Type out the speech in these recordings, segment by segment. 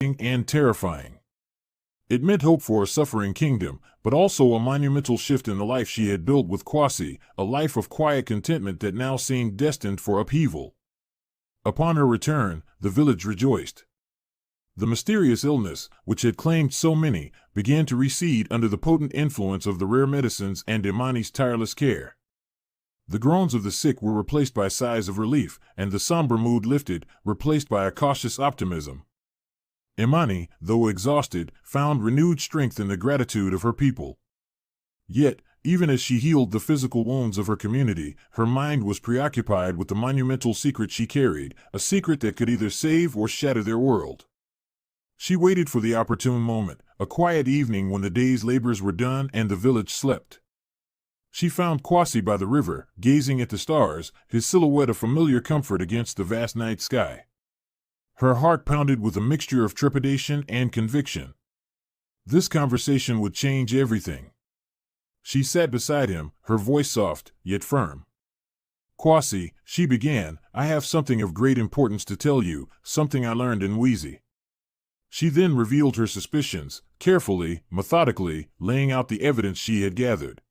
and terrifying. It meant hope for a suffering kingdom, but also a monumental shift in the life she had built with Kwasi, a life of quiet contentment that now seemed destined for upheaval. Upon her return, the village rejoiced. The mysterious illness, which had claimed so many, began to recede under the potent influence of the rare medicines and Imani's tireless care. The groans of the sick were replaced by sighs of relief, and the somber mood lifted, replaced by a cautious optimism. Imani, though exhausted, found renewed strength in the gratitude of her people. Yet, even as she healed the physical wounds of her community, her mind was preoccupied with the monumental secret she carried, a secret that could either save or shatter their world. She waited for the opportune moment, a quiet evening when the day's labors were done and the village slept. She found Kwasi by the river, gazing at the stars, his silhouette a familiar comfort against the vast night sky. Her heart pounded with a mixture of trepidation and conviction. This conversation would change everything. She sat beside him, her voice soft, yet firm. "Kwasi," she began, "I have something of great importance to tell you, something I learned in Wizi." She then revealed her suspicions, carefully, methodically, laying out the evidence she had gathered.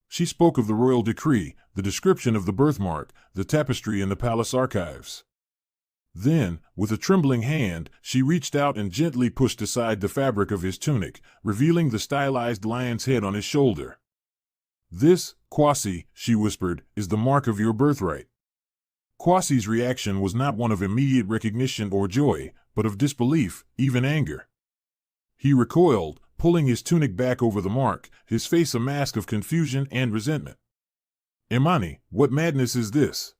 She spoke of the royal decree, the description of the birthmark, the tapestry in the palace archives. Then, with a trembling hand, she reached out and gently pushed aside the fabric of his tunic, revealing the stylized lion's head on his shoulder. "This, Kwasi," she whispered, "is the mark of your birthright." Kwasi's reaction was not one of immediate recognition or joy, but of disbelief, even anger. He recoiled, pulling his tunic back over the mark, his face a mask of confusion and resentment. "Imani, what madness is this?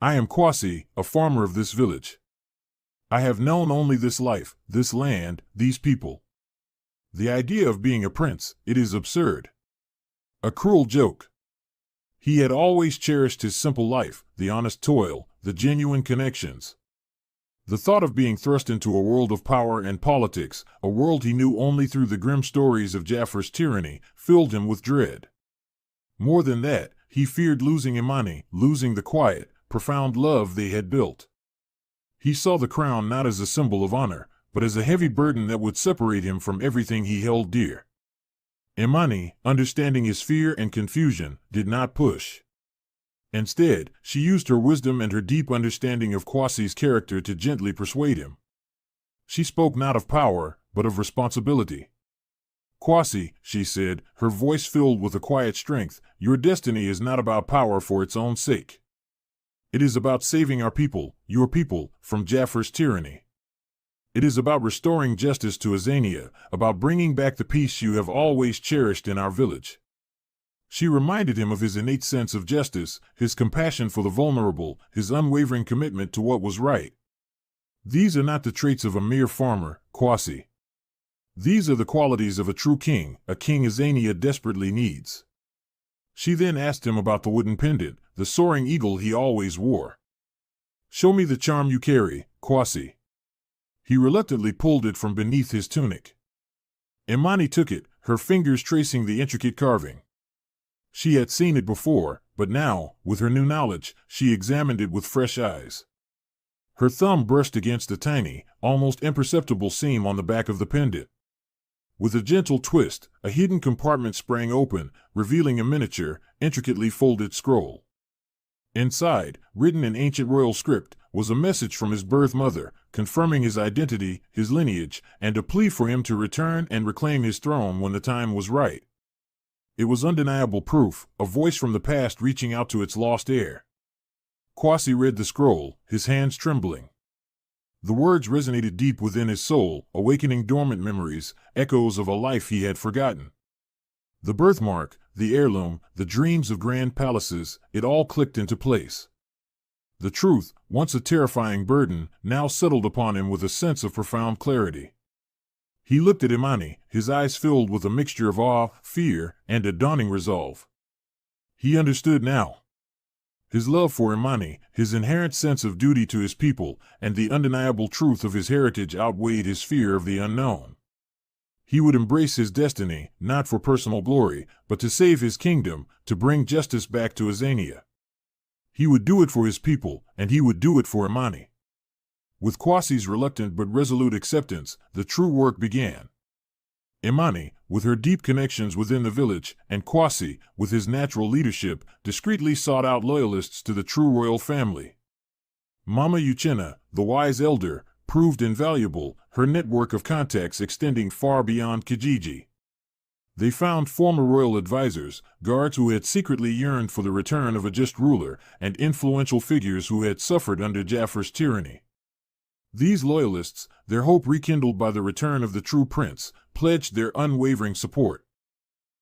I am Kwasi, a farmer of this village. I have known only this life, this land, these people. The idea of being a prince, it is absurd. A cruel joke." He had always cherished his simple life, the honest toil, the genuine connections. The thought of being thrust into a world of power and politics, a world he knew only through the grim stories of Jafar's tyranny, filled him with dread. More than that, he feared losing Imani, losing the quiet, profound love they had built. He saw the crown not as a symbol of honor, but as a heavy burden that would separate him from everything he held dear. Imani, understanding his fear and confusion, did not push. Instead, she used her wisdom and her deep understanding of Kwasi's character to gently persuade him. She spoke not of power, but of responsibility. "Kwasi," she said, her voice filled with a quiet strength, "your destiny is not about power for its own sake. It is about saving our people, your people, from Jafar's tyranny. It is about restoring justice to Azania, about bringing back the peace you have always cherished in our village." She reminded him of his innate sense of justice, his compassion for the vulnerable, his unwavering commitment to what was right. "These are not the traits of a mere farmer, Kwasi. These are the qualities of a true king, a king Azania desperately needs." She then asked him about the wooden pendant, the soaring eagle he always wore. "Show me the charm you carry, Kwasi." He reluctantly pulled it from beneath his tunic. Imani took it, her fingers tracing the intricate carving. She had seen it before, but now, with her new knowledge, she examined it with fresh eyes. Her thumb brushed against a tiny, almost imperceptible seam on the back of the pendant. With a gentle twist, a hidden compartment sprang open, revealing a miniature, intricately folded scroll. Inside, written in ancient royal script, was a message from his birth mother, confirming his identity, his lineage, and a plea for him to return and reclaim his throne when the time was right. It was undeniable proof, a voice from the past reaching out to its lost heir. Kwasi read the scroll, his hands trembling. The words resonated deep within his soul, awakening dormant memories, echoes of a life he had forgotten. The birthmark, the heirloom, the dreams of grand palaces, it all clicked into place. The truth, once a terrifying burden, now settled upon him with a sense of profound clarity. He looked at Imani, his eyes filled with a mixture of awe, fear, and a dawning resolve. He understood now. His love for Imani, his inherent sense of duty to his people, and the undeniable truth of his heritage outweighed his fear of the unknown. He would embrace his destiny, not for personal glory, but to save his kingdom, to bring justice back to Azania. He would do it for his people, and he would do it for Imani. With Kwasi's reluctant but resolute acceptance, the true work began. Imani, with her deep connections within the village, and Kwasi, with his natural leadership, discreetly sought out loyalists to the true royal family. Mama Uchenna, the wise elder, proved invaluable, her network of contacts extending far beyond Kijiji. They found former royal advisors, guards who had secretly yearned for the return of a just ruler, and influential figures who had suffered under Jafar's tyranny. These loyalists, their hope rekindled by the return of the true prince, pledged their unwavering support.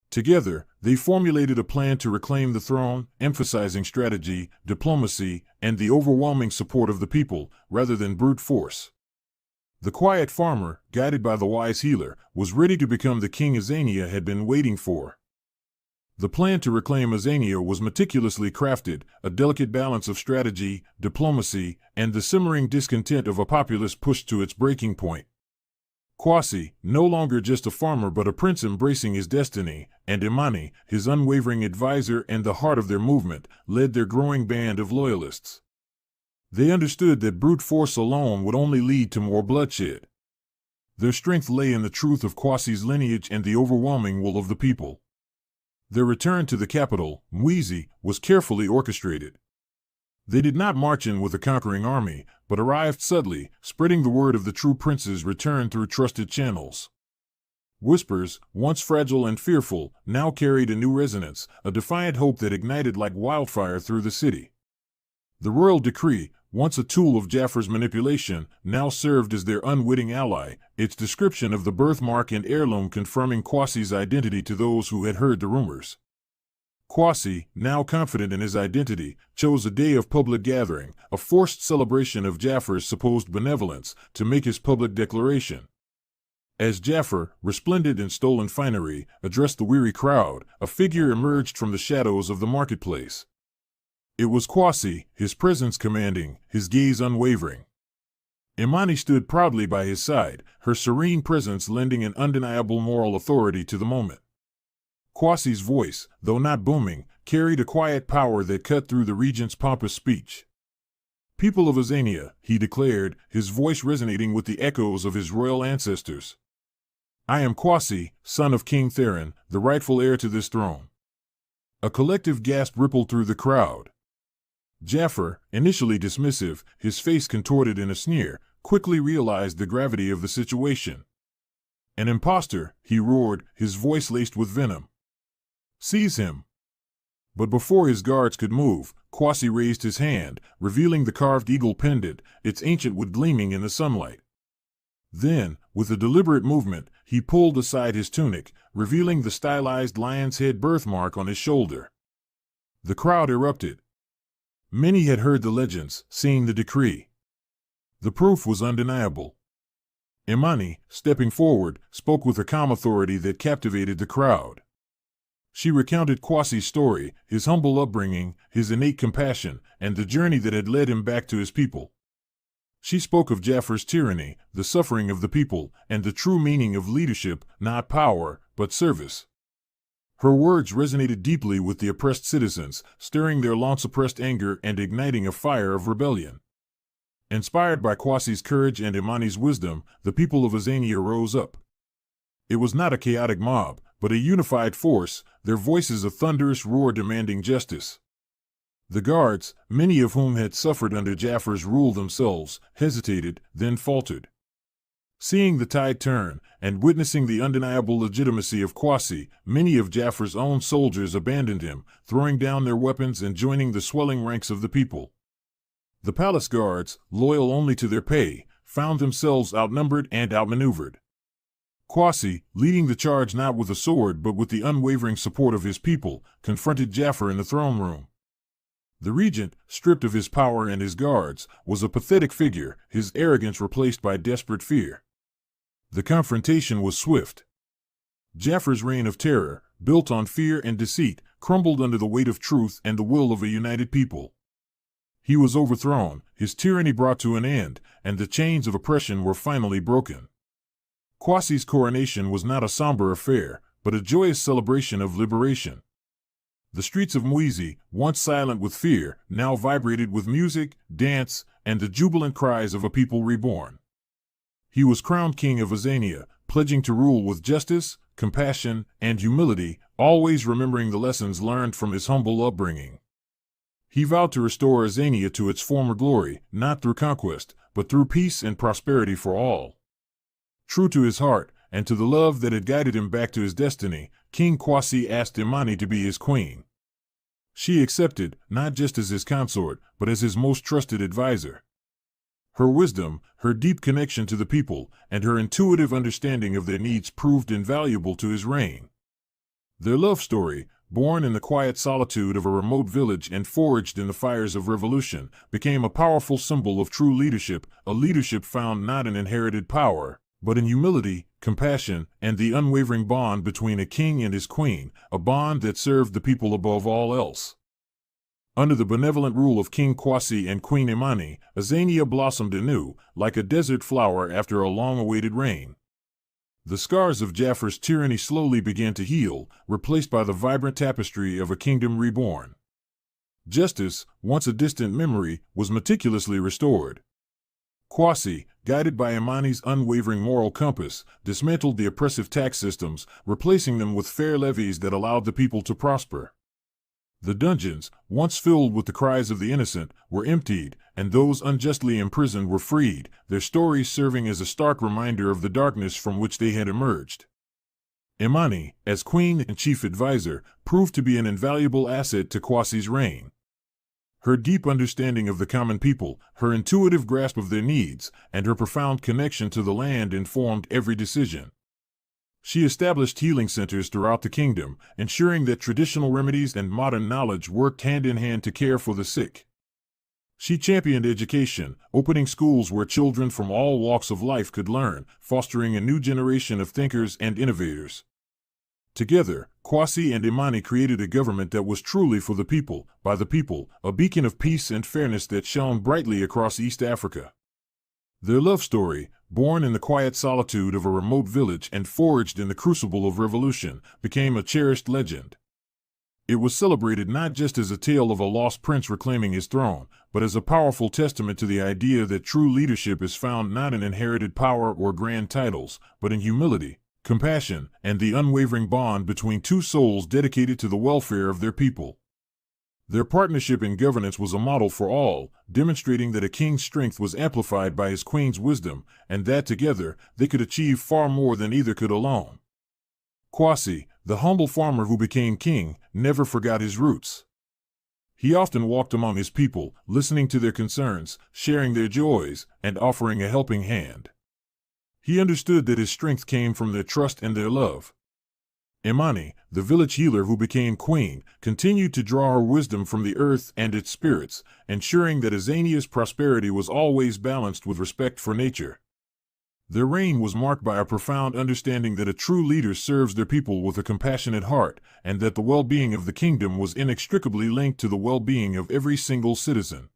Together, they formulated a plan to reclaim the throne, emphasizing strategy, diplomacy, and the overwhelming support of the people, rather than brute force. The quiet farmer, guided by the wise healer, was ready to become the king Azania had been waiting for. The plan to reclaim Azania was meticulously crafted, a delicate balance of strategy, diplomacy, and the simmering discontent of a populace pushed to its breaking point. Kwasi, no longer just a farmer but a prince embracing his destiny, and Imani, his unwavering advisor and the heart of their movement, led their growing band of loyalists. They understood that brute force alone would only lead to more bloodshed. Their strength lay in the truth of Kwasi's lineage and the overwhelming will of the people. Their return to the capital, Mwizi, was carefully orchestrated. They did not march in with a conquering army, but arrived subtly, spreading the word of the true prince's return through trusted channels. Whispers, once fragile and fearful, now carried a new resonance, a defiant hope that ignited like wildfire through the city. The royal decree, once a tool of Jafar's manipulation, now served as their unwitting ally, its description of the birthmark and heirloom confirming Kwasi's identity to those who had heard the rumors. Kwasi, now confident in his identity, chose a day of public gathering, a forced celebration of Jafar's supposed benevolence, to make his public declaration. As Jafar, resplendent in stolen finery, addressed the weary crowd, a figure emerged from the shadows of the marketplace. It was Kwasi, his presence commanding, his gaze unwavering. Imani stood proudly by his side, her serene presence lending an undeniable moral authority to the moment. Kwasi's voice, though not booming, carried a quiet power that cut through the regent's pompous speech. "People of Azania," he declared, his voice resonating with the echoes of his royal ancestors. "I am Kwasi, son of King Theron, the rightful heir to this throne." A collective gasp rippled through the crowd. Jafar, initially dismissive, his face contorted in a sneer, quickly realized the gravity of the situation. "An impostor," he roared, his voice laced with venom. "Seize him!" But before his guards could move, Kwasi raised his hand, revealing the carved eagle pendant, its ancient wood gleaming in the sunlight. Then, with a deliberate movement, he pulled aside his tunic, revealing the stylized lion's head birthmark on his shoulder. The crowd erupted. Many had heard the legends, seen the decree. The proof was undeniable. Imani, stepping forward, spoke with a calm authority that captivated the crowd. She recounted Kwasi's story, his humble upbringing, his innate compassion, and the journey that had led him back to his people. She spoke of Jafar's tyranny, the suffering of the people, and the true meaning of leadership, not power, but service. Her words resonated deeply with the oppressed citizens, stirring their long-suppressed anger and igniting a fire of rebellion. Inspired by Kwasi's courage and Imani's wisdom, the people of Azania rose up. It was not a chaotic mob, but a unified force, their voices a thunderous roar demanding justice. The guards, many of whom had suffered under Jafar's rule themselves, hesitated, then faltered. Seeing the tide turn, and witnessing the undeniable legitimacy of Kwasi, many of Jafar's own soldiers abandoned him, throwing down their weapons and joining the swelling ranks of the people. The palace guards, loyal only to their pay, found themselves outnumbered and outmaneuvered. Kwasi, leading the charge not with a sword but with the unwavering support of his people, confronted Jafar in the throne room. The regent, stripped of his power and his guards, was a pathetic figure, his arrogance replaced by desperate fear. The confrontation was swift. Jafar's reign of terror, built on fear and deceit, crumbled under the weight of truth and the will of a united people. He was overthrown, his tyranny brought to an end, and the chains of oppression were finally broken. Kwasi's coronation was not a somber affair, but a joyous celebration of liberation. The streets of Mwizi, once silent with fear, now vibrated with music, dance, and the jubilant cries of a people reborn. He was crowned king of Azania, pledging to rule with justice, compassion, and humility, always remembering the lessons learned from his humble upbringing. He vowed to restore Azania to its former glory, not through conquest, but through peace and prosperity for all. True to his heart, and to the love that had guided him back to his destiny, King Kwasi asked Imani to be his queen. She accepted, not just as his consort, but as his most trusted advisor. Her wisdom, her deep connection to the people, and her intuitive understanding of their needs proved invaluable to his reign. Their love story, born in the quiet solitude of a remote village and forged in the fires of revolution, became a powerful symbol of true leadership, a leadership found not in inherited power, but in humility, compassion, and the unwavering bond between a king and his queen, a bond that served the people above all else. Under the benevolent rule of King Kwasi and Queen Imani, Azania blossomed anew, like a desert flower after a long-awaited rain. The scars of Jafar's tyranny slowly began to heal, replaced by the vibrant tapestry of a kingdom reborn. Justice, once a distant memory, was meticulously restored. Kwasi, guided by Imani's unwavering moral compass, dismantled the oppressive tax systems, replacing them with fair levies that allowed the people to prosper. The dungeons, once filled with the cries of the innocent, were emptied, and those unjustly imprisoned were freed, their stories serving as a stark reminder of the darkness from which they had emerged. Imani, as queen and chief advisor, proved to be an invaluable asset to Kwasi's reign. Her deep understanding of the common people, her intuitive grasp of their needs, and her profound connection to the land informed every decision. She established healing centers throughout the kingdom, ensuring that traditional remedies and modern knowledge worked hand in hand to care for the sick. She championed education, opening schools where children from all walks of life could learn, fostering a new generation of thinkers and innovators. Together, Kwasi and Imani created a government that was truly for the people, by the people, a beacon of peace and fairness that shone brightly across East Africa. Their love story, born in the quiet solitude of a remote village and forged in the crucible of revolution, became a cherished legend. It was celebrated not just as a tale of a lost prince reclaiming his throne, but as a powerful testament to the idea that true leadership is found not in inherited power or grand titles, but in humility, compassion, and the unwavering bond between two souls dedicated to the welfare of their people. Their partnership in governance was a model for all, demonstrating that a king's strength was amplified by his queen's wisdom, and that together they could achieve far more than either could alone. Kwasi, the humble farmer who became king, never forgot his roots. He often walked among his people, listening to their concerns, sharing their joys, and offering a helping hand. He understood that his strength came from their trust and their love. Imani, the village healer who became queen, continued to draw her wisdom from the earth and its spirits, ensuring that Azania's prosperity was always balanced with respect for nature. Their reign was marked by a profound understanding that a true leader serves their people with a compassionate heart, and that the well-being of the kingdom was inextricably linked to the well-being of every single citizen.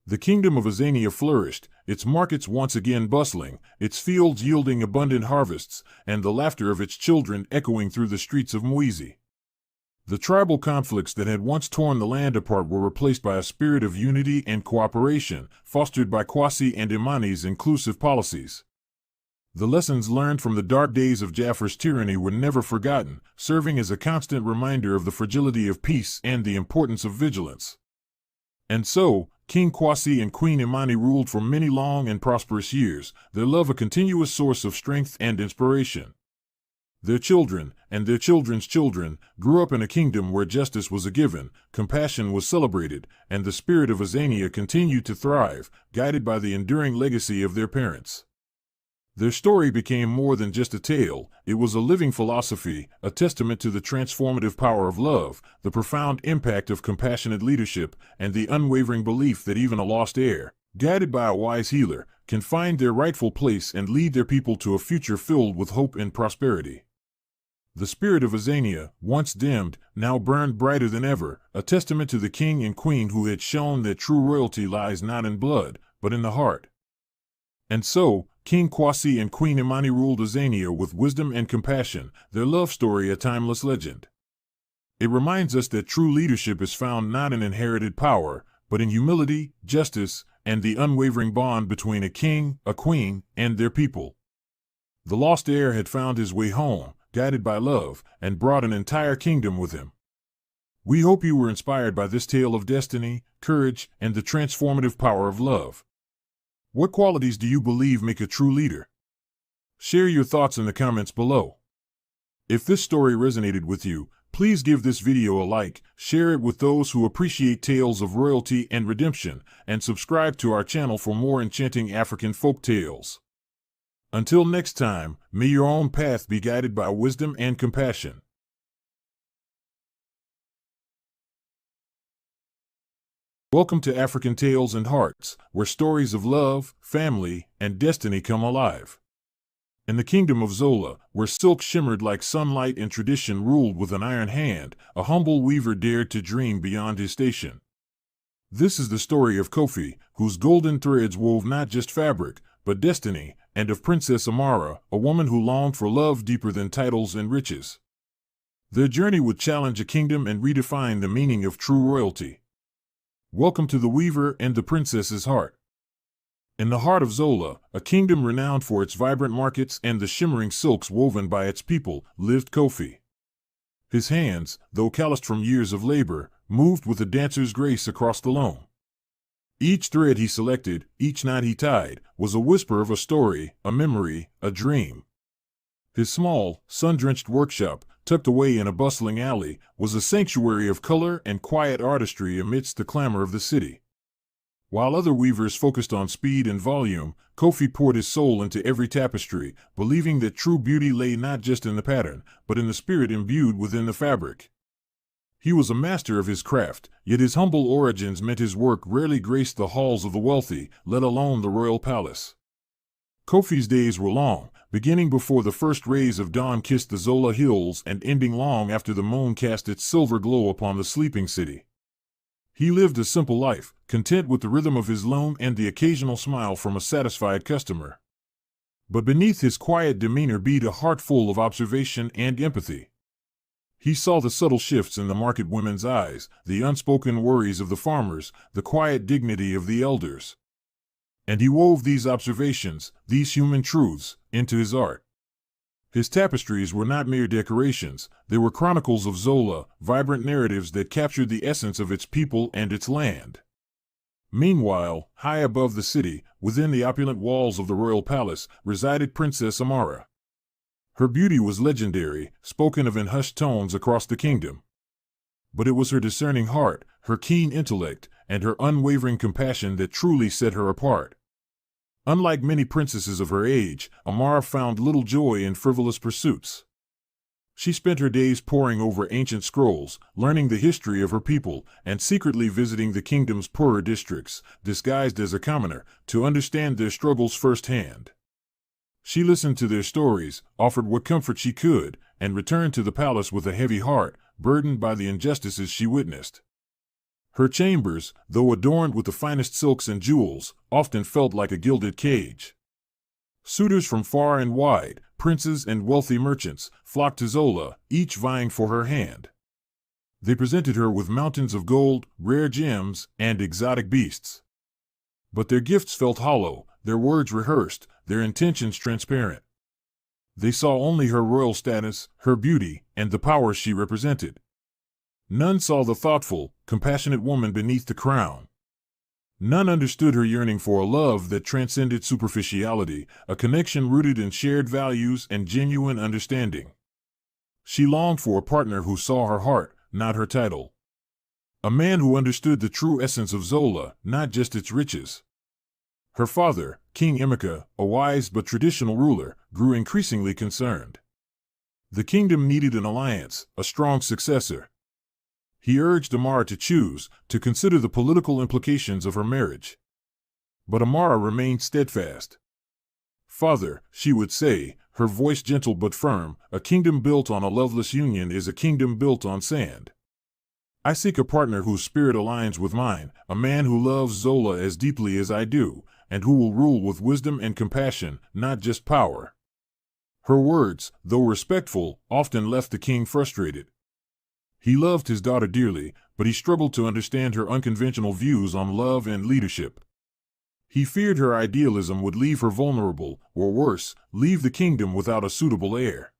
The kingdom of Azania flourished, its markets once again bustling, its fields yielding abundant harvests, and the laughter of its children echoing through the streets of Mwizi. The tribal conflicts that had once torn the land apart were replaced by a spirit of unity and cooperation, fostered by Kwasi and Imani's inclusive policies. The lessons learned from the dark days of Jafar's tyranny were never forgotten, serving as a constant reminder of the fragility of peace and the importance of vigilance. And so, King Kwasi and Queen Imani ruled for many long and prosperous years, their love a continuous source of strength and inspiration. Their children, and their children's children, grew up in a kingdom where justice was a given, compassion was celebrated, and the spirit of Azania continued to thrive, guided by the enduring legacy of their parents. Their story became more than just a tale, it was a living philosophy, a testament to the transformative power of love, the profound impact of compassionate leadership, and the unwavering belief that even a lost heir, guided by a wise healer, can find their rightful place and lead their people to a future filled with hope and prosperity. The spirit of Azania, once dimmed, now burned brighter than ever, a testament to the king and queen who had shown that true royalty lies not in blood, but in the heart. And so, King Kwasi and Queen Imani ruled Azania with wisdom and compassion, their love story a timeless legend. It reminds us that true leadership is found not in inherited power, but in humility, justice, and the unwavering bond between a king, a queen, and their people. The lost heir had found his way home, guided by love, and brought an entire kingdom with him. We hope you were inspired by this tale of destiny, courage, and the transformative power of love. What qualities do you believe make a true leader? Share your thoughts in the comments below. If this story resonated with you, please give this video a like, share it with those who appreciate tales of royalty and redemption, and subscribe to our channel for more enchanting African folk tales. Until next time, may your own path be guided by wisdom and compassion. Welcome to African Tales and Hearts, where stories of love, family, and destiny come alive. In the kingdom of Zola, where silk shimmered like sunlight and tradition ruled with an iron hand, a humble weaver dared to dream beyond his station. This is the story of Kofi, whose golden threads wove not just fabric, but destiny, and of Princess Amara, a woman who longed for love deeper than titles and riches. Their journey would challenge a kingdom and redefine the meaning of true royalty. Welcome to the Weaver and the Princess's Heart. In the heart of Zola, a kingdom renowned for its vibrant markets and the shimmering silks woven by its people, lived Kofi. His hands, though calloused from years of labor, moved with a dancer's grace across the loom. Each thread he selected, each knot he tied, was a whisper of a story, a memory, a dream. His small, sun-drenched workshop, tucked away in a bustling alley, was a sanctuary of color and quiet artistry amidst the clamor of the city. While other weavers focused on speed and volume, Kofi poured his soul into every tapestry, believing that true beauty lay not just in the pattern, but in the spirit imbued within the fabric. He was a master of his craft, yet his humble origins meant his work rarely graced the halls of the wealthy, let alone the royal palace. Kofi's days were long, beginning before the first rays of dawn kissed the Zola hills and ending long after the moon cast its silver glow upon the sleeping city. He lived a simple life, content with the rhythm of his loom and the occasional smile from a satisfied customer. But beneath his quiet demeanor beat a heart full of observation and empathy. He saw the subtle shifts in the market women's eyes, the unspoken worries of the farmers, the quiet dignity of the elders. And he wove these observations, these human truths, into his art. His tapestries were not mere decorations, they were chronicles of Zola, vibrant narratives that captured the essence of its people and its land. Meanwhile, high above the city, within the opulent walls of the royal palace, resided Princess Amara. Her beauty was legendary, spoken of in hushed tones across the kingdom. But it was her discerning heart, her keen intellect, and her unwavering compassion that truly set her apart. Unlike many princesses of her age, Amara found little joy in frivolous pursuits. She spent her days poring over ancient scrolls, learning the history of her people, and secretly visiting the kingdom's poorer districts, disguised as a commoner, to understand their struggles firsthand. She listened to their stories, offered what comfort she could, and returned to the palace with a heavy heart, burdened by the injustices she witnessed. Her chambers, though adorned with the finest silks and jewels, often felt like a gilded cage. Suitors from far and wide, princes and wealthy merchants, flocked to Zola, each vying for her hand. They presented her with mountains of gold, rare gems, and exotic beasts. But their gifts felt hollow, their words rehearsed, their intentions transparent. They saw only her royal status, her beauty, and the power she represented. None saw the thoughtful, compassionate woman beneath the crown. None understood her yearning for a love that transcended superficiality, a connection rooted in shared values and genuine understanding. She longed for a partner who saw her heart, not her title. A man who understood the true essence of Zola, not just its riches. Her father, King Emeka, a wise but traditional ruler, grew increasingly concerned. The kingdom needed an alliance, a strong successor. He urged Amara to choose, to consider the political implications of her marriage. But Amara remained steadfast. "Father," she would say, her voice gentle but firm, "a kingdom built on a loveless union is a kingdom built on sand. I seek a partner whose spirit aligns with mine, a man who loves Zola as deeply as I do, and who will rule with wisdom and compassion, not just power." Her words, though respectful, often left the king frustrated. He loved his daughter dearly, but he struggled to understand her unconventional views on love and leadership. He feared her idealism would leave her vulnerable, or worse, leave the kingdom without a suitable heir.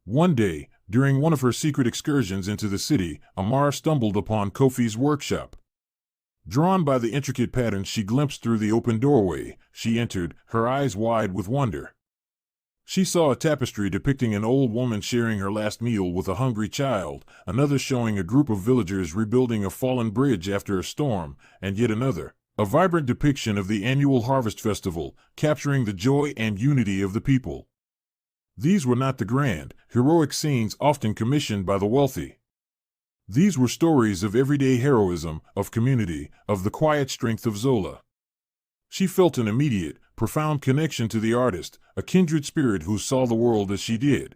One day, during one of her secret excursions into the city, Amara stumbled upon Kofi's workshop. Drawn by the intricate patterns she glimpsed through the open doorway, she entered, her eyes wide with wonder. She saw a tapestry depicting an old woman sharing her last meal with a hungry child, another showing a group of villagers rebuilding a fallen bridge after a storm, and yet another, a vibrant depiction of the annual harvest festival, capturing the joy and unity of the people. These were not the grand, heroic scenes often commissioned by the wealthy. These were stories of everyday heroism, of community, of the quiet strength of Zola. She felt an immediate, profound connection to the artist, a kindred spirit who saw the world as she did.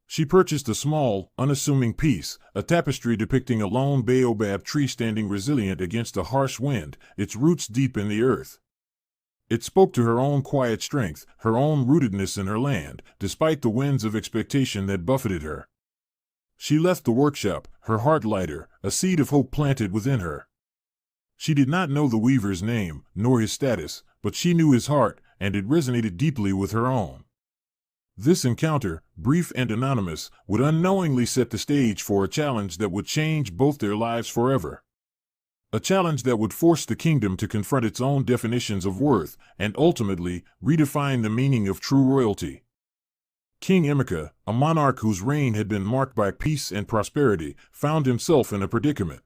She purchased a small, unassuming piece, a tapestry depicting a lone baobab tree standing resilient against a harsh wind, its roots deep in the earth. It spoke to her own quiet strength, her own rootedness in her land, despite the winds of expectation that buffeted her. She left the workshop, her heart lighter, a seed of hope planted within her. She did not know the weaver's name, nor his status, but she knew his heart, and it resonated deeply with her own. This encounter, brief and anonymous, would unknowingly set the stage for a challenge that would change both their lives forever. A challenge that would force the kingdom to confront its own definitions of worth, and ultimately, redefine the meaning of true royalty. King Emeka, a monarch whose reign had been marked by peace and prosperity, found himself in a predicament.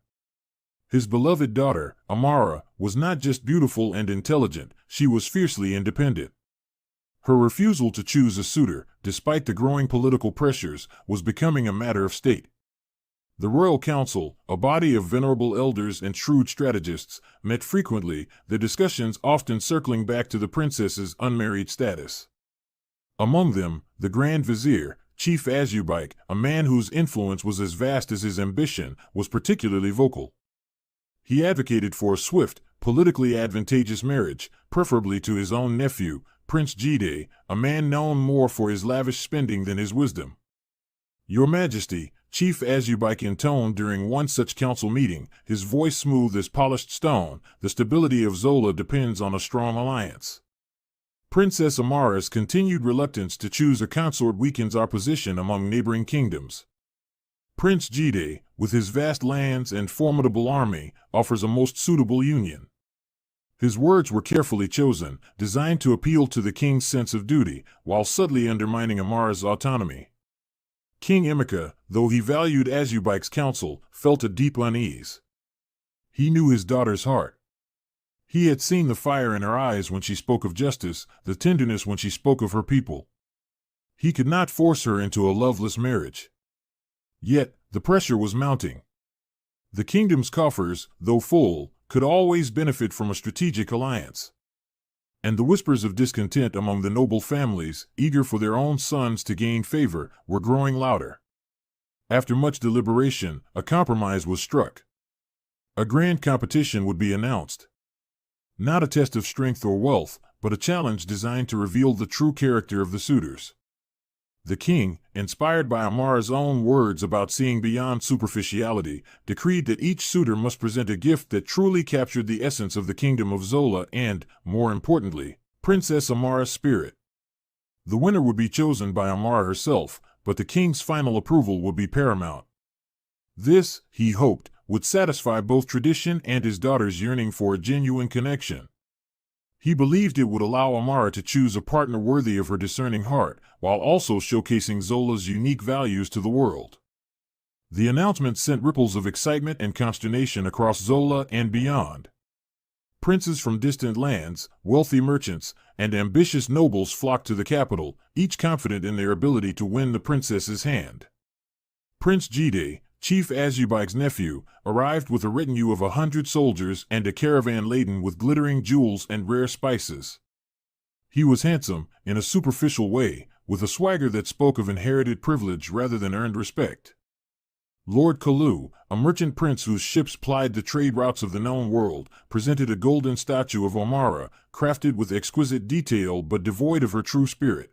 His beloved daughter, Amara, was not just beautiful and intelligent, she was fiercely independent. Her refusal to choose a suitor, despite the growing political pressures, was becoming a matter of state. The Royal Council, a body of venerable elders and shrewd strategists, met frequently, their discussions often circling back to the princess's unmarried status. Among them, the Grand Vizier, Chief Azubike, a man whose influence was as vast as his ambition, was particularly vocal. He advocated for a swift, politically advantageous marriage, preferably to his own nephew, Prince Jide, a man known more for his lavish spending than his wisdom. "Your Majesty," Chief Azubike intoned during one such council meeting, his voice smooth as polished stone, "the stability of Zola depends on a strong alliance. Princess Amara's continued reluctance to choose a consort weakens our position among neighboring kingdoms. Prince Jide, with his vast lands and formidable army, offers a most suitable union." His words were carefully chosen, designed to appeal to the king's sense of duty, while subtly undermining Amara's autonomy. King Emeka, though he valued Azubike's counsel, felt a deep unease. He knew his daughter's heart. He had seen the fire in her eyes when she spoke of justice, the tenderness when she spoke of her people. He could not force her into a loveless marriage. Yet, the pressure was mounting. The kingdom's coffers, though full, could always benefit from a strategic alliance. And the whispers of discontent among the noble families, eager for their own sons to gain favor, were growing louder. After much deliberation, a compromise was struck. A grand competition would be announced. Not a test of strength or wealth, but a challenge designed to reveal the true character of the suitors. The king, inspired by Amara's own words about seeing beyond superficiality, decreed that each suitor must present a gift that truly captured the essence of the kingdom of Zola and, more importantly, Princess Amara's spirit. The winner would be chosen by Amara herself, but the king's final approval would be paramount. This, he hoped, would satisfy both tradition and his daughter's yearning for a genuine connection. He believed it would allow Amara to choose a partner worthy of her discerning heart, while also showcasing Zola's unique values to the world. The announcement sent ripples of excitement and consternation across Zola and beyond. Princes from distant lands, wealthy merchants, and ambitious nobles flocked to the capital, each confident in their ability to win the princess's hand. Prince Jide, Chief Azubike's nephew, arrived with a retinue of 100 soldiers and a caravan laden with glittering jewels and rare spices. He was handsome, in a superficial way, with a swagger that spoke of inherited privilege rather than earned respect. Lord Kalu, a merchant prince whose ships plied the trade routes of the known world, presented a golden statue of Amara, crafted with exquisite detail but devoid of her true spirit.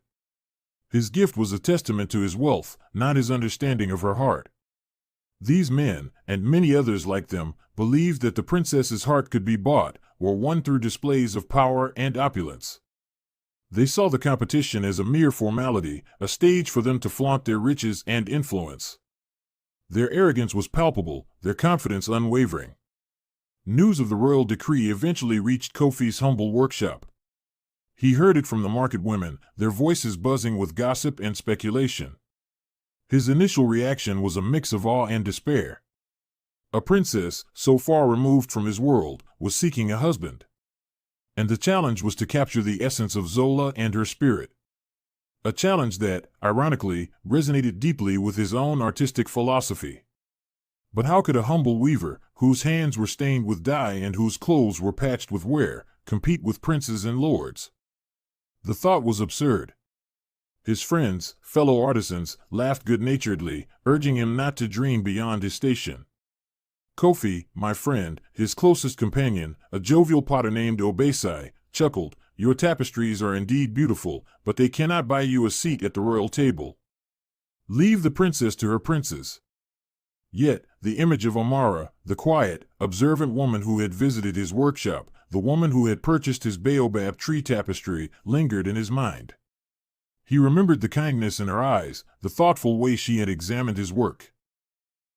His gift was a testament to his wealth, not his understanding of her heart. These men, and many others like them, believed that the princess's heart could be bought, were won through displays of power and opulence. They saw the competition as a mere formality, a stage for them to flaunt their riches and influence. Their arrogance was palpable, their confidence unwavering. News of the royal decree eventually reached Kofi's humble workshop. He heard it from the market women, their voices buzzing with gossip and speculation. His initial reaction was a mix of awe and despair. A princess, so far removed from his world, was seeking a husband. And the challenge was to capture the essence of Zola and her spirit. A challenge that, ironically, resonated deeply with his own artistic philosophy. But how could a humble weaver, whose hands were stained with dye and whose clothes were patched with wear, compete with princes and lords? The thought was absurd. His friends, fellow artisans, laughed good-naturedly, urging him not to dream beyond his station. Kofi, my friend, his closest companion, a jovial potter named Obesai, chuckled, "Your tapestries are indeed beautiful, but they cannot buy you a seat at the royal table. Leave the princess to her princes." Yet, the image of Amara, the quiet, observant woman who had visited his workshop, the woman who had purchased his baobab tree tapestry, lingered in his mind. He remembered the kindness in her eyes, the thoughtful way she had examined his work.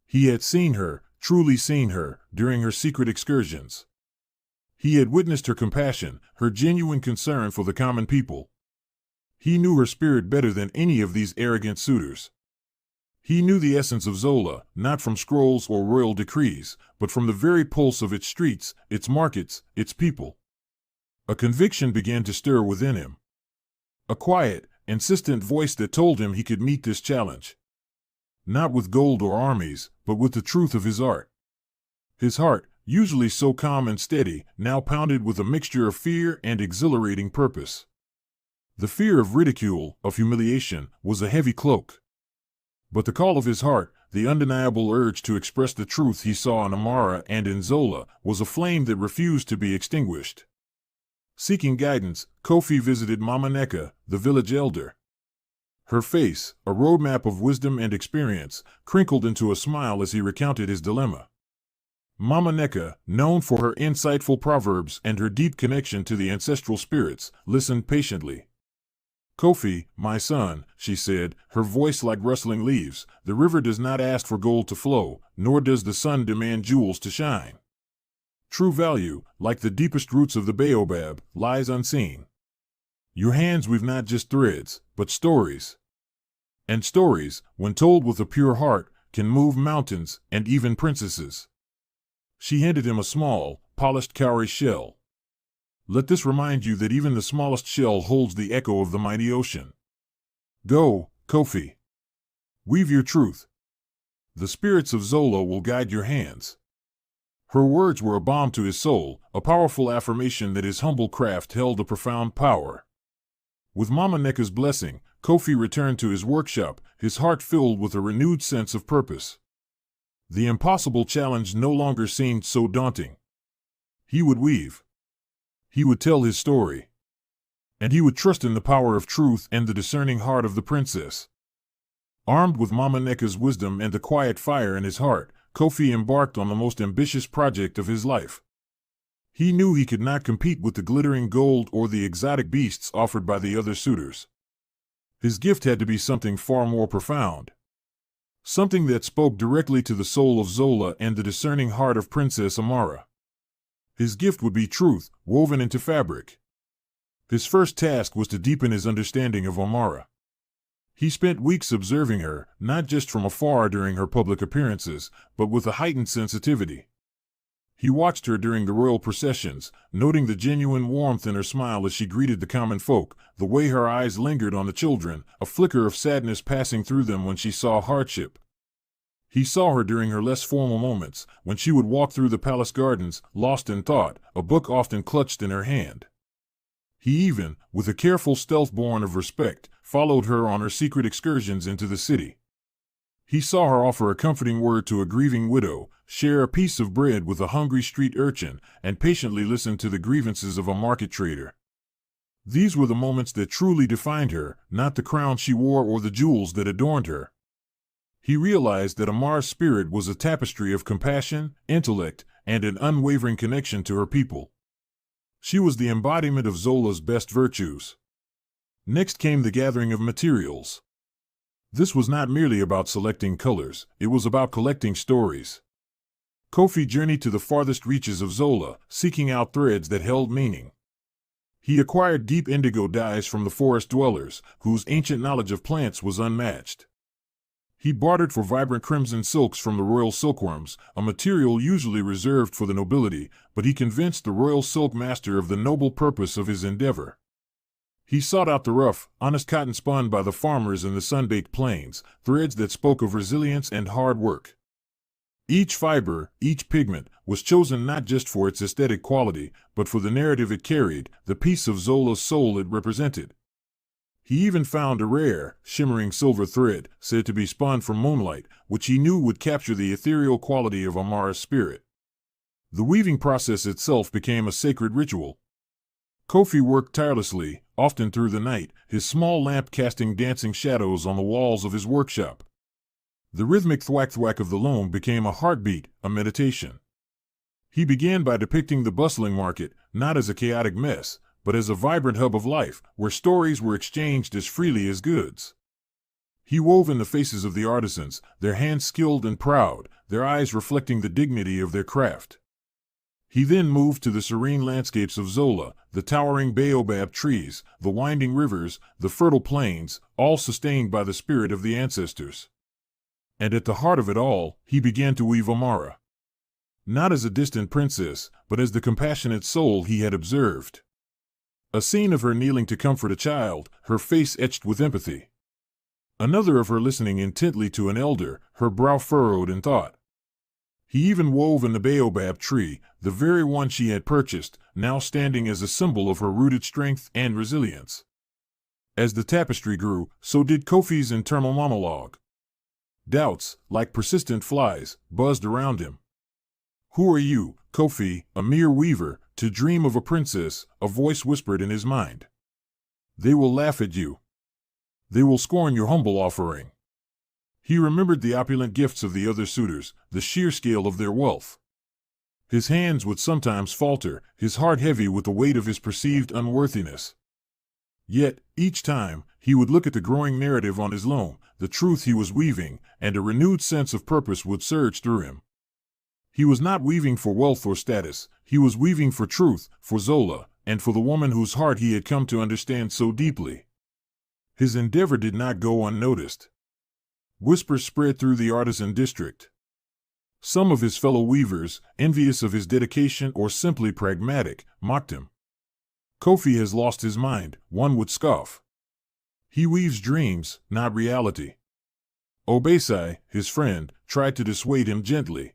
He had seen her, truly seen her, during her secret excursions. He had witnessed her compassion, her genuine concern for the common people. He knew her spirit better than any of these arrogant suitors. He knew the essence of Zola, not from scrolls or royal decrees, but from the very pulse of its streets, its markets, its people. A conviction began to stir within him. A quiet, insistent voice that told him he could meet this challenge. Not with gold or armies, but with the truth of his art. His heart, usually so calm and steady, now pounded with a mixture of fear and exhilarating purpose. The fear of ridicule, of humiliation, was a heavy cloak. But the call of his heart, the undeniable urge to express the truth he saw in Amara and in Zola, was a flame that refused to be extinguished. Seeking guidance, Kofi visited Mama Neka, the village elder. Her face, a roadmap of wisdom and experience, crinkled into a smile as he recounted his dilemma. Mama Neka, known for her insightful proverbs and her deep connection to the ancestral spirits, listened patiently. "Kofi, my son," she said, her voice like rustling leaves, "the river does not ask for gold to flow, nor does the sun demand jewels to shine. True value, like the deepest roots of the baobab, lies unseen. Your hands weave not just threads, but stories. And stories, when told with a pure heart, can move mountains and even princesses." She handed him a small, polished cowrie shell. "Let this remind you that even the smallest shell holds the echo of the mighty ocean. Go, Kofi. Weave your truth. The spirits of Zola will guide your hands." Her words were a balm to his soul, a powerful affirmation that his humble craft held a profound power. With Mama Neka's blessing, Kofi returned to his workshop, his heart filled with a renewed sense of purpose. The impossible challenge no longer seemed so daunting. He would weave. He would tell his story. And he would trust in the power of truth and the discerning heart of the princess. Armed with Mama Neka's wisdom and the quiet fire in his heart, Kofi embarked on the most ambitious project of his life. He knew he could not compete with the glittering gold or the exotic beasts offered by the other suitors. His gift had to be something far more profound. Something that spoke directly to the soul of Zola and the discerning heart of Princess Amara. His gift would be truth, woven into fabric. His first task was to deepen his understanding of Amara. He spent weeks observing her, not just from afar during her public appearances, but with a heightened sensitivity. He watched her during the royal processions, noting the genuine warmth in her smile as she greeted the common folk, the way her eyes lingered on the children, a flicker of sadness passing through them when she saw hardship. He saw her during her less formal moments, when she would walk through the palace gardens, lost in thought, a book often clutched in her hand. He even, with a careful stealth born of respect, followed her on her secret excursions into the city. He saw her offer a comforting word to a grieving widow, share a piece of bread with a hungry street urchin, and patiently listen to the grievances of a market trader. These were the moments that truly defined her, not the crown she wore or the jewels that adorned her. He realized that Amara's spirit was a tapestry of compassion, intellect, and an unwavering connection to her people. She was the embodiment of Zola's best virtues. Next came the gathering of materials. This was not merely about selecting colors, it was about collecting stories. Kofi journeyed to the farthest reaches of Zola, seeking out threads that held meaning. He acquired deep indigo dyes from the forest dwellers, whose ancient knowledge of plants was unmatched. He bartered for vibrant crimson silks from the royal silkworms, a material usually reserved for the nobility, but he convinced the royal silk master of the noble purpose of his endeavor. He sought out the rough, honest cotton spun by the farmers in the sun-baked plains, threads that spoke of resilience and hard work. Each fiber, each pigment, was chosen not just for its aesthetic quality, but for the narrative it carried, the piece of Zola's soul it represented. He even found a rare, shimmering silver thread, said to be spun from moonlight, which he knew would capture the ethereal quality of Amara's spirit. The weaving process itself became a sacred ritual. Kofi worked tirelessly, often through the night, his small lamp casting dancing shadows on the walls of his workshop. The rhythmic thwack-thwack of the loom became a heartbeat, a meditation. He began by depicting the bustling market, not as a chaotic mess, but as a vibrant hub of life, where stories were exchanged as freely as goods. He wove in the faces of the artisans, their hands skilled and proud, their eyes reflecting the dignity of their craft. He then moved to the serene landscapes of Zola, the towering baobab trees, the winding rivers, the fertile plains, all sustained by the spirit of the ancestors. And at the heart of it all, he began to weave Amara. Not as a distant princess, but as the compassionate soul he had observed. A scene of her kneeling to comfort a child, her face etched with empathy. Another of her listening intently to an elder, her brow furrowed in thought. He even wove in the baobab tree, the very one she had purchased, now standing as a symbol of her rooted strength and resilience. As the tapestry grew, so did Kofi's internal monologue. Doubts, like persistent flies, buzzed around him. Who are you, Kofi, a mere weaver, to dream of a princess? A voice whispered in his mind. They will laugh at you. They will scorn your humble offering. He remembered the opulent gifts of the other suitors, the sheer scale of their wealth. His hands would sometimes falter, his heart heavy with the weight of his perceived unworthiness. Yet, each time, he would look at the growing narrative on his loom, the truth he was weaving, and a renewed sense of purpose would surge through him. He was not weaving for wealth or status, he was weaving for truth, for Zola, and for the woman whose heart he had come to understand so deeply. His endeavor did not go unnoticed. Whispers spread through the artisan district. Some of his fellow weavers, envious of his dedication or simply pragmatic, mocked him. Kofi has lost his mind, one would scoff. He weaves dreams, not reality. Obesai, his friend, tried to dissuade him gently.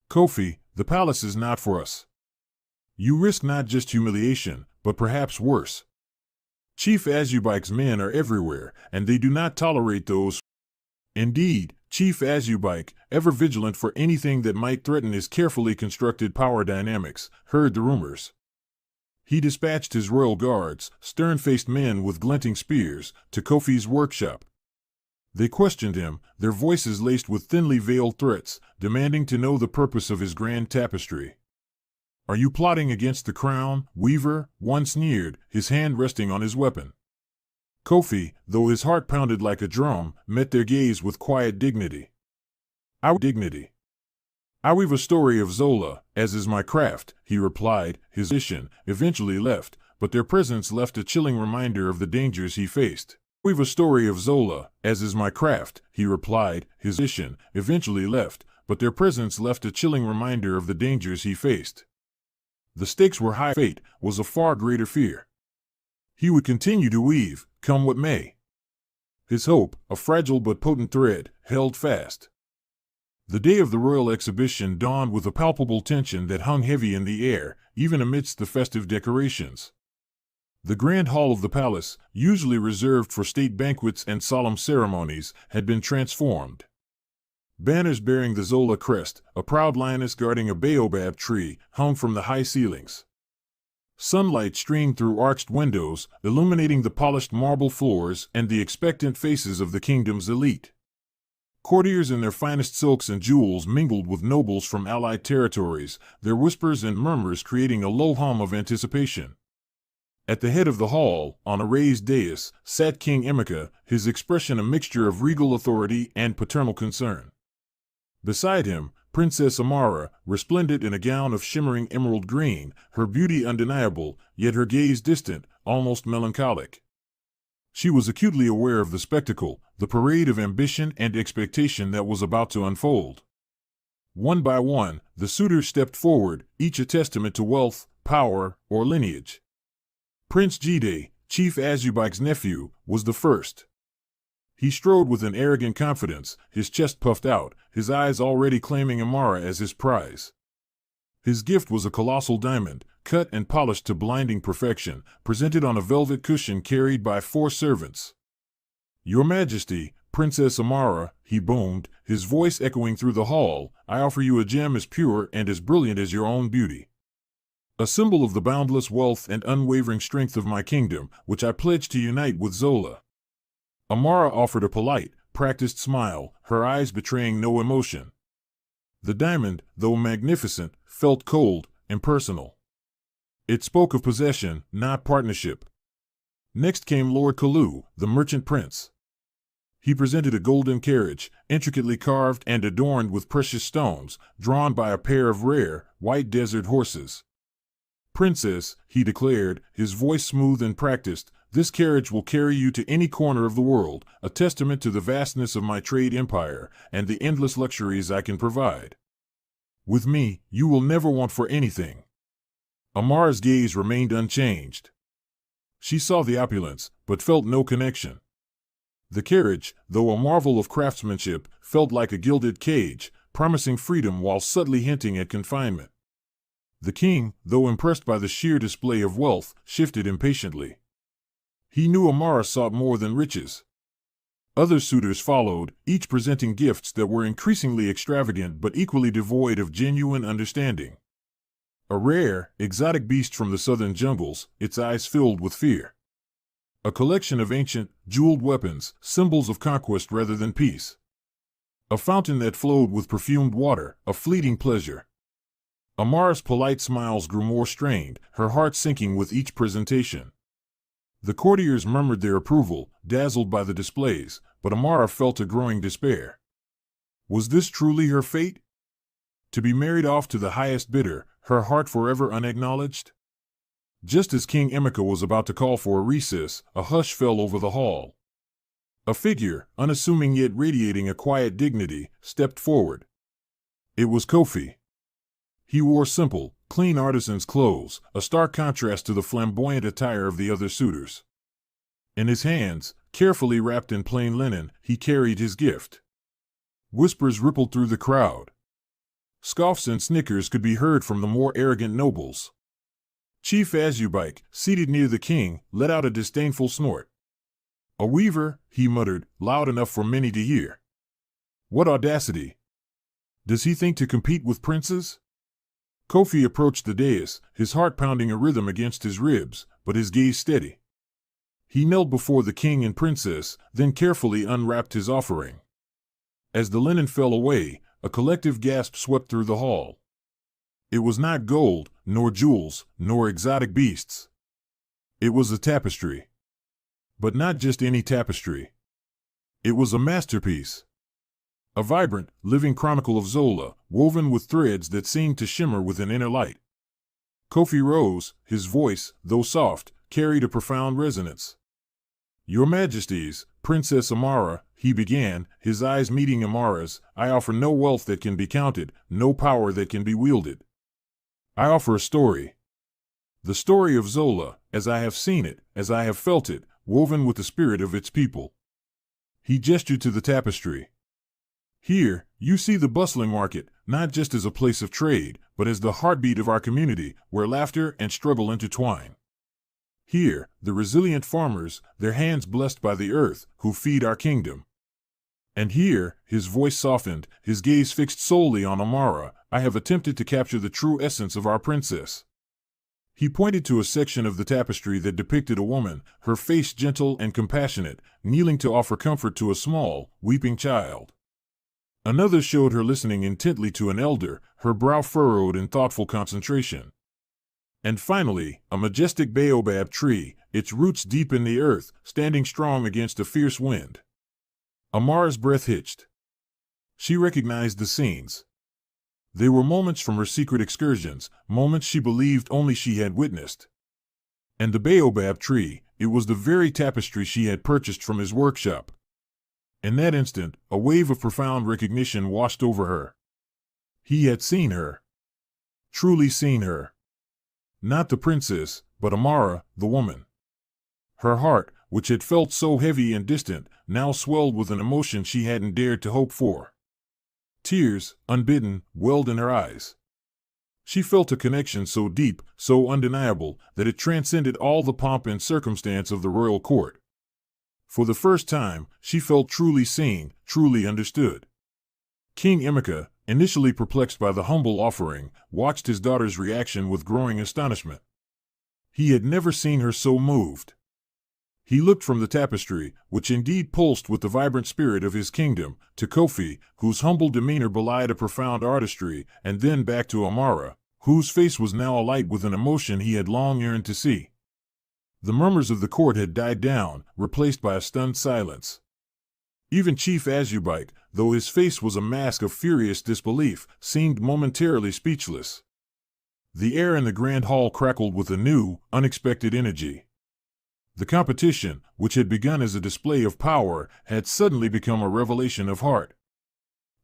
Kofi, the palace is not for us. You risk not just humiliation, but perhaps worse. Chief Azubike's men are everywhere, and they do not tolerate those. Indeed, Chief Azubike, ever vigilant for anything that might threaten his carefully constructed power dynamics, heard the rumors. He dispatched his royal guards, stern-faced men with glinting spears, to Kofi's workshop. They questioned him, their voices laced with thinly veiled threats, demanding to know the purpose of his grand tapestry. Are you plotting against the crown, weaver? One sneered, his hand resting on his weapon. Kofi, though his heart pounded like a drum, met their gaze with quiet dignity. Our dignity. I weave a story of Zola, as is my craft, he replied. His mission eventually left, but their presence left a chilling reminder of the dangers he faced. Weave a story of Zola, as is my craft, he replied. His mission eventually left, but their presence left a chilling reminder of the dangers he faced. The stakes were high. Fate was a far greater fear. He would continue to weave, come what may. His hope, a fragile but potent thread, held fast. The day of the royal exhibition dawned with a palpable tension that hung heavy in the air, even amidst the festive decorations. The grand hall of the palace, usually reserved for state banquets and solemn ceremonies, had been transformed. Banners bearing the Zola crest, a proud lioness guarding a baobab tree, hung from the high ceilings. Sunlight streamed through arched windows, illuminating the polished marble floors and the expectant faces of the kingdom's elite. Courtiers in their finest silks and jewels mingled with nobles from allied territories, their whispers and murmurs creating a low hum of anticipation. At the head of the hall, on a raised dais, sat King Emeka, his expression a mixture of regal authority and paternal concern. Beside him, Princess Amara, resplendent in a gown of shimmering emerald green, her beauty undeniable, yet her gaze distant, almost melancholic. She was acutely aware of the spectacle, the parade of ambition and expectation that was about to unfold. One by one, the suitors stepped forward, each a testament to wealth, power, or lineage. Prince Jide, Chief Azubike's nephew, was the first. He strode with an arrogant confidence, his chest puffed out, his eyes already claiming Amara as his prize. His gift was a colossal diamond, cut and polished to blinding perfection, presented on a velvet cushion carried by 4 servants. "Your Majesty, Princess Amara," he boomed, his voice echoing through the hall, "I offer you a gem as pure and as brilliant as your own beauty. A symbol of the boundless wealth and unwavering strength of my kingdom, which I pledge to unite with Zola." Amara offered a polite, practiced smile, her eyes betraying no emotion. The diamond, though magnificent, felt cold, impersonal. It spoke of possession, not partnership. Next came Lord Kalu, the merchant prince. He presented a golden carriage, intricately carved and adorned with precious stones, drawn by a pair of rare, white desert horses. "Princess," he declared, his voice smooth and practiced, "this carriage will carry you to any corner of the world, a testament to the vastness of my trade empire and the endless luxuries I can provide. With me, you will never want for anything." Amara's gaze remained unchanged. She saw the opulence, but felt no connection. The carriage, though a marvel of craftsmanship, felt like a gilded cage, promising freedom while subtly hinting at confinement. The king, though impressed by the sheer display of wealth, shifted impatiently. He knew Amara sought more than riches. Other suitors followed, each presenting gifts that were increasingly extravagant but equally devoid of genuine understanding. A rare, exotic beast from the southern jungles, its eyes filled with fear. A collection of ancient, jeweled weapons, symbols of conquest rather than peace. A fountain that flowed with perfumed water, a fleeting pleasure. Amara's polite smiles grew more strained, her heart sinking with each presentation. The courtiers murmured their approval, dazzled by the displays, but Amara felt a growing despair. Was this truly her fate? To be married off to the highest bidder, her heart forever unacknowledged? Just as King Emeka was about to call for a recess, a hush fell over the hall. A figure, unassuming yet radiating a quiet dignity, stepped forward. It was Kofi. He wore simple, clean artisan's clothes, a stark contrast to the flamboyant attire of the other suitors. In his hands, carefully wrapped in plain linen, he carried his gift. Whispers rippled through the crowd. Scoffs and snickers could be heard from the more arrogant nobles. Chief Azubike, seated near the king, let out a disdainful snort. "A weaver," he muttered, loud enough for many to hear. "What audacity! Does he think to compete with princes?" Kofi approached the dais, his heart pounding a rhythm against his ribs, but his gaze steady. He knelt before the king and princess, then carefully unwrapped his offering. As the linen fell away, a collective gasp swept through the hall. It was not gold, nor jewels, nor exotic beasts. It was a tapestry. But not just any tapestry. It was a masterpiece. A vibrant, living chronicle of Zola, woven with threads that seemed to shimmer with an inner light. Kofi rose, his voice, though soft, carried a profound resonance. "Your Majesties, Princess Amara," he began, his eyes meeting Amara's, "I offer no wealth that can be counted, no power that can be wielded. I offer a story. The story of Zola, as I have seen it, as I have felt it, woven with the spirit of its people." He gestured to the tapestry. "Here, you see the bustling market, not just as a place of trade, but as the heartbeat of our community, where laughter and struggle intertwine. Here, the resilient farmers, their hands blessed by the earth, who feed our kingdom. And here," his voice softened, his gaze fixed solely on Amara, "I have attempted to capture the true essence of our princess." He pointed to a section of the tapestry that depicted a woman, her face gentle and compassionate, kneeling to offer comfort to a small, weeping child. Another showed her listening intently to an elder, her brow furrowed in thoughtful concentration. And finally, a majestic baobab tree, its roots deep in the earth, standing strong against a fierce wind. Amara's breath hitched. She recognized the scenes. They were moments from her secret excursions, moments she believed only she had witnessed. And the baobab tree, it was the very tapestry she had purchased from his workshop. In that instant, a wave of profound recognition washed over her. He had seen her. Truly seen her. Not the princess, but Amara, the woman. Her heart, which had felt so heavy and distant, now swelled with an emotion she hadn't dared to hope for. Tears, unbidden, welled in her eyes. She felt a connection so deep, so undeniable, that it transcended all the pomp and circumstance of the royal court. For the first time, she felt truly seen, truly understood. King Emeka, initially perplexed by the humble offering, watched his daughter's reaction with growing astonishment. He had never seen her so moved. He looked from the tapestry, which indeed pulsed with the vibrant spirit of his kingdom, to Kofi, whose humble demeanor belied a profound artistry, and then back to Amara, whose face was now alight with an emotion he had long yearned to see. The murmurs of the court had died down, replaced by a stunned silence. Even Chief Azubike, though his face was a mask of furious disbelief, seemed momentarily speechless. The air in the grand hall crackled with a new, unexpected energy. The competition, which had begun as a display of power, had suddenly become a revelation of heart.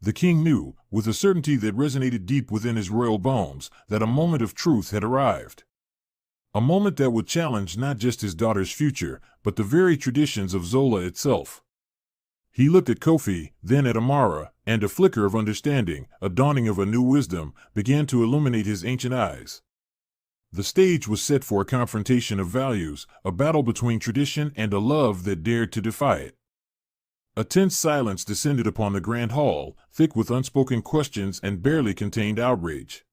The king knew, with a certainty that resonated deep within his royal bones, that a moment of truth had arrived. A moment that would challenge not just his daughter's future, but the very traditions of Zola itself. He looked at Kofi, then at Amara, and a flicker of understanding, a dawning of a new wisdom, began to illuminate his ancient eyes. The stage was set for a confrontation of values, a battle between tradition and a love that dared to defy it. A tense silence descended upon the grand hall, thick with unspoken questions and barely contained outrage.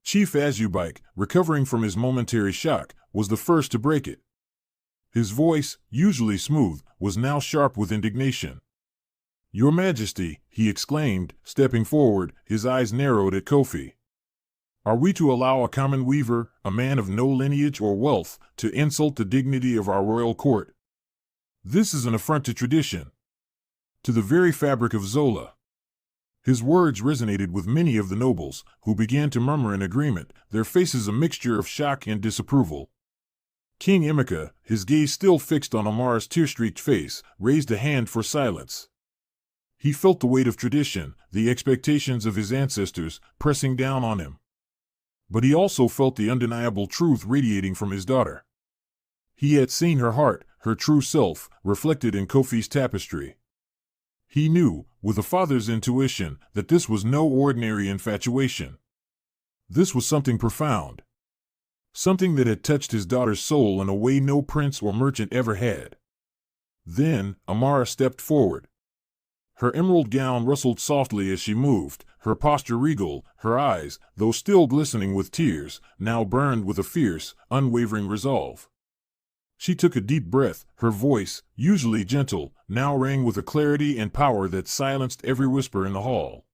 Chief Azubike, recovering from his momentary shock, was the first to break it. His voice, usually smooth, was now sharp with indignation. "Your Majesty," he exclaimed, stepping forward, his eyes narrowed at Kofi. "Are we to allow a common weaver, a man of no lineage or wealth, to insult the dignity of our royal court? This is an affront to tradition, to the very fabric of Zola." His words resonated with many of the nobles, who began to murmur in agreement, their faces a mixture of shock and disapproval. King Emeka, his gaze still fixed on Amara's tear-streaked face, raised a hand for silence. He felt the weight of tradition, the expectations of his ancestors, pressing down on him. But he also felt the undeniable truth radiating from his daughter. He had seen her heart, her true self, reflected in Kofi's tapestry. He knew, with a father's intuition, that this was no ordinary infatuation. This was something profound. Something that had touched his daughter's soul in a way no prince or merchant ever had. Then, Amara stepped forward. Her emerald gown rustled softly as she moved, her posture regal, her eyes, though still glistening with tears, now burned with a fierce, unwavering resolve. She took a deep breath, her voice, usually gentle, now rang with a clarity and power that silenced every whisper in the hall.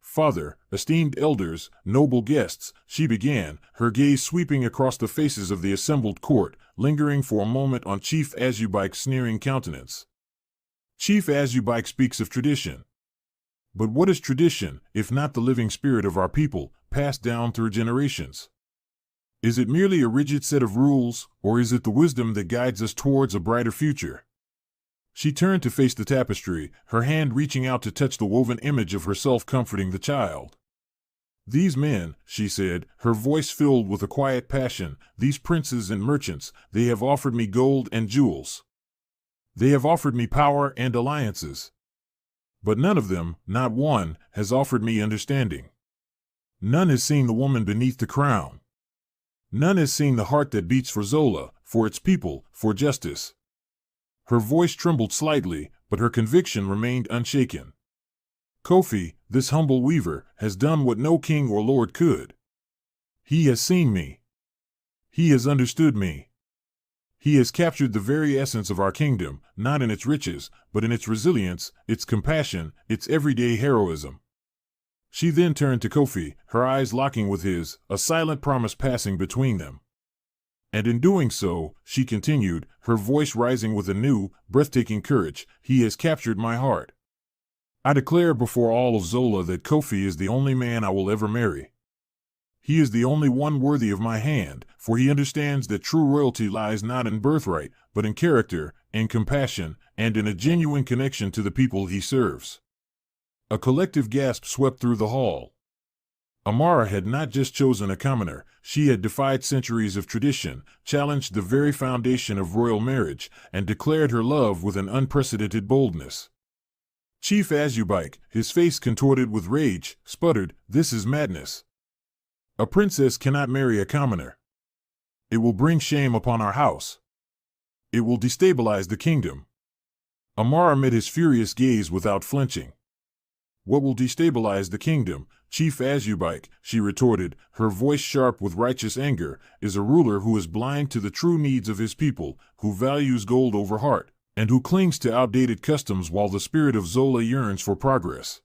"Father, esteemed elders, noble guests," she began, her gaze sweeping across the faces of the assembled court, lingering for a moment on Chief Azubike's sneering countenance. Chief Azubike speaks of tradition. But what is tradition, if not the living spirit of our people, passed down through generations? Is it merely a rigid set of rules, or is it the wisdom that guides us towards a brighter future? She turned to face the tapestry, her hand reaching out to touch the woven image of herself comforting the child. "These men," she said, her voice filled with a quiet passion, "these princes and merchants, they have offered me gold and jewels. They have offered me power and alliances. But none of them, not one, has offered me understanding. None has seen the woman beneath the crown. None has seen the heart that beats for Zola, for its people, for justice." Her voice trembled slightly, but her conviction remained unshaken. "Kofi, this humble weaver, has done what no king or lord could. He has seen me. He has understood me. He has captured the very essence of our kingdom, not in its riches, but in its resilience, its compassion, its everyday heroism. She then turned to Kofi, her eyes locking with his, a silent promise passing between them. And in doing so, she continued, her voice rising with a new, breathtaking courage, he has captured my heart. I declare before all of Zola that Kofi is the only man I will ever marry. He is the only one worthy of my hand, for he understands that true royalty lies not in birthright, but in character, in compassion, and in a genuine connection to the people he serves. A collective gasp swept through the hall. Amara had not just chosen a commoner, she had defied centuries of tradition, challenged the very foundation of royal marriage, and declared her love with an unprecedented boldness. Chief Azubike, his face contorted with rage, sputtered, "This is madness. A princess cannot marry a commoner. It will bring shame upon our house. It will destabilize the kingdom." Amara met his furious gaze without flinching. "What will destabilize the kingdom, Chief Azubike," she retorted, her voice sharp with righteous anger, "is a ruler who is blind to the true needs of his people, who values gold over heart, and who clings to outdated customs while the spirit of Zola yearns for progress.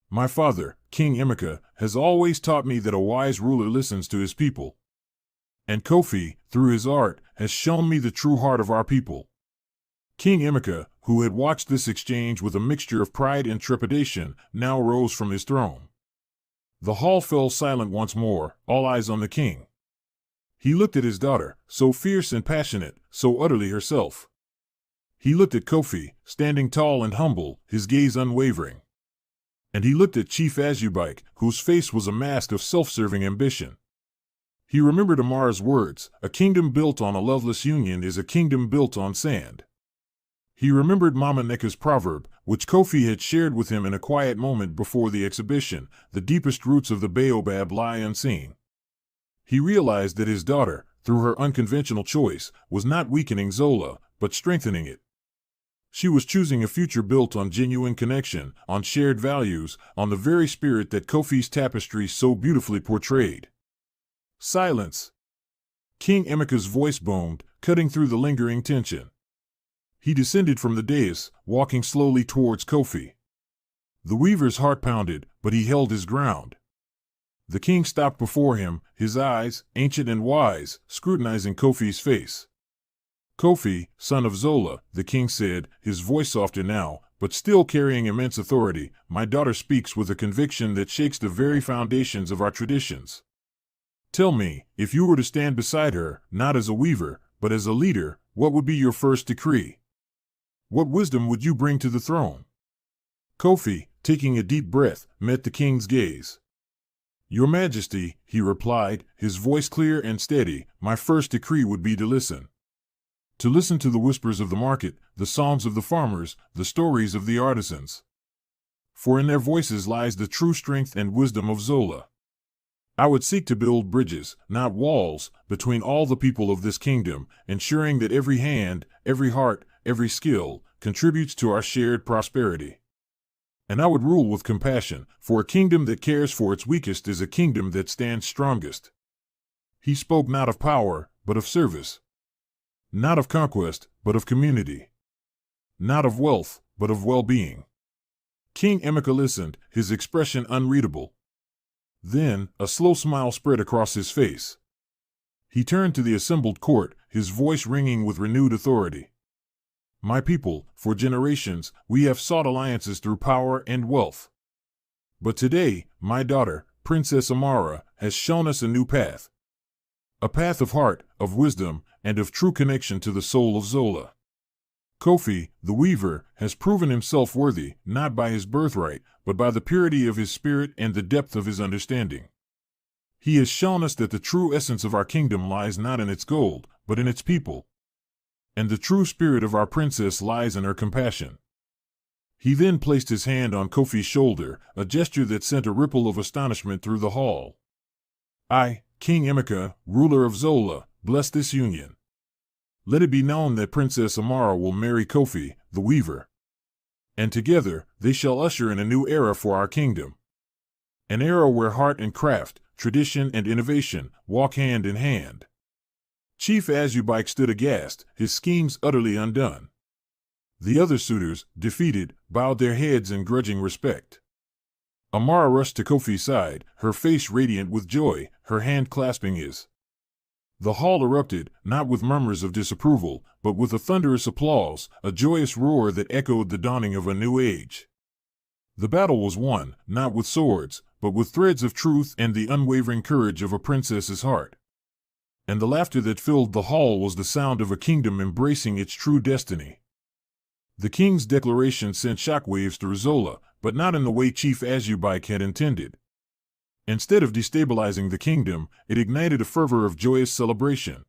My father, King Emeka, has always taught me that a wise ruler listens to his people. And Kofi, through his art, has shown me the true heart of our people." King Emeka, who had watched this exchange with a mixture of pride and trepidation, now rose from his throne. The hall fell silent once more, all eyes on the king. He looked at his daughter, so fierce and passionate, so utterly herself. He looked at Kofi, standing tall and humble, his gaze unwavering. And he looked at Chief Azubike, whose face was a mask of self-serving ambition. He remembered Amara's words, "A kingdom built on a loveless union is a kingdom built on sand." He remembered Mama Neka's proverb, which Kofi had shared with him in a quiet moment before the exhibition, "The deepest roots of the baobab lie unseen." He realized that his daughter, through her unconventional choice, was not weakening Zola, but strengthening it. She was choosing a future built on genuine connection, on shared values, on the very spirit that Kofi's tapestry so beautifully portrayed. Silence. King Emeka's voice boomed, cutting through the lingering tension. He descended from the dais, walking slowly towards Kofi. The weaver's heart pounded, but he held his ground. The king stopped before him, his eyes, ancient and wise, scrutinizing Kofi's face. "Kofi, son of Zola," the king said, his voice softer now, but still carrying immense authority, "my daughter speaks with a conviction that shakes the very foundations of our traditions. Tell me, if you were to stand beside her, not as a weaver, but as a leader, what would be your first decree? What wisdom would you bring to the throne?" Kofi, taking a deep breath, met the king's gaze. "Your Majesty," he replied, his voice clear and steady, "my first decree would be to listen. To listen to the whispers of the market, the songs of the farmers, the stories of the artisans. For in their voices lies the true strength and wisdom of Zola. I would seek to build bridges, not walls, between all the people of this kingdom, ensuring that every hand, every heart, every skill, contributes to our shared prosperity. And I would rule with compassion, for a kingdom that cares for its weakest is a kingdom that stands strongest." He spoke not of power, but of service. Not of conquest, but of community. Not of wealth, but of well-being. King Emeka listened, his expression unreadable. Then, a slow smile spread across his face. He turned to the assembled court, his voice ringing with renewed authority. "My people, for generations, we have sought alliances through power and wealth. But today, my daughter, Princess Amara, has shown us a new path. A path of heart, of wisdom, and of true connection to the soul of Zola. Kofi, the weaver, has proven himself worthy, not by his birthright, but by the purity of his spirit and the depth of his understanding. He has shown us that the true essence of our kingdom lies not in its gold, but in its people. And the true spirit of our princess lies in her compassion." He then placed his hand on Kofi's shoulder, a gesture that sent a ripple of astonishment through the hall. "I, King Emeka, ruler of Zola, bless this union. Let it be known that Princess Amara will marry Kofi, the weaver. And together, they shall usher in a new era for our kingdom. An era where heart and craft, tradition and innovation, walk hand in hand." Chief Azubike stood aghast, his schemes utterly undone. The other suitors, defeated, bowed their heads in grudging respect. Amara rushed to Kofi's side, her face radiant with joy, her hand clasping his. The hall erupted, not with murmurs of disapproval, but with a thunderous applause, a joyous roar that echoed the dawning of a new age. The battle was won, not with swords, but with threads of truth and the unwavering courage of a princess's heart. And the laughter that filled the hall was the sound of a kingdom embracing its true destiny. The king's declaration sent shockwaves through Zola, but not in the way Chief Azubike had intended. Instead of destabilizing the kingdom, it ignited a fervor of joyous celebration.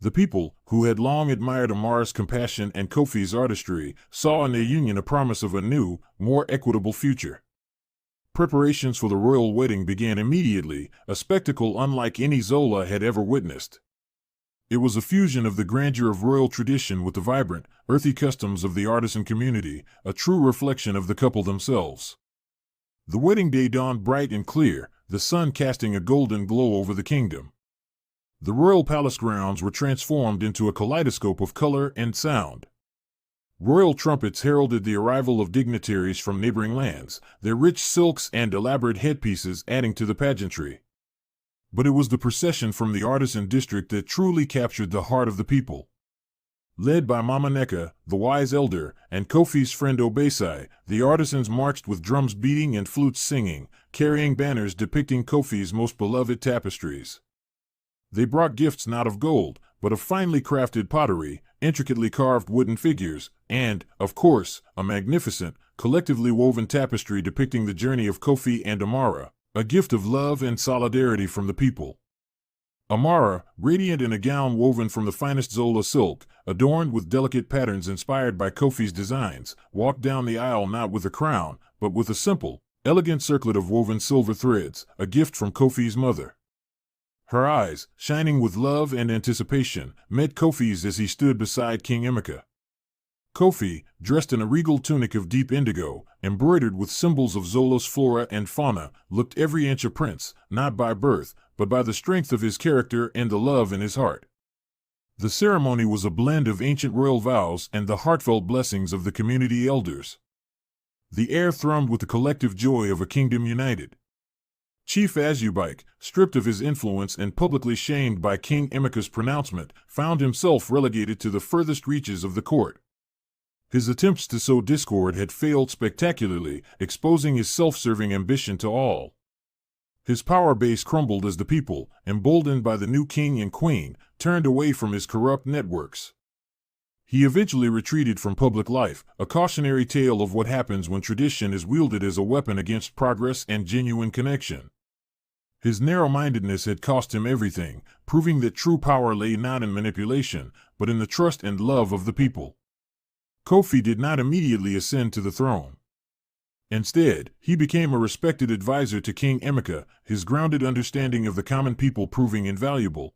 The people, who had long admired Amara's compassion and Kofi's artistry, saw in their union a promise of a new, more equitable future. Preparations for the royal wedding began immediately, a spectacle unlike any Zola had ever witnessed. It was a fusion of the grandeur of royal tradition with the vibrant, earthy customs of the artisan community, a true reflection of the couple themselves. The wedding day dawned bright and clear, the sun casting a golden glow over the kingdom. The royal palace grounds were transformed into a kaleidoscope of color and sound. Royal trumpets heralded the arrival of dignitaries from neighboring lands, their rich silks and elaborate headpieces adding to the pageantry. But it was the procession from the artisan district that truly captured the heart of the people. Led by Mama Neka, the wise elder, and Kofi's friend Obesai, the artisans marched with drums beating and flutes singing, carrying banners depicting Kofi's most beloved tapestries. They brought gifts not of gold, but of finely crafted pottery, intricately carved wooden figures, and, of course, a magnificent, collectively woven tapestry depicting the journey of Kofi and Amara, a gift of love and solidarity from the people. Amara, radiant in a gown woven from the finest Zola silk, adorned with delicate patterns inspired by Kofi's designs, walked down the aisle not with a crown, but with a simple, elegant circlet of woven silver threads, a gift from Kofi's mother. Her eyes, shining with love and anticipation, met Kofi's as he stood beside King Emeka. Kofi, dressed in a regal tunic of deep indigo, embroidered with symbols of Zola's flora and fauna, looked every inch a prince, not by birth, but by the strength of his character and the love in his heart. The ceremony was a blend of ancient royal vows and the heartfelt blessings of the community elders. The air thrummed with the collective joy of a kingdom united. Chief Azubike, stripped of his influence and publicly shamed by King Emeka's pronouncement, found himself relegated to the furthest reaches of the court. His attempts to sow discord had failed spectacularly, exposing his self-serving ambition to all. His power base crumbled as the people, emboldened by the new king and queen, turned away from his corrupt networks. He eventually retreated from public life, a cautionary tale of what happens when tradition is wielded as a weapon against progress and genuine connection. His narrow-mindedness had cost him everything, proving that true power lay not in manipulation, but in the trust and love of the people. Kofi did not immediately ascend to the throne. Instead, he became a respected advisor to King Emeka, his grounded understanding of the common people proving invaluable.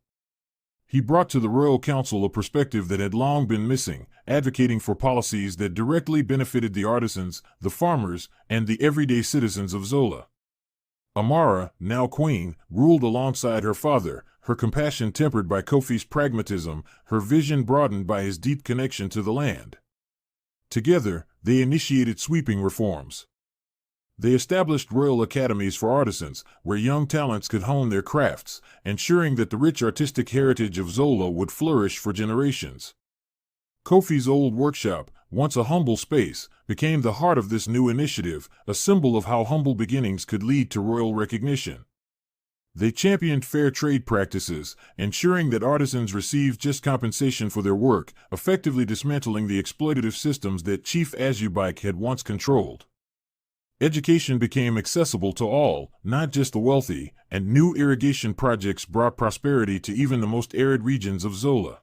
He brought to the royal council a perspective that had long been missing, advocating for policies that directly benefited the artisans, the farmers, and the everyday citizens of Zola. Amara, now queen, ruled alongside her father, her compassion tempered by Kofi's pragmatism, her vision broadened by his deep connection to the land. Together, they initiated sweeping reforms. They established royal academies for artisans, where young talents could hone their crafts, ensuring that the rich artistic heritage of Zola would flourish for generations. Kofi's old workshop, once a humble space, became the heart of this new initiative, a symbol of how humble beginnings could lead to royal recognition. They championed fair trade practices, ensuring that artisans received just compensation for their work, effectively dismantling the exploitative systems that Chief Azubike had once controlled. Education became accessible to all, not just the wealthy, and new irrigation projects brought prosperity to even the most arid regions of Zola.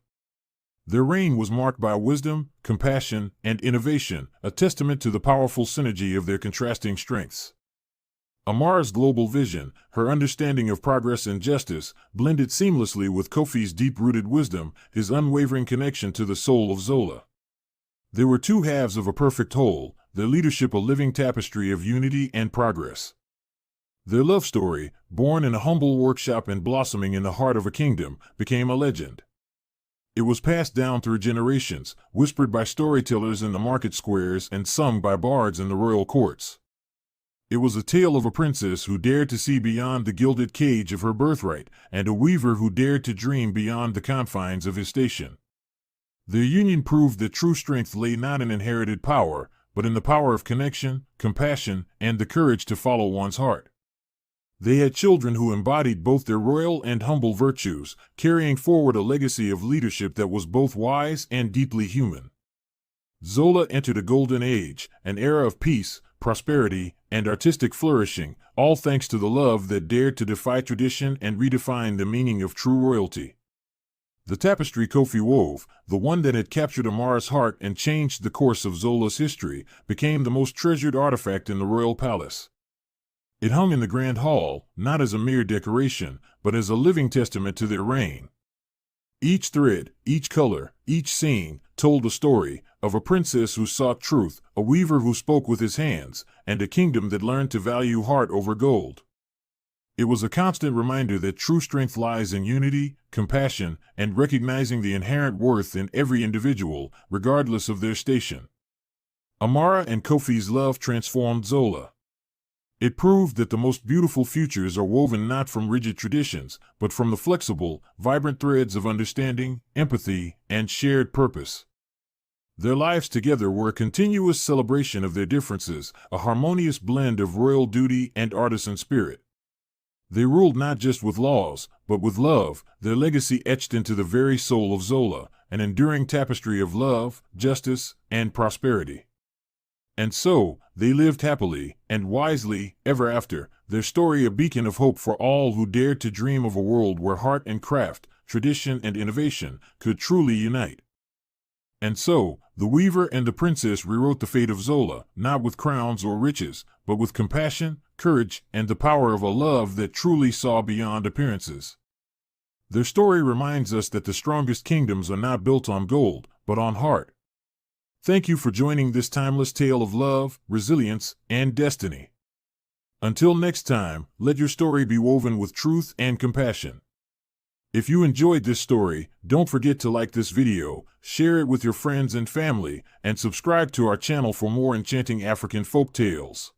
Their reign was marked by wisdom, compassion, and innovation, a testament to the powerful synergy of their contrasting strengths. Amara's global vision, her understanding of progress and justice, blended seamlessly with Kofi's deep-rooted wisdom, his unwavering connection to the soul of Zola. They were two halves of a perfect whole, their leadership a living tapestry of unity and progress. Their love story, born in a humble workshop and blossoming in the heart of a kingdom, became a legend. It was passed down through generations, whispered by storytellers in the market squares and sung by bards in the royal courts. It was a tale of a princess who dared to see beyond the gilded cage of her birthright, and a weaver who dared to dream beyond the confines of his station. Their union proved that true strength lay not in inherited power, but in the power of connection, compassion, and the courage to follow one's heart. They had children who embodied both their royal and humble virtues, carrying forward a legacy of leadership that was both wise and deeply human. Zola entered a golden age, an era of peace, prosperity, and artistic flourishing, all thanks to the love that dared to defy tradition and redefine the meaning of true royalty. The tapestry Kofi wove, the one that had captured Amara's heart and changed the course of Zola's history, became the most treasured artifact in the royal palace. It hung in the Grand Hall, not as a mere decoration, but as a living testament to their reign. Each thread, each color, each scene, told a story of a princess who sought truth, a weaver who spoke with his hands, and a kingdom that learned to value heart over gold. It was a constant reminder that true strength lies in unity, compassion, and recognizing the inherent worth in every individual, regardless of their station. Amara and Kofi's love transformed Zola. It proved that the most beautiful futures are woven not from rigid traditions, but from the flexible, vibrant threads of understanding, empathy, and shared purpose. Their lives together were a continuous celebration of their differences, a harmonious blend of royal duty and artisan spirit. They ruled not just with laws, but with love, their legacy etched into the very soul of Zola, an enduring tapestry of love, justice, and prosperity. And so, they lived happily and wisely ever after, their story a beacon of hope for all who dared to dream of a world where heart and craft, tradition and innovation, could truly unite. And so, the weaver and the princess rewrote the fate of Zola, not with crowns or riches, but with compassion, courage, and the power of a love that truly saw beyond appearances. Their story reminds us that the strongest kingdoms are not built on gold, but on heart. Thank you for joining this timeless tale of love, resilience, and destiny. Until next time, let your story be woven with truth and compassion. If you enjoyed this story, don't forget to like this video, share it with your friends and family, and subscribe to our channel for more enchanting African folk tales.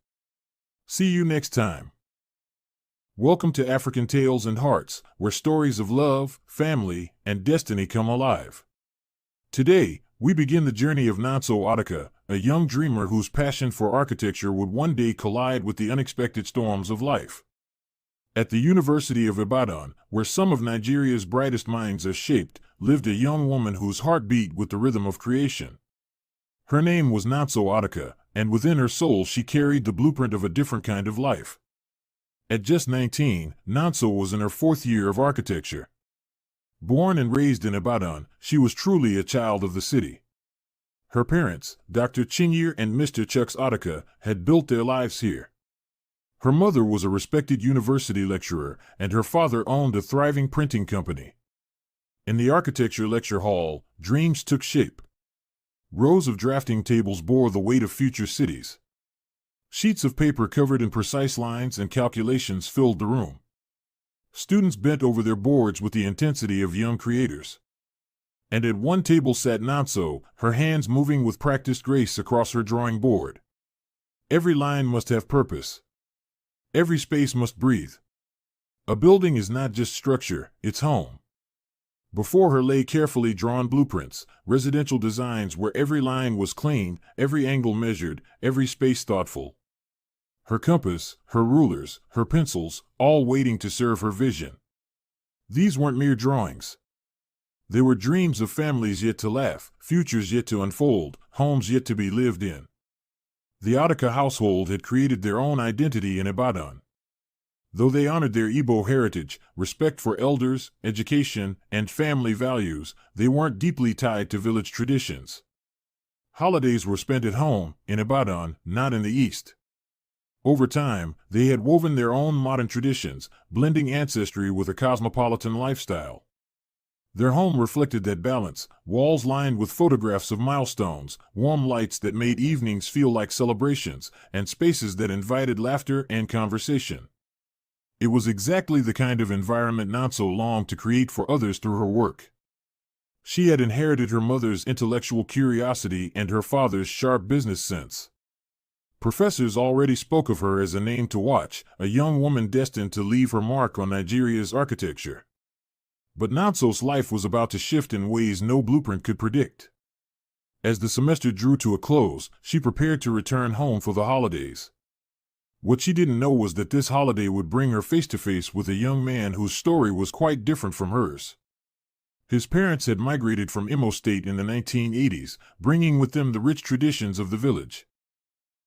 See you next time. Welcome to African Tales and Hearts, where stories of love, family, and destiny come alive. Today, we begin the journey of Nonso Adaka, a young dreamer whose passion for architecture would one day collide with the unexpected storms of life. At the University of Ibadan, where some of Nigeria's brightest minds are shaped, lived a young woman whose heart beat with the rhythm of creation. Her name was Nonso Adaka, and within her soul she carried the blueprint of a different kind of life. At just 19, Nonso was in her fourth year of architecture. Born and raised in Ibadan, she was truly a child of the city. Her parents, Dr. Chinyere and Mr. Chuks Adaka, had built their lives here. Her mother was a respected university lecturer, and her father owned a thriving printing company. In the architecture lecture hall, dreams took shape. Rows of drafting tables bore the weight of future cities. Sheets of paper covered in precise lines and calculations filled the room. Students bent over their boards with the intensity of young creators. And at one table sat Nonso, her hands moving with practiced grace across her drawing board. Every line must have purpose. Every space must breathe. A building is not just structure, it's home. Before her lay carefully drawn blueprints, residential designs where every line was clean, every angle measured, every space thoughtful. Her compass, her rulers, her pencils, all waiting to serve her vision. These weren't mere drawings. They were dreams of families yet to laugh, futures yet to unfold, homes yet to be lived in. The Adaka household had created their own identity in Ibadan. Though they honored their Igbo heritage, respect for elders, education, and family values, they weren't deeply tied to village traditions. Holidays were spent at home, in Ibadan, not in the East. Over time, they had woven their own modern traditions, blending ancestry with a cosmopolitan lifestyle. Their home reflected that balance, walls lined with photographs of milestones, warm lights that made evenings feel like celebrations, and spaces that invited laughter and conversation. It was exactly the kind of environment Nonso longed to create for others through her work. She had inherited her mother's intellectual curiosity and her father's sharp business sense. Professors already spoke of her as a name to watch, a young woman destined to leave her mark on Nigeria's architecture. But Nonso's life was about to shift in ways no blueprint could predict. As the semester drew to a close, she prepared to return home for the holidays. What she didn't know was that this holiday would bring her face to face with a young man whose story was quite different from hers. His parents had migrated from Imo State in the 1980s, bringing with them the rich traditions of the village.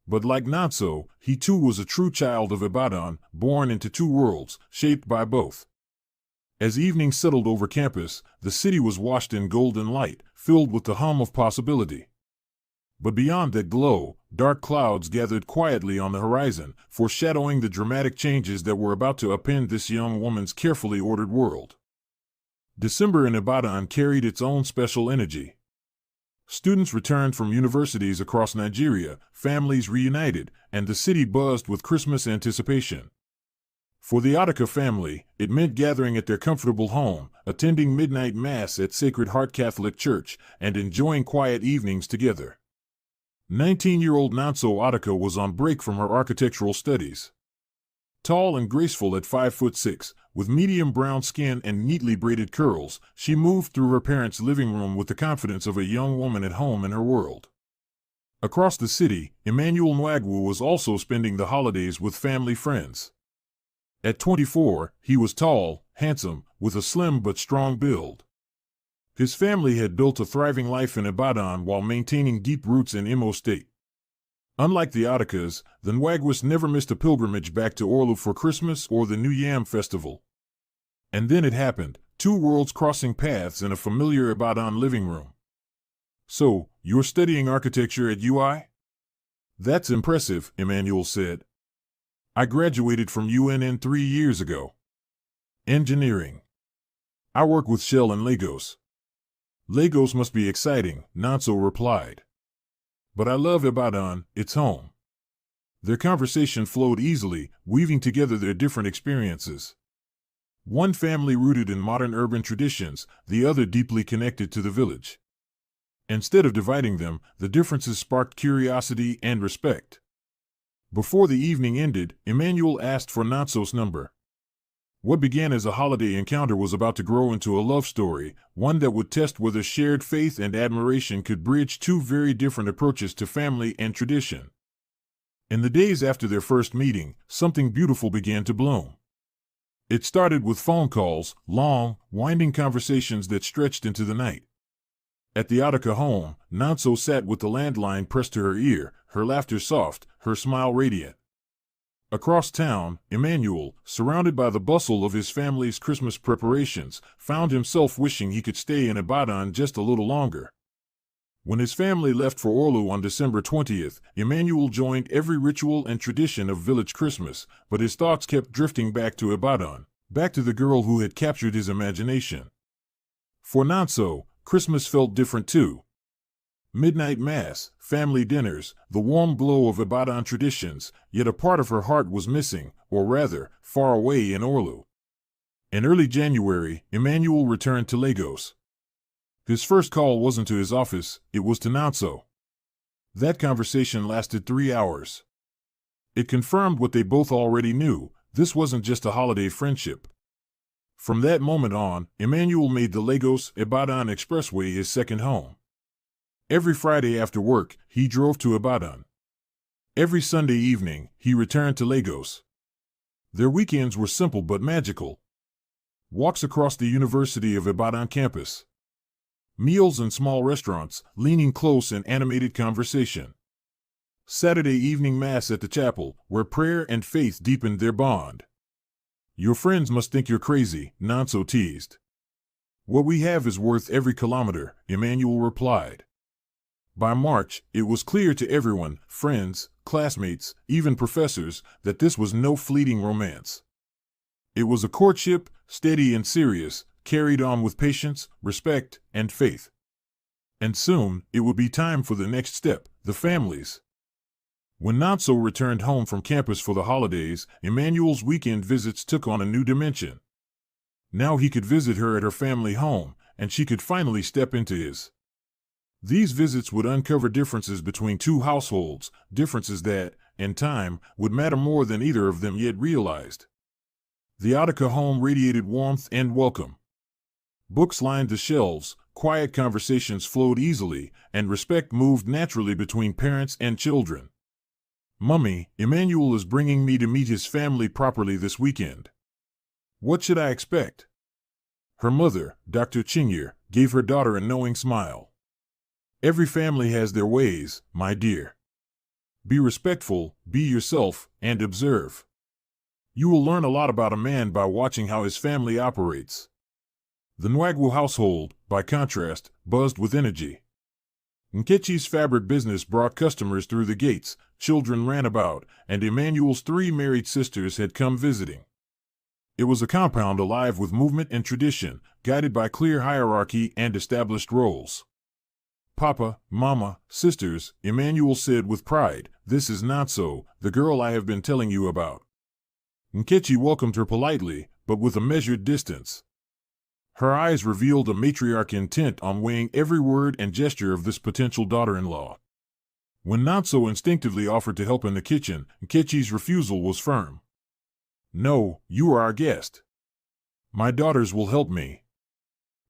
But like Nonso, he too was a true child of Ibadan, born into two worlds, shaped by both. As evening settled over campus, the city was washed in golden light, filled with the hum of possibility. But beyond that glow, dark clouds gathered quietly on the horizon, foreshadowing the dramatic changes that were about to upend this young woman's carefully ordered world. December in Ibadan carried its own special energy. Students returned from universities across Nigeria, families reunited, and the city buzzed with Christmas anticipation. For the Adaka family, it meant gathering at their comfortable home, attending midnight mass at Sacred Heart Catholic Church, and enjoying quiet evenings together. 19-year-old Nonso Adaka was on break from her architectural studies. Tall and graceful at 5'6", with medium brown skin and neatly braided curls, she moved through her parents' living room with the confidence of a young woman at home in her world. Across the city, Emmanuel Nwagwu was also spending the holidays with family friends. At 24, he was tall, handsome, with a slim but strong build. His family had built a thriving life in Ibadan while maintaining deep roots in Imo State. Unlike the Adakas, the Nwagwus never missed a pilgrimage back to Orlu for Christmas or the New Yam Festival. And then it happened, two worlds crossing paths in a familiar Ibadan living room. "So, you're studying architecture at UI?" "That's impressive," Emmanuel said. "I graduated from UNN 3 years ago." "Engineering." "I work with Shell in Lagos." "Lagos must be exciting," Nonso replied. "But I love Ibadan, it's home." Their conversation flowed easily, weaving together their different experiences. One family rooted in modern urban traditions, the other deeply connected to the village. Instead of dividing them, the differences sparked curiosity and respect. Before the evening ended, Emmanuel asked for Nonso's number. What began as a holiday encounter was about to grow into a love story, one that would test whether shared faith and admiration could bridge two very different approaches to family and tradition. In the days after their first meeting, something beautiful began to bloom. It started with phone calls, long, winding conversations that stretched into the night. At the Adaka home, Nonso sat with the landline pressed to her ear, her laughter soft, her smile radiant. Across town, Emmanuel, surrounded by the bustle of his family's Christmas preparations, found himself wishing he could stay in Ibadan just a little longer. When his family left for Orlu on December 20th, Emmanuel joined every ritual and tradition of village Christmas, but his thoughts kept drifting back to Ibadan, back to the girl who had captured his imagination. For Nonso, Christmas felt different too. Midnight mass, family dinners, the warm glow of Ibadan traditions, yet a part of her heart was missing, or rather, far away in Orlu. In early January, Emmanuel returned to Lagos. His first call wasn't to his office, it was to Nonso. That conversation lasted 3 hours. It confirmed what they both already knew: this wasn't just a holiday friendship. From that moment on, Emmanuel made the Lagos-Ibadan Expressway his second home. Every Friday after work, he drove to Ibadan. Every Sunday evening, he returned to Lagos. Their weekends were simple but magical. Walks across the University of Ibadan campus. Meals in small restaurants, leaning close in animated conversation. Saturday evening mass at the chapel, where prayer and faith deepened their bond. "Your friends must think you're crazy," Nonso teased. "What we have is worth every kilometer," Emmanuel replied. By March, it was clear to everyone, friends, classmates, even professors, that this was no fleeting romance. It was a courtship, steady and serious, carried on with patience, respect, and faith. And soon, it would be time for the next step, the families. When Nonso returned home from campus for the holidays, Emmanuel's weekend visits took on a new dimension. Now he could visit her at her family home, and she could finally step into his. These visits would uncover differences between two households, differences that, in time, would matter more than either of them yet realized. The Attica home radiated warmth and welcome. Books lined the shelves, quiet conversations flowed easily, and respect moved naturally between parents and children. "Mummy, Emmanuel is bringing me to meet his family properly this weekend. What should I expect?" Her mother, Dr. Chinyer, gave her daughter a knowing smile. "Every family has their ways, my dear. Be respectful, be yourself, and observe. You will learn a lot about a man by watching how his family operates." The Nwagwu household, by contrast, buzzed with energy. Nkechi's fabric business brought customers through the gates, children ran about, and Emmanuel's 3 married sisters had come visiting. It was a compound alive with movement and tradition, guided by clear hierarchy and established roles. "Papa, Mama, sisters," Emmanuel said with pride, "this is Natso, the girl I have been telling you about." Nkechi welcomed her politely, but with a measured distance. Her eyes revealed a matriarch intent on weighing every word and gesture of this potential daughter-in-law. When Natso instinctively offered to help in the kitchen, Nkechi's refusal was firm. "No, you are our guest. My daughters will help me."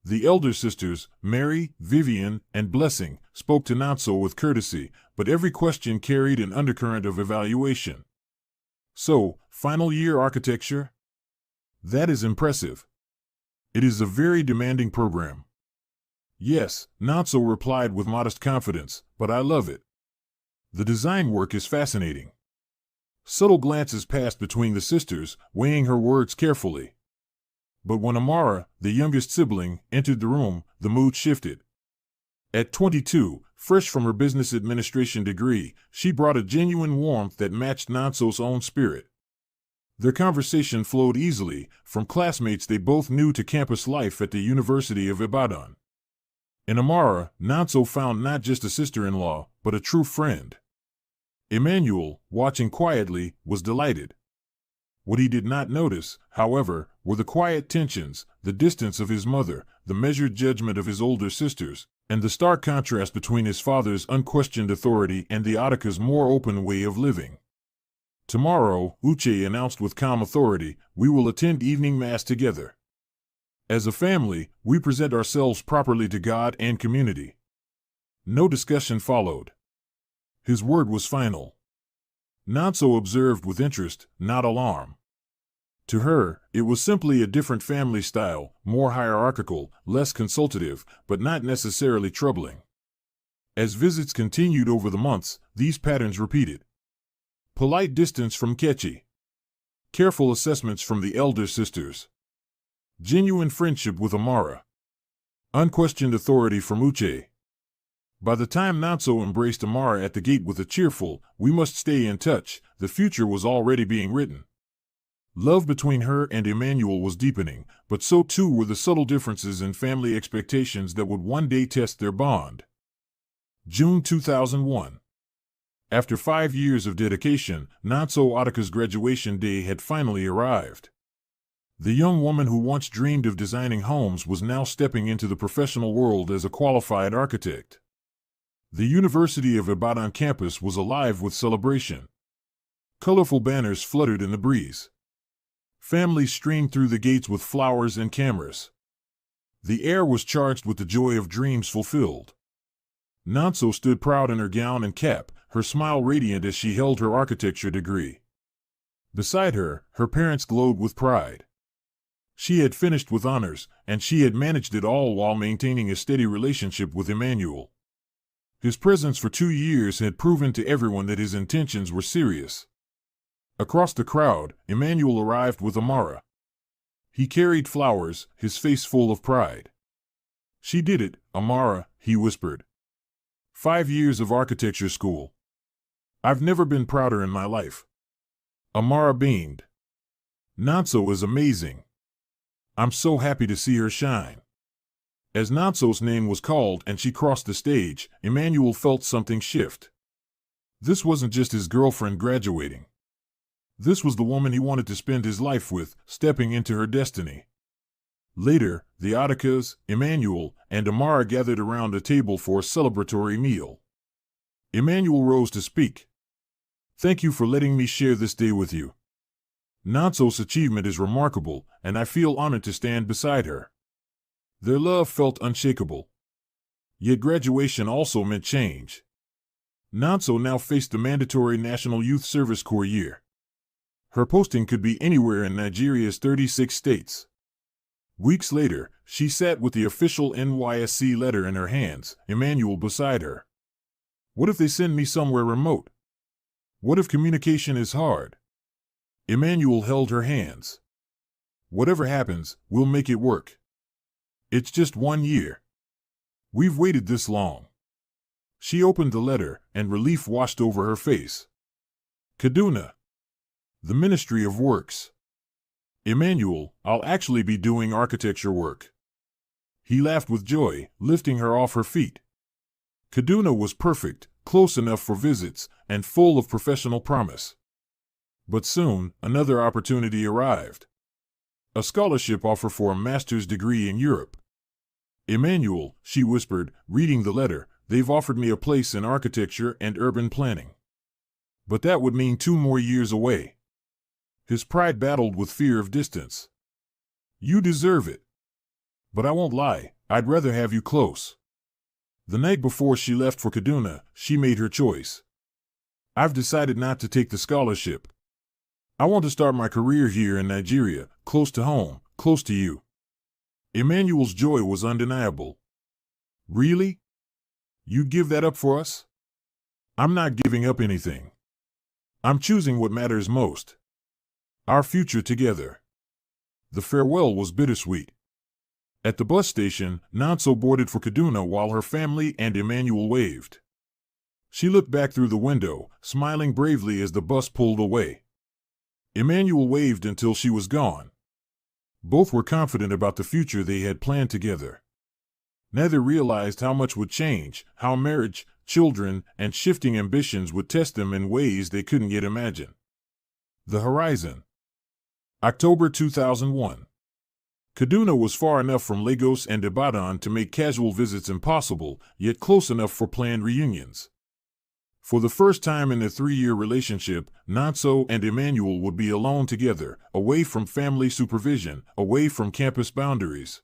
The elder sisters, Mary, Vivian, and Blessing, spoke to Natso with courtesy, but every question carried an undercurrent of evaluation. "So, final year architecture? That is impressive. It is a very demanding program." "Yes," Natso replied with modest confidence, "but I love it. The design work is fascinating." Subtle glances passed between the sisters, weighing her words carefully. But when Amara, the youngest sibling, entered the room, the mood shifted. At 22, fresh from her business administration degree, she brought a genuine warmth that matched Natso's own spirit. Their conversation flowed easily, from classmates they both knew to campus life at the University of Ibadan. In Amara, Natso found not just a sister-in-law, but a true friend. Emmanuel, watching quietly, was delighted. What he did not notice, however, were the quiet tensions, the distance of his mother, the measured judgment of his older sisters, and the stark contrast between his father's unquestioned authority and the Attica's more open way of living. "Tomorrow," Uche announced with calm authority, "we will attend evening mass together. As a family, we present ourselves properly to God and community." No discussion followed. His word was final. Natso observed with interest, not alarm. To her, it was simply a different family style, more hierarchical, less consultative, but not necessarily troubling. As visits continued over the months, these patterns repeated. Polite distance from Nkechi. Careful assessments from the elder sisters. Genuine friendship with Amara. Unquestioned authority from Uche. By the time Natso embraced Amara at the gate with a cheerful, "We must stay in touch," the future was already being written. Love between her and Emmanuel was deepening, but so too were the subtle differences in family expectations that would one day test their bond. June 2001. After 5 years of dedication, Natso Attica's graduation day had finally arrived. The young woman who once dreamed of designing homes was now stepping into the professional world as a qualified architect. The University of Ibadan campus was alive with celebration. Colorful banners fluttered in the breeze. Families streamed through the gates with flowers and cameras. The air was charged with the joy of dreams fulfilled. Natso stood proud in her gown and cap, her smile radiant as she held her architecture degree. Beside her, her parents glowed with pride. She had finished with honors, and she had managed it all while maintaining a steady relationship with Emmanuel. His presence for 2 years had proven to everyone that his intentions were serious. Across the crowd, Emmanuel arrived with Amara. He carried flowers, his face full of pride. "She did it, Amara," he whispered. 5 years of architecture school. I've never been prouder in my life." Amara beamed. "Natso is amazing. I'm so happy to see her shine." As Natso's name was called and she crossed the stage, Emmanuel felt something shift. This wasn't just his girlfriend graduating. This was the woman he wanted to spend his life with, stepping into her destiny. Later, the Atticas, Emmanuel, and Amara gathered around a table for a celebratory meal. Emmanuel rose to speak. "Thank you for letting me share this day with you. Nanso's achievement is remarkable, and I feel honored to stand beside her." Their love felt unshakable. Yet graduation also meant change. Nanso now faced the mandatory National Youth Service Corps year. Her posting could be anywhere in Nigeria's 36 states. Weeks later, she sat with the official NYSC letter in her hands, Emmanuel beside her. "What if they send me somewhere remote? What if communication is hard?" Emmanuel held her hands. "Whatever happens, we'll make it work. It's just 1 year. We've waited this long." She opened the letter, and relief washed over her face. Kaduna. The Ministry of Works. "Emmanuel, I'll actually be doing architecture work." He laughed with joy, lifting her off her feet. Kaduna was perfect, close enough for visits, and full of professional promise. But soon, another opportunity arrived. A scholarship offer for a master's degree in Europe. "Emmanuel," she whispered, reading the letter, "they've offered me a place in architecture and urban planning. But that would mean 2 more years away." His pride battled with fear of distance. "You deserve it. But I won't lie, I'd rather have you close." The night before she left for Kaduna, she made her choice. "I've decided not to take the scholarship. I want to start my career here in Nigeria, close to home, close to you." Emmanuel's joy was undeniable. "Really? You'd give that up for us?" "I'm not giving up anything. I'm choosing what matters most. Our future together." The farewell was bittersweet. At the bus station, Nanso boarded for Kaduna while her family and Emmanuel waved. She looked back through the window, smiling bravely as the bus pulled away. Emmanuel waved until she was gone. Both were confident about the future they had planned together. Neither realized how much would change, how marriage, children, and shifting ambitions would test them in ways they couldn't yet imagine. The Horizon. October 2001. Kaduna was far enough from Lagos and Ibadan to make casual visits impossible, yet close enough for planned reunions. For the first time in their 3-year relationship, Nanso and Emmanuel would be alone together, away from family supervision, away from campus boundaries.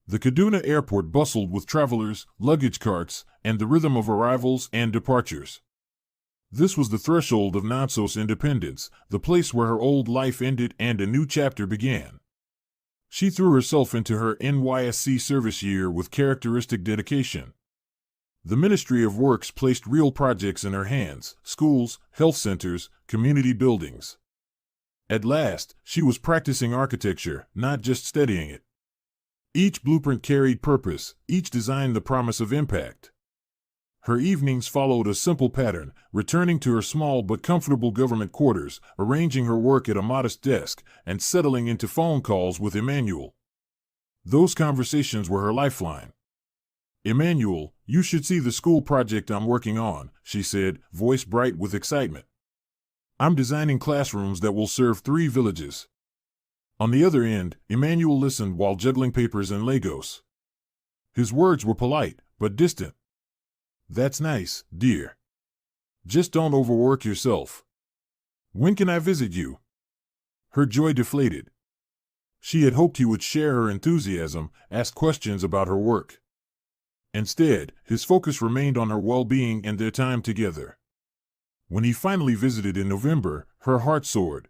The Kaduna airport bustled with travelers, luggage carts, and the rhythm of arrivals and departures. This was the threshold of Nanso's independence, the place where her old life ended and a new chapter began. She threw herself into her NYSC service year with characteristic dedication. The Ministry of Works placed real projects in her hands: schools, health centers, community buildings. At last, she was practicing architecture, not just studying it. Each blueprint carried purpose, each design the promise of impact. Her evenings followed a simple pattern, returning to her small but comfortable government quarters, arranging her work at a modest desk, and settling into phone calls with Emmanuel. Those conversations were her lifeline. "Emmanuel, you should see the school project I'm working on," she said, voice bright with excitement. "I'm designing classrooms that will serve 3 villages." On the other end, Emmanuel listened while juggling papers in Lagos. His words were polite, but distant. "That's nice, dear. Just don't overwork yourself. When can I visit you?" Her joy deflated. She had hoped he would share her enthusiasm, ask questions about her work. Instead, his focus remained on her well-being and their time together. When he finally visited in November, her heart soared.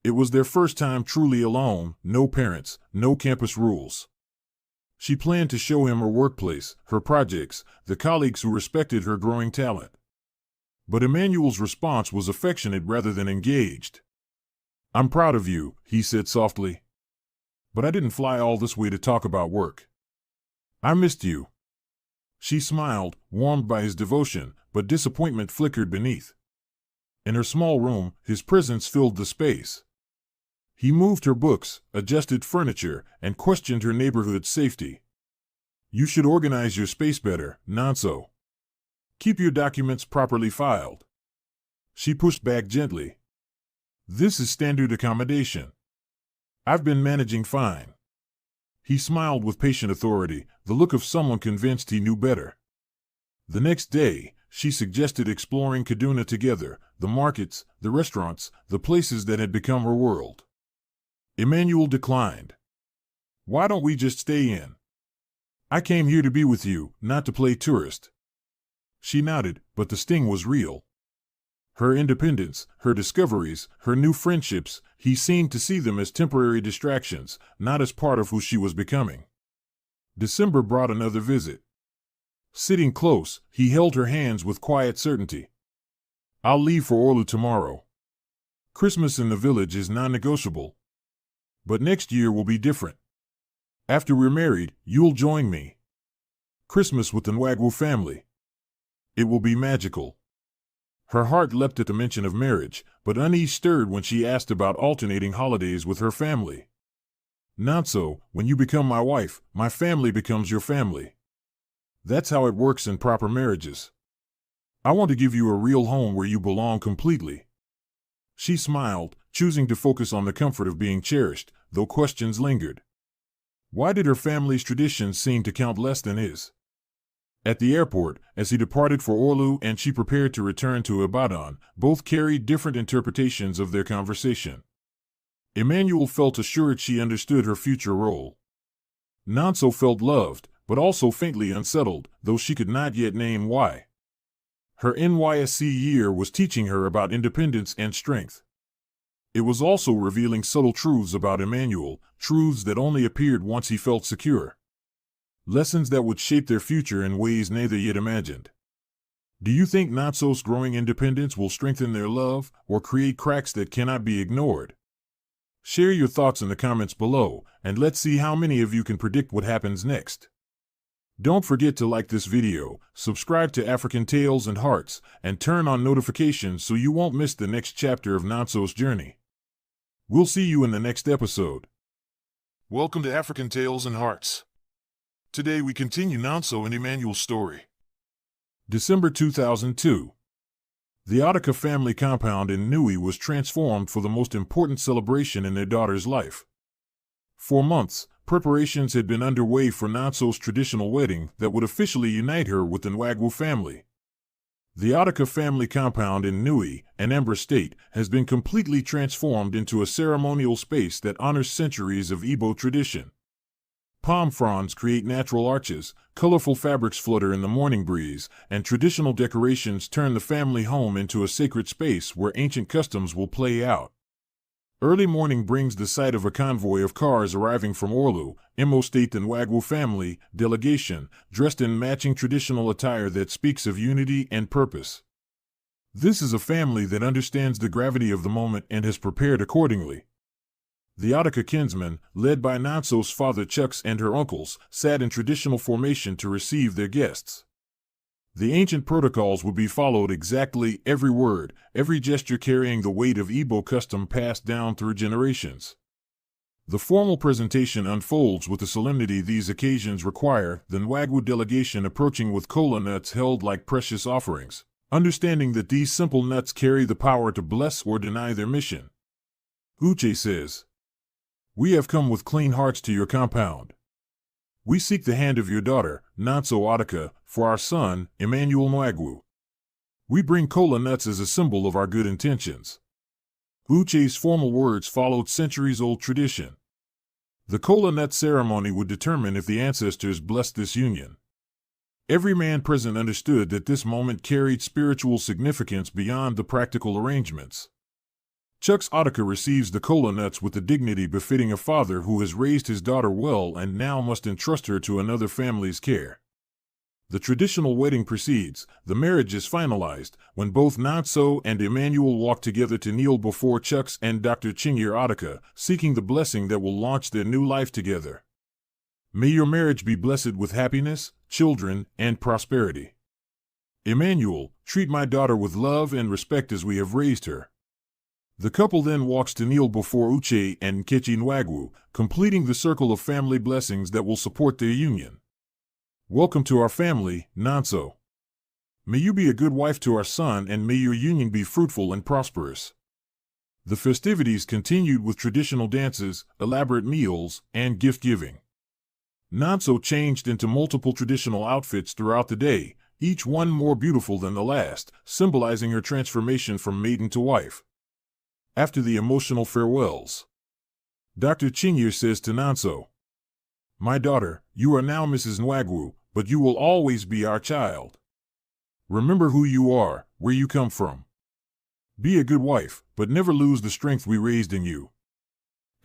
It was their first time truly alone, no parents, no campus rules. She planned to show him her workplace, her projects, the colleagues who respected her growing talent. But Emmanuel's response was affectionate rather than engaged. "I'm proud of you," he said softly. "But I didn't fly all this way to talk about work. I missed you." She smiled, warmed by his devotion, but disappointment flickered beneath. In her small room, his presence filled the space. He moved her books, adjusted furniture, and questioned her neighborhood safety. "You should organize your space better, Nanso. Keep your documents properly filed." She pushed back gently. "This is standard accommodation. I've been managing fine." He smiled with patient authority, the look of someone convinced he knew better. The next day, she suggested exploring Kaduna together, the markets, the restaurants, the places that had become her world. Emmanuel declined. "Why don't we just stay in? I came here to be with you, not to play tourist." She nodded, but the sting was real. Her independence, her discoveries, her new friendships, he seemed to see them as temporary distractions, not as part of who she was becoming. December brought another visit. Sitting close, he held her hands with quiet certainty. "I'll leave for Orlu tomorrow. Christmas in the village is non-negotiable. But next year will be different. After we're married, you'll join me. Christmas with the Nwagwu family. It will be magical." Her heart leapt at the mention of marriage, but unease stirred when she asked about alternating holidays with her family. "Not so. When you become my wife, my family becomes your family. That's how it works in proper marriages. I want to give you a real home where you belong completely." She smiled, choosing to focus on the comfort of being cherished, though questions lingered. Why did her family's traditions seem to count less than his? At the airport, as he departed for Orlu and she prepared to return to Ibadan, both carried different interpretations of their conversation. Emmanuel felt assured she understood her future role. Nonso felt loved, but also faintly unsettled, though she could not yet name why. Her NYSC year was teaching her about independence and strength. It was also revealing subtle truths about Emmanuel, truths that only appeared once he felt secure. Lessons that would shape their future in ways neither yet imagined. Do you think Nonso's growing independence will strengthen their love or create cracks that cannot be ignored? Share your thoughts in the comments below, and let's see how many of you can predict what happens next. Don't forget to like this video, subscribe to African Tales and Hearts, and turn on notifications so you won't miss the next chapter of Nonso's journey. We'll see you in the next episode. Welcome to African Tales and Hearts. Today we continue Nonso and Emmanuel's story. December 2002. The Adaka family compound in Nui was transformed for the most important celebration in their daughter's life. For months, preparations had been underway for Nonso's traditional wedding that would officially unite her with the Nwagwu family. The Adaka family compound in Nui, Anambra State, has been completely transformed into a ceremonial space that honors centuries of Igbo tradition. Palm fronds create natural arches, colorful fabrics flutter in the morning breeze, and traditional decorations turn the family home into a sacred space where ancient customs will play out. Early morning brings the sight of a convoy of cars arriving from Orlu, Imo State and Nwagwu family delegation, dressed in matching traditional attire that speaks of unity and purpose. This is a family that understands the gravity of the moment and has prepared accordingly. The Adaka kinsmen, led by Nonso's father Chuks and her uncles, sat in traditional formation to receive their guests. The ancient protocols would be followed exactly, every word, every gesture carrying the weight of Igbo custom passed down through generations. The formal presentation unfolds with the solemnity these occasions require, the Nwagwu delegation approaching with kola nuts held like precious offerings, understanding that these simple nuts carry the power to bless or deny their mission. Uche says, "We have come with clean hearts to your compound. We seek the hand of your daughter, Nonso Adaka, for our son, Emmanuel Nwagwu. We bring kola nuts as a symbol of our good intentions." Uche's formal words followed centuries-old tradition. The kola nut ceremony would determine if the ancestors blessed this union. Every man present understood that this moment carried spiritual significance beyond the practical arrangements. Chuks Adaka receives the kola nuts with the dignity befitting a father who has raised his daughter well and now must entrust her to another family's care. The traditional wedding proceeds, the marriage is finalized, when both Nonso and Emmanuel walk together to kneel before Chuks and Dr. Chingir Adaka, seeking the blessing that will launch their new life together. May your marriage be blessed with happiness, children, and prosperity. Emmanuel, treat my daughter with love and respect as we have raised her. The couple then walks to kneel before Uche and Nkechi Nwagwu, completing the circle of family blessings that will support their union. Welcome to our family, Nonso. May you be a good wife to our son and may your union be fruitful and prosperous. The festivities continued with traditional dances, elaborate meals, and gift-giving. Nanso changed into multiple traditional outfits throughout the day, each one more beautiful than the last, symbolizing her transformation from maiden to wife. After the emotional farewells, Dr. Chinyere says to Nanso, "My daughter, you are now Mrs. Nwagwu, but you will always be our child. Remember who you are, where you come from. Be a good wife, but never lose the strength we raised in you."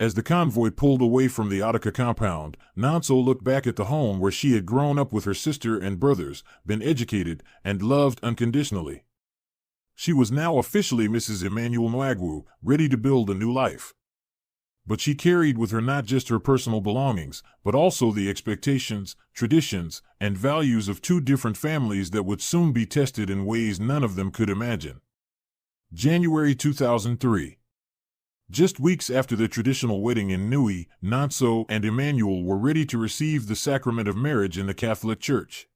As the convoy pulled away from the Ataka compound, Nanso looked back at the home where she had grown up with her sister and brothers, been educated, and loved unconditionally. She was now officially Mrs. Emmanuel Nwagwu, ready to build a new life. But she carried with her not just her personal belongings, but also the expectations, traditions, and values of two different families that would soon be tested in ways none of them could imagine. January 2003. Just weeks after their traditional wedding in Nui, Nanso and Emmanuel were ready to receive the sacrament of marriage in the Catholic Church.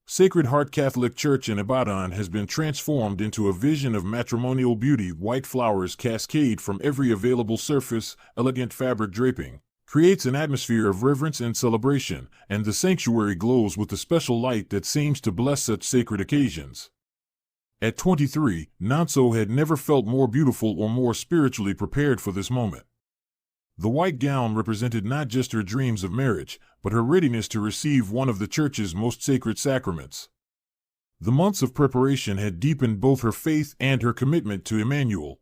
Sacred Heart Catholic Church in Ibadan has been transformed into a vision of matrimonial beauty. White flowers cascade from every available surface, elegant fabric draping creates an atmosphere of reverence and celebration, and the sanctuary glows with the special light that seems to bless such sacred occasions. At 23, Nanso had never felt more beautiful or more spiritually prepared for this moment. The white gown represented not just her dreams of marriage, but her readiness to receive one of the Church's most sacred sacraments. The months of preparation had deepened both her faith and her commitment to Emmanuel.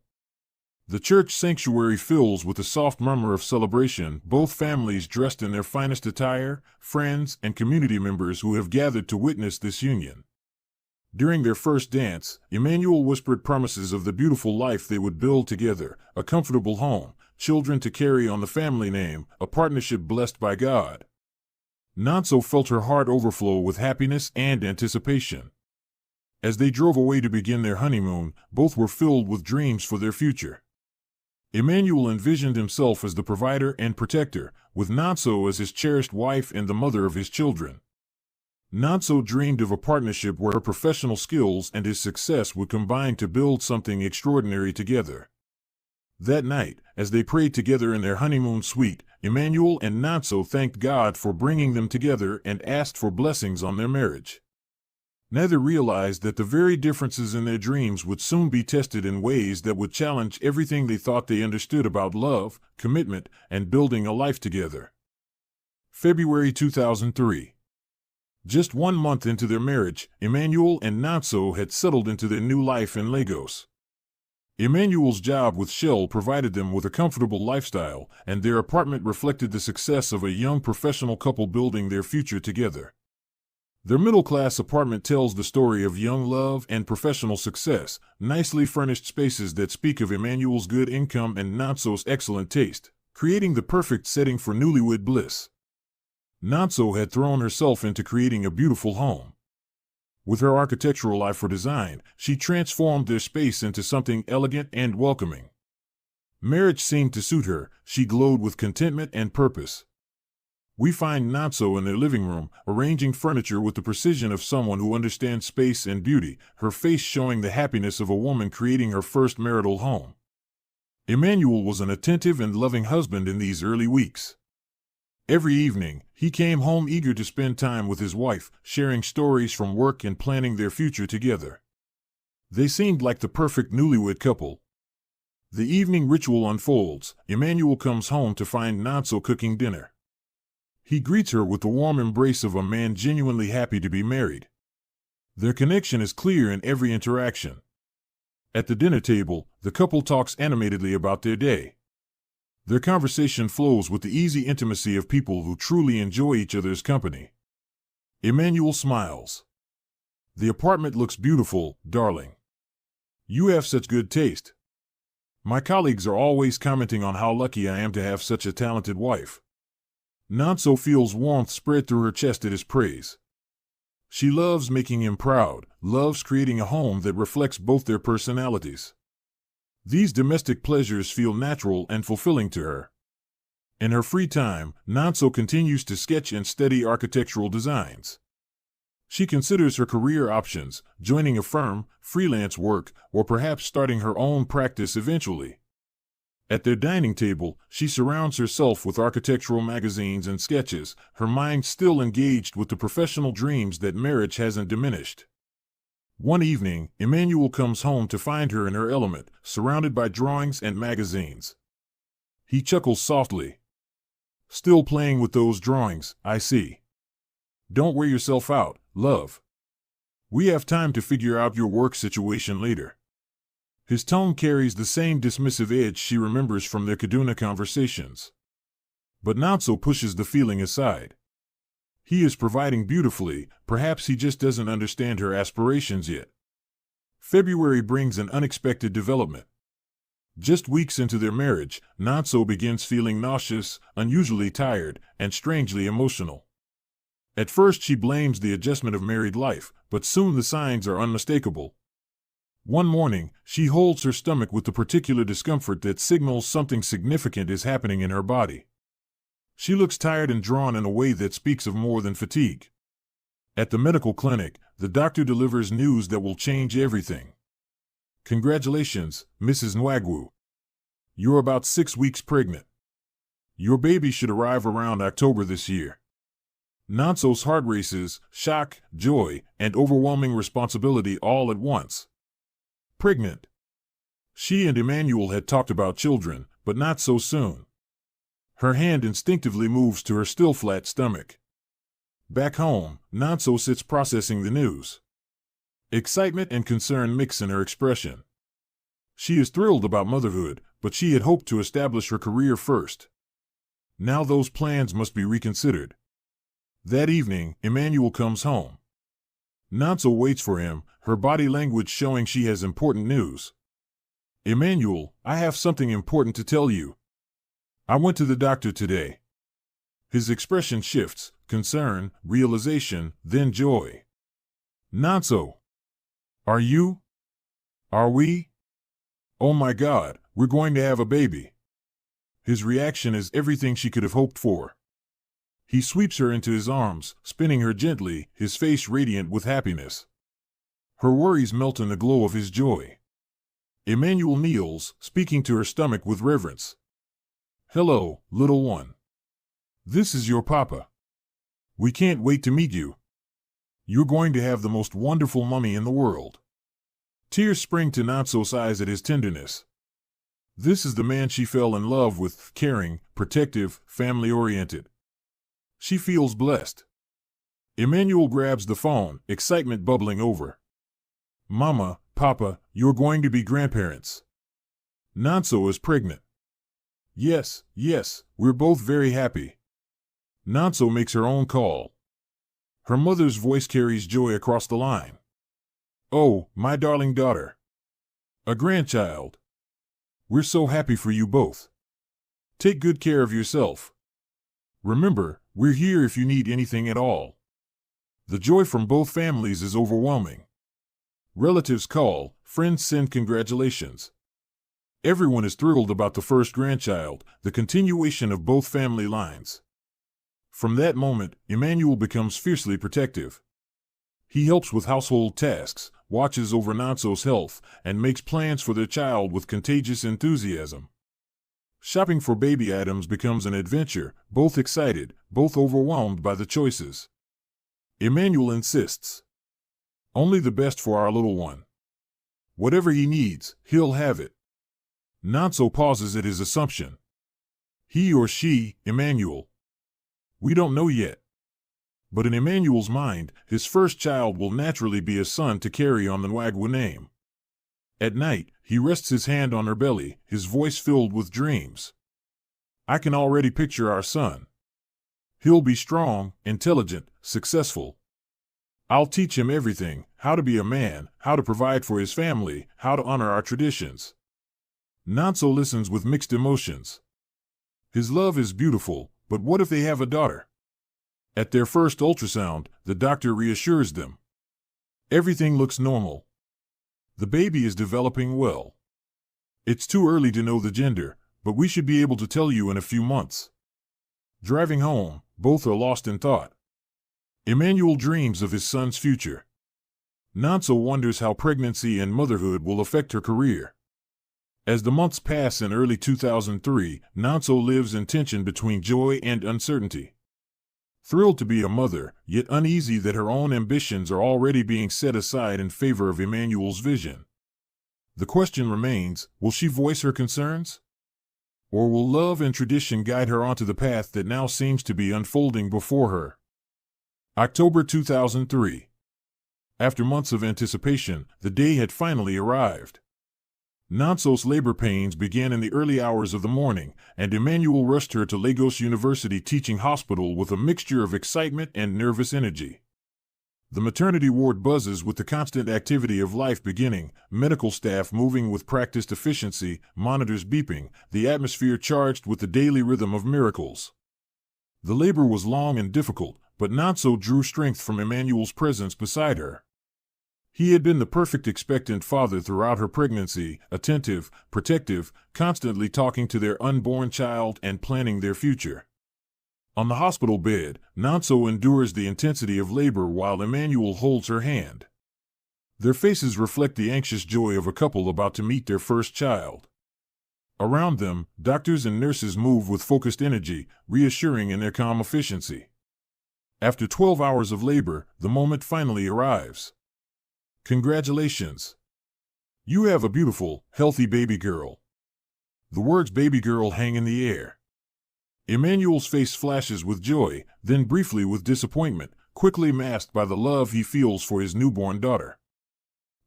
The church sanctuary fills with a soft murmur of celebration, both families dressed in their finest attire, friends and community members who have gathered to witness this union. During their first dance, Emmanuel whispered promises of the beautiful life they would build together, a comfortable home, children to carry on the family name, a partnership blessed by God. Nanso felt her heart overflow with happiness and anticipation. As they drove away to begin their honeymoon, both were filled with dreams for their future. Emmanuel envisioned himself as the provider and protector, with Nanso as his cherished wife and the mother of his children. Nanso dreamed of a partnership where her professional skills and his success would combine to build something extraordinary together. That night, as they prayed together in their honeymoon suite, Emmanuel and Nanso thanked God for bringing them together and asked for blessings on their marriage. Neither realized that the very differences in their dreams would soon be tested in ways that would challenge everything they thought they understood about love, commitment, and building a life together. February 2003. Just 1 month into their marriage, Emmanuel and Nanso had settled into their new life in Lagos. Emmanuel's job with Shell provided them with a comfortable lifestyle, and their apartment reflected the success of a young professional couple building their future together. Their middle-class apartment tells the story of young love and professional success, nicely furnished spaces that speak of Emmanuel's good income and Nanso's excellent taste, creating the perfect setting for newlywed bliss. Nanso had thrown herself into creating a beautiful home. With her architectural eye for design, she transformed their space into something elegant and welcoming. Marriage seemed to suit her. She glowed with contentment and purpose. We find Nanso in their living room, arranging furniture with the precision of someone who understands space and beauty, her face showing the happiness of a woman creating her first marital home. Emmanuel was an attentive and loving husband in these early weeks. Every evening, he came home eager to spend time with his wife, sharing stories from work and planning their future together. They seemed like the perfect newlywed couple. The evening ritual unfolds. Emmanuel comes home to find Nanso cooking dinner. He greets her with the warm embrace of a man genuinely happy to be married. Their connection is clear in every interaction. At the dinner table, the couple talks animatedly about their day. Their conversation flows with the easy intimacy of people who truly enjoy each other's company. Emmanuel smiles. "The apartment looks beautiful, darling. You have such good taste. My colleagues are always commenting on how lucky I am to have such a talented wife." Nanso feels warmth spread through her chest at his praise. She loves making him proud, loves creating a home that reflects both their personalities. These domestic pleasures feel natural and fulfilling to her. In her free time, Nanso continues to sketch and study architectural designs. She considers her career options, joining a firm, freelance work, or perhaps starting her own practice eventually. At their dining table, she surrounds herself with architectural magazines and sketches, her mind still engaged with the professional dreams that marriage hasn't diminished. One evening, Emmanuel comes home to find her in her element, surrounded by drawings and magazines. He chuckles softly. "Still playing with those drawings, I see. Don't wear yourself out, love. We have time to figure out your work situation later." His tone carries the same dismissive edge she remembers from their Kaduna conversations. But Nonso pushes the feeling aside. He is providing beautifully, perhaps he just doesn't understand her aspirations yet. February brings an unexpected development. Just weeks into their marriage, Nonso begins feeling nauseous, unusually tired, and strangely emotional. At first she blames the adjustment of married life, but soon the signs are unmistakable. One morning, she holds her stomach with the particular discomfort that signals something significant is happening in her body. She looks tired and drawn in a way that speaks of more than fatigue. At the medical clinic, the doctor delivers news that will change everything. "Congratulations, Mrs. Nwagwu. You're about 6 weeks pregnant. Your baby should arrive around October this year." Nonso's heart races, shock, joy, and overwhelming responsibility all at once. Pregnant. She and Emmanuel had talked about children, but not so soon. Her hand instinctively moves to her still flat stomach. Back home, Nonso sits processing the news. Excitement and concern mix in her expression. She is thrilled about motherhood, but she had hoped to establish her career first. Now those plans must be reconsidered. That evening, Emmanuel comes home. Nonso waits for him, her body language showing she has important news. "Emmanuel, I have something important to tell you. I went to the doctor today." His expression shifts, concern, realization, then joy. "Nonso. Are you? Are we? Oh my God, we're going to have a baby." His reaction is everything she could have hoped for. He sweeps her into his arms, spinning her gently, his face radiant with happiness. Her worries melt in the glow of his joy. Emmanuel kneels, speaking to her stomach with reverence. "Hello, little one. This is your papa. We can't wait to meet you. You're going to have the most wonderful mummy in the world." Tears spring to Nonso's eyes at his tenderness. This is the man she fell in love with, caring, protective, family-oriented. She feels blessed. Emmanuel grabs the phone, excitement bubbling over. "Mama, Papa, you're going to be grandparents. Nonso is pregnant." Yes, we're both very happy." Nonso makes her own call. Her mother's voice carries joy across the line. "Oh, my darling daughter. A grandchild. We're so happy for you both. Take good care of yourself. Remember, we're here if you need anything at all." The joy from both families is overwhelming. Relatives call, friends send congratulations. Everyone is thrilled about the first grandchild, the continuation of both family lines. From that moment, Emmanuel becomes fiercely protective. He helps with household tasks, watches over Nonso's health, and makes plans for their child with contagious enthusiasm. Shopping for baby items becomes an adventure, both excited, both overwhelmed by the choices. Emmanuel insists. "Only the best for our little one. Whatever he needs, he'll have it." Nonso pauses at his assumption. He or she, Emmanuel. We don't know yet. But in Emmanuel's mind, his first child will naturally be a son to carry on the Nwagwu name. At night, he rests his hand on her belly, his voice filled with dreams. "I can already picture our son. He'll be strong, intelligent, successful. I'll teach him everything, how to be a man, how to provide for his family, how to honor our traditions." Nonso listens with mixed emotions. His love is beautiful, but what if they have a daughter? At their first ultrasound, the doctor reassures them. Everything looks normal. The baby is developing well. It's too early to know the gender, but we should be able to tell you in a few months. Driving home, both are lost in thought. Emmanuel dreams of his son's future. Nonso wonders how pregnancy and motherhood will affect her career. As the months pass in early 2003, Nanso lives in tension between joy and uncertainty. Thrilled to be a mother, yet uneasy that her own ambitions are already being set aside in favor of Emmanuel's vision. The question remains, will she voice her concerns? Or will love and tradition guide her onto the path that now seems to be unfolding before her? October 2003. After months of anticipation, the day had finally arrived. Nanso's labor pains began in the early hours of the morning, and Emmanuel rushed her to Lagos University Teaching Hospital with a mixture of excitement and nervous energy. The maternity ward buzzes with the constant activity of life beginning, medical staff moving with practiced efficiency, monitors beeping, the atmosphere charged with the daily rhythm of miracles. The labor was long and difficult, but Nanso drew strength from Emmanuel's presence beside her. He had been the perfect expectant father throughout her pregnancy, attentive, protective, constantly talking to their unborn child and planning their future. On the hospital bed, Nanso endures the intensity of labor while Emmanuel holds her hand. Their faces reflect the anxious joy of a couple about to meet their first child. Around them, doctors and nurses move with focused energy, reassuring in their calm efficiency. After 12 hours of labor, the moment finally arrives. Congratulations! You have a beautiful, healthy baby girl. The words baby girl hang in the air. Emmanuel's face flashes with joy, then briefly with disappointment, quickly masked by the love he feels for his newborn daughter.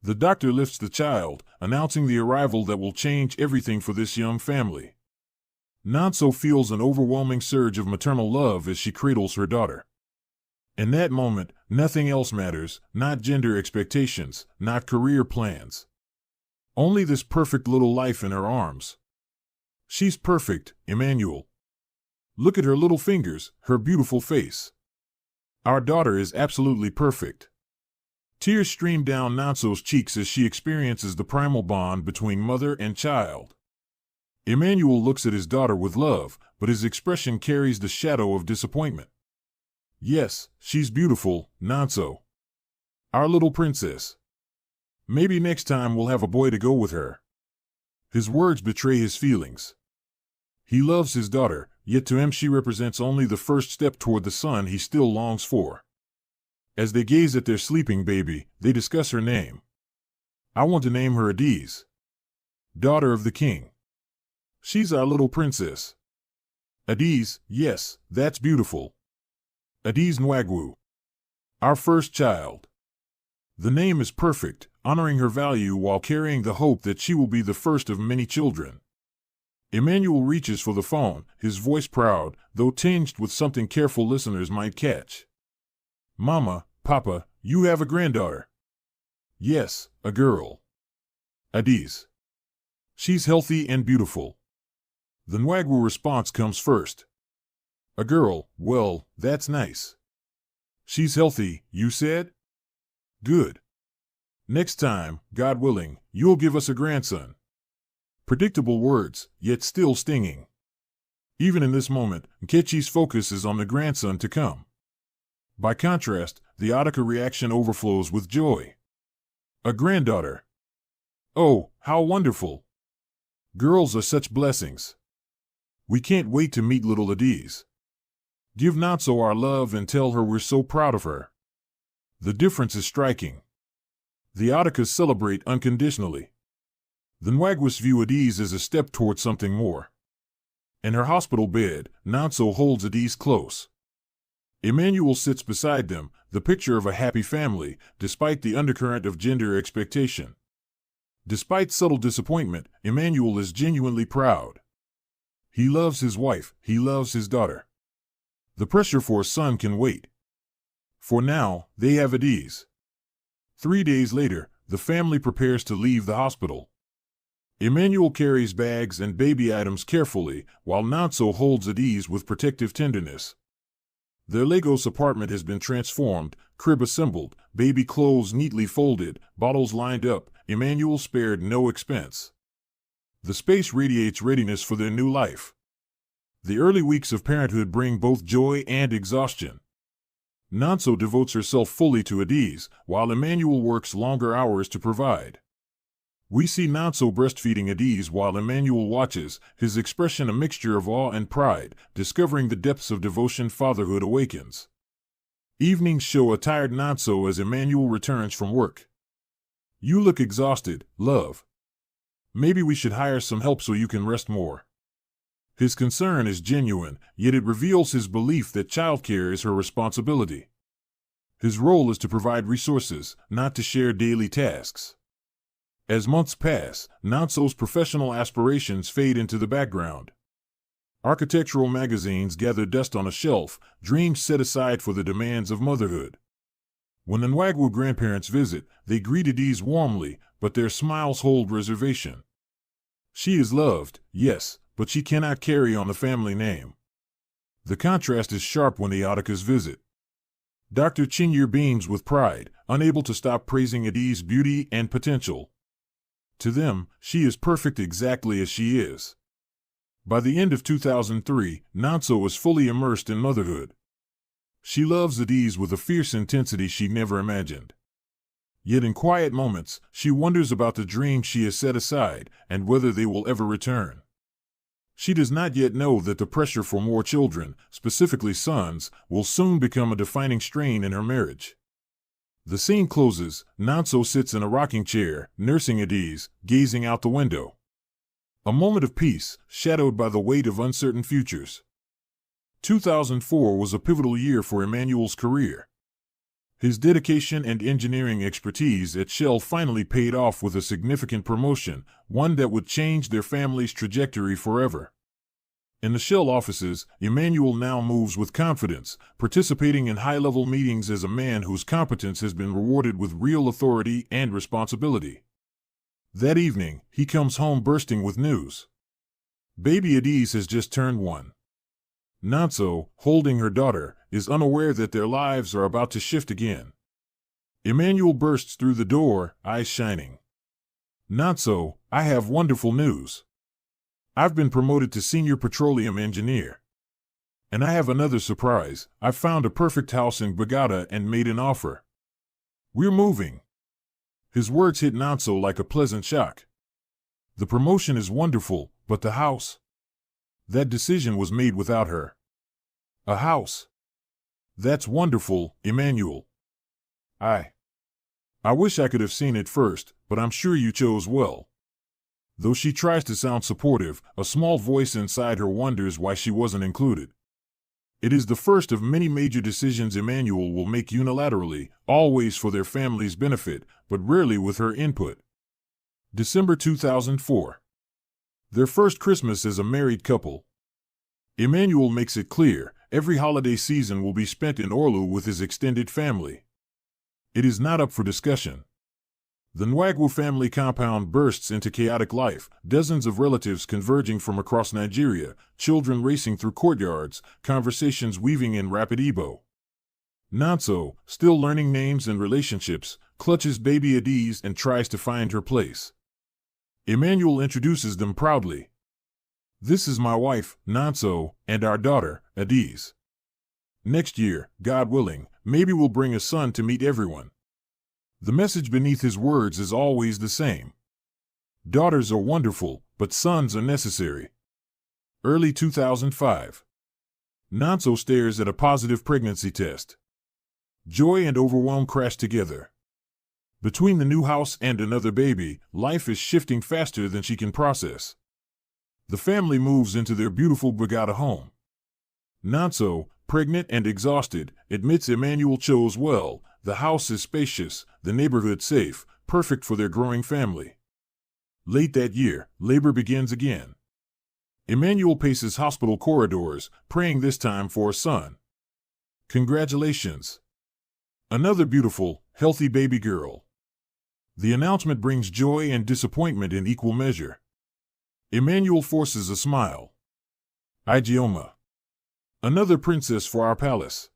The doctor lifts the child, announcing the arrival that will change everything for this young family. Nanso feels an overwhelming surge of maternal love as she cradles her daughter. In that moment, nothing else matters, not gender expectations, not career plans. Only this perfect little life in her arms. She's perfect, Emmanuel. Look at her little fingers, her beautiful face. Our daughter is absolutely perfect. Tears stream down Nanso's cheeks as she experiences the primal bond between mother and child. Emmanuel looks at his daughter with love, but his expression carries the shadow of disappointment. Yes, she's beautiful, Nanso. Our little princess. Maybe next time we'll have a boy to go with her. His words betray his feelings. He loves his daughter, yet to him she represents only the first step toward the son he still longs for. As they gaze at their sleeping baby, they discuss her name. I want to name her Adiz. Daughter of the king. She's our little princess. Adiz, yes, that's beautiful. Adiz Nwagwu. Our first child. The name is perfect, honoring her value while carrying the hope that she will be the first of many children. Emmanuel reaches for the phone, his voice proud, though tinged with something careful listeners might catch. Mama, Papa, you have a granddaughter. Yes, a girl. Adiz. She's healthy and beautiful. The Nwagwu response comes first. A girl, well, that's nice. She's healthy, you said? Good. Next time, God willing, you'll give us a grandson. Predictable words, yet still stinging. Even in this moment, Nkechi's focus is on the grandson to come. By contrast, the Adika reaction overflows with joy. A granddaughter. Oh, how wonderful. Girls are such blessings. We can't wait to meet little Adiz. Give Nanso our love and tell her we're so proud of her. The difference is striking. The Adikas celebrate unconditionally. The Nwagwus view Adiz as a step toward something more. In her hospital bed, Nanso holds Adiz close. Emmanuel sits beside them, the picture of a happy family, despite the undercurrent of gender expectation. Despite subtle disappointment, Emmanuel is genuinely proud. He loves his wife, he loves his daughter. The pressure for a son can wait. For now, they have Adiz. 3 days later, the family prepares to leave the hospital. Emmanuel carries bags and baby items carefully, while Nanso holds Adiz with protective tenderness. Their Lagos apartment has been transformed, crib assembled, baby clothes neatly folded, bottles lined up. Emmanuel spared no expense. The space radiates readiness for their new life. The early weeks of parenthood bring both joy and exhaustion. Nanso devotes herself fully to Adiz, while Emmanuel works longer hours to provide. We see Nanso breastfeeding Adiz while Emmanuel watches, his expression a mixture of awe and pride, discovering the depths of devotion fatherhood awakens. Evenings show a tired Nanso as Emmanuel returns from work. "You look exhausted, love. Maybe we should hire some help so you can rest more." His concern is genuine, yet it reveals his belief that childcare is her responsibility. His role is to provide resources, not to share daily tasks. As months pass, Nanso's professional aspirations fade into the background. Architectural magazines gather dust on a shelf, dreams set aside for the demands of motherhood. When the Nwagwu grandparents visit, they greet Adiz warmly, but their smiles hold reservation. She is loved, yes, but she cannot carry on the family name. The contrast is sharp when the Adakas visit. Dr. Chinyere beams with pride, unable to stop praising Adiz's beauty and potential. To them, she is perfect exactly as she is. By the end of 2003, Nanso is fully immersed in motherhood. She loves Adiz with a fierce intensity she never imagined. Yet in quiet moments, she wonders about the dreams she has set aside and whether they will ever return. She does not yet know that the pressure for more children, specifically sons, will soon become a defining strain in her marriage. The scene closes. Nanso sits in a rocking chair, nursing Adiz, gazing out the window. A moment of peace, shadowed by the weight of uncertain futures. 2004 was a pivotal year for Emmanuel's career. His dedication and engineering expertise at Shell finally paid off with a significant promotion, one that would change their family's trajectory forever. In the Shell offices, Emmanuel now moves with confidence, participating in high-level meetings as a man whose competence has been rewarded with real authority and responsibility. That evening, he comes home bursting with news. Baby Adiz has just turned 1. Nanso, holding her daughter, is unaware that their lives are about to shift again. Emmanuel bursts through the door, eyes shining. "Nanso, I have wonderful news. I've been promoted to senior petroleum engineer. And I have another surprise. I've found a perfect house in Bagata and made an offer. We're moving." His words hit Nanso like a pleasant shock. The promotion is wonderful, but the house? That decision was made without her. A house? That's wonderful, Emmanuel. I wish I could have seen it first, but I'm sure you chose well. Though she tries to sound supportive, a small voice inside her wonders why she wasn't included. It is the first of many major decisions Emmanuel will make unilaterally, always for their family's benefit, but rarely with her input. December 2004. Their first Christmas as a married couple. Emmanuel makes it clear, every holiday season will be spent in Orlu with his extended family. It is not up for discussion. The Nwagwu family compound bursts into chaotic life, dozens of relatives converging from across Nigeria, children racing through courtyards, conversations weaving in rapid Igbo. Nanso, still learning names and relationships, clutches baby Adiz and tries to find her place. Emmanuel introduces them proudly. "This is my wife, Nanso, and our daughter, Adiz. Next year, God willing, maybe we'll bring a son to meet everyone." The message beneath his words is always the same. Daughters are wonderful, but sons are necessary. Early 2005. Nanso stares at a positive pregnancy test. Joy and overwhelm crash together. Between the new house and another baby, life is shifting faster than she can process. The family moves into their beautiful Bagata home. Nanso, pregnant and exhausted, admits Emmanuel chose well. The house is spacious, the neighborhood safe, perfect for their growing family. Late that year, labor begins again. Emmanuel paces hospital corridors, praying this time for a son. Congratulations! Another beautiful, healthy baby girl. The announcement brings joy and disappointment in equal measure. Emmanuel forces a smile. Ijeoma. Another princess for our palace.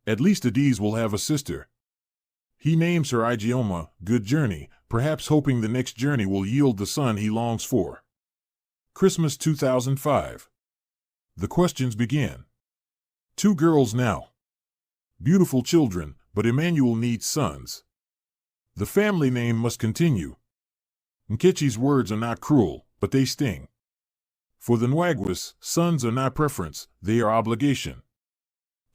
At least Adiz will have a sister. He names her Ijeoma, good journey, perhaps hoping the next journey will yield the son he longs for. Christmas 2005. The questions begin. 2 girls now. Beautiful children, but Emmanuel needs sons. The family name must continue. Nkechi's words are not cruel, but they sting. For the Nwagwas, sons are not preference, they are obligation.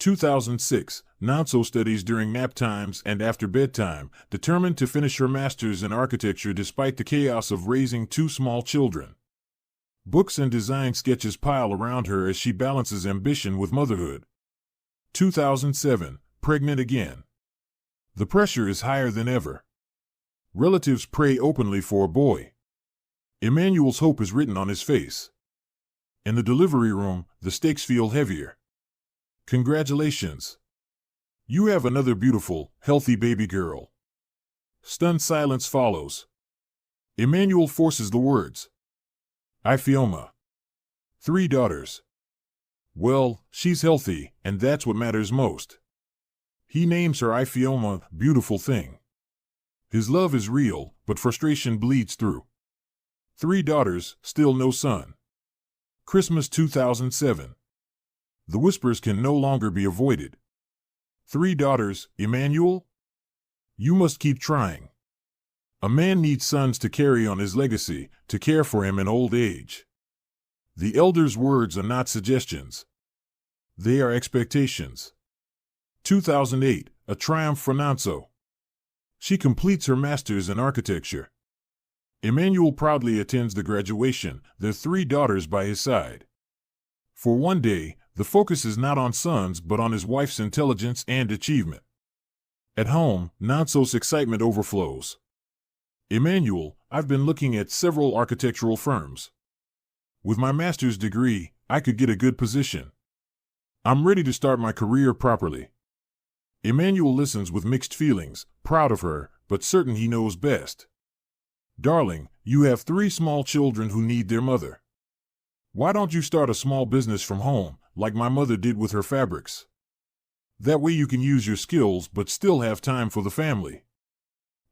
2006, Nonso studies during nap times and after bedtime, determined to finish her master's in architecture despite the chaos of raising two small children. Books and design sketches pile around her as she balances ambition with motherhood. 2007, pregnant again. The pressure is higher than ever. Relatives pray openly for a boy. Emmanuel's hope is written on his face. In the delivery room, the stakes feel heavier. Congratulations. You have another beautiful, healthy baby girl. Stunned silence follows. Emmanuel forces the words. Ifeoma. 3 daughters. Well, she's healthy, and that's what matters most. He names her Ifeoma, beautiful thing. His love is real, but frustration bleeds through. 3 daughters, still no son. Christmas 2007. The whispers can no longer be avoided. 3 daughters, Emmanuel? You must keep trying. A man needs sons to carry on his legacy, to care for him in old age. The elder's words are not suggestions. They are expectations. 2008, a triumph for Nonso. She completes her master's in architecture. Emmanuel proudly attends the graduation, their 3 daughters by his side. For one day, the focus is not on sons but on his wife's intelligence and achievement. At home, Nonso's excitement overflows. Emmanuel, I've been looking at several architectural firms. With my master's degree, I could get a good position. I'm ready to start my career properly. Emmanuel listens with mixed feelings, proud of her, but certain he knows best. Darling, you have 3 small children who need their mother. Why don't you start a small business from home, like my mother did with her fabrics? That way you can use your skills but still have time for the family.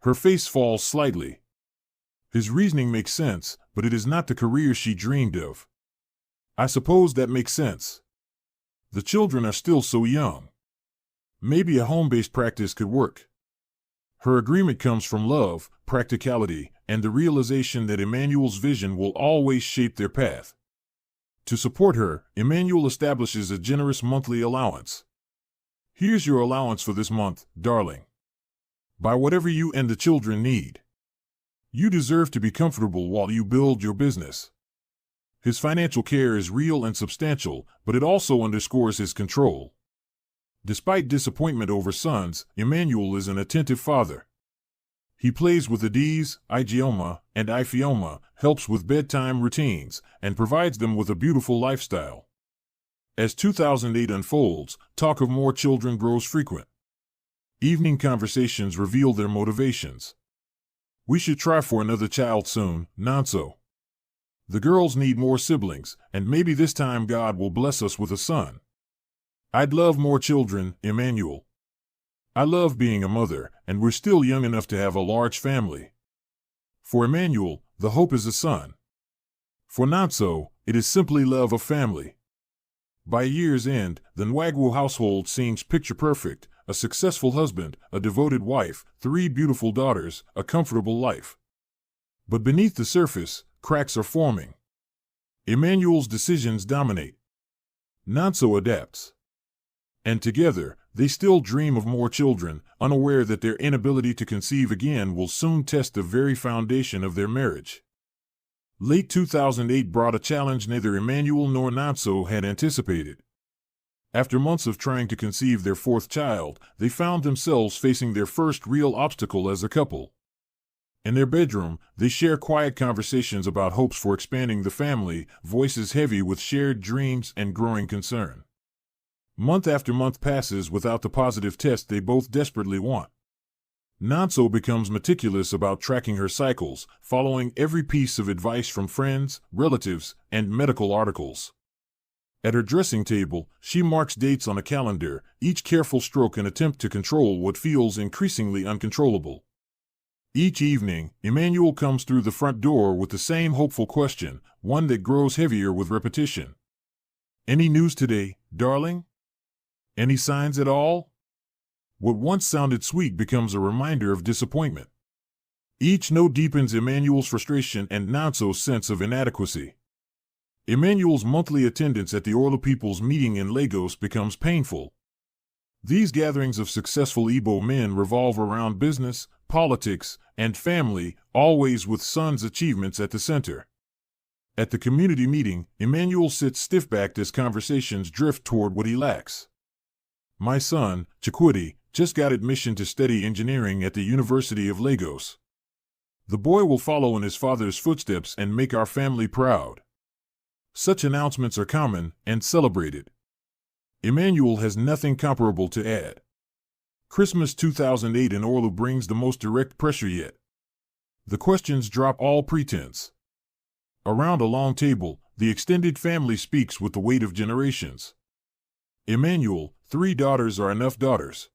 Her face falls slightly. His reasoning makes sense, but it is not the career she dreamed of. I suppose that makes sense. The children are still so young. Maybe a home-based practice could work. Her agreement comes from love, practicality, and the realization that Emmanuel's vision will always shape their path. To support her, Emmanuel establishes a generous monthly allowance. Here's your allowance for this month, darling. Buy whatever you and the children need. You deserve to be comfortable while you build your business. His financial care is real and substantial, but it also underscores his control. Despite disappointment over sons, Emmanuel is an attentive father. He plays with Adiz, Ijeoma, and Ifeoma, helps with bedtime routines, and provides them with a beautiful lifestyle. As 2008 unfolds, talk of more children grows frequent. Evening conversations reveal their motivations. We should try for another child soon, Nonso. The girls need more siblings, and maybe this time God will bless us with a son. I'd love more children, Emmanuel. I love being a mother, and we're still young enough to have a large family. For Emmanuel, the hope is a son. For Nonso, it is simply love of family. By year's end, the Nwagwu household seems picture-perfect, a successful husband, a devoted wife, 3 beautiful daughters, a comfortable life. But beneath the surface, cracks are forming. Emmanuel's decisions dominate. Nonso adapts. And together, they still dream of more children, unaware that their inability to conceive again will soon test the very foundation of their marriage. Late 2008 brought a challenge neither Emmanuel nor Nonso had anticipated. After months of trying to conceive their 4th child, they found themselves facing their first real obstacle as a couple. In their bedroom, they share quiet conversations about hopes for expanding the family, voices heavy with shared dreams and growing concern. Month after month passes without the positive test they both desperately want. Nonso becomes meticulous about tracking her cycles, following every piece of advice from friends, relatives, and medical articles. At her dressing table, she marks dates on a calendar, each careful stroke an attempt to control what feels increasingly uncontrollable. Each evening, Emmanuel comes through the front door with the same hopeful question, one that grows heavier with repetition. Any news today, darling? Any signs at all? What once sounded sweet becomes a reminder of disappointment. Each no deepens Emmanuel's frustration and Nanso's sense of inadequacy. Emmanuel's monthly attendance at the Orla People's meeting in Lagos becomes painful. These gatherings of successful Igbo men revolve around business, politics, and family, always with son's achievements at the center. At the community meeting, Emmanuel sits stiff-backed as conversations drift toward what he lacks. My son, Chikwudi, just got admission to study engineering at the University of Lagos. The boy will follow in his father's footsteps and make our family proud. Such announcements are common and celebrated. Emmanuel has nothing comparable to add. Christmas 2008 in Orlu brings the most direct pressure yet. The questions drop all pretense. Around a long table, the extended family speaks with the weight of generations. Emmanuel, 3 daughters are enough daughters.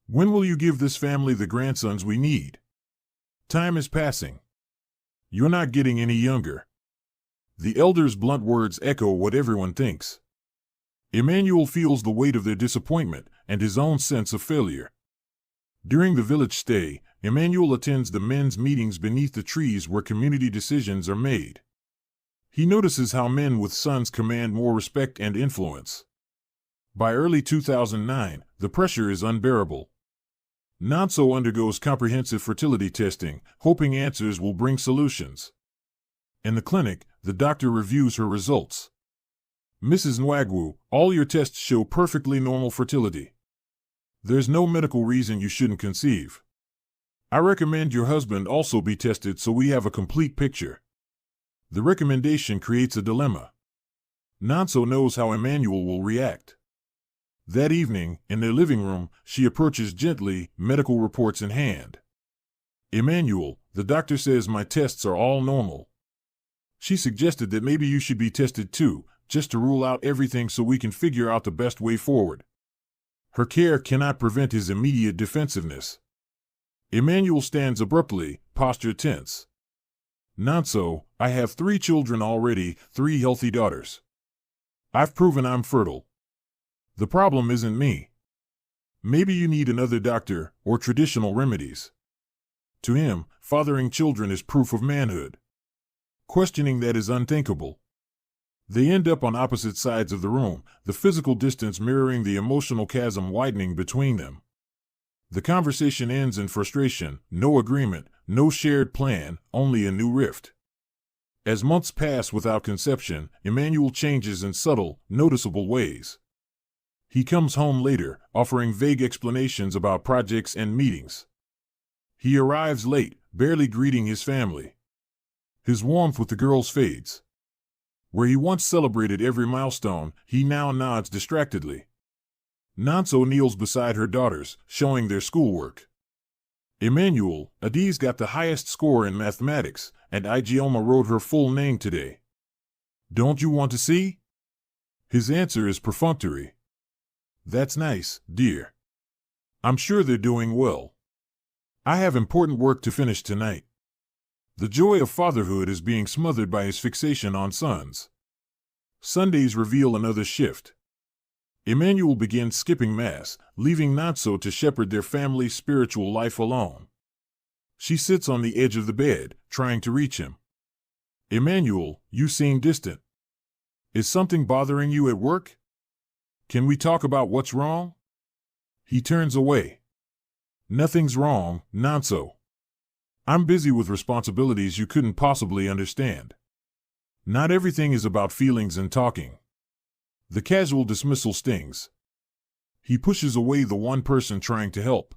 When will you give this family the grandsons we need? Time is passing. You're not getting any younger. The elders' blunt words echo what everyone thinks. Emmanuel feels the weight of their disappointment and his own sense of failure. During the village stay, Emmanuel attends the men's meetings beneath the trees where community decisions are made. He notices how men with sons command more respect and influence. By early 2009, the pressure is unbearable. Nanso undergoes comprehensive fertility testing, hoping answers will bring solutions. In the clinic, the doctor reviews her results. Mrs. Nwagwu, all your tests show perfectly normal fertility. There's no medical reason you shouldn't conceive. I recommend your husband also be tested so we have a complete picture. The recommendation creates a dilemma. Nanso knows how Emmanuel will react. That evening, in their living room, she approaches gently, medical reports in hand. Emmanuel, the doctor says my tests are all normal. She suggested that maybe you should be tested too, just to rule out everything so we can figure out the best way forward. Her care cannot prevent his immediate defensiveness. Emmanuel stands abruptly, posture tense. Nanso, I have 3 children already, 3 healthy daughters. I've proven I'm fertile. The problem isn't me. Maybe you need another doctor or traditional remedies. To him, fathering children is proof of manhood. Questioning that is unthinkable. They end up on opposite sides of the room, the physical distance mirroring the emotional chasm widening between them. The conversation ends in frustration, no agreement, no shared plan, only a new rift. As months pass without conception, Emmanuel changes in subtle, noticeable ways. He comes home later, offering vague explanations about projects and meetings. He arrives late, barely greeting his family. His warmth with the girls fades. Where he once celebrated every milestone, he now nods distractedly. Nanso kneels beside her daughters, showing their schoolwork. Emmanuel, Adiz got the highest score in mathematics, and Ijeoma wrote her full name today. Don't you want to see? His answer is perfunctory. That's nice, dear. I'm sure they're doing well. I have important work to finish tonight. The joy of fatherhood is being smothered by his fixation on sons. Sundays reveal another shift. Emmanuel begins skipping Mass, leaving Nanso to shepherd their family's spiritual life alone. She sits on the edge of the bed, trying to reach him. Emmanuel, you seem distant. Is something bothering you at work? Can we talk about what's wrong? He turns away. Nothing's wrong, Nanso. I'm busy with responsibilities you couldn't possibly understand. Not everything is about feelings and talking. The casual dismissal stings. He pushes away the one person trying to help.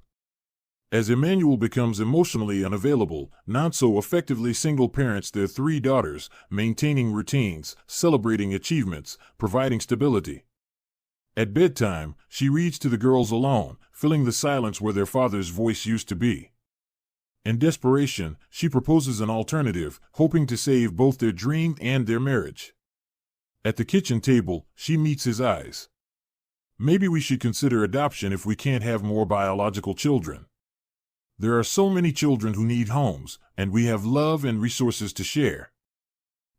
As Emmanuel becomes emotionally unavailable, Nanso effectively single parents their 3 daughters, maintaining routines, celebrating achievements, providing stability. At bedtime, she reads to the girls alone, filling the silence where their father's voice used to be. In desperation, she proposes an alternative, hoping to save both their dream and their marriage. At the kitchen table, she meets his eyes. Maybe we should consider adoption if we can't have more biological children. There are so many children who need homes, and we have love and resources to share.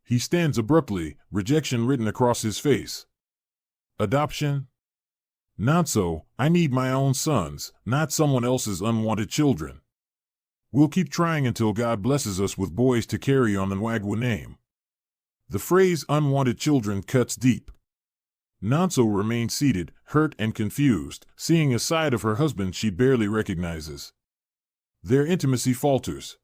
He stands abruptly, rejection written across his face. Adoption? Nanso, I need my own sons, not someone else's unwanted children. We'll keep trying until God blesses us with boys to carry on the Nwagwa name. The phrase unwanted children cuts deep. Nonso remains seated, hurt and confused, seeing a side of her husband she barely recognizes. Their intimacy falters.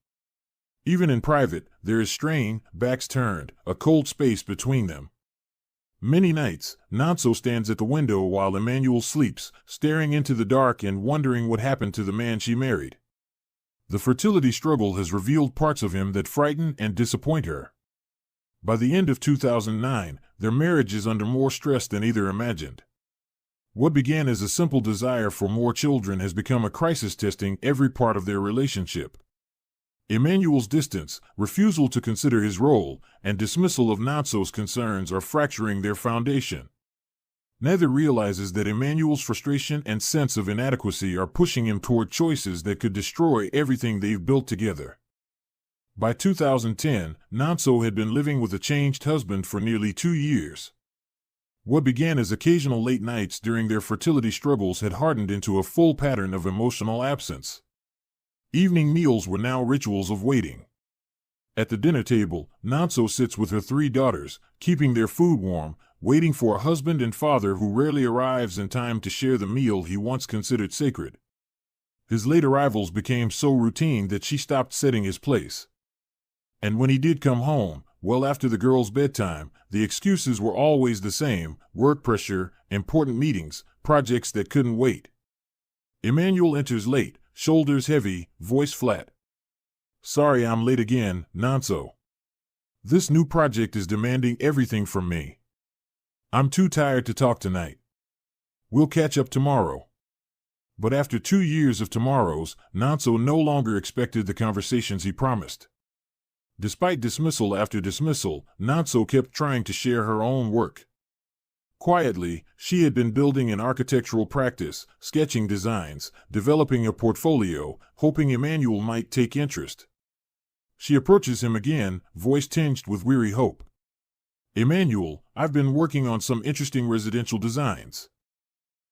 Even in private, there is strain, backs turned, a cold space between them. Many nights, Nonso stands at the window while Emmanuel sleeps, staring into the dark and wondering what happened to the man she married. The fertility struggle has revealed parts of him that frighten and disappoint her. By the end of 2009, their marriage is under more stress than either imagined. What began as a simple desire for more children has become a crisis testing every part of their relationship. Emmanuel's distance, refusal to consider his role, and dismissal of Nonso's concerns are fracturing their foundation. Neither realizes that Emmanuel's frustration and sense of inadequacy are pushing him toward choices that could destroy everything they've built together. By 2010, Nonso had been living with a changed husband for nearly 2 years. What began as occasional late nights during their fertility struggles had hardened into a full pattern of emotional absence. Evening meals were now rituals of waiting. At the dinner table, Nonso sits with her 3 daughters, keeping their food warm, waiting for a husband and father who rarely arrives in time to share the meal he once considered sacred. His late arrivals became so routine that she stopped setting his place. And when he did come home, well after the girls' bedtime, the excuses were always the same: work pressure, important meetings, projects that couldn't wait. Emmanuel enters late, shoulders heavy, voice flat. "Sorry I'm late again, Nonso. This new project is demanding everything from me. I'm too tired to talk tonight. We'll catch up tomorrow." But after 2 years of tomorrows, Nonso no longer expected the conversations he promised. Despite dismissal after dismissal, Nonso kept trying to share her own work. Quietly, she had been building an architectural practice, sketching designs, developing a portfolio, hoping Emmanuel might take interest. She approaches him again, voice tinged with weary hope. "Emmanuel, I've been working on some interesting residential designs.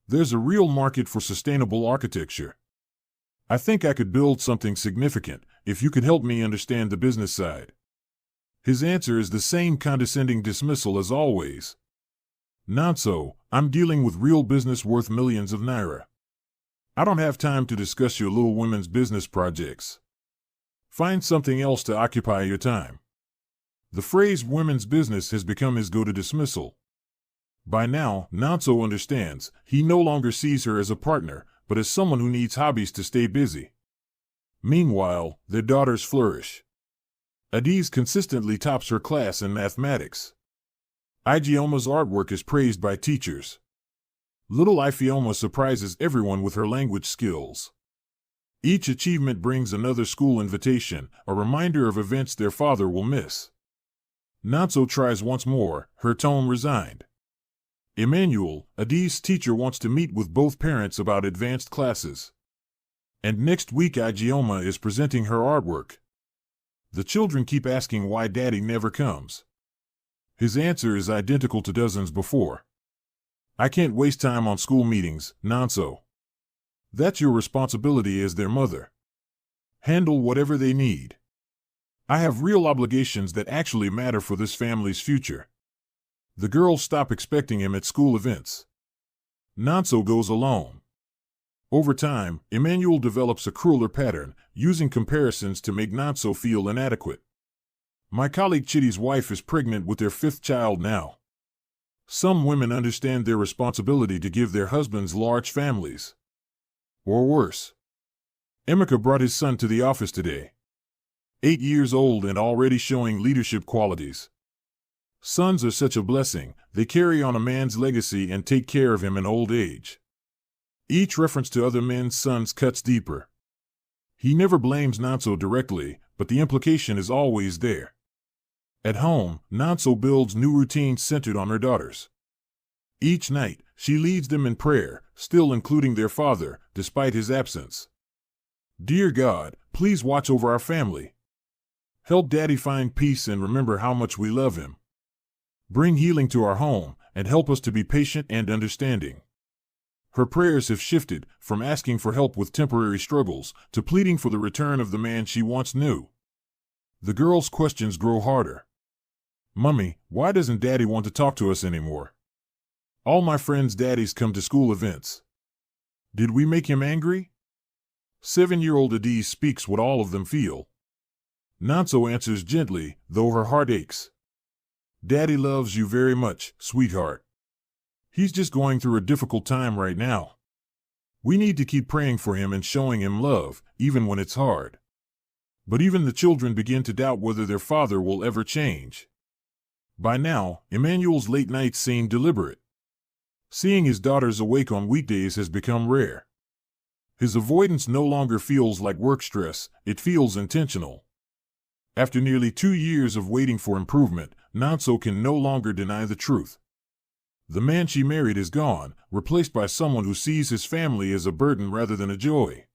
There's a real market for sustainable architecture. I think I could build something significant if you could help me understand the business side." His answer is the same condescending dismissal as always. "Nonso, I'm dealing with real business worth millions of naira. I don't have time to discuss your little women's business projects. Find something else to occupy your time." The phrase women's business has become his go-to dismissal. By now, Nonso understands he no longer sees her as a partner, but as someone who needs hobbies to stay busy. Meanwhile, their daughters flourish. Adiz consistently tops her class in mathematics. Igioma's artwork is praised by teachers. Little Ifeoma surprises everyone with her language skills. Each achievement brings another school invitation, a reminder of events their father will miss. Nonso tries once more, her tone resigned. Emmanuel, Adiz's teacher, wants to meet with both parents about advanced classes. And next week Igioma is presenting her artwork. The children keep asking why Daddy never comes. His answer is identical to dozens before. "I can't waste time on school meetings, Nonso. That's your responsibility as their mother. Handle whatever they need. I have real obligations that actually matter for this family's future." The girls stop expecting him at school events. Nonso goes alone. Over time, Emmanuel develops a crueler pattern, using comparisons to make Nonso feel inadequate. "My colleague Chitty's wife is pregnant with their 5th child now. Some women understand their responsibility to give their husbands large families. Or worse. Emeka brought his son to the office today. 8 years old and already showing leadership qualities. Sons are such a blessing, they carry on a man's legacy and take care of him in old age." Each reference to other men's sons cuts deeper. He never blames Nonso directly, but the implication is always there. At home, Nonso builds new routines centered on her daughters. Each night, she leads them in prayer, still including their father, despite his absence. "Dear God, please watch over our family. Help Daddy find peace and remember how much we love him. Bring healing to our home, and help us to be patient and understanding." Her prayers have shifted from asking for help with temporary struggles to pleading for the return of the man she once knew. The girl's questions grow harder. "Mummy, why doesn't Daddy want to talk to us anymore? All my friends' daddies come to school events. Did we make him angry?" 7-year-old Adiz speaks what all of them feel. Nonso answers gently, though her heart aches. "Daddy loves you very much, sweetheart. He's just going through a difficult time right now. We need to keep praying for him and showing him love, even when it's hard." But even the children begin to doubt whether their father will ever change. By now, Emmanuel's late nights seem deliberate. Seeing his daughters awake on weekdays has become rare. His avoidance no longer feels like work stress, it feels intentional. After nearly 2 years of waiting for improvement, Nonso can no longer deny the truth. The man she married is gone, replaced by someone who sees his family as a burden rather than a joy.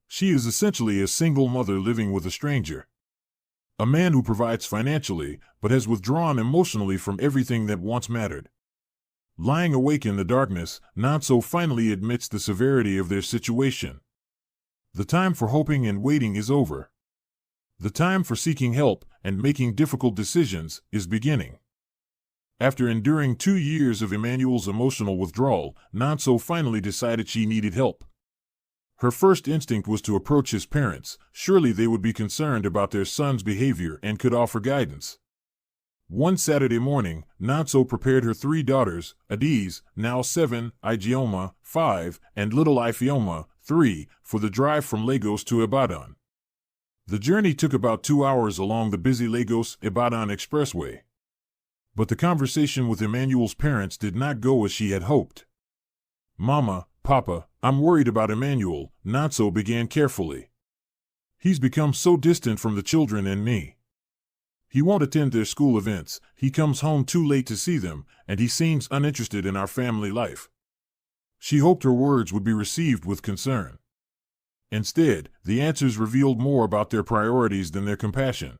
She is essentially a single mother living with a stranger. A man who provides financially, but has withdrawn emotionally from everything that once mattered. Lying awake in the darkness, Nonso finally admits the severity of their situation. The time for hoping and waiting is over. The time for seeking help and making difficult decisions is beginning. After enduring 2 years of Emmanuel's emotional withdrawal, Nonso finally decided she needed help. Her first instinct was to approach his parents. Surely they would be concerned about their son's behavior and could offer guidance. One Saturday morning, Nonso prepared her 3 daughters, Adiz, now 7, Ijeoma, 5, and little Ifeoma, 3, for the drive from Lagos to Ibadan. The journey took about 2 hours along the busy Lagos-Ibadan expressway. But the conversation with Emmanuel's parents did not go as she had hoped. "Mama, Papa, I'm worried about Emmanuel," Nonso began carefully. "He's become so distant from the children and me. He won't attend their school events, he comes home too late to see them, and he seems uninterested in our family life." She hoped her words would be received with concern. Instead, the answers revealed more about their priorities than their compassion.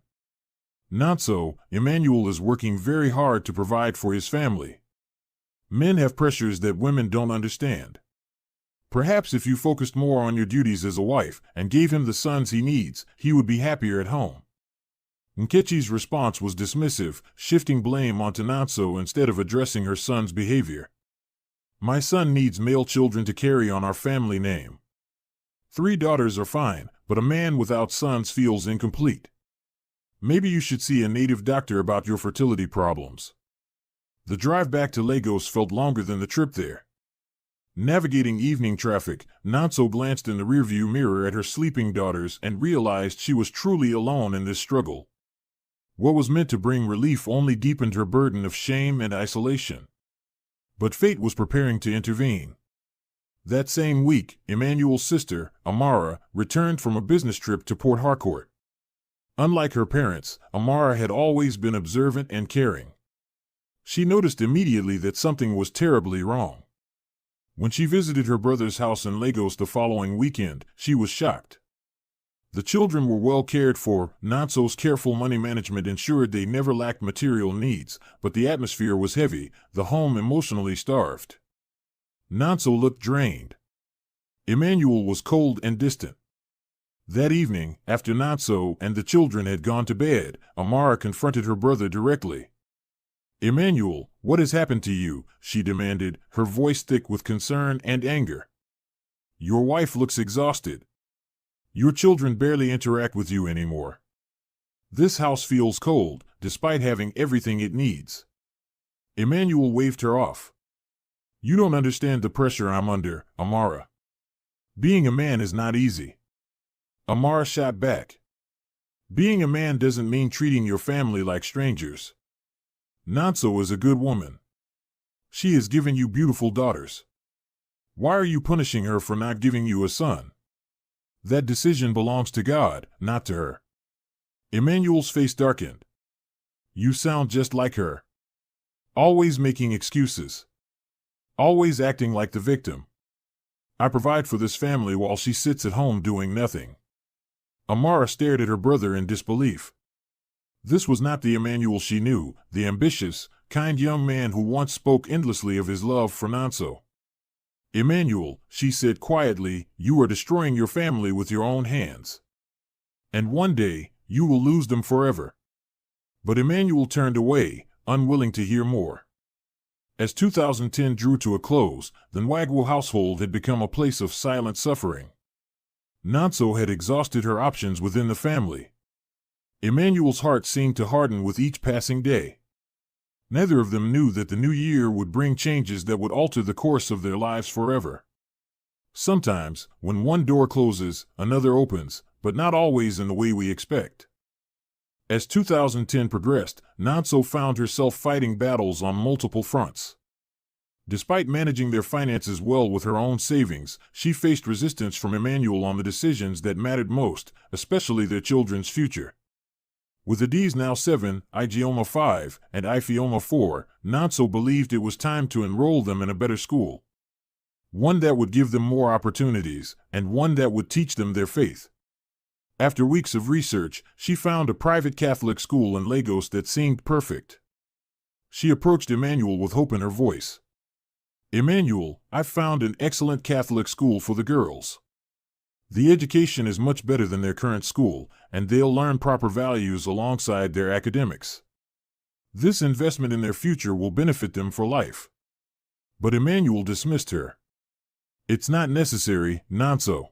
"Nonso, Emmanuel is working very hard to provide for his family. Men have pressures that women don't understand. Perhaps if you focused more on your duties as a wife and gave him the sons he needs, he would be happier at home." Nkechi's response was dismissive, shifting blame onto Nonso instead of addressing her son's behavior. "My son needs male children to carry on our family name. 3 daughters are fine, but a man without sons feels incomplete. Maybe you should see a native doctor about your fertility problems." The drive back to Lagos felt longer than the trip there. Navigating evening traffic, Nonso glanced in the rearview mirror at her sleeping daughters and realized she was truly alone in this struggle. What was meant to bring relief only deepened her burden of shame and isolation. But fate was preparing to intervene. That same week, Emmanuel's sister, Amara, returned from a business trip to Port Harcourt. Unlike her parents, Amara had always been observant and caring. She noticed immediately that something was terribly wrong. When she visited her brother's house in Lagos the following weekend, she was shocked. The children were well cared for. Nonso's careful money management ensured they never lacked material needs, but the atmosphere was heavy, the home emotionally starved. Nonso looked drained. Emmanuel was cold and distant. That evening, after Nonso and the children had gone to bed, Amara confronted her brother directly. "Emmanuel, what has happened to you?" she demanded, her voice thick with concern and anger. "Your wife looks exhausted. Your children barely interact with you anymore. This house feels cold, despite having everything it needs." Emmanuel waved her off. "You don't understand the pressure I'm under, Amara. Being a man is not easy." Amara shot back. "Being a man doesn't mean treating your family like strangers. Nonso is a good woman. She has given you beautiful daughters. Why are you punishing her for not giving you a son? That decision belongs to God, not to her." Emmanuel's face darkened. "You sound just like her. Always making excuses. Always acting like the victim. I provide for this family while she sits at home doing nothing." Amara stared at her brother in disbelief. This was not the Emmanuel she knew, the ambitious, kind young man who once spoke endlessly of his love for Nonso. "Emmanuel," she said quietly, "you are destroying your family with your own hands. And one day, you will lose them forever." But Emmanuel turned away, unwilling to hear more. As 2010 drew to a close, the Nwagwu household had become a place of silent suffering. Nonso had exhausted her options within the family. Emmanuel's heart seemed to harden with each passing day. Neither of them knew that the new year would bring changes that would alter the course of their lives forever. Sometimes, when one door closes, another opens, but not always in the way we expect. As 2010 progressed, Nonso found herself fighting battles on multiple fronts. Despite managing their finances well with her own savings, she faced resistance from Emmanuel on the decisions that mattered most, especially their children's future. With Adis now 7, Ijeoma 5, and Ifeoma 4, Nonso believed it was time to enroll them in a better school. One that would give them more opportunities, and one that would teach them their faith. After weeks of research, she found a private Catholic school in Lagos that seemed perfect. She approached Emmanuel with hope in her voice. "Emmanuel, I've found an excellent Catholic school for the girls. The education is much better than their current school, and they'll learn proper values alongside their academics. This investment in their future will benefit them for life." But Emmanuel dismissed her. "It's not necessary, Nonso.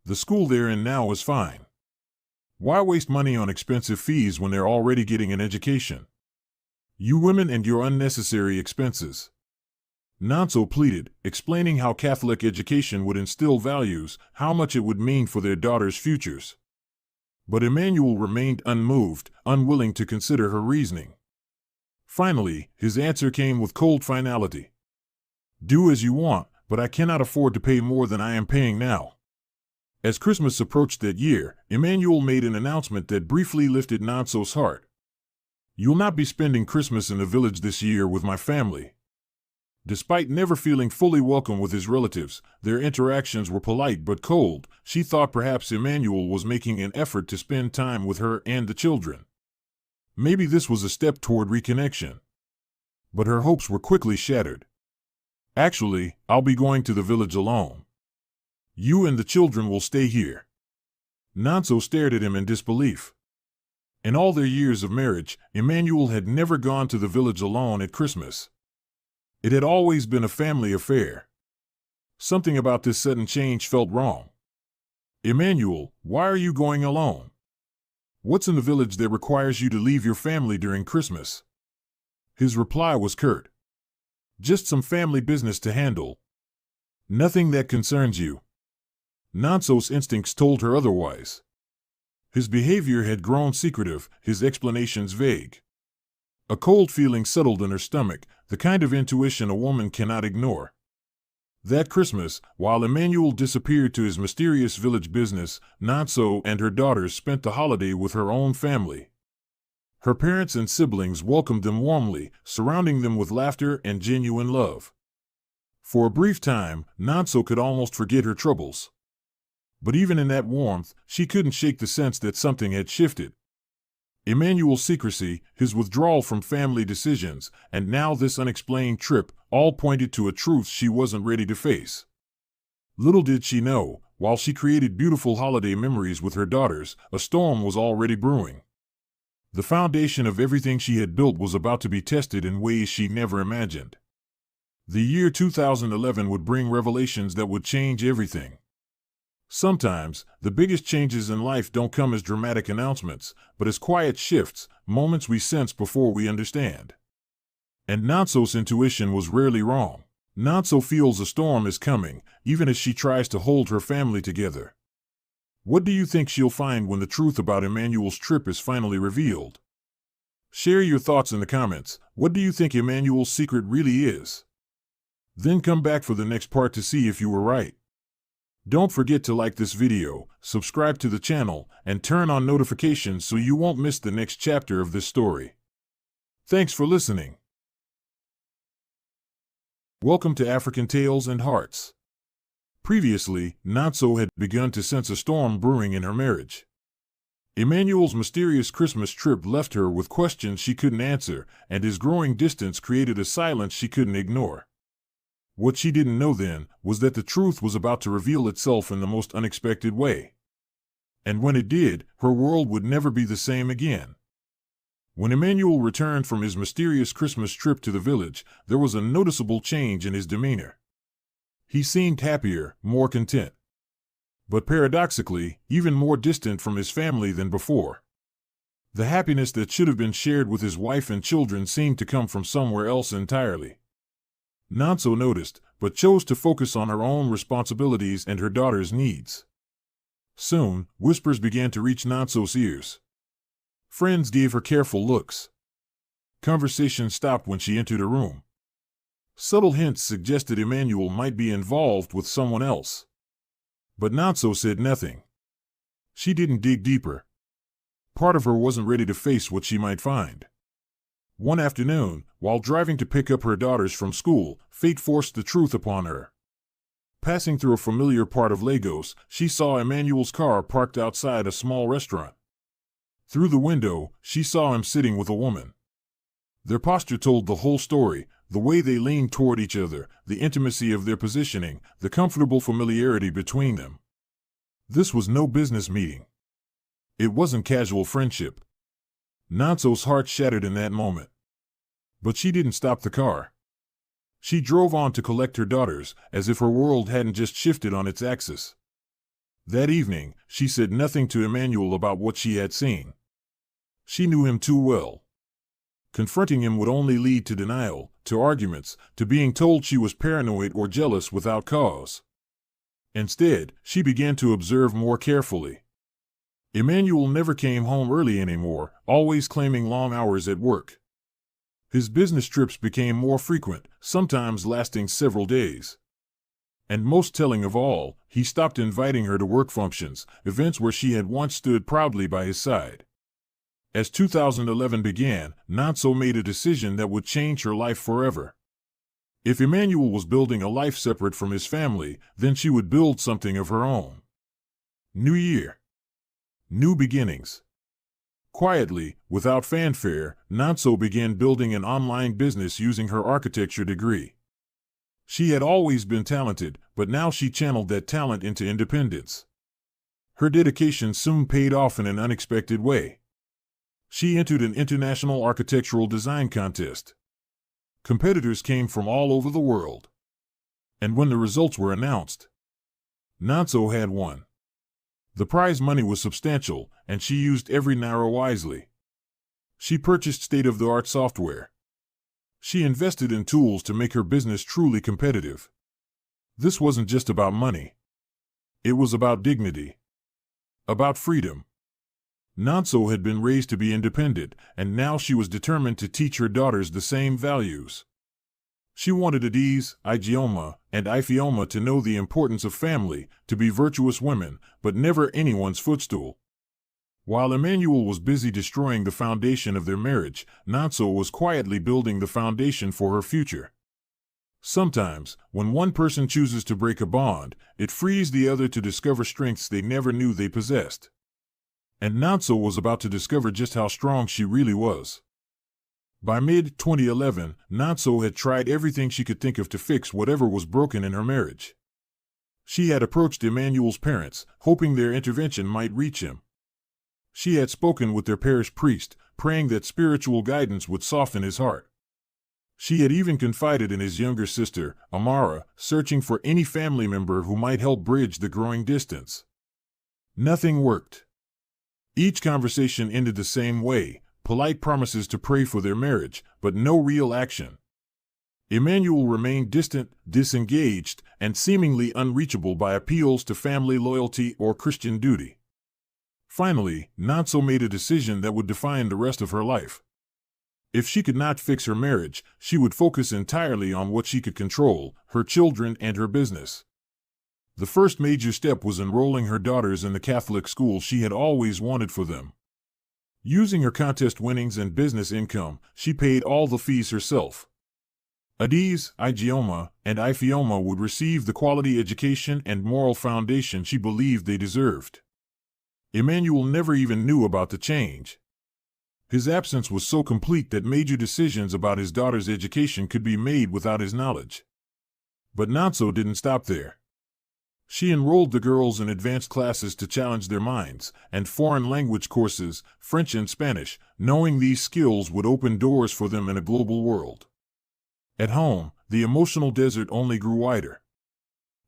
The school they're in now is fine. Why waste money on expensive fees when they're already getting an education? You women and your unnecessary expenses." Nonso pleaded, explaining how Catholic education would instill values, how much it would mean for their daughters' futures. But Emmanuel remained unmoved, unwilling to consider her reasoning. Finally, his answer came with cold finality. "Do as you want, but I cannot afford to pay more than I am paying now." As Christmas approached that year, Emmanuel made an announcement that briefly lifted Nonso's heart. "You'll not be spending Christmas in the village this year with my family." Despite never feeling fully welcome with his relatives, their interactions were polite but cold. She thought perhaps Emmanuel was making an effort to spend time with her and the children. Maybe this was a step toward reconnection. But her hopes were quickly shattered. "Actually, I'll be going to the village alone. You and the children will stay here." Nonso stared at him in disbelief. In all their years of marriage, Emmanuel had never gone to the village alone at Christmas. It had always been a family affair. Something about this sudden change felt wrong. "Emmanuel, why are you going alone? What's in the village that requires you to leave your family during Christmas?" His reply was curt. "Just some family business to handle. Nothing that concerns you." Nonso's instincts told her otherwise. His behavior had grown secretive, his explanations vague. A cold feeling settled in her stomach, the kind of intuition a woman cannot ignore. That Christmas, while Emmanuel disappeared to his mysterious village business, Nonso and her daughters spent the holiday with her own family. Her parents and siblings welcomed them warmly, surrounding them with laughter and genuine love. For a brief time, Nonso could almost forget her troubles. But even in that warmth, she couldn't shake the sense that something had shifted. Emmanuel's secrecy, his withdrawal from family decisions, and now this unexplained trip, all pointed to a truth she wasn't ready to face. Little did she know, while she created beautiful holiday memories with her daughters, a storm was already brewing. The foundation of everything she had built was about to be tested in ways she never imagined. The year 2011 would bring revelations that would change everything. Sometimes, the biggest changes in life don't come as dramatic announcements, but as quiet shifts, moments we sense before we understand. And Nonso's intuition was rarely wrong. Nonso feels a storm is coming, even as she tries to hold her family together. What do you think she'll find when the truth about Emmanuel's trip is finally revealed? Share your thoughts in the comments. What do you think Emmanuel's secret really is? Then come back for the next part to see if you were right. Don't forget to like this video, subscribe to the channel, and turn on notifications so you won't miss the next chapter of this story. Thanks for listening. Welcome to African Tales and Hearts. Previously, Nonso had begun to sense a storm brewing in her marriage. Emmanuel's mysterious Christmas trip left her with questions she couldn't answer, and his growing distance created a silence she couldn't ignore. What she didn't know then was that the truth was about to reveal itself in the most unexpected way. And when it did, her world would never be the same again. When Emmanuel returned from his mysterious Christmas trip to the village, there was a noticeable change in his demeanor. He seemed happier, more content. But paradoxically, even more distant from his family than before. The happiness that should have been shared with his wife and children seemed to come from somewhere else entirely. Nanso noticed, but chose to focus on her own responsibilities and her daughter's needs. Soon, whispers began to reach Nanso's ears. Friends gave her careful looks. Conversation stopped when she entered a room. Subtle hints suggested Emmanuel might be involved with someone else. But Nanso said nothing. She didn't dig deeper. Part of her wasn't ready to face what she might find. One afternoon, while driving to pick up her daughters from school, fate forced the truth upon her. Passing through a familiar part of Lagos, she saw Emmanuel's car parked outside a small restaurant. Through the window, she saw him sitting with a woman. Their posture told the whole story, the way they leaned toward each other, the intimacy of their positioning, the comfortable familiarity between them. This was no business meeting. It wasn't casual friendship. Nanso's heart shattered in that moment. But she didn't stop the car. She drove on to collect her daughters, as if her world hadn't just shifted on its axis. That evening, she said nothing to Emmanuel about what she had seen. She knew him too well. Confronting him would only lead to denial, to arguments, to being told she was paranoid or jealous without cause. Instead, she began to observe more carefully. Emmanuel never came home early anymore, always claiming long hours at work. His business trips became more frequent, sometimes lasting several days. And most telling of all, he stopped inviting her to work functions, events where she had once stood proudly by his side. As 2011 began, Nanso made a decision that would change her life forever. If Emmanuel was building a life separate from his family, then she would build something of her own. New year. New beginnings. Quietly, without fanfare, Nanso began building an online business using her architecture degree. She had always been talented, but now she channeled that talent into independence. Her dedication soon paid off in an unexpected way. She entered an international architectural design contest. Competitors came from all over the world. And when the results were announced, Nanso had won. The prize money was substantial, and she used every naira wisely. She purchased state-of-the-art software. She invested in tools to make her business truly competitive. This wasn't just about money. It was about dignity. About freedom. Nanso had been raised to be independent, and now she was determined to teach her daughters the same values. She wanted Adise, Ijeoma, and Ifeoma to know the importance of family, to be virtuous women, but never anyone's footstool. While Emmanuel was busy destroying the foundation of their marriage, Nanso was quietly building the foundation for her future. Sometimes, when one person chooses to break a bond, it frees the other to discover strengths they never knew they possessed. And Nanso was about to discover just how strong she really was. By mid-2011, Nanso had tried everything she could think of to fix whatever was broken in her marriage. She had approached Emmanuel's parents, hoping their intervention might reach him. She had spoken with their parish priest, praying that spiritual guidance would soften his heart. She had even confided in his younger sister, Amara, searching for any family member who might help bridge the growing distance. Nothing worked. Each conversation ended the same way, polite promises to pray for their marriage, but no real action. Emmanuel remained distant, disengaged, and seemingly unreachable by appeals to family loyalty or Christian duty. Finally, Nanso made a decision that would define the rest of her life. If she could not fix her marriage, she would focus entirely on what she could control, her children and her business. The first major step was enrolling her daughters in the Catholic school she had always wanted for them. Using her contest winnings and business income, she paid all the fees herself. Adise, Ijeoma, and Ifeoma would receive the quality education and moral foundation she believed they deserved. Emmanuel never even knew about the change. His absence was so complete that major decisions about his daughter's education could be made without his knowledge. But Nanso didn't stop there. She enrolled the girls in advanced classes to challenge their minds, and foreign language courses, French and Spanish, knowing these skills would open doors for them in a global world. At home, the emotional desert only grew wider.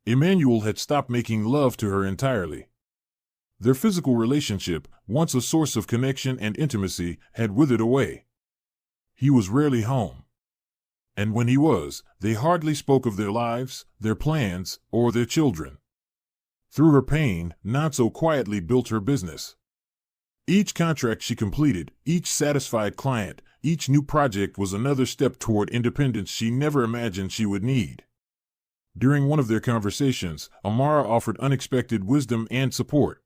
Emmanuel had stopped making love to her entirely. Their physical relationship, once a source of connection and intimacy, had withered away. He was rarely home. And when he was, they hardly spoke of their lives, their plans, or their children. Through her pain, Nanso quietly built her business. Each contract she completed, each satisfied client, each new project was another step toward independence she never imagined she would need. During one of their conversations, Amara offered unexpected wisdom and support.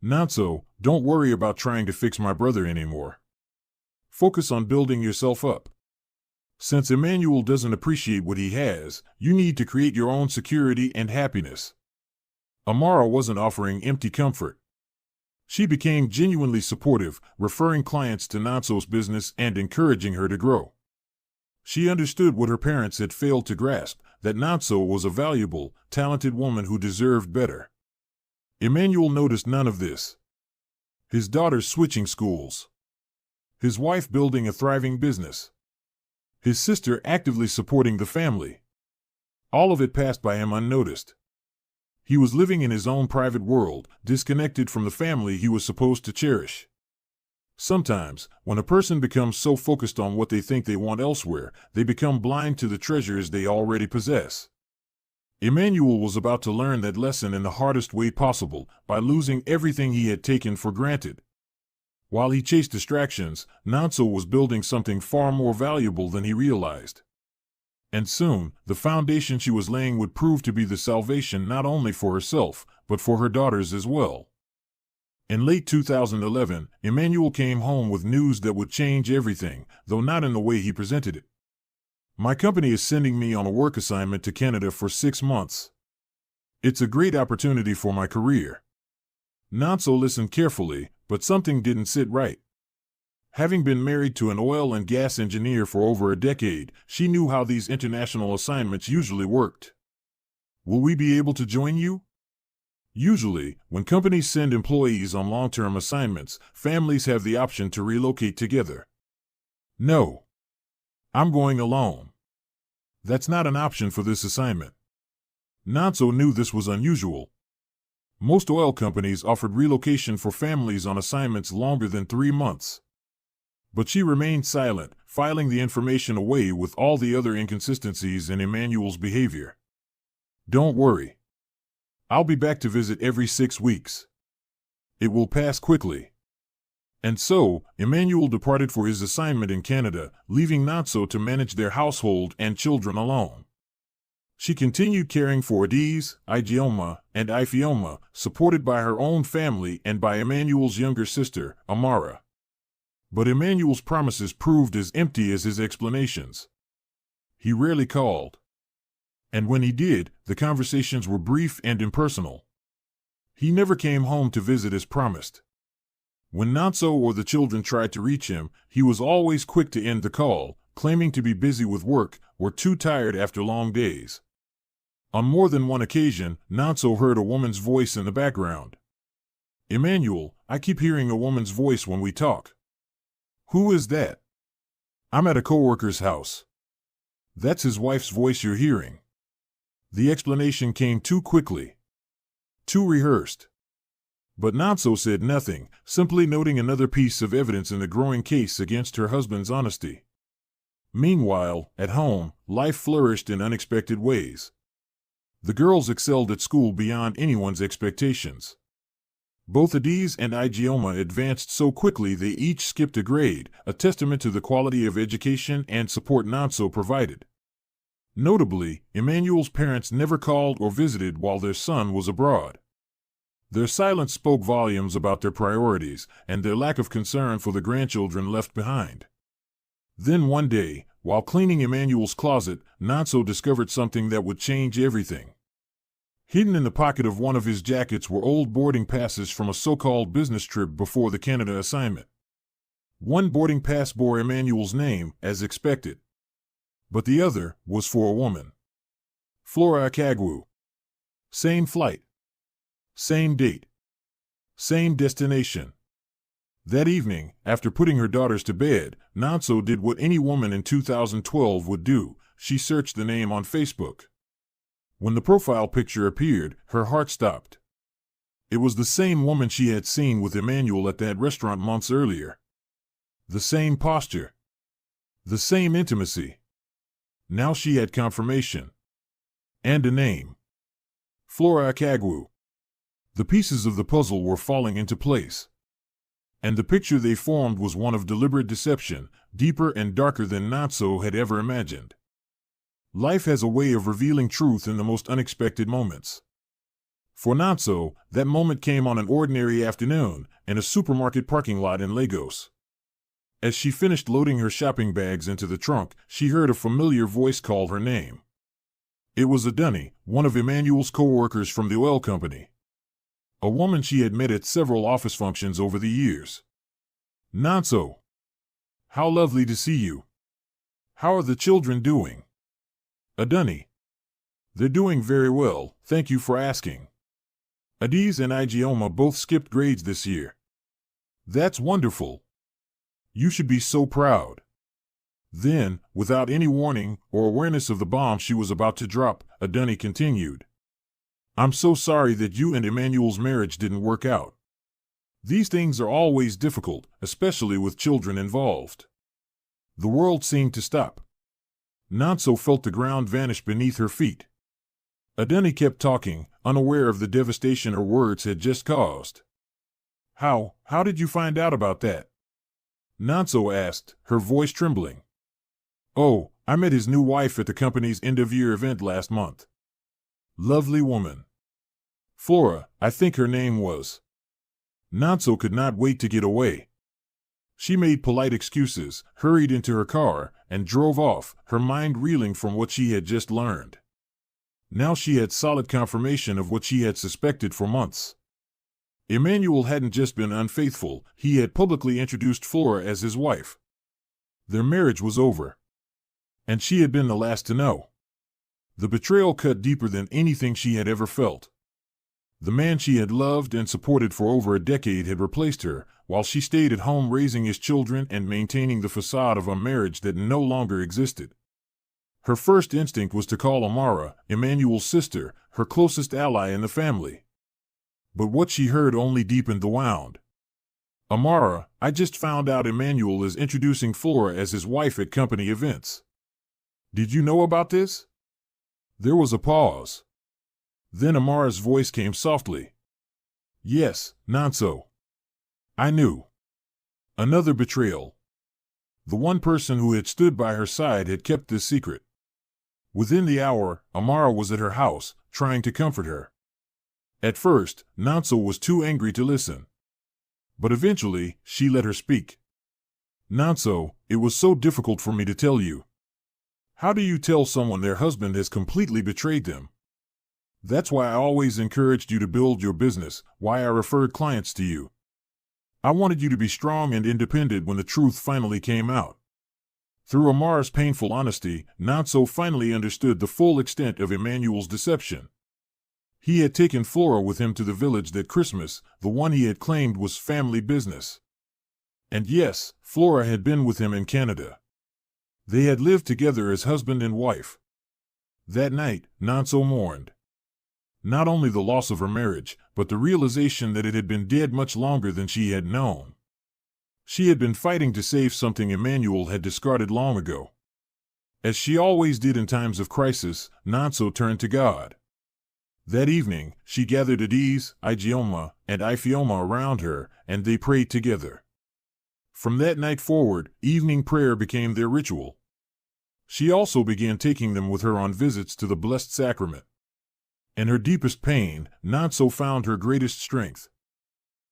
Nanso, don't worry about trying to fix my brother anymore. Focus on building yourself up. Since Emmanuel doesn't appreciate what he has, you need to create your own security and happiness. Amara wasn't offering empty comfort. She became genuinely supportive, referring clients to Nanso's business and encouraging her to grow. She understood what her parents had failed to grasp, that Nanso was a valuable, talented woman who deserved better. Emmanuel noticed none of this. His daughters switching schools. His wife building a thriving business. His sister actively supporting the family. All of it passed by him unnoticed. He was living in his own private world, disconnected from the family he was supposed to cherish. Sometimes, when a person becomes so focused on what they think they want elsewhere, they become blind to the treasures they already possess. Emmanuel was about to learn that lesson in the hardest way possible, by losing everything he had taken for granted. While he chased distractions, Nanso was building something far more valuable than he realized. And soon, the foundation she was laying would prove to be the salvation not only for herself, but for her daughters as well. In late 2011, Emmanuel came home with news that would change everything, though not in the way he presented it. My company is sending me on a work assignment to Canada for 6 months. It's a great opportunity for my career. Nanso listened carefully, but something didn't sit right. Having been married to an oil and gas engineer for over a decade, she knew how these international assignments usually worked. Will we be able to join you? Usually, when companies send employees on long-term assignments, families have the option to relocate together. No. I'm going alone. That's not an option for this assignment. Nanso knew this was unusual. Most oil companies offered relocation for families on assignments longer than 3 months. But she remained silent, filing the information away with all the other inconsistencies in Emmanuel's behavior. Don't worry. I'll be back to visit every 6 weeks. It will pass quickly. And so, Emmanuel departed for his assignment in Canada, leaving Nanso to manage their household and children alone. She continued caring for Adise, Ijeoma, and Ifeoma, supported by her own family and by Emmanuel's younger sister, Amara. But Emmanuel's promises proved as empty as his explanations. He rarely called. And when he did, the conversations were brief and impersonal. He never came home to visit as promised. When Nanso or the children tried to reach him, he was always quick to end the call, claiming to be busy with work or too tired after long days. On more than one occasion, Nanso heard a woman's voice in the background. Emmanuel, I keep hearing a woman's voice when we talk. Who is that? I'm at a coworker's house. That's his wife's voice you're hearing. The explanation came too quickly. Too rehearsed. But Nanso said nothing, simply noting another piece of evidence in the growing case against her husband's honesty. Meanwhile, at home, life flourished in unexpected ways. The girls excelled at school beyond anyone's expectations. Both Adise and Ijeoma advanced so quickly they each skipped a grade, a testament to the quality of education and support Nanso provided. Notably, Emmanuel's parents never called or visited while their son was abroad. Their silence spoke volumes about their priorities and their lack of concern for the grandchildren left behind. Then one day, while cleaning Emmanuel's closet, Nanso discovered something that would change everything. Hidden in the pocket of one of his jackets were old boarding passes from a so-called business trip before the Canada assignment. One boarding pass bore Emmanuel's name, as expected. But the other was for a woman. Flora Akagwu. Same flight. Same date. Same destination. That evening, after putting her daughters to bed, Nonso did what any woman in 2012 would do. She searched the name on Facebook. When the profile picture appeared, her heart stopped. It was the same woman she had seen with Emmanuel at that restaurant months earlier. The same posture. The same intimacy. Now she had confirmation. And a name. Flora Akagwu. The pieces of the puzzle were falling into place. And the picture they formed was one of deliberate deception, deeper and darker than Nonso had ever imagined. Life has a way of revealing truth in the most unexpected moments. For Nonso, that moment came on an ordinary afternoon in a supermarket parking lot in Lagos. As she finished loading her shopping bags into the trunk, she heard a familiar voice call her name. It was Adunni, one of Emmanuel's co-workers from the oil company. A woman she had met at several office functions over the years. Nonso. How lovely to see you. How are the children doing? Adunni. They're doing very well, thank you for asking. Adiz and Ijeoma both skipped grades this year. That's wonderful. You should be so proud. Then, without any warning or awareness of the bomb she was about to drop, Adunni continued. I'm so sorry that you and Emmanuel's marriage didn't work out. These things are always difficult, especially with children involved. The world seemed to stop. Nonso felt the ground vanish beneath her feet. Adunni kept talking, unaware of the devastation her words had just caused. How did you find out about that? Nonso asked, her voice trembling. Oh, I met his new wife at the company's end-of-year event last month. Lovely woman. Flora, I think her name was. Nonso could not wait to get away. She made polite excuses, hurried into her car, and drove off, her mind reeling from what she had just learned. Now she had solid confirmation of what she had suspected for months. Emmanuel hadn't just been unfaithful, he had publicly introduced Flora as his wife. Their marriage was over. And she had been the last to know. The betrayal cut deeper than anything she had ever felt. The man she had loved and supported for over a decade had replaced her, while she stayed at home raising his children and maintaining the facade of a marriage that no longer existed. Her first instinct was to call Amara, Emmanuel's sister, her closest ally in the family. But what she heard only deepened the wound. Amara, I just found out Emmanuel is introducing Flora as his wife at company events. Did you know about this? There was a pause. Then Amara's voice came softly. Yes, Nonso. I knew. Another betrayal. The one person who had stood by her side had kept this secret. Within the hour, Amara was at her house, trying to comfort her. At first, Nonso was too angry to listen. But eventually, she let her speak. Nonso, it was so difficult for me to tell you. How do you tell someone their husband has completely betrayed them? That's why I always encouraged you to build your business, why I referred clients to you. I wanted you to be strong and independent when the truth finally came out. Through Amara's painful honesty, Nonso finally understood the full extent of Emmanuel's deception. He had taken Flora with him to the village that Christmas, the one he had claimed was family business. And yes, Flora had been with him in Canada. They had lived together as husband and wife. That night, Nonso mourned. Not only the loss of her marriage, but the realization that it had been dead much longer than she had known. She had been fighting to save something Emmanuel had discarded long ago. As she always did in times of crisis, Nonso turned to God. That evening, she gathered Adiz, Ijeoma, and Ifeoma around her, and they prayed together. From that night forward, evening prayer became their ritual. She also began taking them with her on visits to the Blessed Sacrament. In her deepest pain, Nonso found her greatest strength.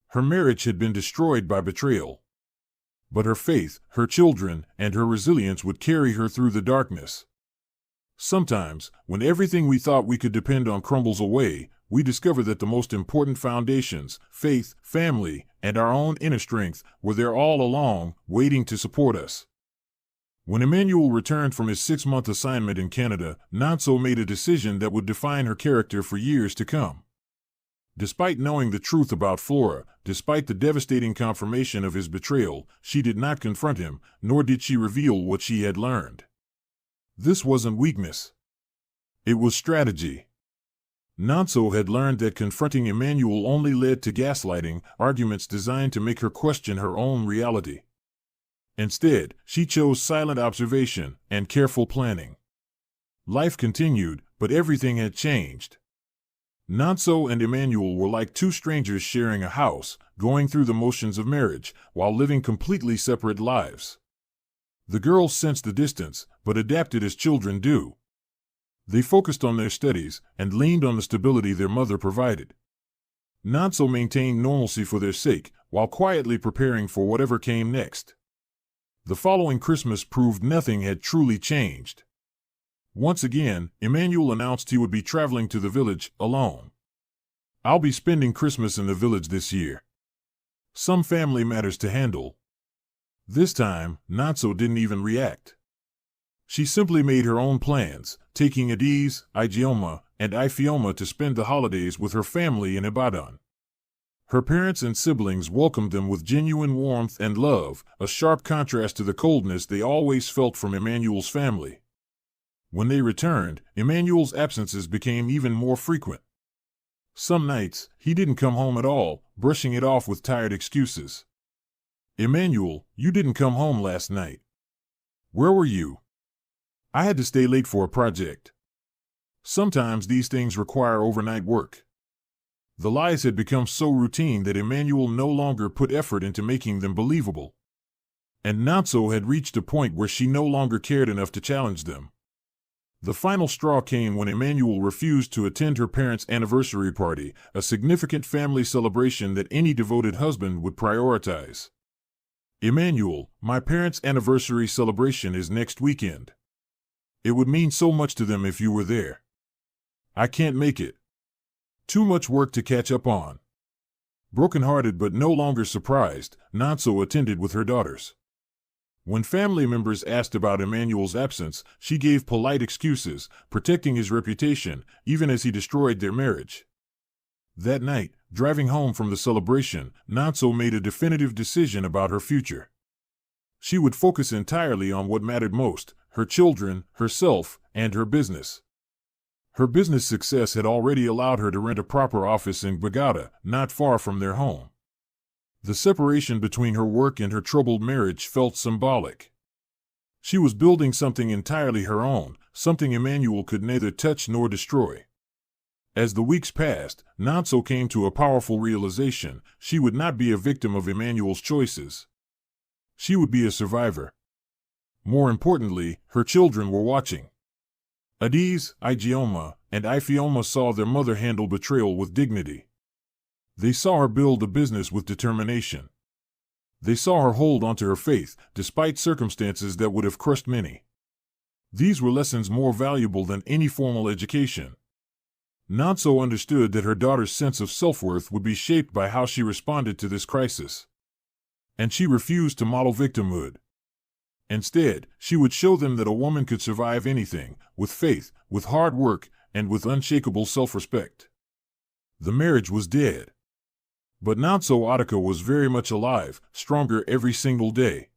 Her marriage had been destroyed by betrayal. But her faith, her children, and her resilience would carry her through the darkness. Sometimes, when everything we thought we could depend on crumbles away, we discover that the most important foundations, faith, family, and our own inner strength, were there all along, waiting to support us. When Emmanuel returned from his 6-month assignment in Canada, Nanso made a decision that would define her character for years to come. Despite knowing the truth about Flora, despite the devastating confirmation of his betrayal, she did not confront him, nor did she reveal what she had learned. This wasn't weakness. It was strategy. Nanso had learned that confronting Emmanuel only led to gaslighting, arguments designed to make her question her own reality. Instead, she chose silent observation and careful planning. Life continued, but everything had changed. Nanso and Emmanuel were like two strangers sharing a house, going through the motions of marriage, while living completely separate lives. The girls sensed the distance, but adapted as children do. They focused on their studies and leaned on the stability their mother provided. Nanso maintained normalcy for their sake, while quietly preparing for whatever came next. The following Christmas proved nothing had truly changed. Once again, Emmanuel announced he would be traveling to the village alone. "I'll be spending Christmas in the village this year. Some family matters to handle." This time, Nanso didn't even react. She simply made her own plans, taking Adiz, Ijeoma, and Ifeoma to spend the holidays with her family in Ibadan. Her parents and siblings welcomed them with genuine warmth and love, a sharp contrast to the coldness they always felt from Emmanuel's family. When they returned, Emmanuel's absences became even more frequent. Some nights, he didn't come home at all, brushing it off with tired excuses. "Emmanuel, you didn't come home last night. Where were you?" "I had to stay late for a project." Sometimes these things require overnight work. The lies had become so routine that Emmanuel no longer put effort into making them believable. And Nanso had reached a point where she no longer cared enough to challenge them. The final straw came when Emmanuel refused to attend her parents' anniversary party, a significant family celebration that any devoted husband would prioritize. "Emmanuel, my parents' anniversary celebration is next weekend. It would mean so much to them if you were there. I can't make it. Too much work to catch up on." Brokenhearted but no longer surprised, Nanso attended with her daughters. When family members asked about Emmanuel's absence, she gave polite excuses, protecting his reputation, even as he destroyed their marriage. That night, driving home from the celebration, Nanso made a definitive decision about her future. She would focus entirely on what mattered most: her children, herself, and her business. Her business success had already allowed her to rent a proper office in Bogota, not far from their home. The separation between her work and her troubled marriage felt symbolic. She was building something entirely her own, something Emmanuel could neither touch nor destroy. As the weeks passed, Nanso came to a powerful realization: she would not be a victim of Emmanuel's choices. She would be a survivor. More importantly, her children were watching. Adiz, Ijeoma, and Ifeoma saw their mother handle betrayal with dignity. They saw her build a business with determination. They saw her hold onto her faith, despite circumstances that would have crushed many. These were lessons more valuable than any formal education. Nanso understood that her daughter's sense of self-worth would be shaped by how she responded to this crisis. And she refused to model victimhood. Instead, she would show them that a woman could survive anything, with faith, with hard work, and with unshakable self-respect. The marriage was dead. But Nanso Ataka was very much alive, stronger every single day.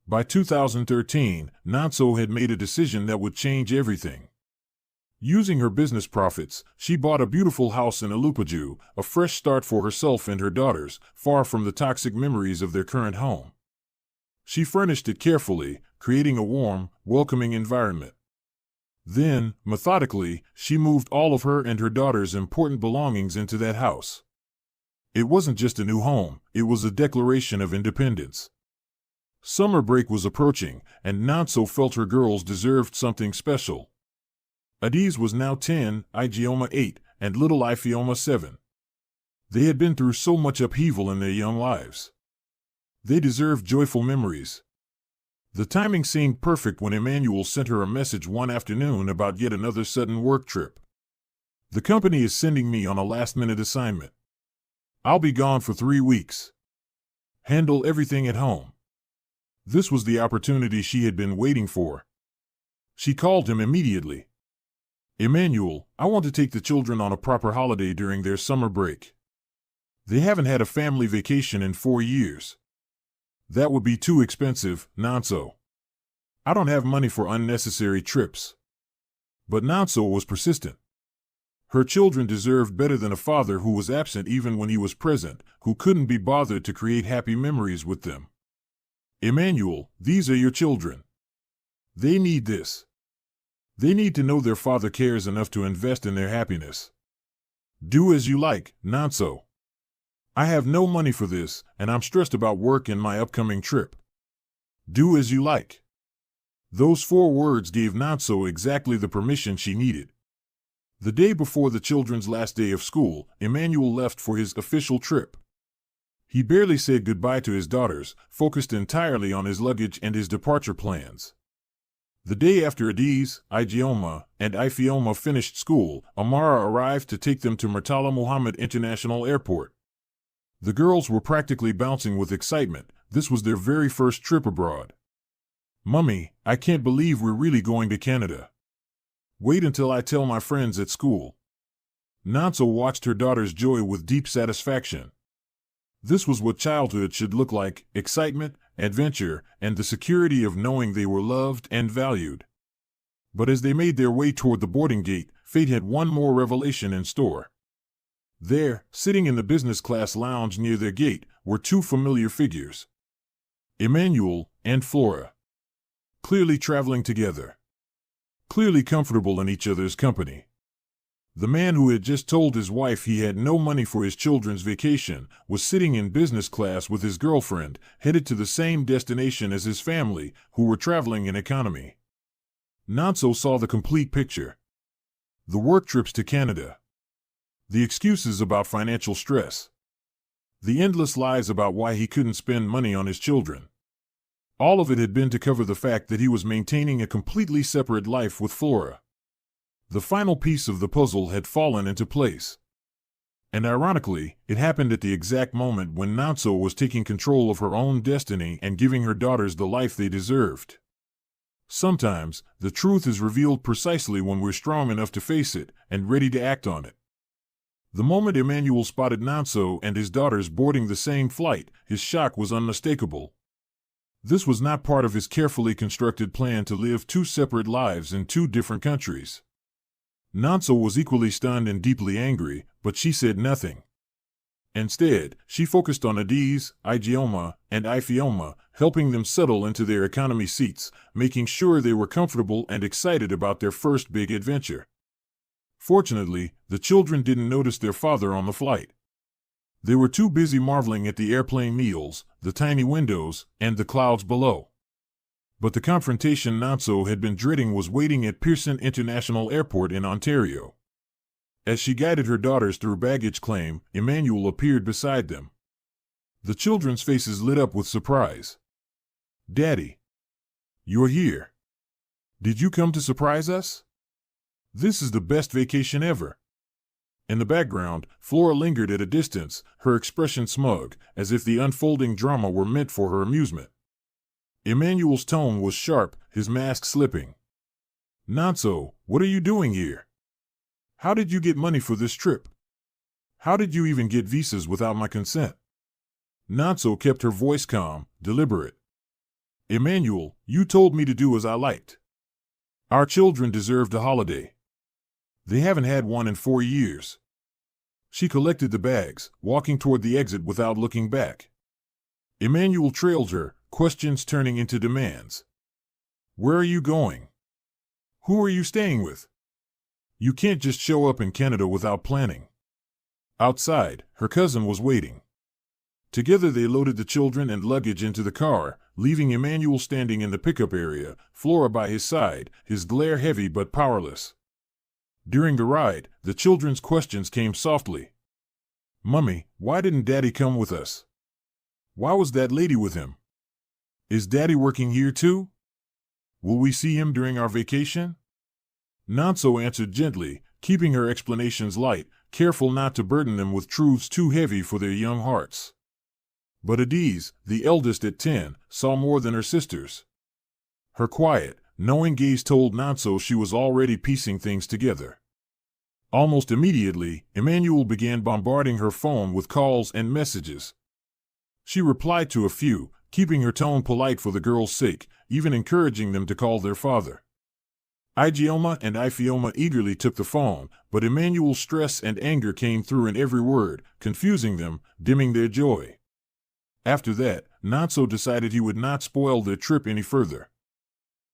By 2013, Nanso had made a decision that would change everything. Using her business profits, she bought a beautiful house in Alupaju, a fresh start for herself and her daughters, far from the toxic memories of their current home. She furnished it carefully, creating a warm, welcoming environment. Then, methodically, she moved all of her and her daughters' important belongings into that house. It wasn't just a new home, it was a declaration of independence. Summer break was approaching, and Nanso felt her girls deserved something special. Adiz was now 10, Ijeoma 8, and little Ifeoma 7. They had been through so much upheaval in their young lives. They deserved joyful memories. The timing seemed perfect when Emmanuel sent her a message one afternoon about yet another sudden work trip. "The company is sending me on a last-minute assignment. I'll be gone for 3 weeks. Handle everything at home." This was the opportunity she had been waiting for. She called him immediately. Emmanuel, I want to take the children on a proper holiday during their summer break. They haven't had a family vacation in 4 years. That would be too expensive, Nonso. I don't have money for unnecessary trips. But Nonso was persistent. Her children deserved better than a father who was absent even when he was present, who couldn't be bothered to create happy memories with them. Emmanuel, these are your children. They need this. They need to know their father cares enough to invest in their happiness. Do as you like, Nonso. I have no money for this, and I'm stressed about work and my upcoming trip. Do as you like. Those 4 words gave Nonso exactly the permission she needed. The day before the children's last day of school, Emmanuel left for his official trip. He barely said goodbye to his daughters, focused entirely on his luggage and his departure plans. The day after Adiz, Ijeoma, and Ifeoma finished school, Amara arrived to take them to Murtala Muhammad International Airport. The girls were practically bouncing with excitement. This was their very first trip abroad. Mummy, I can't believe we're really going to Canada. Wait until I tell my friends at school. Nonso watched her daughter's joy with deep satisfaction. This was what childhood should look like: excitement, adventure, and the security of knowing they were loved and valued. But as they made their way toward the boarding gate, fate had one more revelation in store. There, sitting in the business class lounge near their gate, were 2 familiar figures. Emmanuel and Flora. Clearly traveling together. Clearly comfortable in each other's company. The man who had just told his wife he had no money for his children's vacation was sitting in business class with his girlfriend, headed to the same destination as his family, who were traveling in economy. Nonso saw the complete picture. The work trips to Canada. The excuses about financial stress. The endless lies about why he couldn't spend money on his children. All of it had been to cover the fact that he was maintaining a completely separate life with Flora. The final piece of the puzzle had fallen into place. And ironically, it happened at the exact moment when Nonso was taking control of her own destiny and giving her daughters the life they deserved. Sometimes, the truth is revealed precisely when we're strong enough to face it and ready to act on it. The moment Emmanuel spotted Nonso and his daughters boarding the same flight, his shock was unmistakable. This was not part of his carefully constructed plan to live 2 separate lives in 2 different countries. Nonso was equally stunned and deeply angry, but she said nothing. Instead, she focused on Adiz, Ijeoma, and Ifeoma, helping them settle into their economy seats, making sure they were comfortable and excited about their first big adventure. Fortunately, the children didn't notice their father on the flight. They were too busy marveling at the airplane meals, the tiny windows, and the clouds below. But the confrontation Nonso had been dreading was waiting at Pearson International Airport in Ontario. As she guided her daughters through baggage claim, Emmanuel appeared beside them. The children's faces lit up with surprise. "Daddy, you're here. Did you come to surprise us? This is the best vacation ever." In the background, Flora lingered at a distance, her expression smug, as if the unfolding drama were meant for her amusement. Emmanuel's tone was sharp, his mask slipping. "Nonso, what are you doing here? How did you get money for this trip? How did you even get visas without my consent?" Nonso kept her voice calm, deliberate. "Emmanuel, you told me to do as I liked. Our children deserved a holiday. They haven't had one in 4 years." She collected the bags, walking toward the exit without looking back. Emmanuel trailed her, questions turning into demands. "Where are you going? Who are you staying with? You can't just show up in Canada without planning." Outside, her cousin was waiting. Together they loaded the children and luggage into the car, leaving Emmanuel standing in the pickup area, Flora by his side, his glare heavy but powerless. During the ride, the children's questions came softly. "Mummy, why didn't Daddy come with us? Why was that lady with him? Is Daddy working here too? Will we see him during our vacation?" Nonso answered gently, keeping her explanations light, careful not to burden them with truths too heavy for their young hearts. But Adiz, the eldest at 10, saw more than her sisters. Her quiet, knowing gaze told Nonso she was already piecing things together. Almost immediately, Emmanuel began bombarding her phone with calls and messages. She replied to a few, keeping her tone polite for the girls' sake, even encouraging them to call their father. Ijeoma and Ifeoma eagerly took the phone, but Emmanuel's stress and anger came through in every word, confusing them, dimming their joy. After that, Nonso decided he would not spoil their trip any further.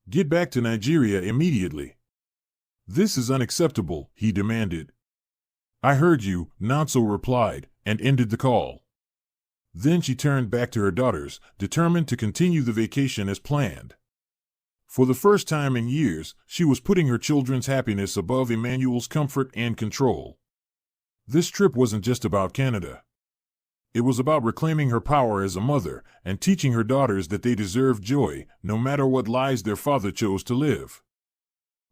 "Get back to Nigeria immediately." "This is unacceptable," he demanded. "I heard you," Nonso replied, and ended the call. Then she turned back to her daughters, determined to continue the vacation as planned. For the first time in years, she was putting her children's happiness above Emmanuel's comfort and control. This trip wasn't just about Canada. It was about reclaiming her power as a mother and teaching her daughters that they deserve joy, no matter what lives their father chose to live.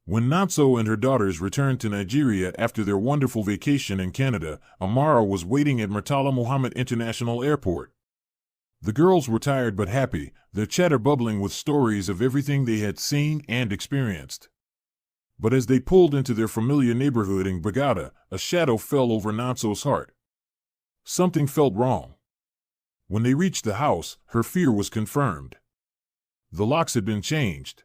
When Nonso and her daughters returned to Nigeria after their wonderful vacation in Canada, Amara was waiting at Murtala Muhammad International Airport. The girls were tired but happy, their chatter bubbling with stories of everything they had seen and experienced. But as they pulled into their familiar neighborhood in Bagada, a shadow fell over Nonso's heart. Something felt wrong. When they reached the house, her fear was confirmed. The locks had been changed.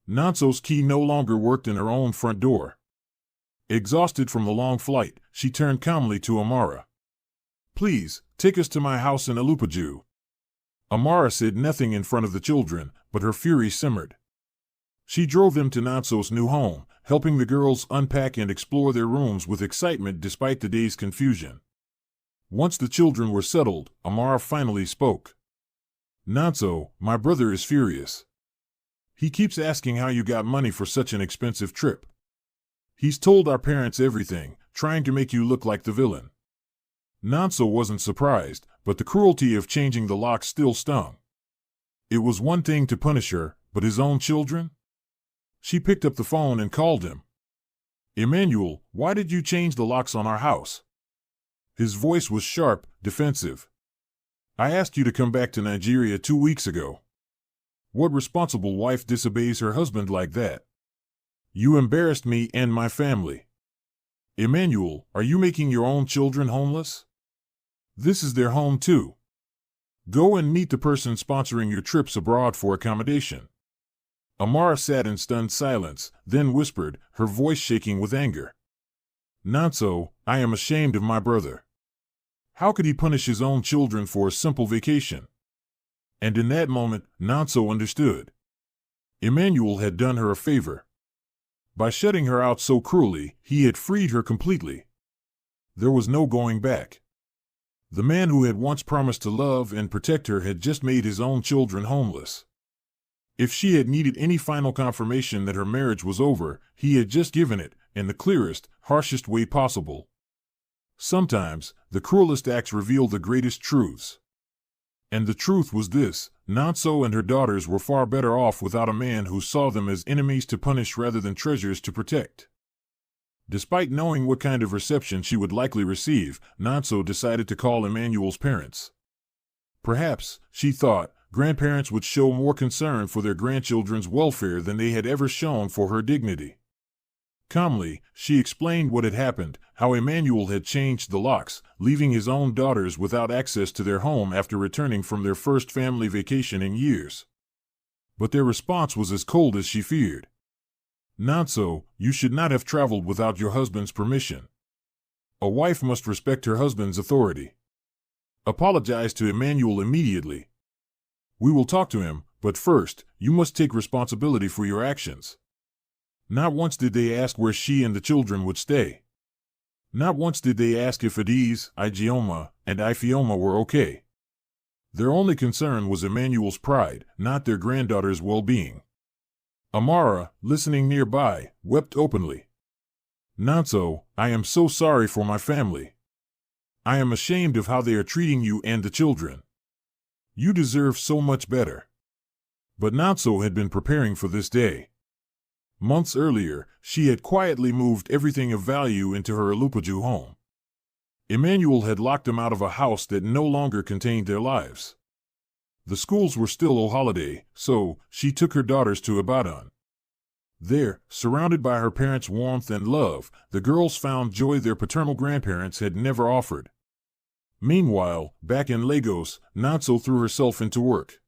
Nonso's key no longer worked in her own front door. Exhausted from the long flight, she turned calmly to Amara. "Please, take us to my house in Alupaju." Amara said nothing in front of the children, but her fury simmered. She drove them to Nonso's new home, helping the girls unpack and explore their rooms with excitement despite the day's confusion. Once the children were settled, Amara finally spoke. "Nonso, my brother is furious. He keeps asking how you got money for such an expensive trip. He's told our parents everything, trying to make you look like the villain." Nonso wasn't surprised, but the cruelty of changing the locks still stung. It was one thing to punish her, but his own children? She picked up the phone and called him. "Emmanuel, why did you change the locks on our house?" His voice was sharp, defensive. "I asked you to come back to Nigeria 2 weeks ago. What responsible wife disobeys her husband like that? You embarrassed me and my family. Emmanuel, are you making your own children homeless? This is their home too. Go and meet the person sponsoring your trips abroad for accommodation." Amara sat in stunned silence, then whispered, her voice shaking with anger. "Nonso, I am ashamed of my brother. How could he punish his own children for a simple vacation?" And in that moment, Nonso understood. Emmanuel had done her a favor. By shutting her out so cruelly, he had freed her completely. There was no going back. The man who had once promised to love and protect her had just made his own children homeless. If she had needed any final confirmation that her marriage was over, he had just given it, in the clearest, harshest way possible. Sometimes, the cruelest acts reveal the greatest truths. And the truth was this: Nonso and her daughters were far better off without a man who saw them as enemies to punish rather than treasures to protect. Despite knowing what kind of reception she would likely receive, Nonso decided to call Emmanuel's parents. Perhaps, she thought, grandparents would show more concern for their grandchildren's welfare than they had ever shown for her dignity. Calmly, she explained what had happened, how Emmanuel had changed the locks, leaving his own daughters without access to their home after returning from their first family vacation in years. But their response was as cold as she feared. "Nonso, you should not have traveled without your husband's permission. A wife must respect her husband's authority. Apologize to Emmanuel immediately. We will talk to him, but first, you must take responsibility for your actions." Not once did they ask where she and the children would stay. Not once did they ask if Adiz, Ijeoma, and Ifeoma were okay. Their only concern was Emmanuel's pride, not their granddaughter's well-being. Amara, listening nearby, wept openly. "Nonso, I am so sorry for my family. I am ashamed of how they are treating you and the children. You deserve so much better." But Nonso had been preparing for this day. Months earlier, she had quietly moved everything of value into her Alupaju home. Emmanuel had locked them out of a house that no longer contained their lives. The schools were still a holiday, so she took her daughters to Ibadan. There, surrounded by her parents' warmth and love, the girls found joy their paternal grandparents had never offered. Meanwhile, back in Lagos, Nonso threw herself into work.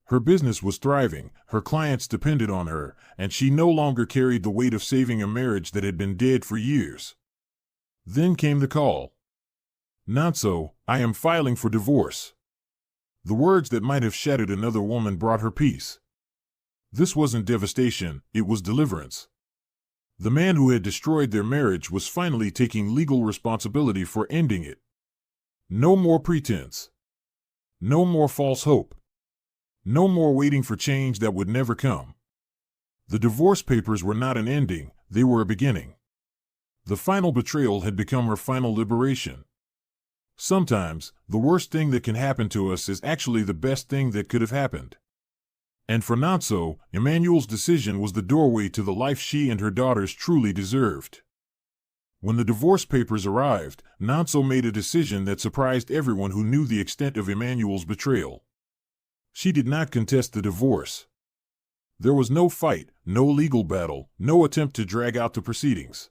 Her business was thriving, her clients depended on her, and she no longer carried the weight of saving a marriage that had been dead for years. Then came the call. "Nonso, I am filing for divorce." The words that might have shattered another woman brought her peace. This wasn't devastation, it was deliverance. The man who had destroyed their marriage was finally taking legal responsibility for ending it. No more pretense. No more false hope. No more waiting for change that would never come. The divorce papers were not an ending, they were a beginning. The final betrayal had become her final liberation. Sometimes, the worst thing that can happen to us is actually the best thing that could have happened. And for Nonso, Emmanuel's decision was the doorway to the life she and her daughters truly deserved. When the divorce papers arrived, Nonso made a decision that surprised everyone who knew the extent of Emmanuel's betrayal. She did not contest the divorce. There was no fight, no legal battle, no attempt to drag out the proceedings.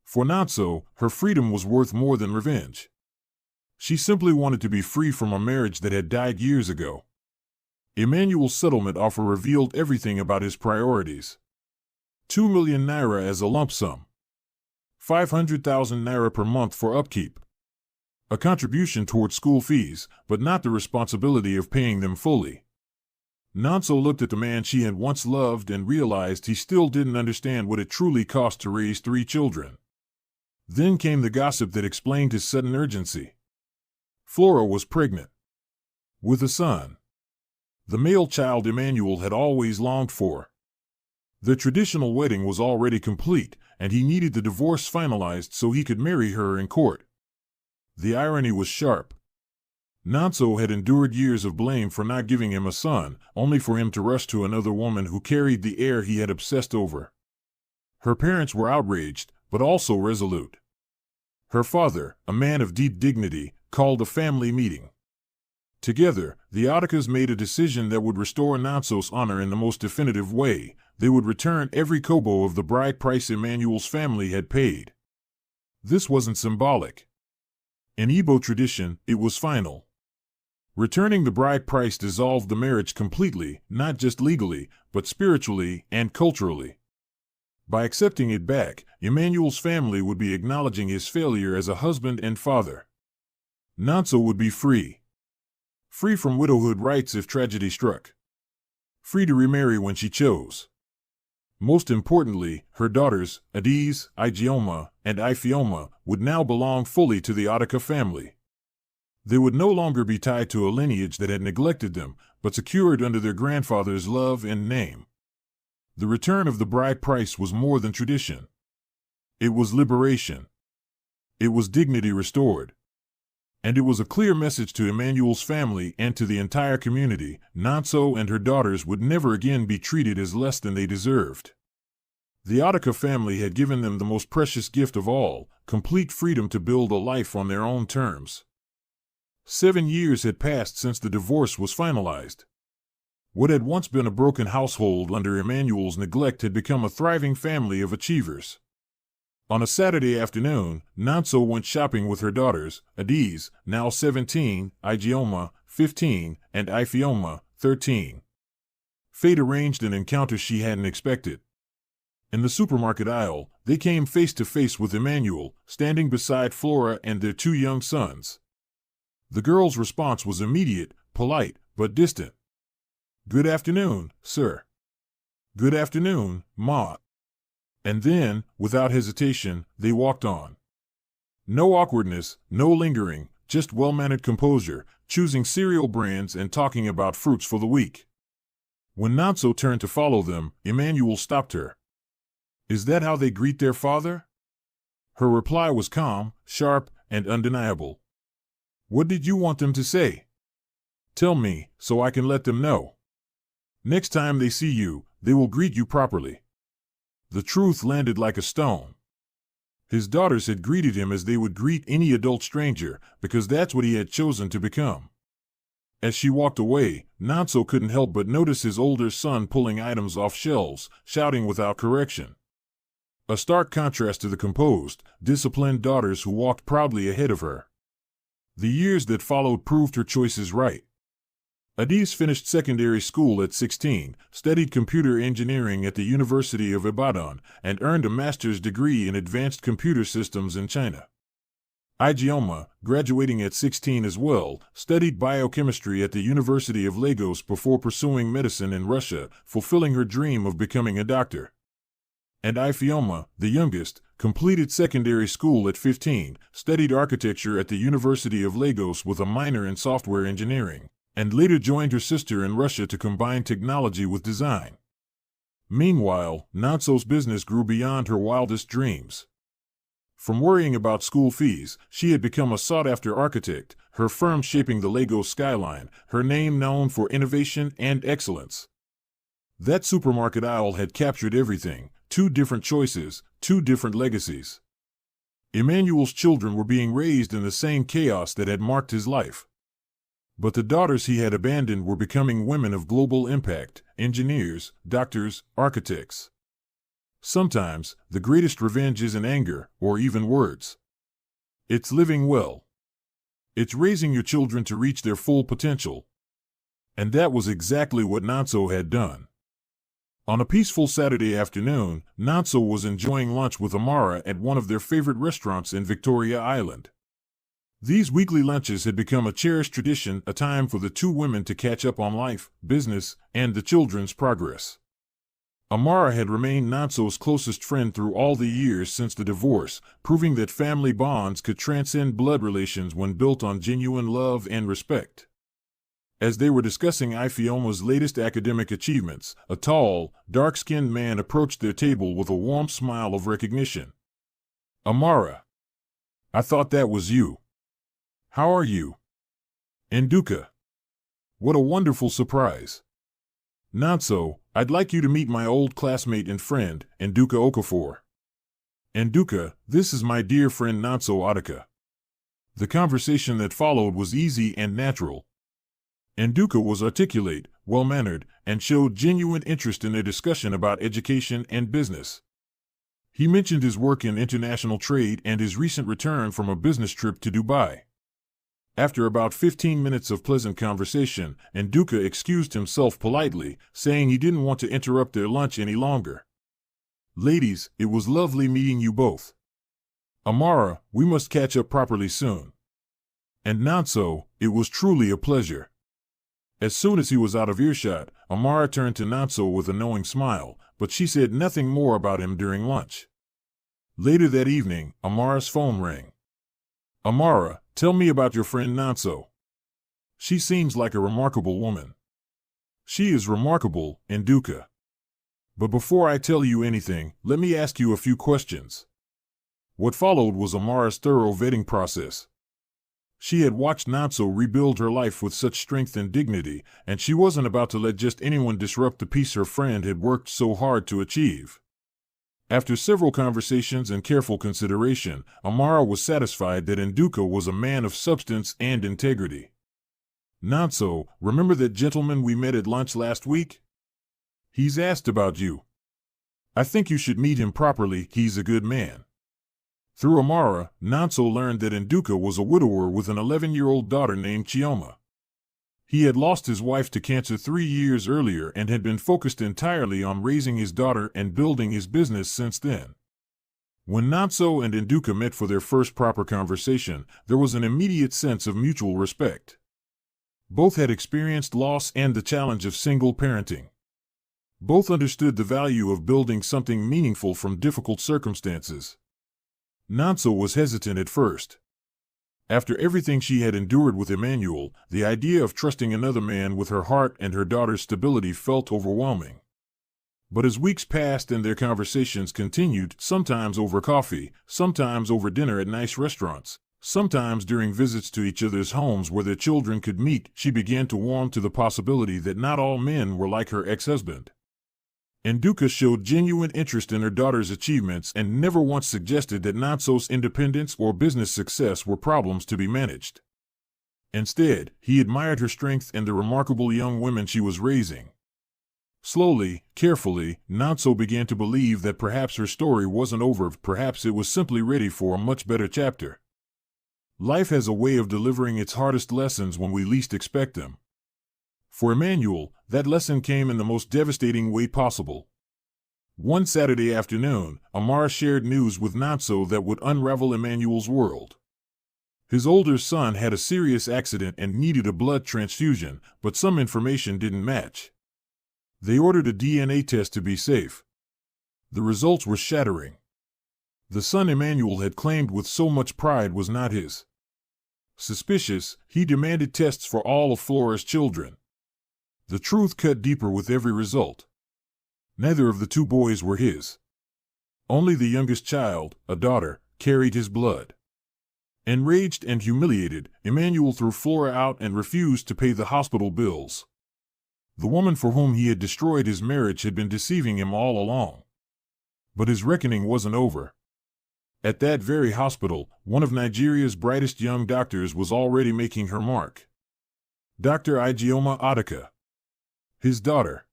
For Nonso, her freedom was worth more than revenge. She simply wanted to be free from a marriage that had died years ago. Emmanuel's settlement offer revealed everything about his priorities. 2 million naira as a lump sum. 500,000 naira per month for upkeep. A contribution toward school fees, but not the responsibility of paying them fully. Nonso looked at the man she had once loved and realized he still didn't understand what it truly cost to raise 3 children. Then came the gossip that explained his sudden urgency. Flora was pregnant. With a son. The male child Emmanuel had always longed for. The traditional wedding was already complete, and he needed the divorce finalized so he could marry her in court. The irony was sharp. Nonso had endured years of blame for not giving him a son, only for him to rush to another woman who carried the heir he had obsessed over. Her parents were outraged, but also resolute. Her father, a man of deep dignity, called a family meeting. Together, the Odikas made a decision that would restore Nonso's honor in the most definitive way. They would return every kobo of the bride price Emmanuel's family had paid. This wasn't symbolic. In Igbo tradition, it was final. Returning the bride price dissolved the marriage completely, not just legally, but spiritually and culturally. By accepting it back, Emmanuel's family would be acknowledging his failure as a husband and father. Nonso would be free. Free from widowhood rights if tragedy struck. Free to remarry when she chose. Most importantly, her daughters, Adiz, Ijeoma, and Ifeoma, would now belong fully to the Odika family. They would no longer be tied to a lineage that had neglected them, but secured under their grandfather's love and name. The return of the bride price was more than tradition. It was liberation. It was dignity restored. And it was a clear message to Emmanuel's family and to the entire community. Nonso and her daughters would never again be treated as less than they deserved. The Odika family had given them the most precious gift of all, complete freedom to build a life on their own terms. 7 years had passed since the divorce was finalized. What had once been a broken household under Emmanuel's neglect had become a thriving family of achievers. On a Saturday afternoon, Nonso went shopping with her daughters, Adiz, now 17, Ijeoma, 15, and Ifeoma, 13. Fate arranged an encounter she hadn't expected. In the supermarket aisle, they came face to face with Emmanuel, standing beside Flora and their 2 young sons. The girl's response was immediate, polite, but distant. "Good afternoon, sir." "Good afternoon, Ma." And then, without hesitation, they walked on. No awkwardness, no lingering, just well-mannered composure, choosing cereal brands and talking about fruits for the week. When Nonso turned to follow them, Emmanuel stopped her. "Is that how they greet their father?" Her reply was calm, sharp, and undeniable. "What did you want them to say? Tell me, so I can let them know. Next time they see you, they will greet you properly." The truth landed like a stone. His daughters had greeted him as they would greet any adult stranger, because that's what he had chosen to become. As she walked away, Nanso couldn't help but notice his older son pulling items off shelves, shouting without correction. A stark contrast to the composed, disciplined daughters who walked proudly ahead of her. The years that followed proved her choices right. Adis finished secondary school at 16, studied computer engineering at the University of Ibadan, and earned a master's degree in advanced computer systems in China. Ijeoma, graduating at 16 as well, studied biochemistry at the University of Lagos before pursuing medicine in Russia, fulfilling her dream of becoming a doctor. And Ifeoma, the youngest, completed secondary school at 15, studied architecture at the University of Lagos with a minor in software engineering, and later joined her sister in Russia to combine technology with design. Meanwhile, Nanso's business grew beyond her wildest dreams. From worrying about school fees, she had become a sought-after architect, her firm shaping the Lagos skyline, her name known for innovation and excellence. That supermarket aisle had captured everything, 2 different choices, 2 different legacies. Emmanuel's children were being raised in the same chaos that had marked his life. But the daughters he had abandoned were becoming women of global impact, engineers, doctors, architects. Sometimes, the greatest revenge isn't anger, or even words. It's living well. It's raising your children to reach their full potential. And that was exactly what Nanso had done. On a peaceful Saturday afternoon, Nanso was enjoying lunch with Amara at one of their favorite restaurants in Victoria Island. These weekly lunches had become a cherished tradition, a time for the 2 women to catch up on life, business, and the children's progress. Amara had remained Nanso's closest friend through all the years since the divorce, proving that family bonds could transcend blood relations when built on genuine love and respect. As they were discussing Ifeoma's latest academic achievements, a tall, dark-skinned man approached their table with a warm smile of recognition. "Amara, I thought that was you. How are you?" "Nduka. What a wonderful surprise. Nanso, I'd like you to meet my old classmate and friend, Nduka Okafor. Nduka, this is my dear friend Nanso Adaka." The conversation that followed was easy and natural. Nduka was articulate, well-mannered, and showed genuine interest in their discussion about education and business. He mentioned his work in international trade and his recent return from a business trip to Dubai. After about 15 minutes of pleasant conversation, Nduka excused himself politely, saying he didn't want to interrupt their lunch any longer. "Ladies, it was lovely meeting you both. Amara, we must catch up properly soon. And Nanso, it was truly a pleasure." As soon as he was out of earshot, Amara turned to Nanso with a knowing smile, but she said nothing more about him during lunch. Later that evening, Amara's phone rang. "Amara, tell me about your friend Nanso. She seems like a remarkable woman." "She is remarkable, Nduka. But before I tell you anything, let me ask you a few questions." What followed was Amara's thorough vetting process. She had watched Nanso rebuild her life with such strength and dignity, and she wasn't about to let just anyone disrupt the peace her friend had worked so hard to achieve. After several conversations and careful consideration, Amara was satisfied that Nduka was a man of substance and integrity. "Nanso, remember that gentleman we met at lunch last week? He's asked about you. I think you should meet him properly, he's a good man." Through Amara, Nanso learned that Nduka was a widower with an 11-year-old daughter named Chioma. He had lost his wife to cancer 3 years earlier and had been focused entirely on raising his daughter and building his business since then. When Nanso and Nduka met for their first proper conversation, there was an immediate sense of mutual respect. Both had experienced loss and the challenge of single parenting. Both understood the value of building something meaningful from difficult circumstances. Nanso was hesitant at first. After everything she had endured with Emmanuel, the idea of trusting another man with her heart and her daughter's stability felt overwhelming. But as weeks passed and their conversations continued, sometimes over coffee, sometimes over dinner at nice restaurants, sometimes during visits to each other's homes where their children could meet, she began to warm to the possibility that not all men were like her ex-husband. Nduka showed genuine interest in her daughter's achievements and never once suggested that Nonso's independence or business success were problems to be managed. Instead, he admired her strength and the remarkable young women she was raising. Slowly, carefully, Nonso began to believe that perhaps her story wasn't over, perhaps it was simply ready for a much better chapter. Life has a way of delivering its hardest lessons when we least expect them. For Emmanuel, that lesson came in the most devastating way possible. One Saturday afternoon, Amara shared news with Nonso that would unravel Emmanuel's world. His older son had a serious accident and needed a blood transfusion, but some information didn't match. They ordered a DNA test to be safe. The results were shattering. The son Emmanuel had claimed with so much pride was not his. Suspicious, he demanded tests for all of Flora's children. The truth cut deeper with every result. Neither of the two boys were his. Only the youngest child, a daughter, carried his blood. Enraged and humiliated, Emmanuel threw Flora out and refused to pay the hospital bills. The woman for whom he had destroyed his marriage had been deceiving him all along. But his reckoning wasn't over. At that very hospital, one of Nigeria's brightest young doctors was already making her mark. Dr. Ijeoma Adaka. His daughter.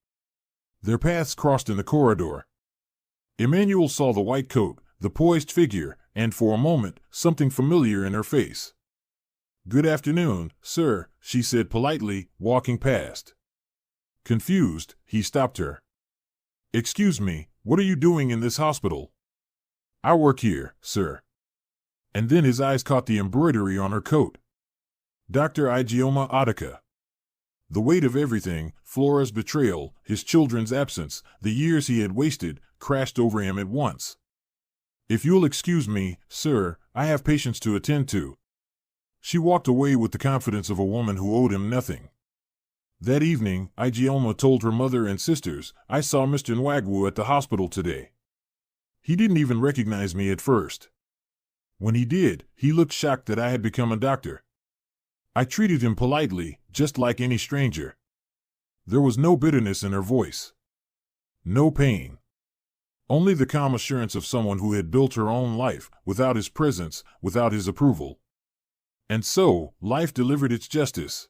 Their paths crossed in the corridor. Emmanuel saw the white coat, the poised figure, and for a moment, something familiar in her face. "Good afternoon, sir," she said politely, walking past. Confused, he stopped her. "Excuse me, what are you doing in this hospital?" "I work here, sir." And then his eyes caught the embroidery on her coat. Dr. Ijeoma Adaka. The weight of everything, Flora's betrayal, his children's absence, the years he had wasted, crashed over him at once. "If you'll excuse me, sir, I have patients to attend to." She walked away with the confidence of a woman who owed him nothing. That evening, Ijeoma told her mother and sisters, "I saw Mr. Nwagwu at the hospital today. He didn't even recognize me at first. When he did, he looked shocked that I had become a doctor. I treated him politely, just like any stranger." There was no bitterness in her voice. No pain. Only the calm assurance of someone who had built her own life, without his presence, without his approval. And so, life delivered its justice.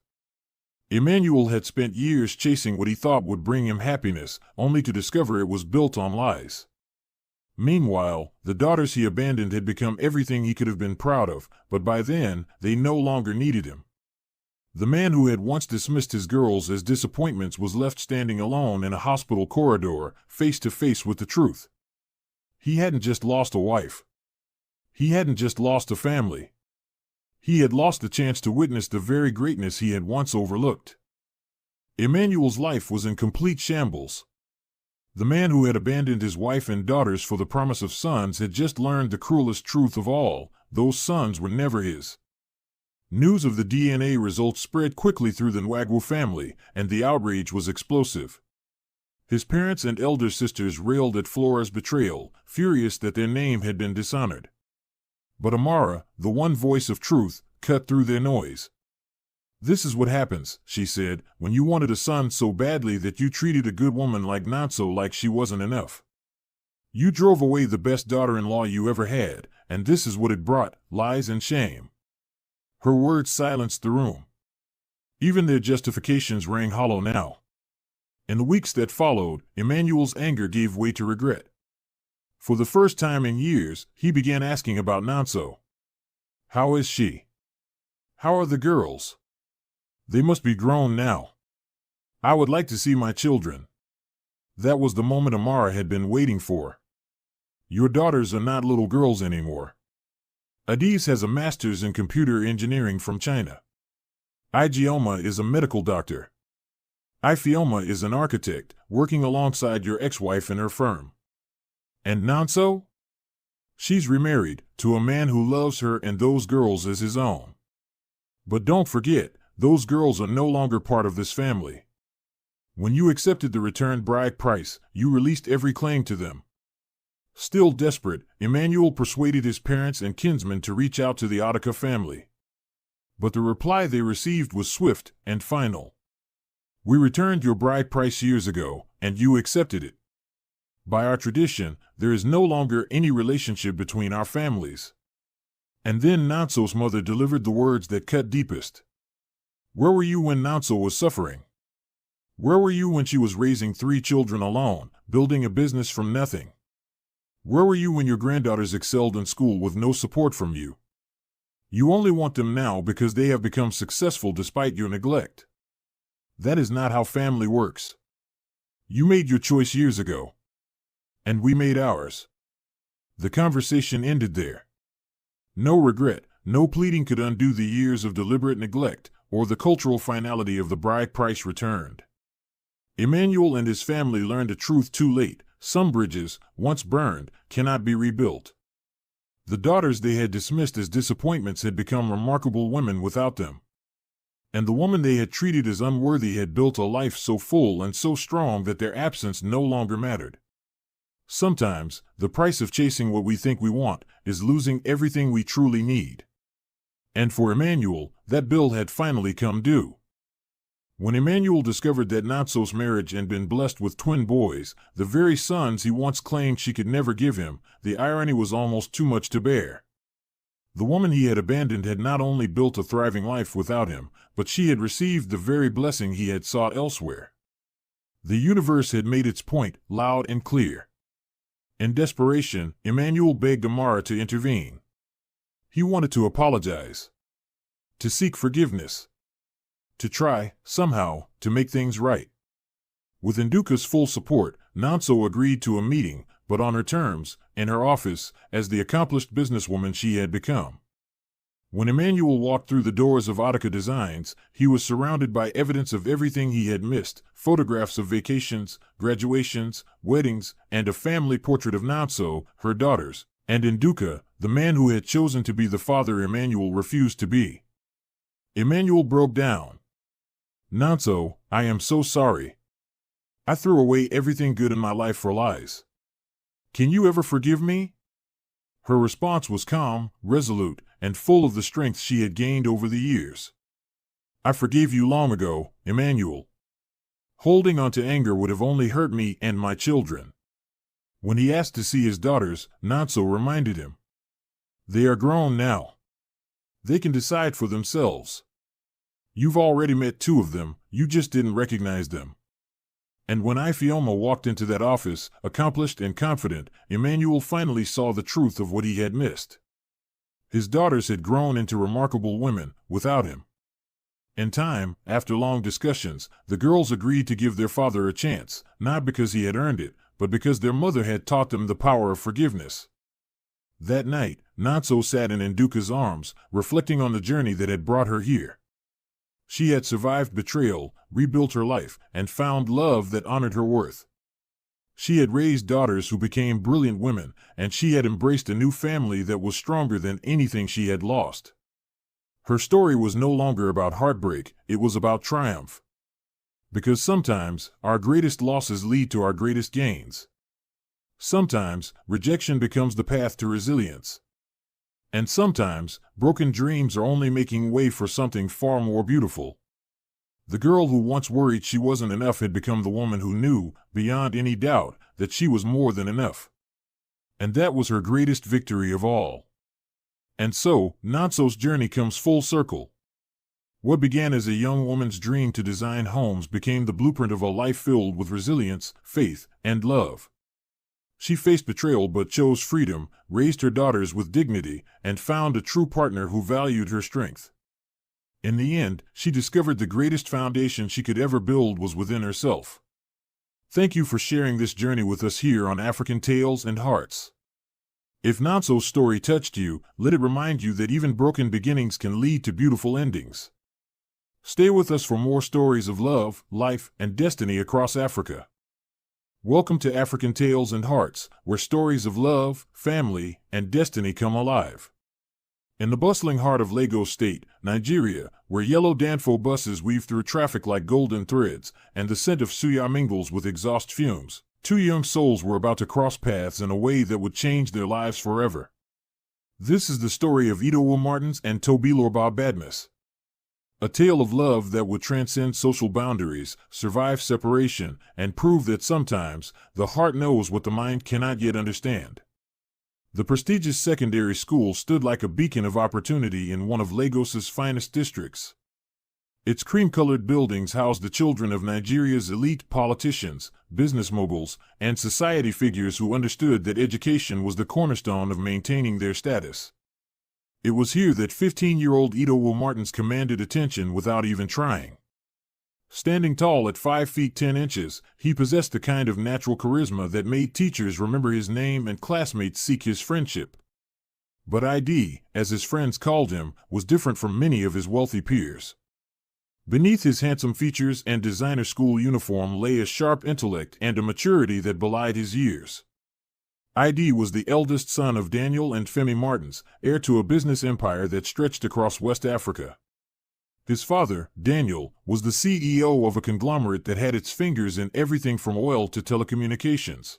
Emmanuel had spent years chasing what he thought would bring him happiness, only to discover it was built on lies. Meanwhile, the daughters he abandoned had become everything he could have been proud of, but by then, they no longer needed him. The man who had once dismissed his girls as disappointments was left standing alone in a hospital corridor, face to face with the truth. He hadn't just lost a wife. He hadn't just lost a family. He had lost the chance to witness the very greatness he had once overlooked. Emmanuel's life was in complete shambles. The man who had abandoned his wife and daughters for the promise of sons had just learned the cruelest truth of all: those sons were never his. News of the DNA results spread quickly through the Nwagwu family, and the outrage was explosive. His parents and elder sisters railed at Flora's betrayal, furious that their name had been dishonored. But Amara, the one voice of truth, cut through their noise. "This is what happens," she said, "when you wanted a son so badly that you treated a good woman like Nonso like she wasn't enough. You drove away the best daughter-in-law you ever had, and this is what it brought: lies and shame." Her words silenced the room. Even their justifications rang hollow now. In the weeks that followed, Emmanuel's anger gave way to regret. For the first time in years, he began asking about Nonso. "How is she? How are the girls? They must be grown now. I would like to see my children." That was the moment Amara had been waiting for. "Your daughters are not little girls anymore. Adiz has a master's in computer engineering from China. Ijeoma is a medical doctor. Ifeoma is an architect, working alongside your ex-wife in her firm. And Nonso? She's remarried, to a man who loves her and those girls as his own. But don't forget, those girls are no longer part of this family. When you accepted the returned bride price, you released every claim to them." Still desperate, Emmanuel persuaded his parents and kinsmen to reach out to the Adaka family. But the reply they received was swift and final. "We returned your bride price years ago, and you accepted it. By our tradition, there is no longer any relationship between our families. And then Nonso's mother delivered the words that cut deepest. Where were you when Nonso was suffering? Where were you when she was raising 3 children alone, building a business from nothing? Where were you when your granddaughters excelled in school with no support from you? You only want them now because they have become successful despite your neglect. That is not how family works. You made your choice years ago. And we made ours. The conversation ended there. No regret, no pleading could undo the years of deliberate neglect, or the cultural finality of the bride price returned. Emmanuel and his family learned the truth too late. Some bridges, once burned, cannot be rebuilt. The daughters they had dismissed as disappointments had become remarkable women without them. And the woman they had treated as unworthy had built a life so full and so strong that their absence no longer mattered. Sometimes, the price of chasing what we think we want is losing everything we truly need. And for Emmanuel, that bill had finally come due. When Emmanuel discovered that Nonso's marriage had been blessed with twin boys, the very sons he once claimed she could never give him, the irony was almost too much to bear. The woman he had abandoned had not only built a thriving life without him, but she had received the very blessing he had sought elsewhere. The universe had made its point, loud and clear. In desperation, Emmanuel begged Amara to intervene. He wanted to apologize, to seek forgiveness, to try, somehow, to make things right. With Nduka's full support, Nonso agreed to a meeting, but on her terms, in her office, as the accomplished businesswoman she had become. When Emmanuel walked through the doors of Attica Designs, he was surrounded by evidence of everything he had missed: photographs of vacations, graduations, weddings, and a family portrait of Nonso, her daughters, and Nduka, the man who had chosen to be the father Emmanuel refused to be. Emmanuel broke down. "Nonso, I am so sorry. I threw away everything good in my life for lies. Can you ever forgive me?" Her response was calm, resolute, and full of the strength she had gained over the years. "I forgave you long ago, Emmanuel. Holding on to anger would have only hurt me and my children." When he asked to see his daughters, Nonso reminded him. "They are grown now. They can decide for themselves. You've already met 2 of them, you just didn't recognize them." And when Ifeoma walked into that office, accomplished and confident, Emmanuel finally saw the truth of what he had missed. His daughters had grown into remarkable women, without him. In time, after long discussions, the girls agreed to give their father a chance, not because he had earned it, but because their mother had taught them the power of forgiveness. That night, Nonso sat in Nduka's arms, reflecting on the journey that had brought her here. She had survived betrayal, rebuilt her life, and found love that honored her worth. She had raised daughters who became brilliant women, and she had embraced a new family that was stronger than anything she had lost. Her story was no longer about heartbreak, it was about triumph. Because sometimes, our greatest losses lead to our greatest gains. Sometimes, rejection becomes the path to resilience. And sometimes, broken dreams are only making way for something far more beautiful. The girl who once worried she wasn't enough had become the woman who knew, beyond any doubt, that she was more than enough. And that was her greatest victory of all. And so, Nonso's journey comes full circle. What began as a young woman's dream to design homes became the blueprint of a life filled with resilience, faith, and love. She faced betrayal but chose freedom, raised her daughters with dignity, and found a true partner who valued her strength. In the end, she discovered the greatest foundation she could ever build was within herself. Thank you for sharing this journey with us here on African Tales and Hearts. If Nonso's story touched you, let it remind you that even broken beginnings can lead to beautiful endings. Stay with us for more stories of love, life, and destiny across Africa. Welcome to African Tales and Hearts, where stories of love, family, and destiny come alive. In the bustling heart of Lagos State, Nigeria, where yellow Danfo buses weave through traffic like golden threads, and the scent of suya mingles with exhaust fumes, 2 young souls were about to cross paths in a way that would change their lives forever. This is the story of Idowu Martins and Tobilorba Badmus. A tale of love that would transcend social boundaries, survive separation, and prove that sometimes the heart knows what the mind cannot yet understand. The prestigious secondary school stood like a beacon of opportunity in one of Lagos's finest districts. Its cream-colored buildings housed the children of Nigeria's elite politicians, business moguls, and society figures who understood that education was the cornerstone of maintaining their status. It was here that 15-year-old Idowu Martins commanded attention without even trying. Standing tall at 5 feet 10 inches, he possessed the kind of natural charisma that made teachers remember his name and classmates seek his friendship. But ID, as his friends called him, was different from many of his wealthy peers. Beneath his handsome features and designer school uniform lay a sharp intellect and a maturity that belied his years. ID was the eldest son of Daniel and Femi Martins, heir to a business empire that stretched across West Africa. His father, Daniel, was the CEO of a conglomerate that had its fingers in everything from oil to telecommunications.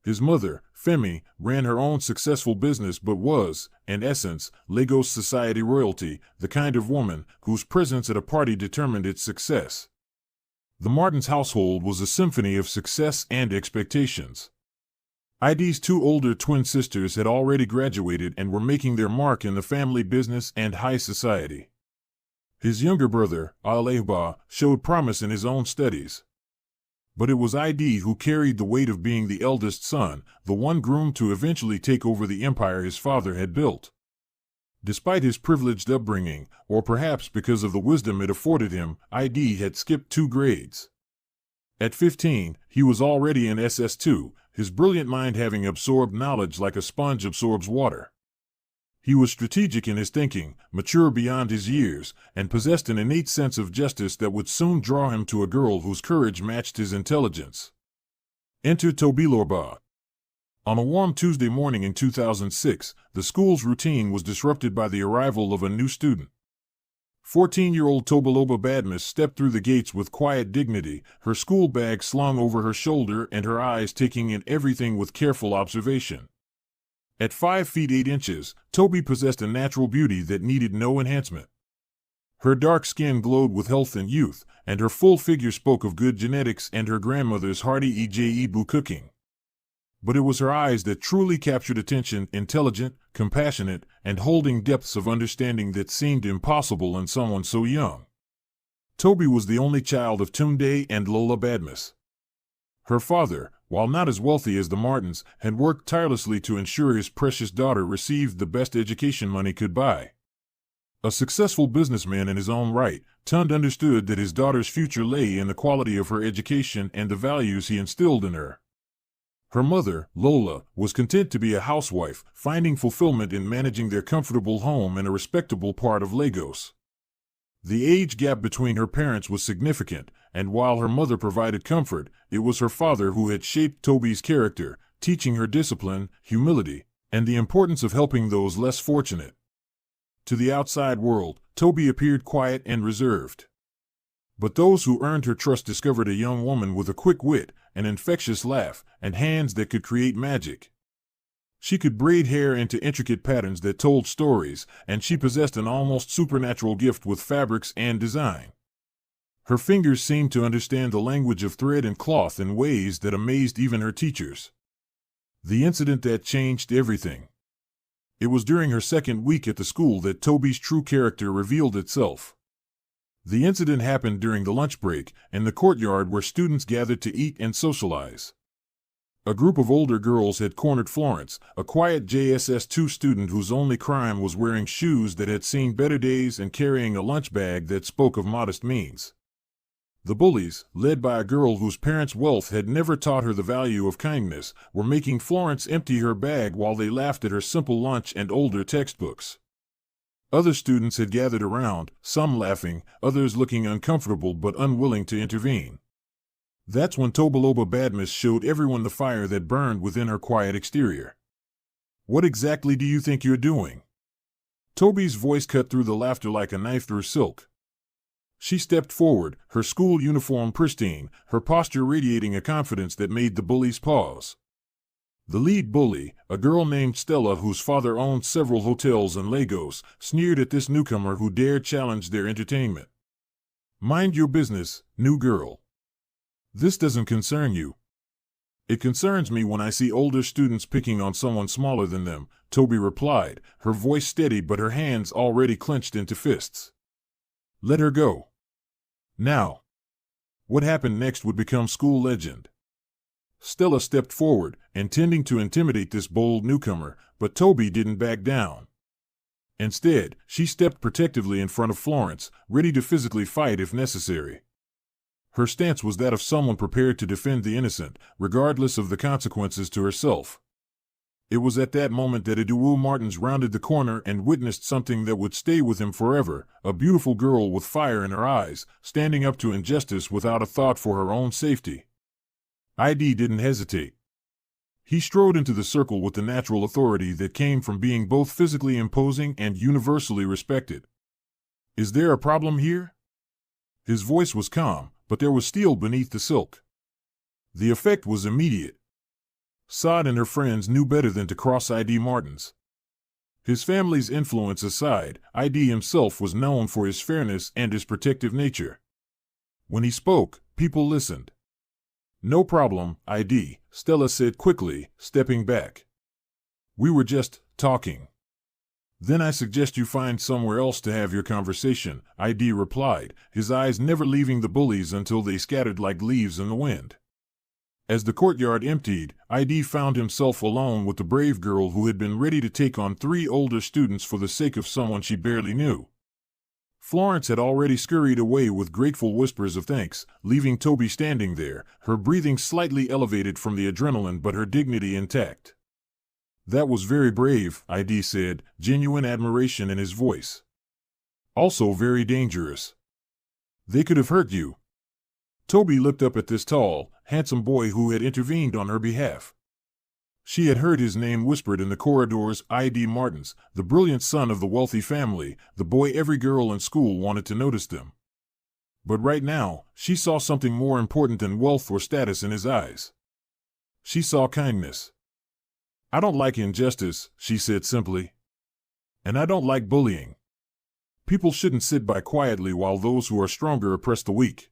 His mother, Femi, ran her own successful business but was, in essence, Lagos society royalty, the kind of woman whose presence at a party determined its success. The Martins household was a symphony of success and expectations. ID's 2 older twin sisters had already graduated and were making their mark in the family business and high society. His younger brother, Aleba, showed promise in his own studies. But it was ID who carried the weight of being the eldest son, the one groomed to eventually take over the empire his father had built. Despite his privileged upbringing, or perhaps because of the wisdom it afforded him, ID had skipped 2 grades. At 15, he was already in SS2, his brilliant mind having absorbed knowledge like a sponge absorbs water. He was strategic in his thinking, mature beyond his years, and possessed an innate sense of justice that would soon draw him to a girl whose courage matched his intelligence. Enter Tobiloba. On a warm Tuesday morning in 2006, the school's routine was disrupted by the arrival of a new student. 14-year-old Tobiloba Badmus stepped through the gates with quiet dignity, her school bag slung over her shoulder and her eyes taking in everything with careful observation. At 5 feet 8 inches, Toby possessed a natural beauty that needed no enhancement. Her dark skin glowed with health and youth, and her full figure spoke of good genetics and her grandmother's hearty Ijebu cooking. But it was her eyes that truly captured attention, intelligent, compassionate, and holding depths of understanding that seemed impossible in someone so young. Toby was the only child of Tunde and Lola Badmus. Her father, while not as wealthy as the Martins, had worked tirelessly to ensure his precious daughter received the best education money could buy. A successful businessman in his own right, Tunde understood that his daughter's future lay in the quality of her education and the values he instilled in her. Her mother, Lola, was content to be a housewife, finding fulfillment in managing their comfortable home in a respectable part of Lagos. The age gap between her parents was significant, and while her mother provided comfort, it was her father who had shaped Toby's character, teaching her discipline, humility, and the importance of helping those less fortunate. To the outside world, Toby appeared quiet and reserved. But those who earned her trust discovered a young woman with a quick wit, an infectious laugh, and hands that could create magic. She could braid hair into intricate patterns that told stories, and she possessed an almost supernatural gift with fabrics and design. Her fingers seemed to understand the language of thread and cloth in ways that amazed even her teachers. The incident that changed everything. It was during her second week at the school that Toby's true character revealed itself. The incident happened during the lunch break, in the courtyard where students gathered to eat and socialize. A group of older girls had cornered Florence, a quiet JSS2 student whose only crime was wearing shoes that had seen better days and carrying a lunch bag that spoke of modest means. The bullies, led by a girl whose parents' wealth had never taught her the value of kindness, were making Florence empty her bag while they laughed at her simple lunch and older textbooks. Other students had gathered around, some laughing, others looking uncomfortable but unwilling to intervene. That's when Tobiloba Badmus showed everyone the fire that burned within her quiet exterior. "What exactly do you think you're doing?" Toby's voice cut through the laughter like a knife through silk. She stepped forward, her school uniform pristine, her posture radiating a confidence that made the bullies pause. The lead bully, a girl named Stella whose father owned several hotels in Lagos, sneered at this newcomer who dared challenge their entertainment. "Mind your business, new girl. This doesn't concern you." "It concerns me when I see older students picking on someone smaller than them," Toby replied, her voice steady but her hands already clenched into fists. "Let her go." Now, what happened next would become school legend. Stella stepped forward, intending to intimidate this bold newcomer, but Toby didn't back down. Instead, she stepped protectively in front of Florence, ready to physically fight if necessary. Her stance was that of someone prepared to defend the innocent, regardless of the consequences to herself. It was at that moment that Aduwu Martins rounded the corner and witnessed something that would stay with him forever, a beautiful girl with fire in her eyes, standing up to injustice without a thought for her own safety. ID didn't hesitate. He strode into the circle with the natural authority that came from being both physically imposing and universally respected. "Is there a problem here?" His voice was calm, but there was steel beneath the silk. The effect was immediate. Saad and her friends knew better than to cross ID Martins. His family's influence aside, ID himself was known for his fairness and his protective nature. When he spoke, people listened. "No problem, ID," Stella said quickly, stepping back. "We were just talking." "Then I suggest you find somewhere else to have your conversation," ID replied, his eyes never leaving the bullies until they scattered like leaves in the wind. As the courtyard emptied, ID found himself alone with the brave girl who had been ready to take on 3 older students for the sake of someone she barely knew. Florence had already scurried away with grateful whispers of thanks, leaving Toby standing there, her breathing slightly elevated from the adrenaline but her dignity intact. "That was very brave," ID said, genuine admiration in his voice. "Also very dangerous. They could have hurt you." Toby looked up at this tall, handsome boy who had intervened on her behalf. She had heard his name whispered in the corridors. ID Martins, the brilliant son of the wealthy family, the boy every girl in school wanted to notice them. But right now, she saw something more important than wealth or status in his eyes. She saw kindness. "I don't like injustice," she said simply. "And I don't like bullying. People shouldn't sit by quietly while those who are stronger oppress the weak."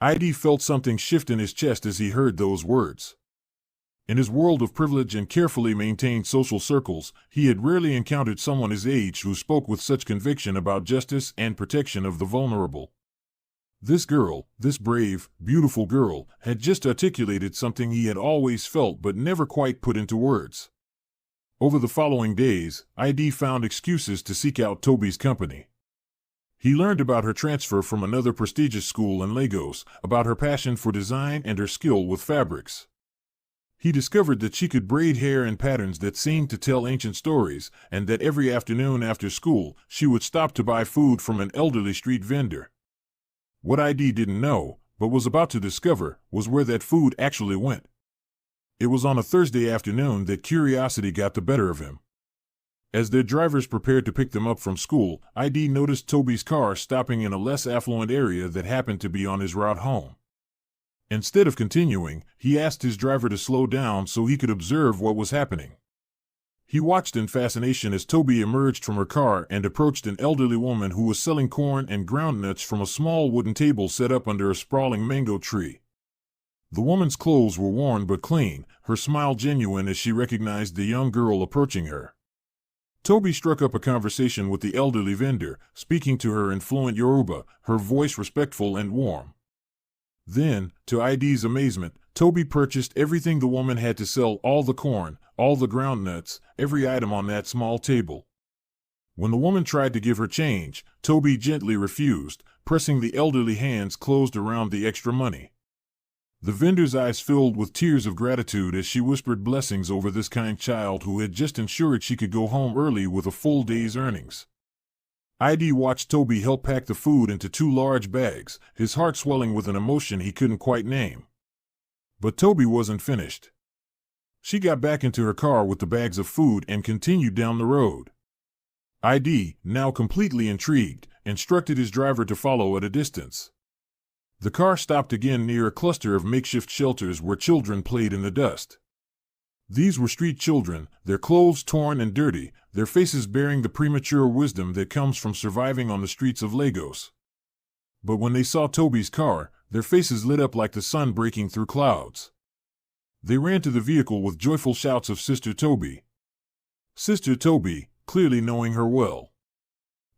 ID felt something shift in his chest as he heard those words. In his world of privilege and carefully maintained social circles, he had rarely encountered someone his age who spoke with such conviction about justice and protection of the vulnerable. This girl, this brave, beautiful girl, had just articulated something he had always felt but never quite put into words. Over the following days, ID found excuses to seek out Toby's company. He learned about her transfer from another prestigious school in Lagos, about her passion for design and her skill with fabrics. He discovered that she could braid hair in patterns that seemed to tell ancient stories, and that every afternoon after school, she would stop to buy food from an elderly street vendor. What ID didn't know, but was about to discover, was where that food actually went. It was on a Thursday afternoon that curiosity got the better of him. As their drivers prepared to pick them up from school, ID noticed Toby's car stopping in a less affluent area that happened to be on his route home. Instead of continuing, he asked his driver to slow down so he could observe what was happening. He watched in fascination as Toby emerged from her car and approached an elderly woman who was selling corn and groundnuts from a small wooden table set up under a sprawling mango tree. The woman's clothes were worn but clean, her smile genuine as she recognized the young girl approaching her. Toby struck up a conversation with the elderly vendor, speaking to her in fluent Yoruba, her voice respectful and warm. Then, to ID's amazement, Toby purchased everything the woman had to sell, all the corn, all the groundnuts, every item on that small table. When the woman tried to give her change, Toby gently refused, pressing the elderly hands closed around the extra money. The vendor's eyes filled with tears of gratitude as she whispered blessings over this kind child who had just ensured she could go home early with a full day's earnings. ID watched Toby help pack the food into 2 large bags, his heart swelling with an emotion he couldn't quite name. But Toby wasn't finished. She got back into her car with the bags of food and continued down the road. ID, now completely intrigued, instructed his driver to follow at a distance. The car stopped again near a cluster of makeshift shelters where children played in the dust. These were street children, their clothes torn and dirty, their faces bearing the premature wisdom that comes from surviving on the streets of Lagos. But when they saw Toby's car, their faces lit up like the sun breaking through clouds. They ran to the vehicle with joyful shouts of Sister Toby. Sister Toby, clearly knowing her well.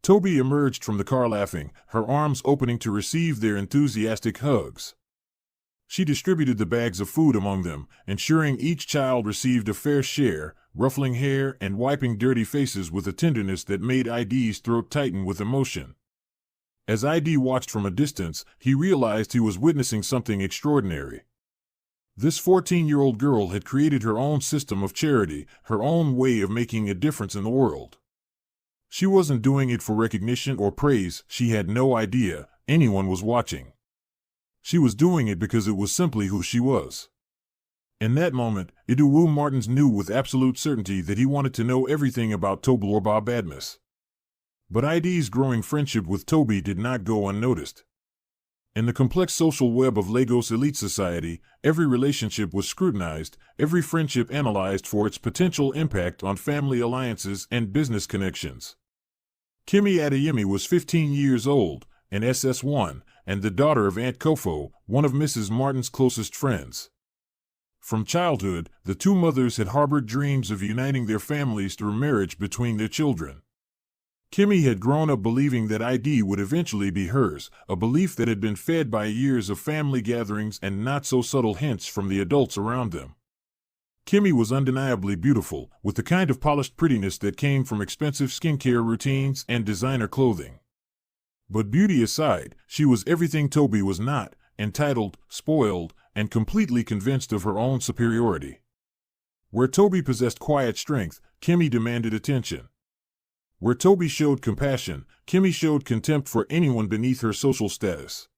Toby emerged from the car laughing, her arms opening to receive their enthusiastic hugs. She distributed the bags of food among them, ensuring each child received a fair share, ruffling hair and wiping dirty faces with a tenderness that made ID's throat tighten with emotion. As ID watched from a distance, he realized he was witnessing something extraordinary. This 14-year-old girl had created her own system of charity, her own way of making a difference in the world. She wasn't doing it for recognition or praise, she had no idea anyone was watching. She was doing it because it was simply who she was. In that moment, Idowu Martins knew with absolute certainty that he wanted to know everything about Tobalorba Badmus. But ID's growing friendship with Toby did not go unnoticed. In the complex social web of Lagos elite society, every relationship was scrutinized, every friendship analyzed for its potential impact on family alliances and business connections. Kemi Adeyemi was 15 years old, an SS1, and the daughter of Aunt Kofo, one of Mrs. Martin's closest friends. From childhood, the two mothers had harbored dreams of uniting their families through marriage between their children. Kemi had grown up believing that ID would eventually be hers, a belief that had been fed by years of family gatherings and not-so-subtle hints from the adults around them. Kemi was undeniably beautiful, with the kind of polished prettiness that came from expensive skincare routines and designer clothing. But beauty aside, she was everything Toby was not, entitled, spoiled, and completely convinced of her own superiority. Where Toby possessed quiet strength, Kemi demanded attention. Where Toby showed compassion, Kemi showed contempt for anyone beneath her social status.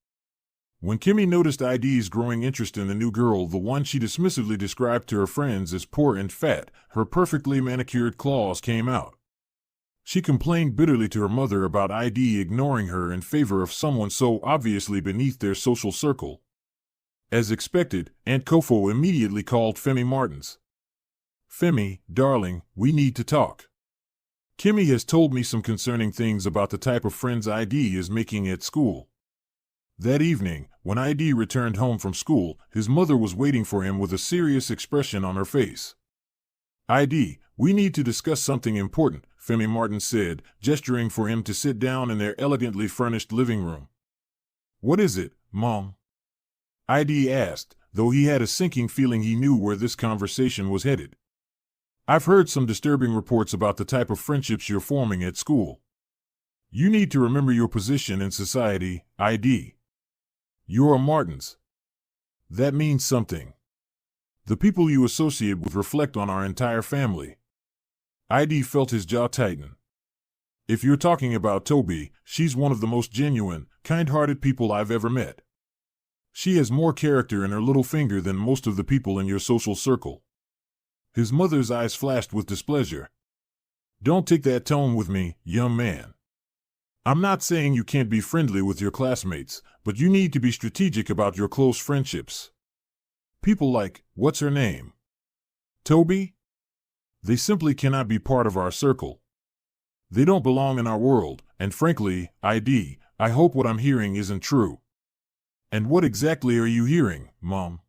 When Kemi noticed ID's growing interest in the new girl, the one she dismissively described to her friends as poor and fat, her perfectly manicured claws came out. She complained bitterly to her mother about ID ignoring her in favor of someone so obviously beneath their social circle. As expected, Aunt Kofo immediately called Femi Martins. "Femi, darling, we need to talk. Kemi has told me some concerning things about the type of friends ID is making at school." That evening, when ID returned home from school, his mother was waiting for him with a serious expression on her face. "ID, we need to discuss something important," Femi Martins said, gesturing for him to sit down in their elegantly furnished living room. "What is it, Mom?" ID asked, though he had a sinking feeling he knew where this conversation was headed. "I've heard some disturbing reports about the type of friendships you're forming at school. You need to remember your position in society, ID. You're a Martins. That means something. The people you associate with reflect on our entire family." ID felt his jaw tighten. "If you're talking about Toby, she's one of the most genuine, kind-hearted people I've ever met. She has more character in her little finger than most of the people in your social circle." His mother's eyes flashed with displeasure. "Don't take that tone with me, young man. I'm not saying you can't be friendly with your classmates, but you need to be strategic about your close friendships. People like, what's her name? Toby? They simply cannot be part of our circle. They don't belong in our world, and frankly, ID, I hope what I'm hearing isn't true." "And what exactly are you hearing, Mom?"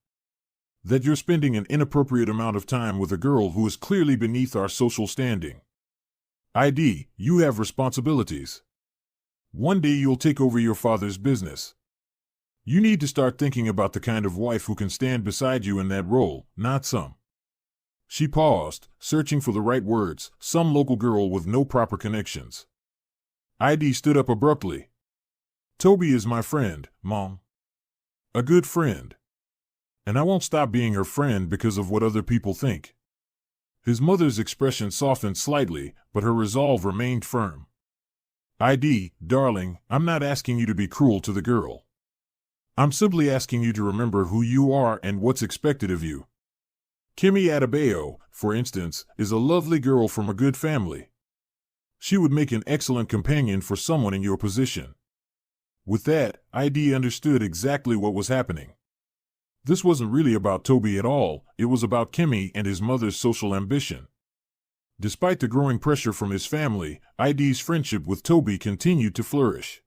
"That you're spending an inappropriate amount of time with a girl who is clearly beneath our social standing. ID, you have responsibilities. One day you'll take over your father's business. You need to start thinking about the kind of wife who can stand beside you in that role, not some." She paused, searching for the right words, some local girl with no proper connections. ID stood up abruptly. "Toby is my friend, Mom. A good friend. And I won't stop being her friend because of what other people think." His mother's expression softened slightly, but her resolve remained firm. "ID, darling, I'm not asking you to be cruel to the girl. I'm simply asking you to remember who you are and what's expected of you. Kemi Adebayo, for instance, is a lovely girl from a good family. She would make an excellent companion for someone in your position." With that, ID understood exactly what was happening. This wasn't really about Toby at all, it was about Kimmy and his mother's social ambition. Despite the growing pressure from his family, ID's friendship with Toby continued to flourish.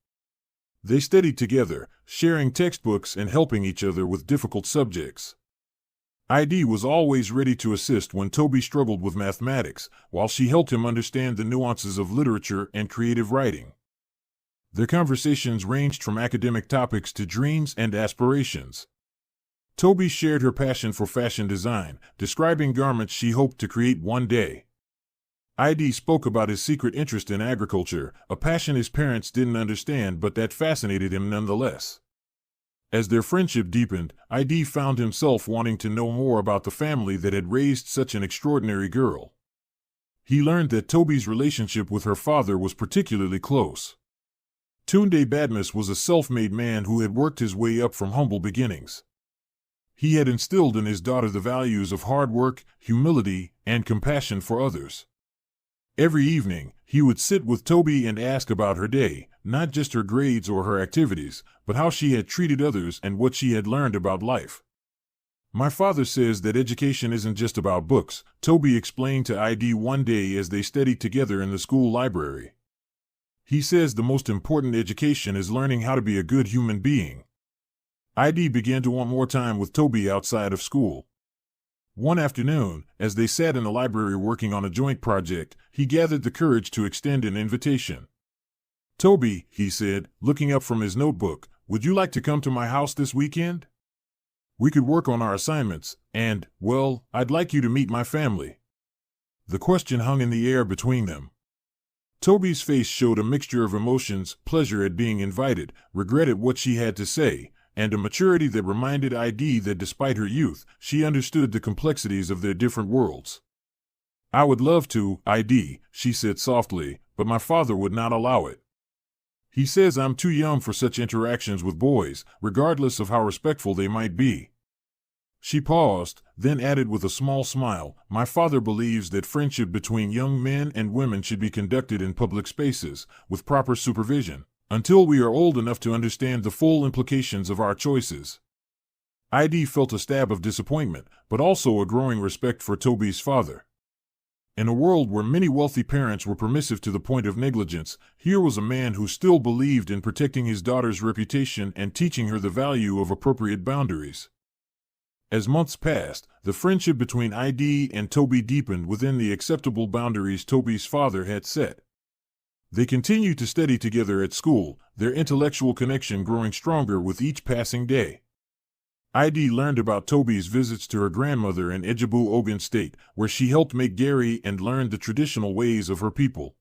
They studied together, sharing textbooks and helping each other with difficult subjects. ID was always ready to assist when Toby struggled with mathematics, while she helped him understand the nuances of literature and creative writing. Their conversations ranged from academic topics to dreams and aspirations. Toby shared her passion for fashion design, describing garments she hoped to create one day. ID spoke about his secret interest in agriculture, a passion his parents didn't understand but that fascinated him nonetheless. As their friendship deepened, ID found himself wanting to know more about the family that had raised such an extraordinary girl. He learned that Toby's relationship with her father was particularly close. Tunde Badmus was a self-made man who had worked his way up from humble beginnings. He had instilled in his daughter the values of hard work, humility, and compassion for others. Every evening, he would sit with Toby and ask about her day, not just her grades or her activities, but how she had treated others and what she had learned about life. "My father says that education isn't just about books," Toby explained to ID one day as they studied together in the school library. "He says the most important education is learning how to be a good human being." ID began to want more time with Toby outside of school. One afternoon, as they sat in the library working on a joint project, he gathered the courage to extend an invitation. "Toby," he said, looking up from his notebook, "would you like to come to my house this weekend? We could work on our assignments, and, well, I'd like you to meet my family." The question hung in the air between them. Toby's face showed a mixture of emotions: pleasure at being invited, regret at what she had to say, and a maturity that reminded ID that despite her youth, she understood the complexities of their different worlds. "I would love to, ID," she said softly, "but my father would not allow it. He says I'm too young for such interactions with boys, regardless of how respectful they might be." She paused, then added with a small smile, "My father believes that friendship between young men and women should be conducted in public spaces, with proper supervision, until we are old enough to understand the full implications of our choices." ID felt a stab of disappointment, but also a growing respect for Toby's father. In a world where many wealthy parents were permissive to the point of negligence, here was a man who still believed in protecting his daughter's reputation and teaching her the value of appropriate boundaries. As months passed, the friendship between ID and Toby deepened within the acceptable boundaries Toby's father had set. They continued to study together at school, their intellectual connection growing stronger with each passing day. ID learned about Toby's visits to her grandmother in Ejibu, Ogun State, where she helped make gari and learned the traditional ways of her people.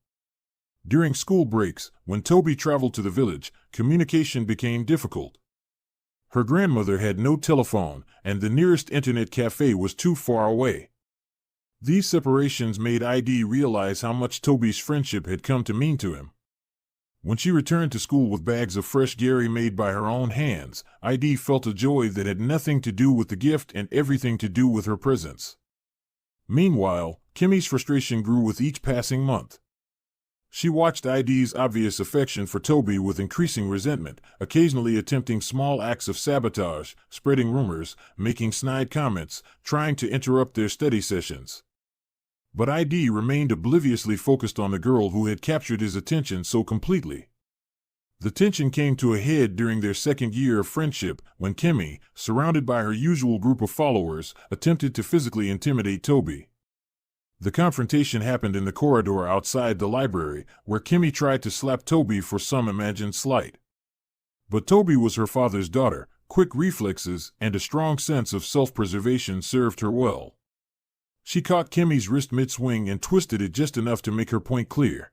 During school breaks, when Toby traveled to the village, communication became difficult. Her grandmother had no telephone, and the nearest internet cafe was too far away. These separations made ID realize how much Toby's friendship had come to mean to him. When she returned to school with bags of fresh gari made by her own hands, ID felt a joy that had nothing to do with the gift and everything to do with her presence. Meanwhile, Kimmy's frustration grew with each passing month. She watched ID's obvious affection for Toby with increasing resentment, occasionally attempting small acts of sabotage, spreading rumors, making snide comments, trying to interrupt their study sessions. But ID remained obliviously focused on the girl who had captured his attention so completely. The tension came to a head during their second year of friendship, when Kimmy, surrounded by her usual group of followers, attempted to physically intimidate Toby. The confrontation happened in the corridor outside the library, where Kimmy tried to slap Toby for some imagined slight. But Toby was her father's daughter. Quick reflexes and a strong sense of self-preservation served her well. She caught Kimmy's wrist mid-swing and twisted it just enough to make her point clear.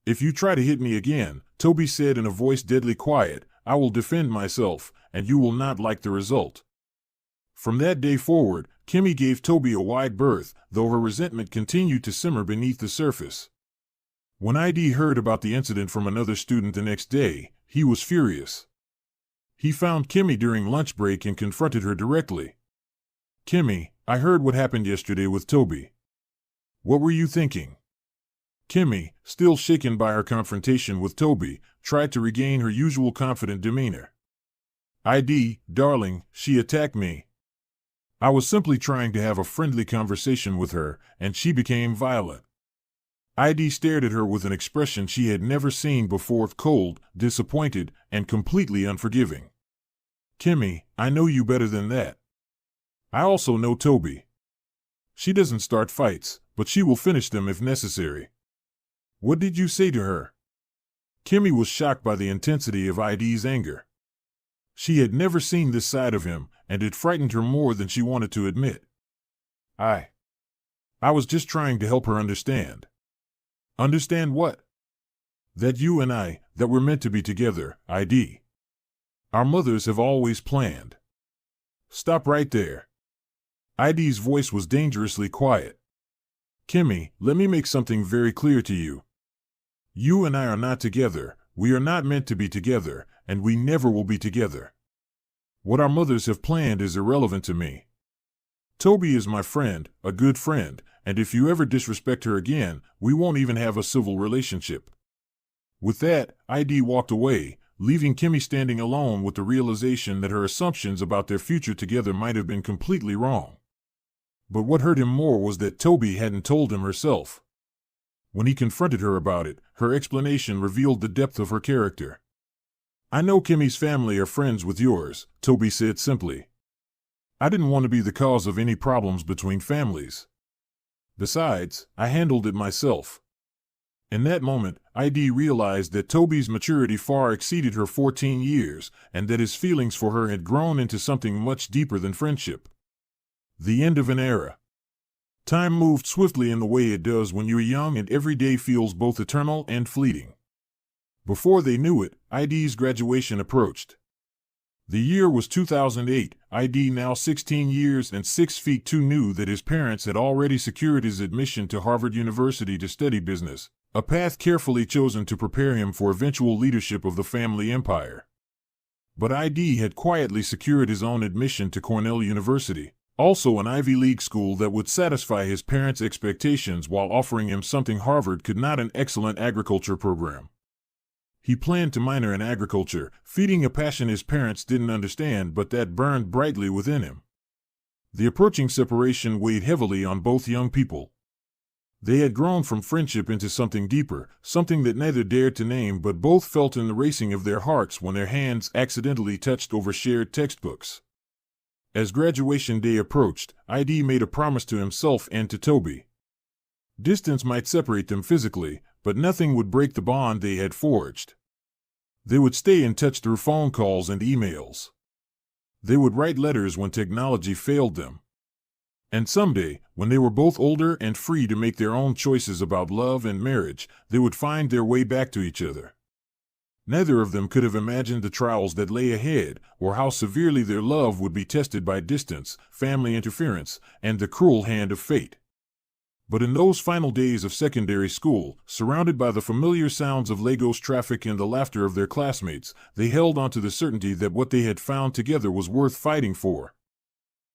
"If you try to hit me again," Toby said in a voice deadly quiet, "I will defend myself, and you will not like the result." From that day forward, Kimmy gave Toby a wide berth, though her resentment continued to simmer beneath the surface. When ID heard about the incident from another student the next day, he was furious. He found Kimmy during lunch break and confronted her directly. "Kimmy, I heard what happened yesterday with Toby. What were you thinking?" Kimmy, still shaken by her confrontation with Toby, tried to regain her usual confident demeanor. ID, darling, she attacked me. I was simply trying to have a friendly conversation with her, and she became violent. ID stared at her with an expression she had never seen before, cold, disappointed, and completely unforgiving. Kimmy, I know you better than that. I also know Toby. She doesn't start fights, but she will finish them if necessary. What did you say to her? Kimmy was shocked by the intensity of ID's anger. She had never seen this side of him, and it frightened her more than she wanted to admit. I was just trying to help her understand. Understand what? That you and I, that we're meant to be together, ID. Our mothers have always planned. Stop right there. ID's voice was dangerously quiet. Kimmy, let me make something very clear to you. You and I are not together, we are not meant to be together, and we never will be together. What our mothers have planned is irrelevant to me. Toby is my friend, a good friend, and if you ever disrespect her again, we won't even have a civil relationship. With that, ID walked away, leaving Kimmy standing alone with the realization that her assumptions about their future together might have been completely wrong. But what hurt him more was that Toby hadn't told him herself. When he confronted her about it, her explanation revealed the depth of her character. I know Kimmy's family are friends with yours, Toby said simply. I didn't want to be the cause of any problems between families. Besides, I handled it myself. In that moment, ID realized that Toby's maturity far exceeded her 14 years, and that his feelings for her had grown into something much deeper than friendship. The end of an era. Time moved swiftly in the way it does when you're young, and every day feels both eternal and fleeting. Before they knew it, ID's graduation approached. The year was 2008. ID, now 16 years and 6 feet 2, knew that his parents had already secured his admission to Harvard University to study business, a path carefully chosen to prepare him for eventual leadership of the family empire. But ID had quietly secured his own admission to Cornell University, also an Ivy League school that would satisfy his parents' expectations while offering him something Harvard could not: an excellent agriculture program. He planned to minor in agriculture, feeding a passion his parents didn't understand but that burned brightly within him. The approaching separation weighed heavily on both young people. They had grown from friendship into something deeper, something that neither dared to name, but both felt in the racing of their hearts when their hands accidentally touched over shared textbooks. As graduation day approached, ID made a promise to himself and to Toby. Distance might separate them physically, but nothing would break the bond they had forged. They would stay in touch through phone calls and emails. They would write letters when technology failed them. And someday, when they were both older and free to make their own choices about love and marriage, they would find their way back to each other. Neither of them could have imagined the trials that lay ahead, or how severely their love would be tested by distance, family interference, and the cruel hand of fate. But in those final days of secondary school, surrounded by the familiar sounds of Lagos traffic and the laughter of their classmates, they held on to the certainty that what they had found together was worth fighting for.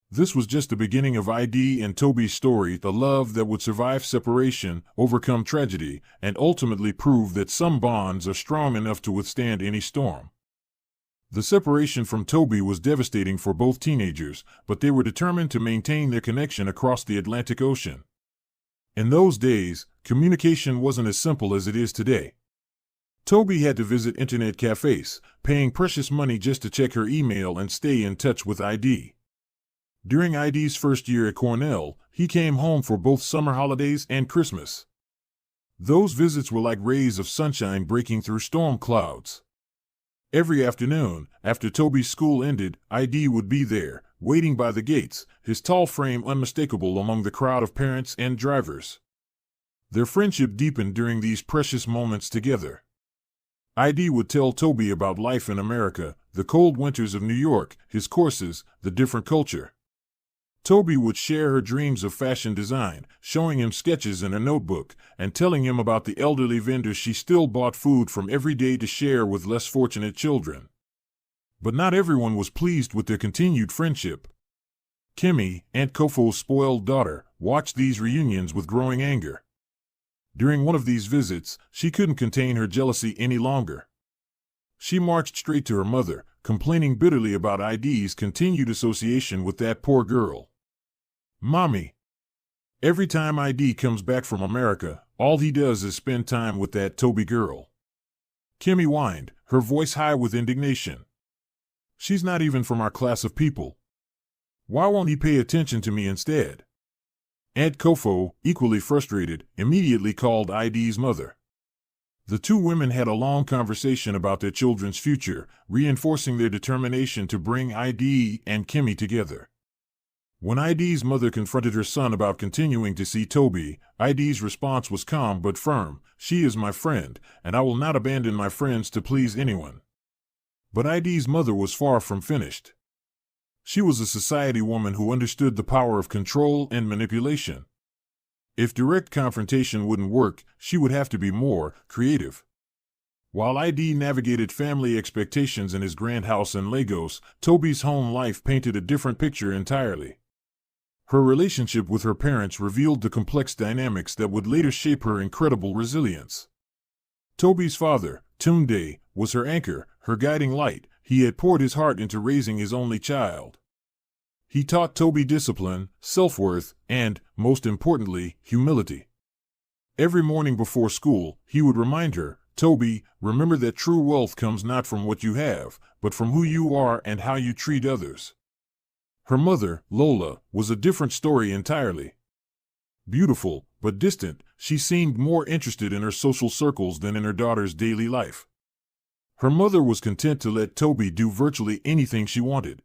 This was just the beginning of ID and Toby's story, a love that would survive separation, overcome tragedy, and ultimately prove that some bonds are strong enough to withstand any storm. The separation from Toby was devastating for both teenagers, but they were determined to maintain their connection across the Atlantic Ocean. In those days, communication wasn't as simple as it is today. Toby had to visit internet cafes, paying precious money just to check her email and stay in touch with ID. During ID's first year at Cornell, he came home for both summer holidays and Christmas. Those visits were like rays of sunshine breaking through storm clouds. Every afternoon, after Toby's school ended, ID would be there, waiting by the gates, his tall frame unmistakable among the crowd of parents and drivers. Their friendship deepened during these precious moments together. ID would tell Toby about life in America, the cold winters of New York, his courses, the different culture. Toby would share her dreams of fashion design, showing him sketches in a notebook, and telling him about the elderly vendors she still bought food from every day to share with less fortunate children. But not everyone was pleased with their continued friendship. Kimmy, Aunt Kofo's spoiled daughter, watched these reunions with growing anger. During one of these visits, she couldn't contain her jealousy any longer. She marched straight to her mother, complaining bitterly about ID's continued association with that poor girl. "Mommy, every time ID comes back from America, all he does is spend time with that Toby girl." Kimmy whined, her voice high with indignation. "She's not even from our class of people. Why won't he pay attention to me instead?" Aunt Kofo, equally frustrated, immediately called ID's mother. The two women had a long conversation about their children's future, reinforcing their determination to bring ID and Kimmy together. When ID's mother confronted her son about continuing to see Toby, ID's response was calm but firm. "She is my friend, and I will not abandon my friends to please anyone." But ID's mother was far from finished. She was a society woman who understood the power of control and manipulation. If direct confrontation wouldn't work, she would have to be more creative. While ID navigated family expectations in his grand house in Lagos, Toby's home life painted a different picture entirely. Her relationship with her parents revealed the complex dynamics that would later shape her incredible resilience. Toby's father, Tunde, was her anchor, her guiding light. He had poured his heart into raising his only child. He taught Toby discipline, self-worth, and, most importantly, humility. Every morning before school, he would remind her, "Toby, remember that true wealth comes not from what you have, but from who you are and how you treat others." Her mother, Lola, was a different story entirely. Beautiful, but distant, she seemed more interested in her social circles than in her daughter's daily life. Her mother was content to let Toby do virtually anything she wanted.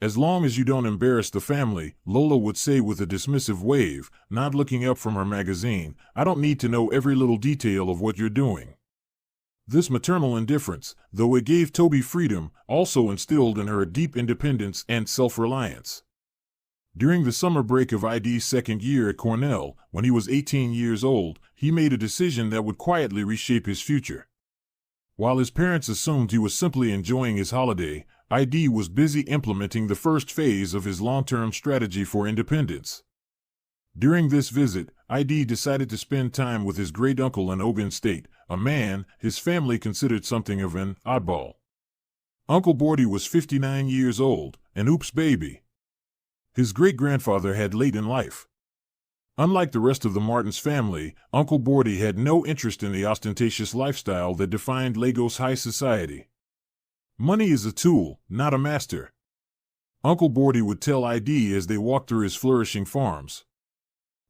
"As long as you don't embarrass the family," Lola would say with a dismissive wave, not looking up from her magazine, "I don't need to know every little detail of what you're doing." This maternal indifference, though it gave Toby freedom, also instilled in her a deep independence and self-reliance. During the summer break of ID's second year at Cornell, when he was 18 years old, he made a decision that would quietly reshape his future. While his parents assumed he was simply enjoying his holiday, ID was busy implementing the first phase of his long-term strategy for independence. During this visit, ID decided to spend time with his great-uncle in Ogun State, a man his family considered something of an oddball. Uncle Bordy was 59 years old, an oops baby. His great-grandfather had late in life. Unlike the rest of the Martins family, Uncle Bordy had no interest in the ostentatious lifestyle that defined Lagos high society. "Money is a tool, not a master," Uncle Bordy would tell ID as they walked through his flourishing farms.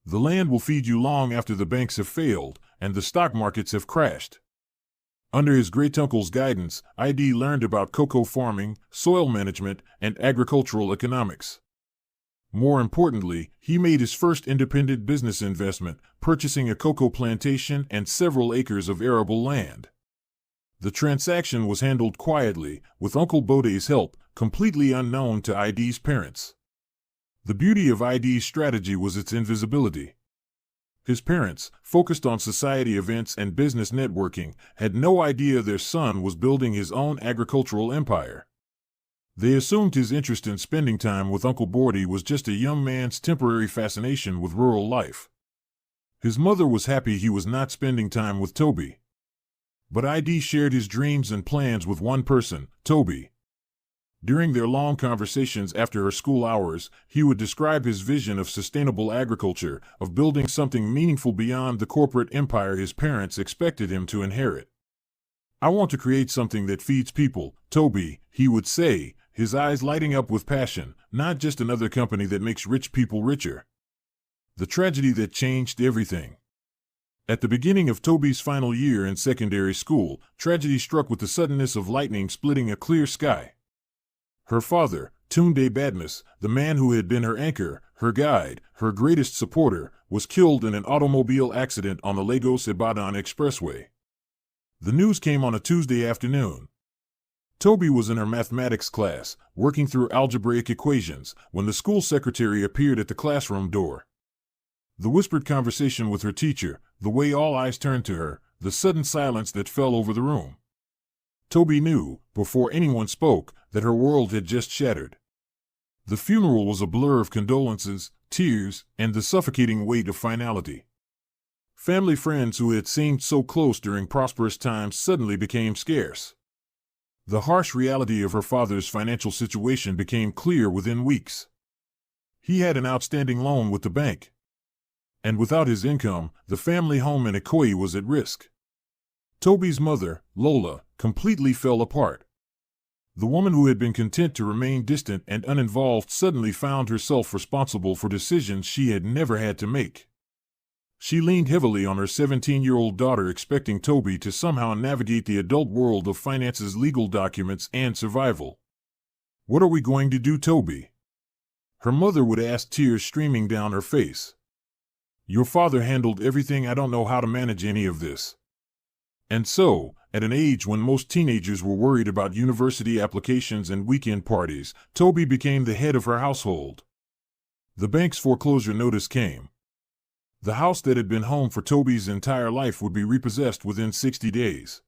"The land will feed you long after the banks have failed and the stock markets have crashed." Under his great-uncle's guidance, ID learned about cocoa farming, soil management, and agricultural economics. More importantly, he made his first independent business investment, purchasing a cocoa plantation and several acres of arable land. The transaction was handled quietly, with Uncle Bordy's help, completely unknown to ID's parents. The beauty of ID's strategy was its invisibility. His parents, focused on society events and business networking, had no idea their son was building his own agricultural empire. They assumed his interest in spending time with Uncle Bordy was just a young man's temporary fascination with rural life. His mother was happy he was not spending time with Toby. But ID shared his dreams and plans with one person, Toby. During their long conversations after her school hours, he would describe his vision of sustainable agriculture, of building something meaningful beyond the corporate empire his parents expected him to inherit. "I want to create something that feeds people, Toby," he would say, his eyes lighting up with passion, "not just another company that makes rich people richer." The tragedy that changed everything. At the beginning of Toby's final year in secondary school, tragedy struck with the suddenness of lightning splitting a clear sky. Her father, Tunde Badmus, the man who had been her anchor, her guide, her greatest supporter, was killed in an automobile accident on the Lagos-Ibadan Expressway. The news came on a Tuesday afternoon. Toby was in her mathematics class, working through algebraic equations, when the school secretary appeared at the classroom door. The whispered conversation with her teacher, the way all eyes turned to her, the sudden silence that fell over the room. Toby knew, before anyone spoke, that her world had just shattered. The funeral was a blur of condolences, tears, and the suffocating weight of finality. Family friends who had seemed so close during prosperous times suddenly became scarce. The harsh reality of her father's financial situation became clear within weeks. He had an outstanding loan with the bank, and without his income, the family home in Ikoyi was at risk. Toby's mother, Lola, completely fell apart. The woman who had been content to remain distant and uninvolved suddenly found herself responsible for decisions she had never had to make. She leaned heavily on her 17-year-old daughter, expecting Toby to somehow navigate the adult world of finances, legal documents, and survival. "What are we going to do, Toby?" her mother would ask, tears streaming down her face. "Your father handled everything. I don't know how to manage any of this." And so, at an age when most teenagers were worried about university applications and weekend parties, Toby became the head of her household. The bank's foreclosure notice came. The house that had been home for Toby's entire life would be repossessed within 60 days.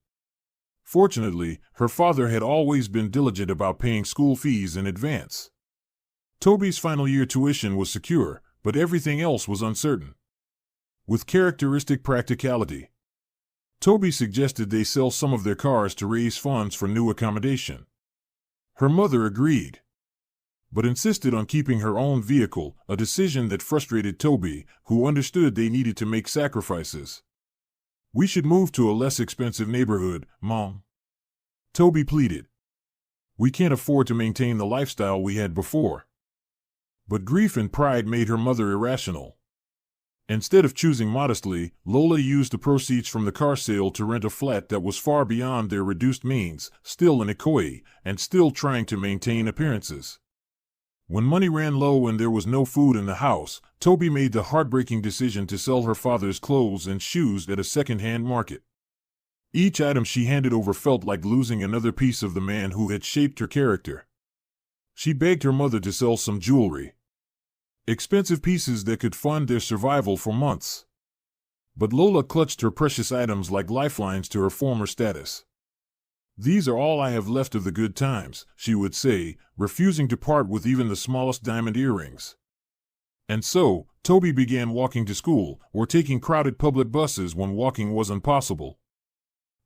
Fortunately, her father had always been diligent about paying school fees in advance. Toby's final year tuition was secure, but everything else was uncertain. With characteristic practicality, Toby suggested they sell some of their cars to raise funds for new accommodation. Her mother agreed, but insisted on keeping her own vehicle, a decision that frustrated Toby, who understood they needed to make sacrifices. "We should move to a less expensive neighborhood, Mom," Toby pleaded. "We can't afford to maintain the lifestyle we had before." But grief and pride made her mother irrational. Instead of choosing modestly, Lola used the proceeds from the car sale to rent a flat that was far beyond their reduced means, still in Ikoyi, and still trying to maintain appearances. When money ran low and there was no food in the house, Toby made the heartbreaking decision to sell her father's clothes and shoes at a second-hand market. Each item she handed over felt like losing another piece of the man who had shaped her character. She begged her mother to sell some jewelry, expensive pieces that could fund their survival for months. But Lola clutched her precious items like lifelines to her former status. "These are all I have left of the good times," she would say, refusing to part with even the smallest diamond earrings. And so, Toby began walking to school, or taking crowded public buses when walking was impossible.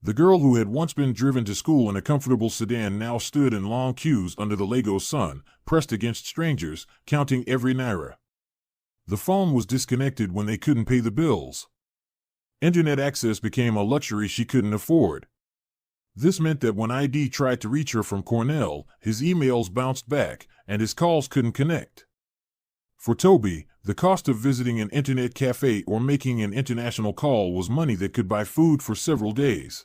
The girl who had once been driven to school in a comfortable sedan now stood in long queues under the Lagos sun, pressed against strangers, counting every naira. The phone was disconnected when they couldn't pay the bills. Internet access became a luxury she couldn't afford. This meant that when ID tried to reach her from Cornell, his emails bounced back, and his calls couldn't connect. For Toby, the cost of visiting an internet cafe or making an international call was money that could buy food for several days.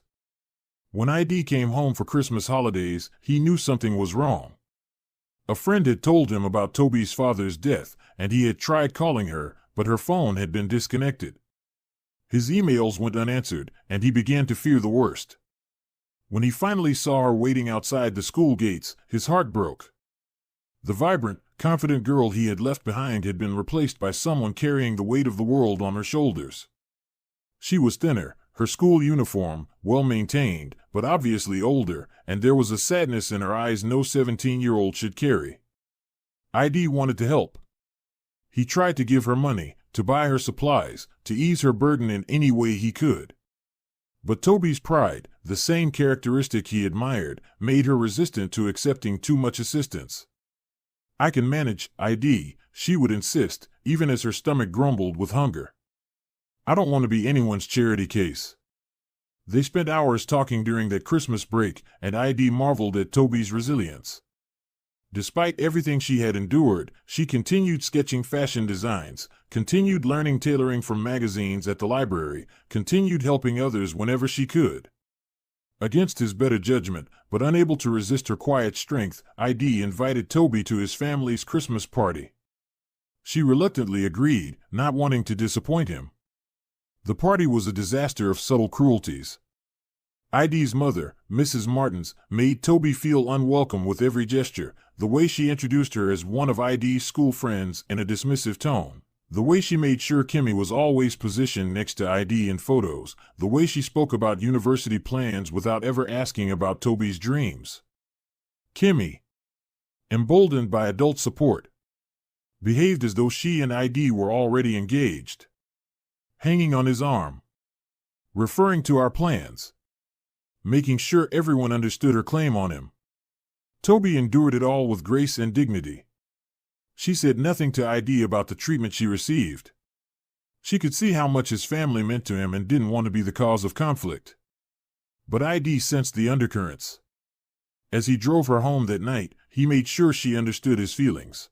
When ID came home for Christmas holidays, he knew something was wrong. A friend had told him about Toby's father's death, and he had tried calling her, but her phone had been disconnected. His emails went unanswered, and he began to fear the worst. When he finally saw her waiting outside the school gates, his heart broke. The vibrant, confident girl he had left behind had been replaced by someone carrying the weight of the world on her shoulders. She was thinner, her school uniform, well-maintained, but obviously older, and there was a sadness in her eyes no 17-year-old should carry. ID wanted to help. He tried to give her money, to buy her supplies, to ease her burden in any way he could. But Toby's pride, the same characteristic he admired, made her resistant to accepting too much assistance. "I can manage, ID," she would insist, even as her stomach grumbled with hunger. "I don't want to be anyone's charity case." They spent hours talking during that Christmas break, and ID marveled at Toby's resilience. Despite everything she had endured, she continued sketching fashion designs, continued learning tailoring from magazines at the library, continued helping others whenever she could. Against his better judgment, but unable to resist her quiet strength, ID invited Toby to his family's Christmas party. She reluctantly agreed, not wanting to disappoint him. The party was a disaster of subtle cruelties. ID's mother, Mrs. Martins, made Toby feel unwelcome with every gesture, the way she introduced her as one of ID's school friends in a dismissive tone, the way she made sure Kimmy was always positioned next to ID in photos, the way she spoke about university plans without ever asking about Toby's dreams. Kimmy, emboldened by adult support, behaved as though she and ID were already engaged. Hanging on his arm. Referring to our plans. making sure everyone understood her claim on him. Toby endured it all with grace and dignity. She said nothing to ID about the treatment she received. She could see how much his family meant to him and didn't want to be the cause of conflict. But ID sensed the undercurrents. As he drove her home that night, he made sure she understood his feelings.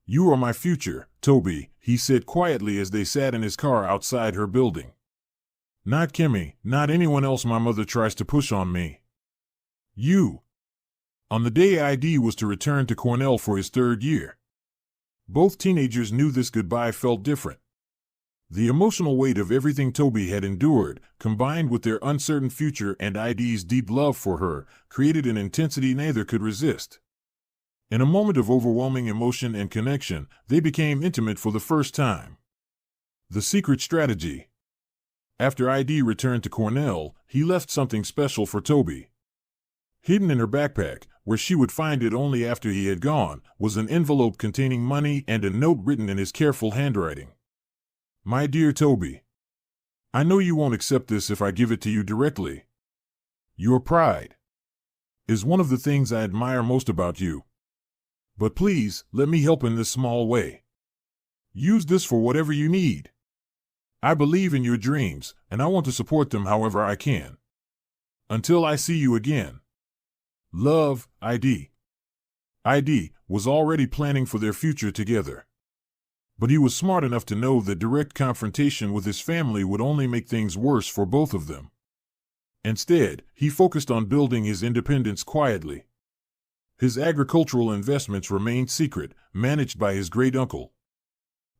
"You are my future, Toby," he said quietly as they sat in his car outside her building. "Not Kimmy, not anyone else my mother tries to push on me. You." On the day ID was to return to Cornell for his third year. Both teenagers knew this goodbye felt different. The emotional weight of everything Toby had endured, combined with their uncertain future and ID's deep love for her, created an intensity neither could resist. In a moment of overwhelming emotion and connection, they became intimate for the first time. The secret strategy. After ID returned to Cornell, he left something special for Toby. Hidden in her backpack, where she would find it only after he had gone, was an envelope containing money and a note written in his careful handwriting. "My dear Toby, I know you won't accept this if I give it to you directly. Your pride is one of the things I admire most about you. But please, let me help in this small way. Use this for whatever you need. I believe in your dreams, and I want to support them however I can. Until I see you again. Love, ID." ID was already planning for their future together. But he was smart enough to know that direct confrontation with his family would only make things worse for both of them. Instead, he focused on building his independence quietly. His agricultural investments remained secret, managed by his great-uncle.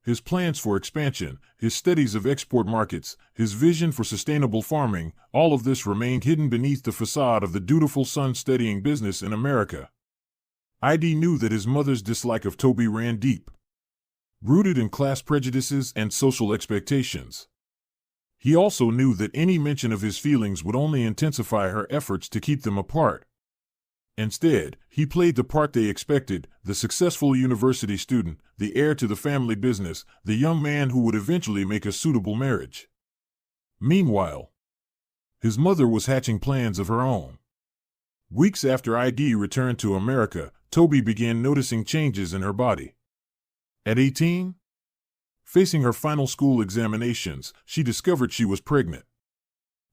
His plans for expansion, his studies of export markets, his vision for sustainable farming, all of this remained hidden beneath the facade of the dutiful son studying business in America. ID knew that his mother's dislike of Toby ran deep, rooted in class prejudices and social expectations. He also knew that any mention of his feelings would only intensify her efforts to keep them apart. Instead, he played the part they expected, the successful university student, the heir to the family business, the young man who would eventually make a suitable marriage. Meanwhile, his mother was hatching plans of her own. Weeks after ID returned to America, Toby began noticing changes in her body. At 18, facing her final school examinations, she discovered she was pregnant.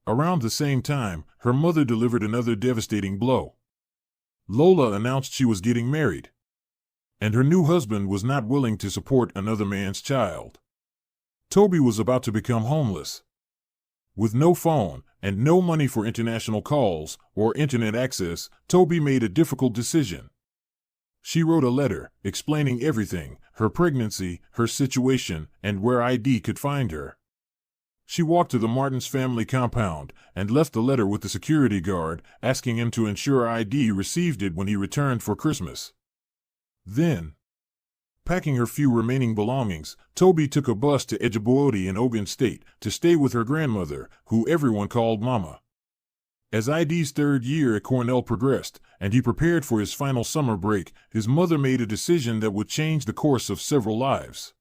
Around the same time, her mother delivered another devastating blow. Lola announced she was getting married, and her new husband was not willing to support another man's child. Toby was about to become homeless. With no phone and no money for international calls or internet access, Toby made a difficult decision. She wrote a letter explaining everything, her pregnancy, her situation, and where ID could find her. She walked to the Martins family compound and left the letter with the security guard, asking him to ensure ID received it when he returned for Christmas. Then, packing her few remaining belongings, Toby took a bus to Ejigbo in Ogun State to stay with her grandmother, who everyone called Mama. As ID's third year at Cornell progressed, and he prepared for his final summer break, his mother made a decision that would change the course of several lives.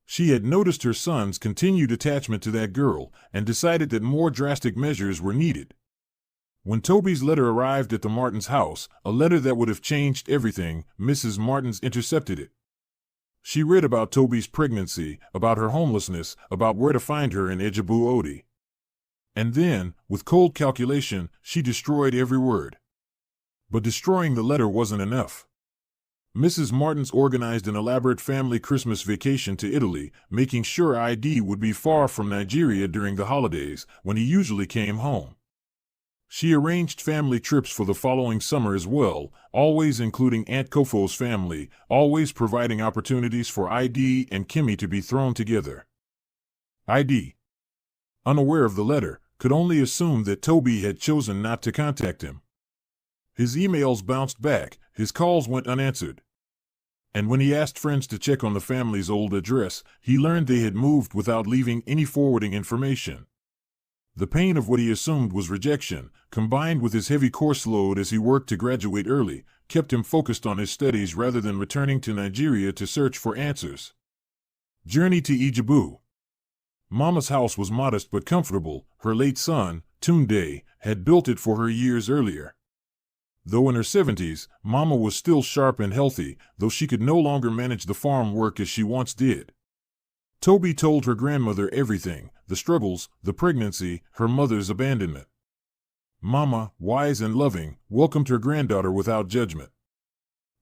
She had noticed her son's continued attachment to that girl and decided that more drastic measures were needed. When Toby's letter arrived at the Martins' house, a letter that would have changed everything, Mrs. Martins intercepted it. She read about Toby's pregnancy, about her homelessness, about where to find her in Ejigbo. And then, with cold calculation, she destroyed every word. But destroying the letter wasn't enough. Mrs. Martins organized an elaborate family Christmas vacation to Italy, making sure ID would be far from Nigeria during the holidays, when he usually came home. She arranged family trips for the following summer as well, always including Aunt Kofo's family, always providing opportunities for ID and Kimmy to be thrown together. ID, unaware of the letter, could only assume that Toby had chosen not to contact him. His emails bounced back, his calls went unanswered. And when he asked friends to check on the family's old address, he learned they had moved without leaving any forwarding information. The pain of what he assumed was rejection, combined with his heavy course load as he worked to graduate early, kept him focused on his studies rather than returning to Nigeria to search for answers. Journey to Ejigbo. Mama's house was modest but comfortable. Her late son, Tunde, had built it for her years earlier. Though in her 70s, Mama was still sharp and healthy, though she could no longer manage the farm work as she once did. Toby told her grandmother everything: the struggles, the pregnancy, her mother's abandonment. Mama, wise and loving, welcomed her granddaughter without judgment.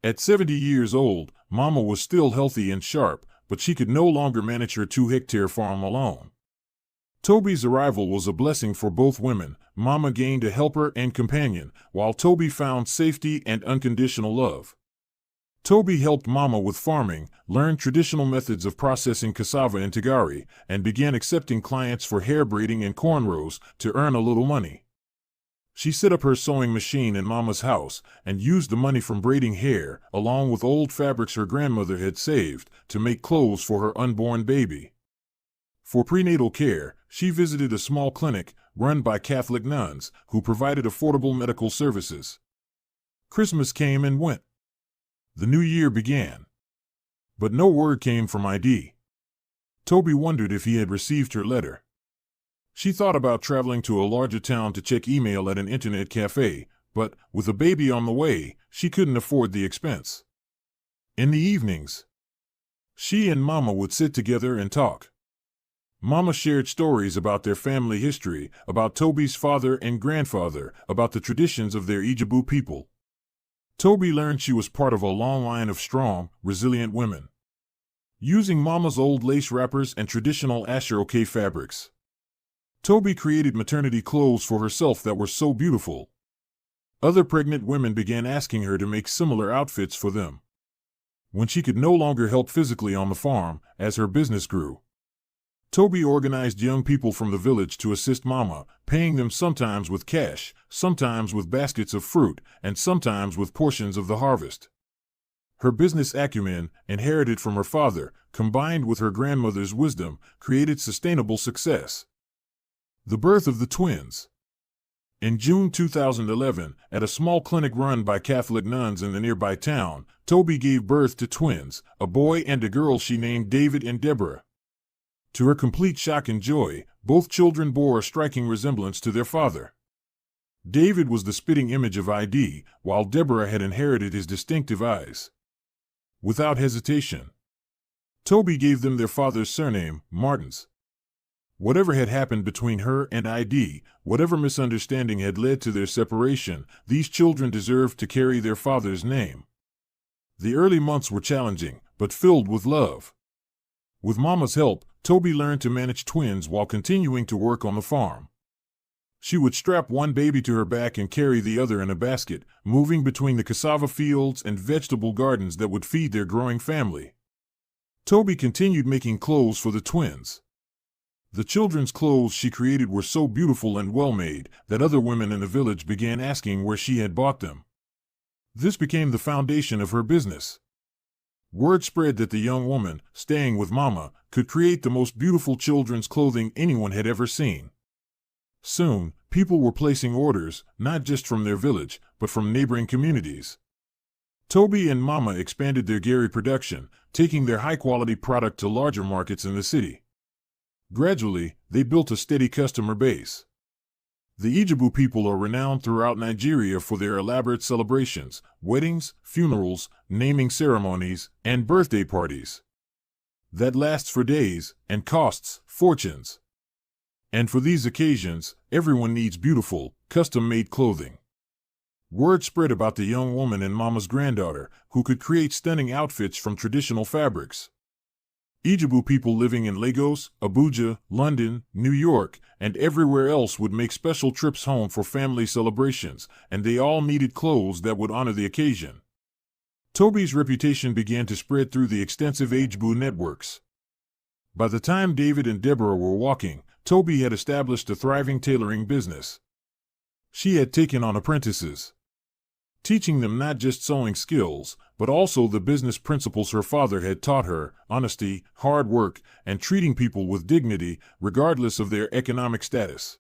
At 70 years old, Mama was still healthy and sharp, but she could no longer manage her 2-hectare farm alone. Toby's arrival was a blessing for both women. Mama gained a helper and companion, while Toby found safety and unconditional love. Toby helped Mama with farming, learned traditional methods of processing cassava into gari, and began accepting clients for hair braiding and cornrows to earn a little money. She set up her sewing machine in Mama's house and used the money from braiding hair, along with old fabrics her grandmother had saved, to make clothes for her unborn baby. For prenatal care, she visited a small clinic run by Catholic nuns who provided affordable medical services. Christmas came and went. The new year began. But no word came from ID. Toby wondered if he had received her letter. She thought about traveling to a larger town to check email at an internet cafe, but, with a baby on the way, she couldn't afford the expense. In the evenings, she and Mama would sit together and talk. Mama shared stories about their family history, about Toby's father and grandfather, about the traditions of their Ijebu people. Toby learned she was part of a long line of strong, resilient women. Using Mama's old lace wrappers and traditional Asheroke fabrics, Toby created maternity clothes for herself that were so beautiful. Other pregnant women began asking her to make similar outfits for them. When she could no longer help physically on the farm, as her business grew, Toby organized young people from the village to assist Mama, paying them sometimes with cash, sometimes with baskets of fruit, and sometimes with portions of the harvest. Her business acumen, inherited from her father, combined with her grandmother's wisdom, created sustainable success. The birth of the twins. In June 2011, at a small clinic run by Catholic nuns in the nearby town, Toby gave birth to twins, a boy and a girl she named David and Deborah. To her complete shock and joy, both children bore a striking resemblance to their father. David was the spitting image of ID, while Deborah had inherited his distinctive eyes. Without hesitation, Toby gave them their father's surname, Martins. Whatever had happened between her and ID, whatever misunderstanding had led to their separation, these children deserved to carry their father's name. The early months were challenging, but filled with love. With Mama's help, Toby learned to manage twins while continuing to work on the farm. She would strap one baby to her back and carry the other in a basket, moving between the cassava fields and vegetable gardens that would feed their growing family. Toby continued making clothes for the twins. The children's clothes she created were so beautiful and well-made that other women in the village began asking where she had bought them. This became the foundation of her business. Word spread that the young woman, staying with Mama, could create the most beautiful children's clothing anyone had ever seen. Soon, people were placing orders, not just from their village, but from neighboring communities. Toby and Mama expanded their gari production, taking their high-quality product to larger markets in the city. Gradually, they built a steady customer base. The Ijebu people are renowned throughout Nigeria for their elaborate celebrations, weddings, funerals, naming ceremonies, and birthday parties that lasts for days and costs fortunes. And for these occasions, everyone needs beautiful, custom-made clothing. Word spread about the young woman and Mama's granddaughter, who could create stunning outfits from traditional fabrics. Ijebu people living in Lagos, Abuja, London, New York, and everywhere else would make special trips home for family celebrations, and they all needed clothes that would honor the occasion. Toby's reputation began to spread through the extensive Ijebu networks. By the time David and Deborah were walking, Toby had established a thriving tailoring business. She had taken on apprentices, teaching them not just sewing skills, but also the business principles her father had taught her: honesty, hard work, and treating people with dignity, regardless of their economic status.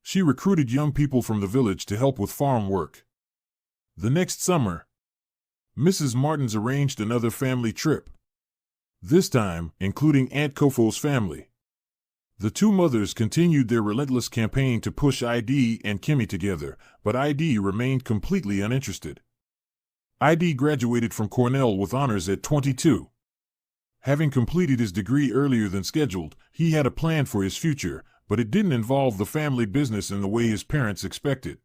She recruited young people from the village to help with farm work. The next summer, Mrs. Martins arranged another family trip, this time including Aunt Kofo's family. The two mothers continued their relentless campaign to push ID and Kimmy together, but ID remained completely uninterested. ID graduated from Cornell with honors at 22. Having completed his degree earlier than scheduled, he had a plan for his future, but it didn't involve the family business in the way his parents expected.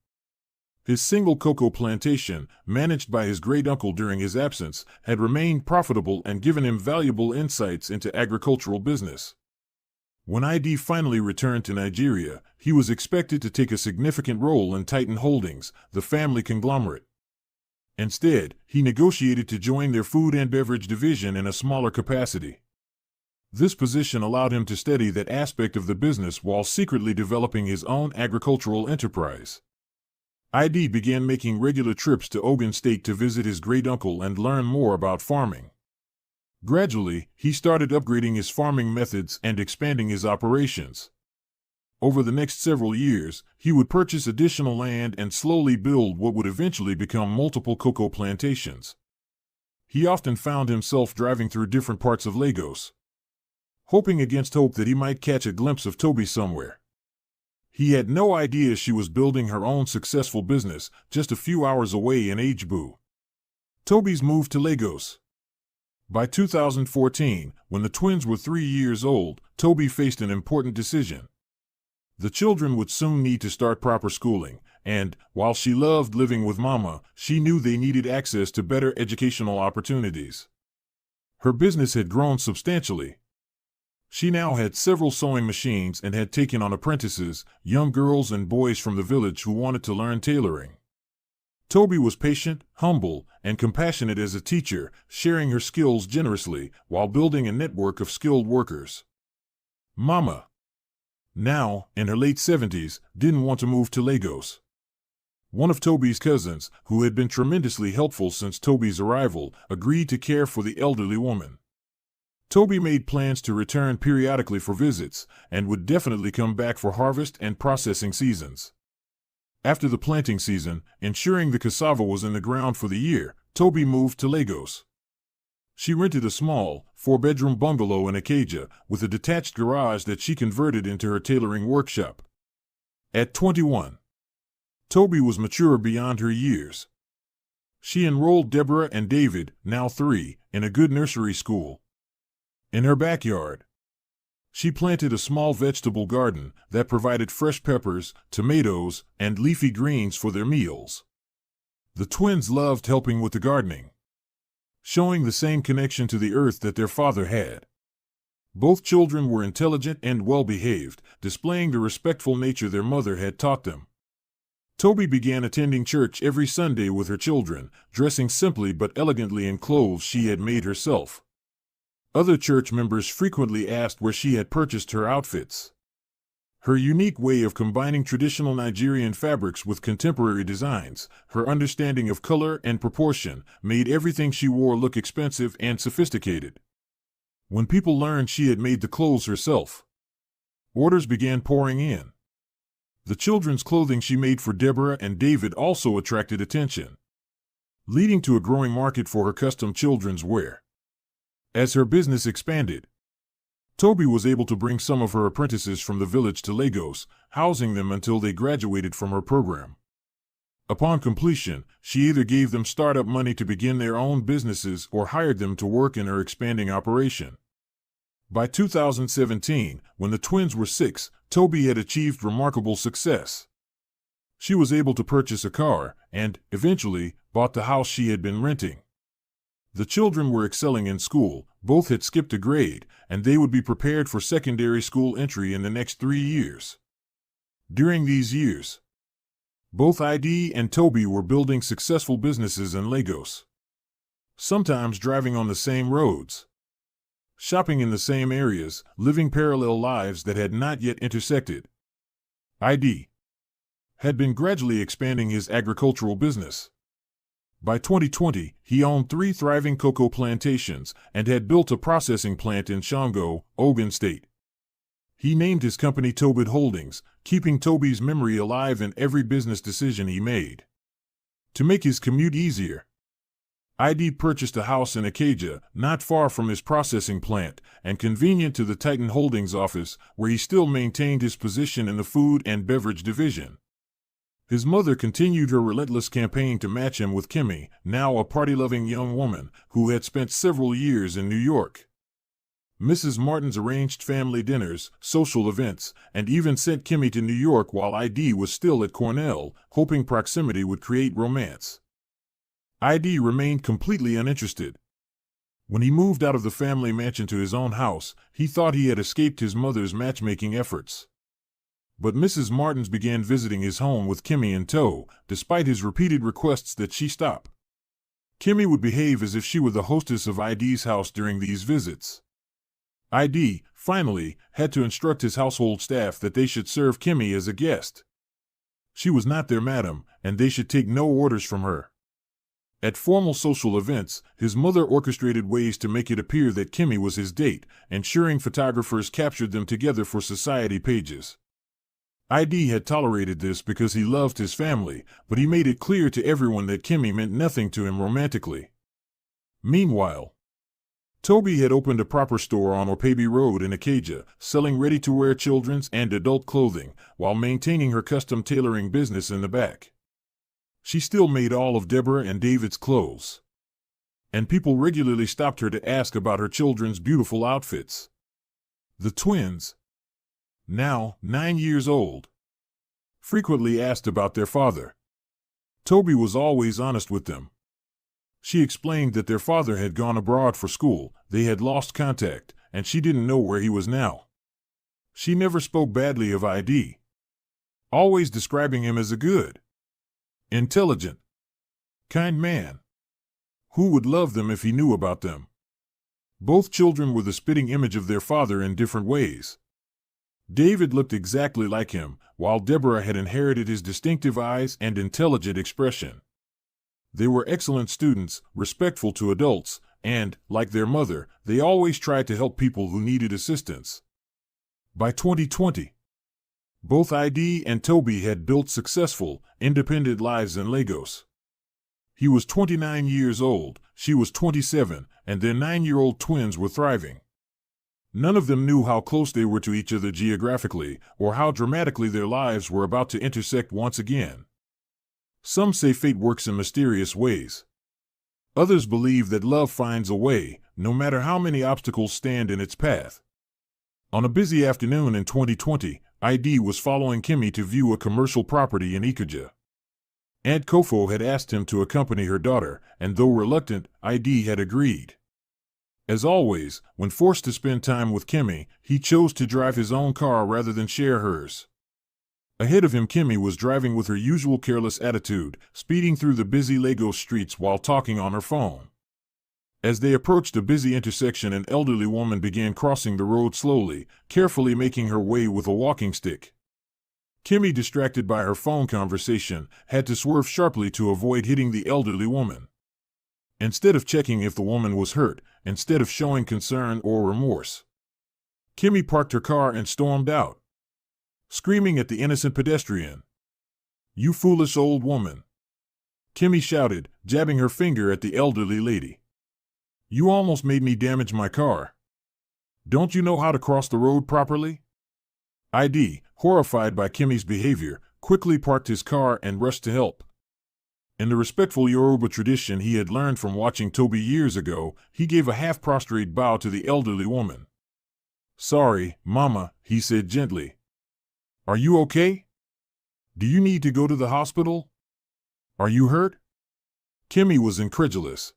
His single cocoa plantation, managed by his great-uncle during his absence, had remained profitable and given him valuable insights into agricultural business. When ID finally returned to Nigeria, he was expected to take a significant role in Titan Holdings, the family conglomerate. Instead, he negotiated to join their food and beverage division in a smaller capacity. This position allowed him to steady that aspect of the business while secretly developing his own agricultural enterprise. ID began making regular trips to Ogun State to visit his great-uncle and learn more about farming. Gradually, he started upgrading his farming methods and expanding his operations. Over the next several years, he would purchase additional land and slowly build what would eventually become multiple cocoa plantations. He often found himself driving through different parts of Lagos, hoping against hope that he might catch a glimpse of Toby somewhere. He had no idea she was building her own successful business just a few hours away in Ajebu. Toby's moved to Lagos. By 2014, when the twins were 3 years old, Toby faced an important decision. The children would soon need to start proper schooling, and, while she loved living with Mama, she knew they needed access to better educational opportunities. Her business had grown substantially. She now had several sewing machines and had taken on apprentices, young girls and boys from the village who wanted to learn tailoring. Toby was patient, humble, and compassionate as a teacher, sharing her skills generously while building a network of skilled workers. Mama, now in her late 70s, didn't want to move to Lagos. One of Toby's cousins, who had been tremendously helpful since Toby's arrival, agreed to care for the elderly woman. Toby made plans to return periodically for visits, and would definitely come back for harvest and processing seasons. After the planting season, ensuring the cassava was in the ground for the year, Toby moved to Lagos. She rented a small, 4-bedroom bungalow in Ikeja, with a detached garage that she converted into her tailoring workshop. At 21, Toby was mature beyond her years. She enrolled Deborah and David, now 3, in a good nursery school. In her backyard, she planted a small vegetable garden that provided fresh peppers, tomatoes, and leafy greens for their meals. The twins loved helping with the gardening, showing the same connection to the earth that their father had. Both children were intelligent and well-behaved, displaying the respectful nature their mother had taught them. Toby began attending church every Sunday with her children, dressing simply but elegantly in clothes she had made herself. Other church members frequently asked where she had purchased her outfits. Her unique way of combining traditional Nigerian fabrics with contemporary designs, her understanding of color and proportion, made everything she wore look expensive and sophisticated. When people learned she had made the clothes herself, orders began pouring in. The children's clothing she made for Deborah and David also attracted attention, leading to a growing market for her custom children's wear. As her business expanded, Toby was able to bring some of her apprentices from the village to Lagos, housing them until they graduated from her program. Upon completion, she either gave them startup money to begin their own businesses or hired them to work in her expanding operation. By 2017, when the twins were 6, Toby had achieved remarkable success. She was able to purchase a car and, eventually, bought the house she had been renting. The children were excelling in school, both had skipped a grade, and they would be prepared for secondary school entry in the next 3 years. During these years, both ID and Toby were building successful businesses in Lagos, sometimes driving on the same roads, shopping in the same areas, living parallel lives that had not yet intersected. ID had been gradually expanding his agricultural business. By 2020, he owned 3 thriving cocoa plantations and had built a processing plant in Shango, Ogun State. He named his company Tobit Holdings, keeping Toby's memory alive in every business decision he made. To make his commute easier, ID purchased a house in Acadia, not far from his processing plant, and convenient to the Titan Holdings office, where he still maintained his position in the food and beverage division. His mother continued her relentless campaign to match him with Kimmy, now a party-loving young woman, who had spent several years in New York. Mrs. Martins arranged family dinners, social events, and even sent Kimmy to New York while ID was still at Cornell, hoping proximity would create romance. ID remained completely uninterested. When he moved out of the family mansion to his own house, he thought he had escaped his mother's matchmaking efforts. But Mrs. Martins began visiting his home with Kimmy in tow, despite his repeated requests that she stop. Kimmy would behave as if she were the hostess of ID's house during these visits. ID, finally, had to instruct his household staff that they should serve Kimmy as a guest. She was not their madam, and they should take no orders from her. At formal social events, his mother orchestrated ways to make it appear that Kimmy was his date, ensuring photographers captured them together for society pages. ID had tolerated this because he loved his family, but he made it clear to everyone that Kimmy meant nothing to him romantically. Meanwhile, Toby had opened a proper store on Opavy Road in Acadia, selling ready-to-wear children's and adult clothing, while maintaining her custom tailoring business in the back. She still made all of Deborah and David's clothes. And people regularly stopped her to ask about her children's beautiful outfits. The twins, now 9 years old, frequently asked about their father. Toby was always honest with them. She explained that their father had gone abroad for school, they had lost contact, and she didn't know where he was now. She never spoke badly of ID, always describing him as a good, intelligent, kind man who would love them if he knew about them. Both children were the spitting image of their father in different ways. David looked exactly like him, while Deborah had inherited his distinctive eyes and intelligent expression. They were excellent students, respectful to adults, and, like their mother, they always tried to help people who needed assistance. By 2020, both ID and Toby had built successful, independent lives in Lagos. He was 29 years old, she was 27, and their 9-year-old twins were thriving. None of them knew how close they were to each other geographically, or how dramatically their lives were about to intersect once again. Some say fate works in mysterious ways. Others believe that love finds a way, no matter how many obstacles stand in its path. On a busy afternoon in 2020, ID was following Kimmy to view a commercial property in Ikeja. Aunt Kofo had asked him to accompany her daughter, and though reluctant, ID had agreed. As always, when forced to spend time with Kimmy, he chose to drive his own car rather than share hers. Ahead of him, Kimmy was driving with her usual careless attitude, speeding through the busy Lagos streets while talking on her phone. As they approached a busy intersection, an elderly woman began crossing the road slowly, carefully making her way with a walking stick. Kimmy, distracted by her phone conversation, had to swerve sharply to avoid hitting the elderly woman. Instead of checking if the woman was hurt, instead of showing concern or remorse, Kimmy parked her car and stormed out, screaming at the innocent pedestrian. "You foolish old woman!" Kimmy shouted, jabbing her finger at the elderly lady. "You almost made me damage my car. Don't you know how to cross the road properly?" ID, horrified by Kimmy's behavior, quickly parked his car and rushed to help. In the respectful Yoruba tradition he had learned from watching Toby years ago, he gave a half-prostrate bow to the elderly woman. "Sorry, Mama," he said gently. "Are you okay? Do you need to go to the hospital? Are you hurt?" Kimmy was incredulous.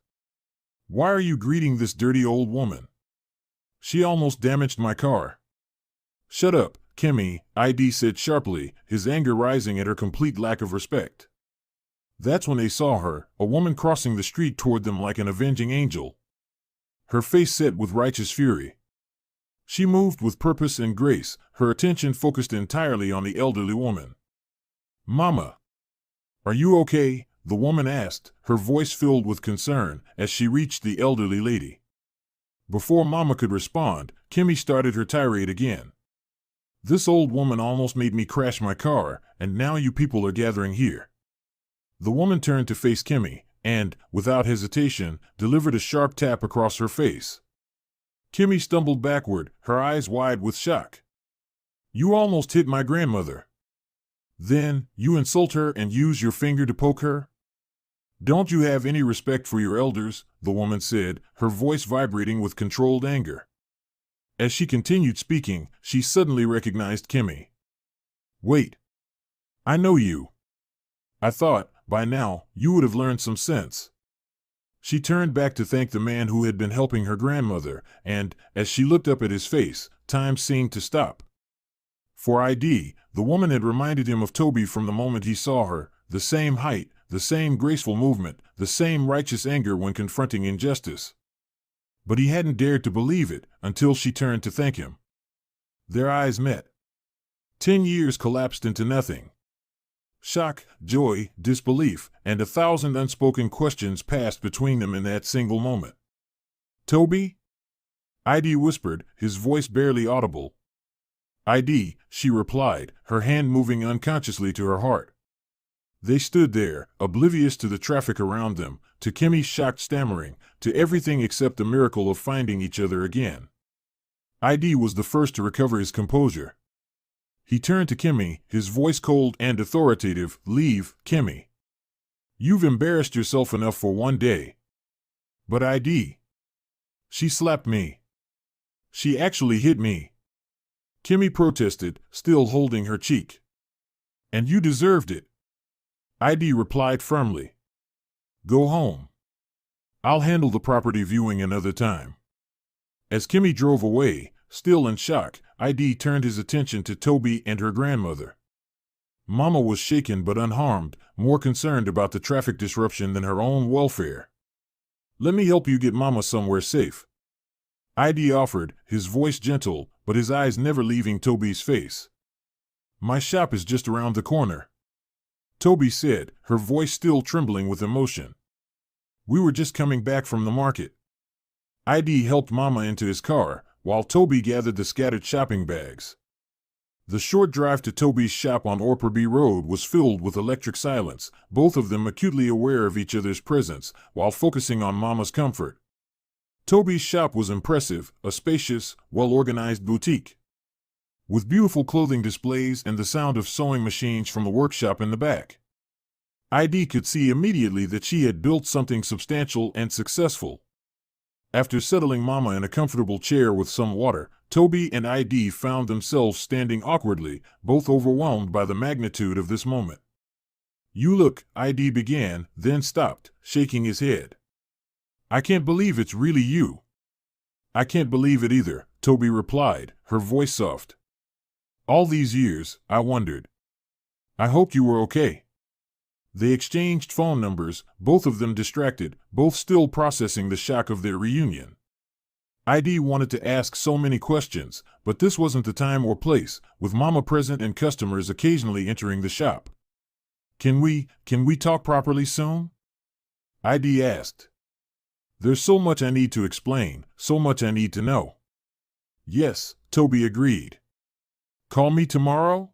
"Why are you greeting this dirty old woman? She almost damaged my car." "Shut up, Kimmy," ID said sharply, his anger rising at her complete lack of respect. That's when they saw her, a woman crossing the street toward them like an avenging angel. Her face set with righteous fury. She moved with purpose and grace, her attention focused entirely on the elderly woman. "Mama, are you okay?" the woman asked, her voice filled with concern, as she reached the elderly lady. Before Mama could respond, Kimmy started her tirade again. "This old woman almost made me crash my car, and now you people are gathering here." The woman turned to face Kimmy, and, without hesitation, delivered a sharp tap across her face. Kimmy stumbled backward, her eyes wide with shock. "You almost hit my grandmother. Then, you insult her and use your finger to poke her? Don't you have any respect for your elders?" the woman said, her voice vibrating with controlled anger. As she continued speaking, she suddenly recognized Kimmy. "Wait. I know you. I thought, by now, you would have learned some sense." She turned back to thank the man who had been helping her grandmother, and, as she looked up at his face, time seemed to stop. For ID, the woman had reminded him of Toby from the moment he saw her, the same height, the same graceful movement, the same righteous anger when confronting injustice. But he hadn't dared to believe it until she turned to thank him. Their eyes met. 10 years collapsed into nothing. Shock, joy, disbelief, and 1,000 unspoken questions passed between them in that single moment. "Toby?" ID whispered, his voice barely audible. "ID," she replied, her hand moving unconsciously to her heart. They stood there, oblivious to the traffic around them, to Kimmy's shocked stammering, to everything except the miracle of finding each other again. ID was the first to recover his composure. He turned to Kimmy, his voice cold and authoritative. "Leave, Kimmy. You've embarrassed yourself enough for one day." "But ID. She slapped me. She actually hit me," Kimmy protested, still holding her cheek. "And you deserved it," ID replied firmly. "Go home. I'll handle the property viewing another time." As Kimmy drove away, still in shock, ID turned his attention to Toby and her grandmother. Mama was shaken but unharmed, more concerned about the traffic disruption than her own welfare. "Let me help you get Mama somewhere safe," ID offered, his voice gentle, but his eyes never leaving Toby's face. "My shop is just around the corner," Toby said, her voice still trembling with emotion. "We were just coming back from the market." ID helped Mama into his car, while Toby gathered the scattered shopping bags. The short drive to Toby's shop on Orperby Road was filled with electric silence, both of them acutely aware of each other's presence, while focusing on Mama's comfort. Toby's shop was impressive, a spacious, well-organized boutique, with beautiful clothing displays and the sound of sewing machines from the workshop in the back. ID could see immediately that she had built something substantial and successful. After settling Mama in a comfortable chair with some water, Toby and ID found themselves standing awkwardly, both overwhelmed by the magnitude of this moment. "You look," ID began, then stopped, shaking his head. "I can't believe it's really you." "I can't believe it either," Toby replied, her voice soft. "All these years, I wondered. I hoped you were okay." They exchanged phone numbers, both of them distracted, both still processing the shock of their reunion. ID wanted to ask so many questions, but this wasn't the time or place, with Mama present and customers occasionally entering the shop. Can we talk properly soon?" ID asked. "There's so much I need to explain, so much I need to know." "Yes," Toby agreed. "Call me tomorrow?"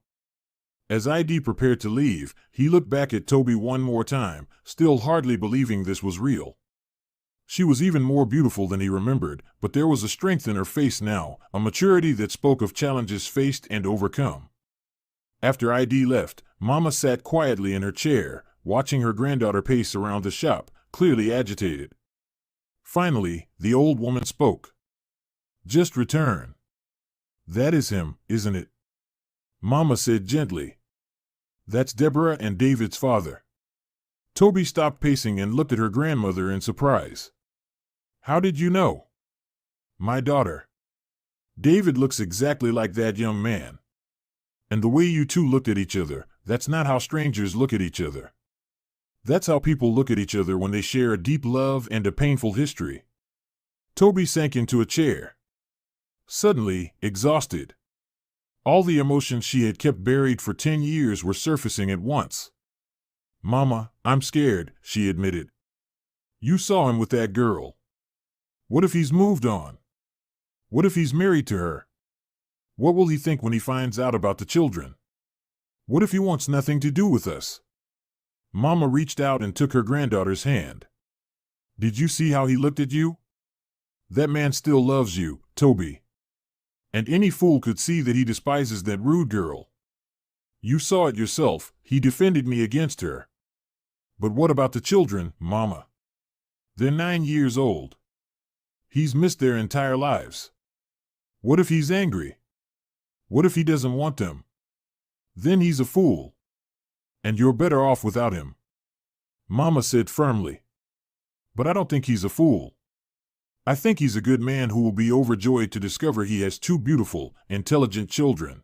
As ID prepared to leave, he looked back at Toby one more time, still hardly believing this was real. She was even more beautiful than he remembered, but there was a strength in her face now, a maturity that spoke of challenges faced and overcome. After ID left, Mama sat quietly in her chair, watching her granddaughter pace around the shop, clearly agitated. Finally, the old woman spoke. "Just return." "That is him, isn't it?" Mama said gently. "That's Deborah and David's father." Toby stopped pacing and looked at her grandmother in surprise. "How did you know?" "My daughter. David looks exactly like that young man. And the way you two looked at each other, that's not how strangers look at each other. That's how people look at each other when they share a deep love and a painful history." Toby sank into a chair. Suddenly, exhausted. All the emotions she had kept buried for 10 years were surfacing at once. "Mama, I'm scared," she admitted. "You saw him with that girl. What if he's moved on? What if he's married to her? What will he think when he finds out about the children? What if he wants nothing to do with us?" Mama reached out and took her granddaughter's hand. Did you see how he looked at you? That man still loves you, Toby. And any fool could see that he despises that rude girl. You saw it yourself, he defended me against her. But what about the children, Mama? They're 9 years old. He's missed their entire lives. What if he's angry? What if he doesn't want them? Then he's a fool. And you're better off without him. Mama said firmly. But I don't think he's a fool. I think he's a good man who will be overjoyed to discover he has 2 beautiful, intelligent children.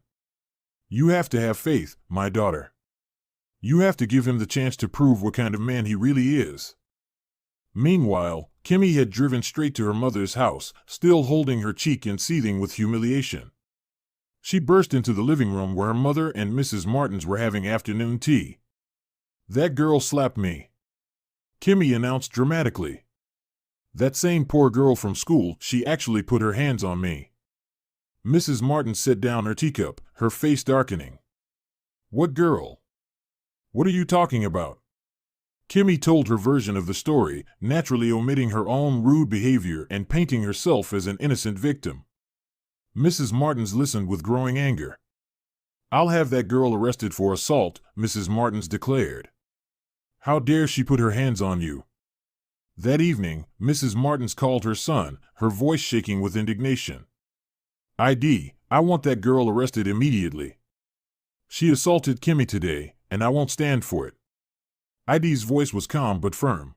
You have to have faith, my daughter. You have to give him the chance to prove what kind of man he really is. Meanwhile, Kimmy had driven straight to her mother's house, still holding her cheek and seething with humiliation. She burst into the living room where her mother and Mrs. Martins were having afternoon tea. That girl slapped me, Kimmy announced dramatically. That same poor girl from school, she actually put her hands on me. Mrs. Martin set down her teacup, her face darkening. What girl? What are you talking about? Kimmy told her version of the story, naturally omitting her own rude behavior and painting herself as an innocent victim. Mrs. Martins listened with growing anger. I'll have that girl arrested for assault, Mrs. Martins declared. How dare she put her hands on you? That evening, Mrs. Martins called her son, her voice shaking with indignation. I want that girl arrested immediately. She assaulted Kimmy today, and I won't stand for it. ID's voice was calm but firm.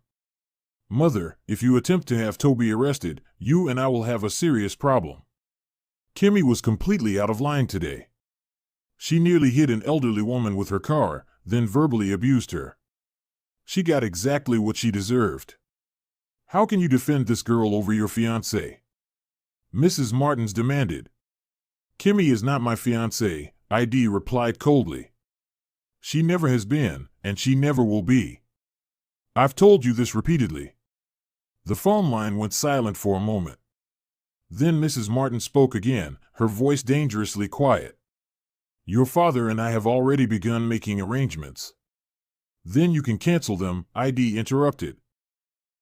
Mother, if you attempt to have Toby arrested, you and I will have a serious problem. Kimmy was completely out of line today. She nearly hit an elderly woman with her car, then verbally abused her. She got exactly what she deserved. How can you defend this girl over your fiancé? Mrs. Martins demanded. Kimmy is not my fiancé, ID replied coldly. She never has been, and she never will be. I've told you this repeatedly. The phone line went silent for a moment. Then Mrs. Martin spoke again, her voice dangerously quiet. Your father and I have already begun making arrangements. Then you can cancel them, ID interrupted.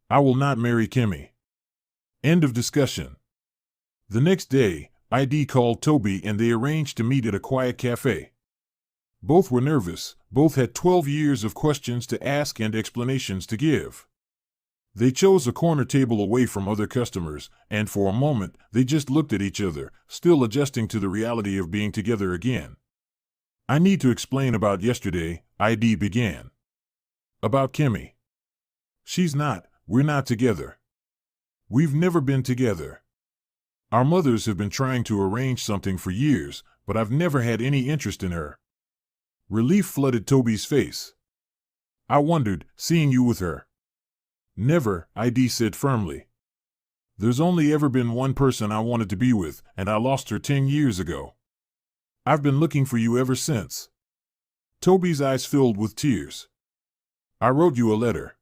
I will not marry Kimmy. End of discussion. The next day, ID called Toby and they arranged to meet at a quiet cafe. Both were nervous, both had 12 years of questions to ask and explanations to give. They chose a corner table away from other customers, and for a moment, they just looked at each other, still adjusting to the reality of being together again. I need to explain about yesterday, ID began. About Kimmy. We're not together. We've never been together. Our mothers have been trying to arrange something for years, but I've never had any interest in her. Relief flooded Toby's face. I wondered, seeing you with her. Never, ID said firmly. There's only ever been one person I wanted to be with, and I lost her 10 years ago. I've been looking for you ever since. Toby's eyes filled with tears. I wrote you a letter.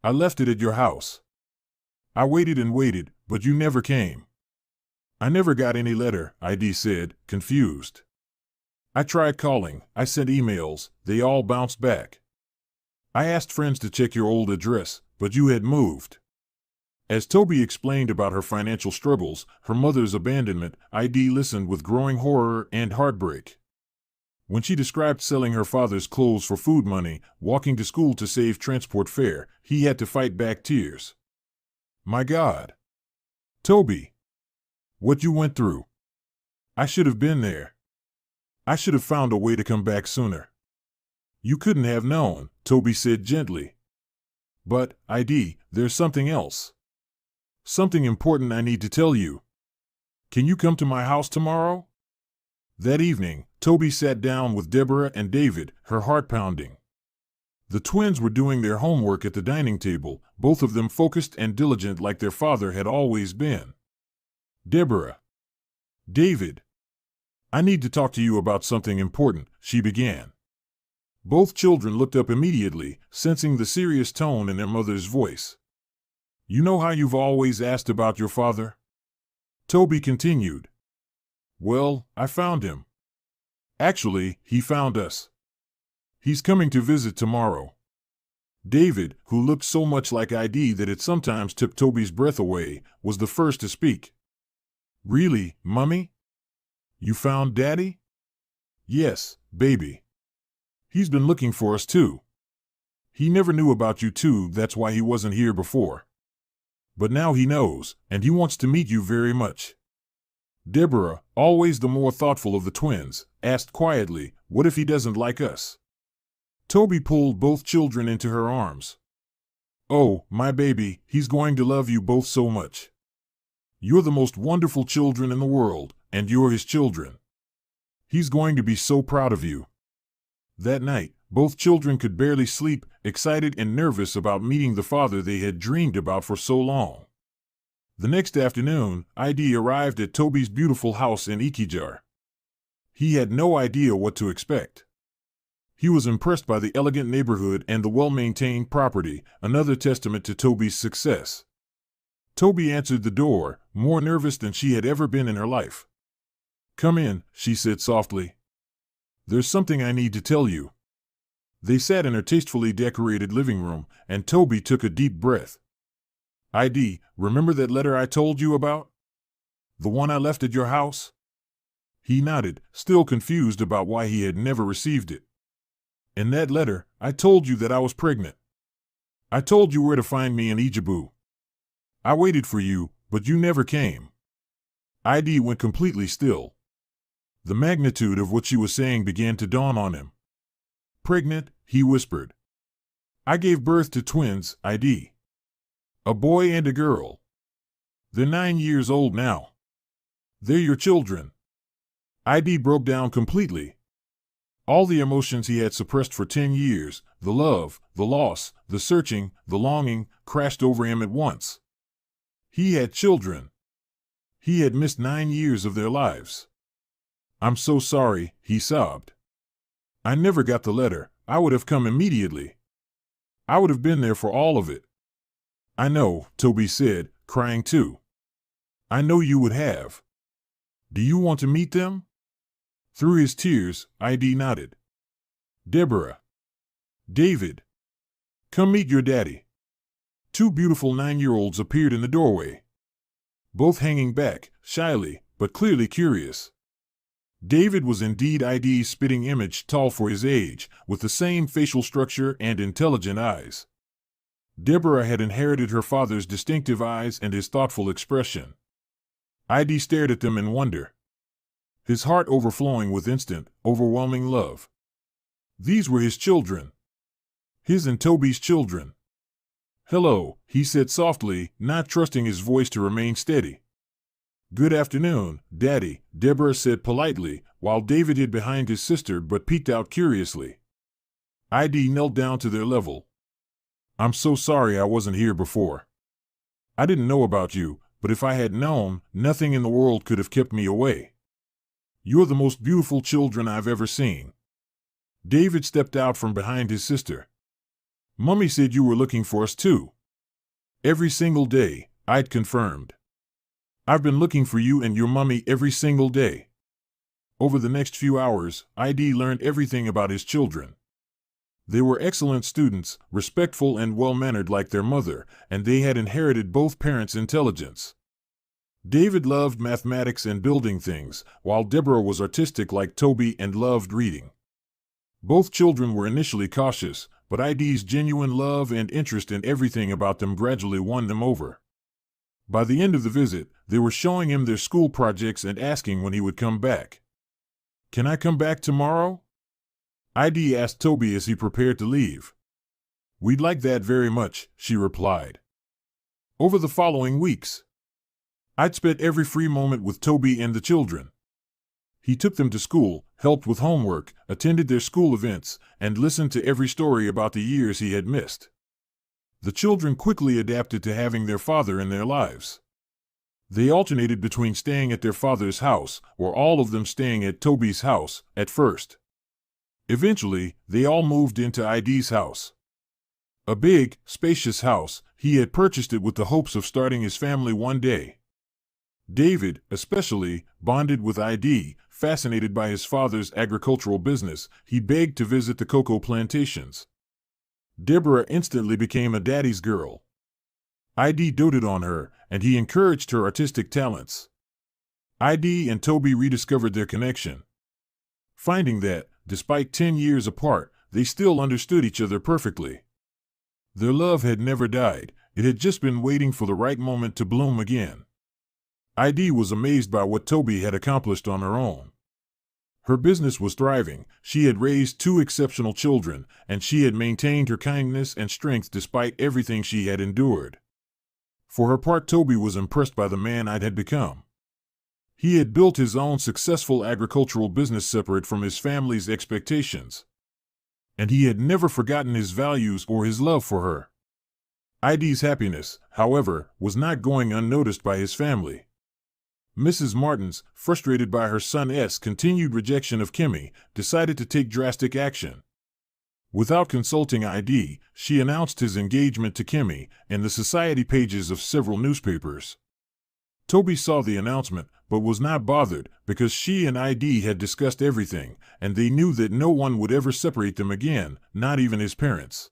I left it at your house. I waited and waited, but you never came. I never got any letter, ID said, confused. I tried calling, I sent emails, they all bounced back. I asked friends to check your old address, but you had moved. As Toby explained about her financial struggles, her mother's abandonment, ID listened with growing horror and heartbreak. When she described selling her father's clothes for food money, walking to school to save transport fare, he had to fight back tears. My God. Toby. What you went through. I should have been there. I should have found a way to come back sooner. You couldn't have known, Toby said gently. But, ID, there's something else. Something important I need to tell you. Can you come to my house tomorrow? That evening, Toby sat down with Deborah and David, her heart pounding. The twins were doing their homework at the dining table, both of them focused and diligent like their father had always been. Deborah. David. I need to talk to you about something important, she began. Both children looked up immediately, sensing the serious tone in their mother's voice. You know how you've always asked about your father? Toby continued. Well, I found him. Actually, he found us. He's coming to visit tomorrow. David, who looked so much like ID that it sometimes took Toby's breath away, was the first to speak. "Really, Mummy? You found Daddy?" "Yes, baby. He's been looking for us too. He never knew about you two, that's why he wasn't here before. But now he knows, and he wants to meet you very much." Deborah, always the more thoughtful of the twins, asked quietly, "What if he doesn't like us?" Toby pulled both children into her arms. "Oh, my baby, he's going to love you both so much. You're the most wonderful children in the world, and you're his children. He's going to be so proud of you." That night, both children could barely sleep, excited and nervous about meeting the father they had dreamed about for so long. The next afternoon, ID arrived at Toby's beautiful house in Ikijar. He had no idea what to expect. He was impressed by the elegant neighborhood and the well-maintained property, another testament to Toby's success. Toby answered the door, more nervous than she had ever been in her life. "Come in," she said softly. "There's something I need to tell you." They sat in her tastefully decorated living room, and Toby took a deep breath. "ID, remember that letter I told you about? The one I left at your house?" He nodded, still confused about why he had never received it. "In that letter, I told you that I was pregnant. I told you where to find me in Ijebu. I waited for you, but you never came." ID went completely still. The magnitude of what she was saying began to dawn on him. "Pregnant," he whispered. "I gave birth to twins, ID. A boy and a girl. They're 9 years old now. They're your children." ID broke down completely. All the emotions he had suppressed for 10 years, the love, the loss, the searching, the longing, crashed over him at once. He had children. He had missed 9 years of their lives. "I'm so sorry," he sobbed. "I never got the letter. I would have come immediately. I would have been there for all of it." "I know," Toby said, crying too. "I know you would have. Do you want to meet them?" Through his tears, ID nodded. "Deborah. David. Come meet your daddy." Two beautiful 9-year-olds appeared in the doorway. Both hanging back, shyly, but clearly curious. David was indeed ID's spitting image, tall for his age, with the same facial structure and intelligent eyes. Deborah had inherited her father's distinctive eyes and his thoughtful expression. ID stared at them in wonder, his heart overflowing with instant, overwhelming love. These were his children. His and Toby's children. "Hello," he said softly, not trusting his voice to remain steady. "Good afternoon, Daddy," Deborah said politely, while David hid behind his sister but peeked out curiously. ID knelt down to their level. "I'm so sorry I wasn't here before. I didn't know about you, but if I had known, nothing in the world could have kept me away. You're the most beautiful children I've ever seen." David stepped out from behind his sister. "Mummy said you were looking for us too." "Every single day," I'd confirmed. "I've been looking for you and your mummy every single day." Over the next few hours, ID learned everything about his children. They were excellent students, respectful and well-mannered like their mother, and they had inherited both parents' intelligence. David loved mathematics and building things, while Deborah was artistic like Toby and loved reading. Both children were initially cautious, but ID's genuine love and interest in everything about them gradually won them over. By the end of the visit, they were showing him their school projects and asking when he would come back. "Can I come back tomorrow?" ID asked Toby as he prepared to leave. "We'd like that very much," she replied. Over the following weeks, I'd spent every free moment with Toby and the children. He took them to school, helped with homework, attended their school events, and listened to every story about the years he had missed. The children quickly adapted to having their father in their lives. They alternated between staying at their father's house, or all of them staying at Toby's house, at first. Eventually, they all moved into ID's house. A big, spacious house, he had purchased it with the hopes of starting his family one day. David, especially, bonded with ID, fascinated by his father's agricultural business. He begged to visit the cocoa plantations. Deborah instantly became a daddy's girl. ID doted on her, and he encouraged her artistic talents. ID and Toby rediscovered their connection, finding that, despite 10 years apart, they still understood each other perfectly. Their love had never died, it had just been waiting for the right moment to bloom again. ID was amazed by what Toby had accomplished on her own. Her business was thriving, she had raised 2 exceptional children, and she had maintained her kindness and strength despite everything she had endured. For her part, Toby was impressed by the man ID had become. He had built his own successful agricultural business separate from his family's expectations, and he had never forgotten his values or his love for her. ID's happiness, however, was not going unnoticed by his family. Mrs. Martins, frustrated by her son's continued rejection of Kimmy, decided to take drastic action. Without consulting ID, she announced his engagement to Kimmy in the society pages of several newspapers. Toby saw the announcement, but was not bothered because she and ID had discussed everything, and they knew that no one would ever separate them again, not even his parents.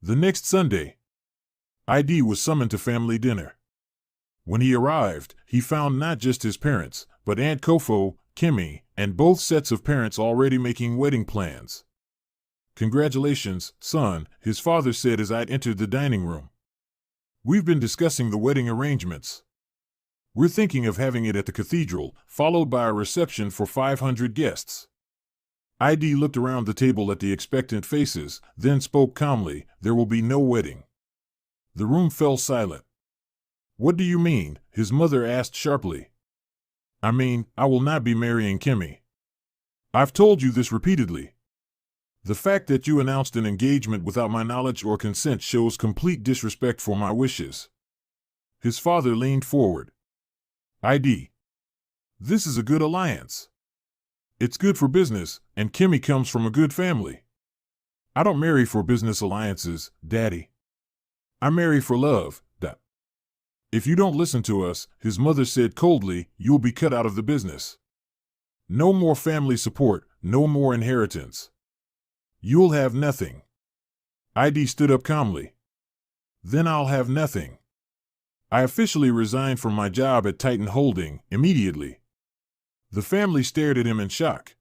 The next Sunday, ID was summoned to family dinner. When he arrived, he found not just his parents, but Aunt Kofo, Kimmy, and both sets of parents already making wedding plans. "Congratulations, son," his father said as I'd entered the dining room. "We've been discussing the wedding arrangements. We're thinking of having it at the cathedral, followed by a reception for 500 guests." ID looked around the table at the expectant faces, then spoke calmly, "There will be no wedding." The room fell silent. "What do you mean?" his mother asked sharply. "I mean, I will not be marrying Kimmy. I've told you this repeatedly. The fact that you announced an engagement without my knowledge or consent shows complete disrespect for my wishes." His father leaned forward. "ID, this is a good alliance. It's good for business, and Kimmy comes from a good family. I don't marry for business alliances, Daddy. I marry for love. If you don't listen to us," his mother said coldly, "you'll be cut out of the business. No more family support, no more inheritance. You'll have nothing." ID stood up calmly. "Then I'll have nothing. I officially resigned from my job at Titan Holding immediately." The family stared at him in shock.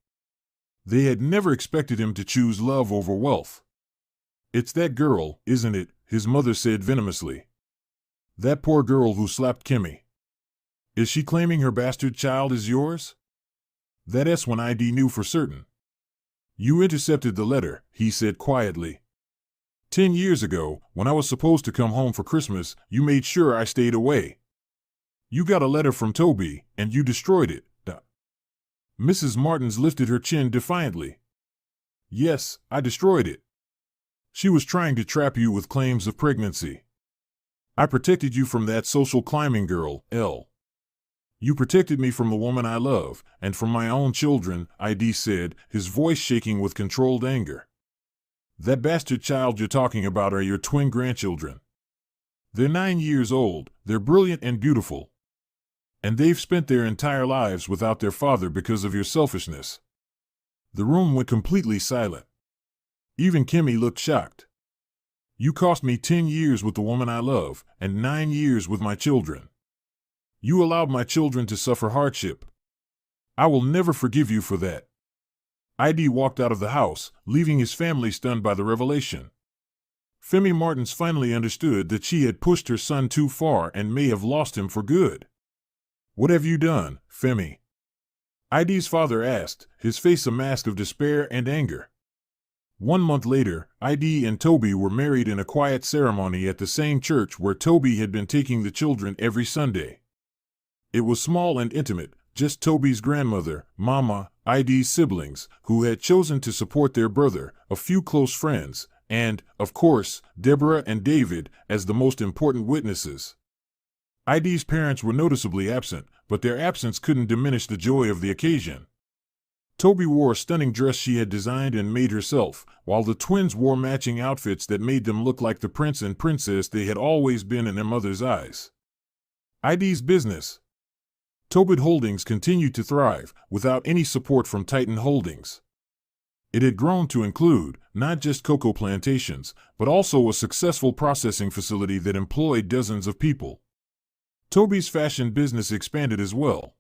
They had never expected him to choose love over wealth. "It's that girl, isn't it?" his mother said venomously. "That poor girl who slapped Kimmy. Is she claiming her bastard child is yours?" That's when ID knew for certain. "You intercepted the letter," he said quietly. 10 years ago, when I was supposed to come home for Christmas, you made sure I stayed away. You got a letter from Toby, and you destroyed it." Mrs. Martins lifted her chin defiantly. "Yes, I destroyed it. She was trying to trap you with claims of pregnancy. I protected you from that social climbing girl, Elle. You protected me from the woman I love, and from my own children," ID said, his voice shaking with controlled anger. "That bastard child you're talking about are your twin grandchildren. They're 9 years old, they're brilliant and beautiful. And they've spent their entire lives without their father because of your selfishness." The room went completely silent. Even Kimmy looked shocked. "You cost me 10 years with the woman I love, and 9 years with my children. You allowed my children to suffer hardship. I will never forgive you for that." ID walked out of the house, leaving his family stunned by the revelation. Femi Martins finally understood that she had pushed her son too far and may have lost him for good. "What have you done, Femi?" ID's father asked, his face a mask of despair and anger. 1 month later, ID and Toby were married in a quiet ceremony at the same church where Toby had been taking the children every Sunday. It was small and intimate, just Toby's grandmother, Mama, ID's siblings, who had chosen to support their brother, a few close friends, and, of course, Deborah and David as the most important witnesses. ID's parents were noticeably absent, but their absence couldn't diminish the joy of the occasion. Toby wore a stunning dress she had designed and made herself, while the twins wore matching outfits that made them look like the prince and princess they had always been in their mother's eyes. ID's business. Tobit Holdings continued to thrive, without any support from Titan Holdings. It had grown to include not just cocoa plantations, but also a successful processing facility that employed dozens of people. Toby's fashion business expanded as well,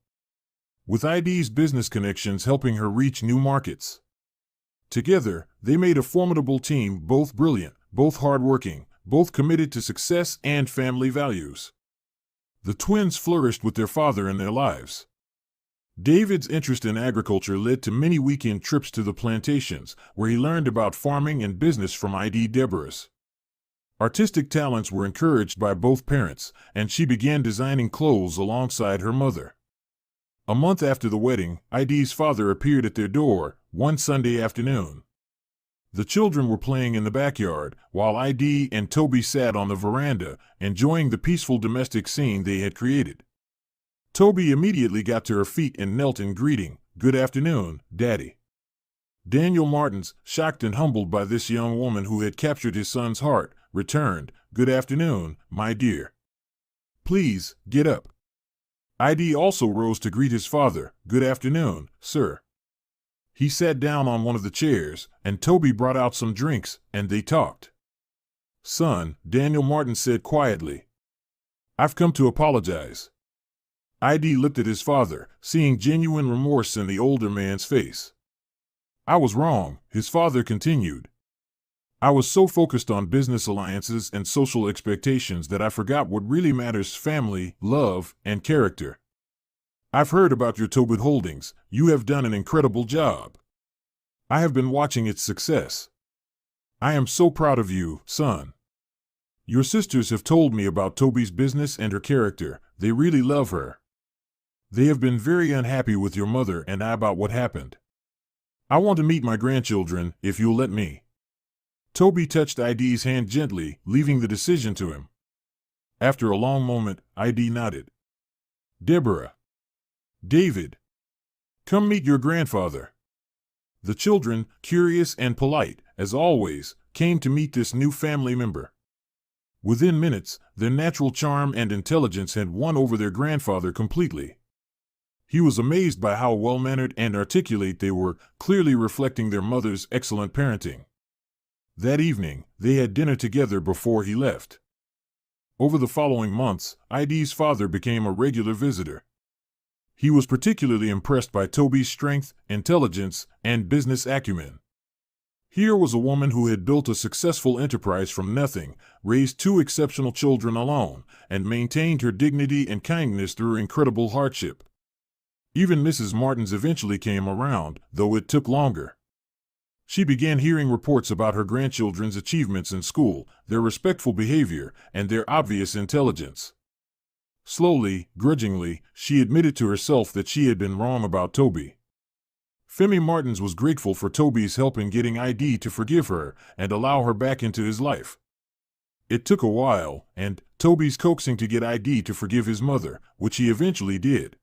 with ID's business connections helping her reach new markets. Together, they made a formidable team, both brilliant, both hardworking, both committed to success and family values. The twins flourished with their father in their lives. David's interest in agriculture led to many weekend trips to the plantations, where he learned about farming and business from ID Deborah's. Artistic talents were encouraged by both parents, and she began designing clothes alongside her mother. A month after the wedding, ID's father appeared at their door one Sunday afternoon. The children were playing in the backyard, while ID and Toby sat on the veranda, enjoying the peaceful domestic scene they had created. Toby immediately got to her feet and knelt in greeting. "Good afternoon, Daddy." Daniel Martins, shocked and humbled by this young woman who had captured his son's heart, returned, "Good afternoon, my dear. Please, get up." ID also rose to greet his father. "Good afternoon, sir." He sat down on one of the chairs, and Toby brought out some drinks, and they talked. "Son," Daniel Martin said quietly, "I've come to apologize." ID looked at his father, seeing genuine remorse in the older man's face. "I was wrong," his father continued. "I was so focused on business alliances and social expectations that I forgot what really matters: family, love, and character. I've heard about your Tobit Holdings. You have done an incredible job. I have been watching its success. I am so proud of you, son. Your sisters have told me about Toby's business and her character. They really love her. They have been very unhappy with your mother and I about what happened. I want to meet my grandchildren, if you'll let me." Toby touched ID's hand gently, leaving the decision to him. After a long moment, ID nodded. "Deborah. David. Come meet your grandfather." The children, curious and polite, as always, came to meet this new family member. Within minutes, their natural charm and intelligence had won over their grandfather completely. He was amazed by how well-mannered and articulate they were, clearly reflecting their mother's excellent parenting. That evening, they had dinner together before he left. Over the following months, ID's father became a regular visitor. He was particularly impressed by Toby's strength, intelligence, and business acumen. Here was a woman who had built a successful enterprise from nothing, raised two exceptional children alone, and maintained her dignity and kindness through incredible hardship. Even Mrs. Martins eventually came around, though it took longer. She began hearing reports about her grandchildren's achievements in school, their respectful behavior, and their obvious intelligence. Slowly, grudgingly, she admitted to herself that she had been wrong about Toby. Femi Martins was grateful for Toby's help in getting ID to forgive her and allow her back into his life. It took a while, and Toby's coaxing to get ID to forgive his mother, which he eventually did.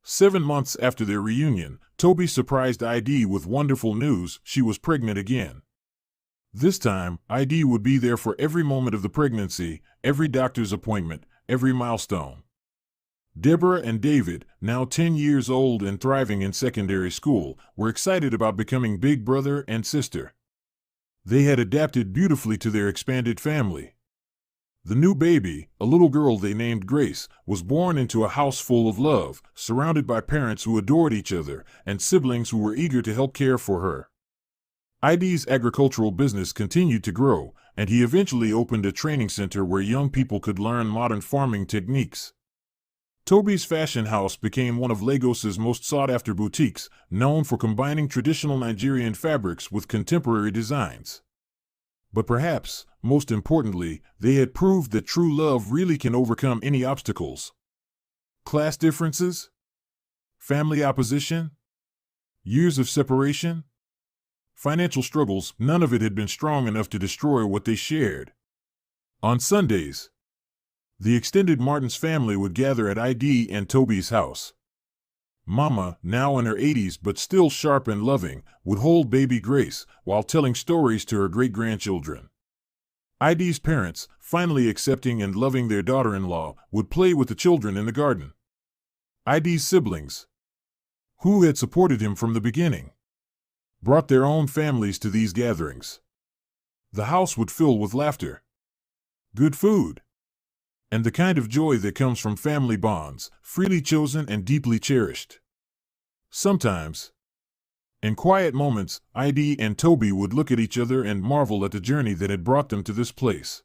7 months after their reunion, Toby surprised ID with wonderful news: she was pregnant again. This time, ID would be there for every moment of the pregnancy, every doctor's appointment, every milestone. Deborah and David, now 10 years old and thriving in secondary school, were excited about becoming big brother and sister. They had adapted beautifully to their expanded family. The new baby, a little girl they named Grace, was born into a house full of love, surrounded by parents who adored each other and siblings who were eager to help care for her. ID's agricultural business continued to grow, and he eventually opened a training center where young people could learn modern farming techniques. Toby's Fashion House became one of Lagos's most sought-after boutiques, known for combining traditional Nigerian fabrics with contemporary designs. But perhaps, most importantly, they had proved that true love really can overcome any obstacles. Class differences? Family opposition? Years of separation? Financial struggles, none of it had been strong enough to destroy what they shared. On Sundays, the extended Martins family would gather at ID and Toby's house. Mama, now in her 80s but still sharp and loving, would hold baby Grace while telling stories to her great-grandchildren. ID's parents, finally accepting and loving their daughter-in-law, would play with the children in the garden. ID's siblings, who had supported him from the beginning, brought their own families to these gatherings. The house would fill with laughter, good food, and the kind of joy that comes from family bonds, freely chosen and deeply cherished. Sometimes, in quiet moments, ID and Toby would look at each other and marvel at the journey that had brought them to this place.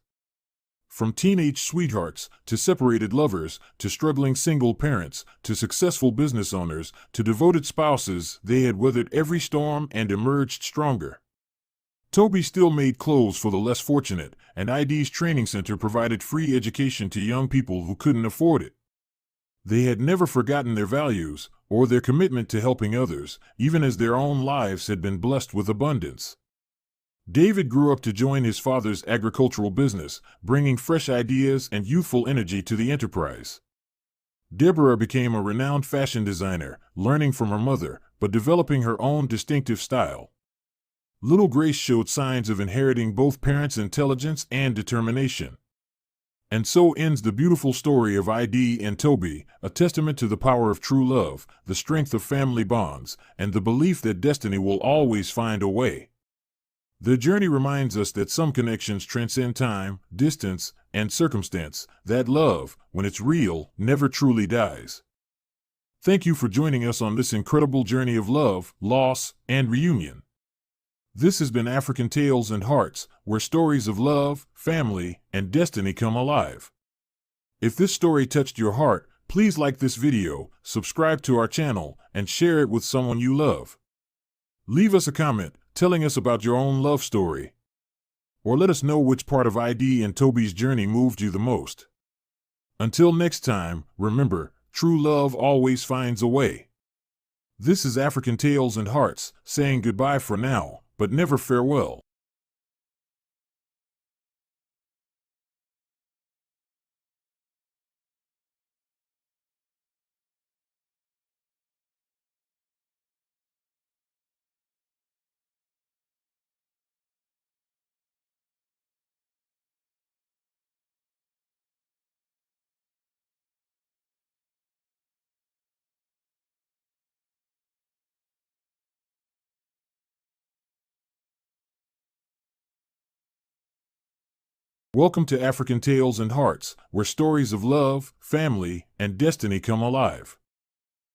From teenage sweethearts, to separated lovers, to struggling single parents, to successful business owners, to devoted spouses, they had weathered every storm and emerged stronger. Toby still made clothes for the less fortunate, and ID's training center provided free education to young people who couldn't afford it. They had never forgotten their values, or their commitment to helping others, even as their own lives had been blessed with abundance. David grew up to join his father's agricultural business, bringing fresh ideas and youthful energy to the enterprise. Deborah became a renowned fashion designer, learning from her mother, but developing her own distinctive style. Little Grace showed signs of inheriting both parents' intelligence and determination. And so ends the beautiful story of ID and Toby, a testament to the power of true love, the strength of family bonds, and the belief that destiny will always find a way. The journey reminds us that some connections transcend time, distance, and circumstance, that love, when it's real, never truly dies. Thank you for joining us on this incredible journey of love, loss, and reunion. This has been African Tales and Hearts, where stories of love, family, and destiny come alive. If this story touched your heart, please like this video, subscribe to our channel, and share it with someone you love. Leave us a comment telling us about your own love story. Or let us know which part of ID and Toby's journey moved you the most. Until next time, remember, true love always finds a way. This is African Tales and Hearts, saying goodbye for now, but never farewell. Welcome to African Tales and Hearts, where stories of love, family, and destiny come alive.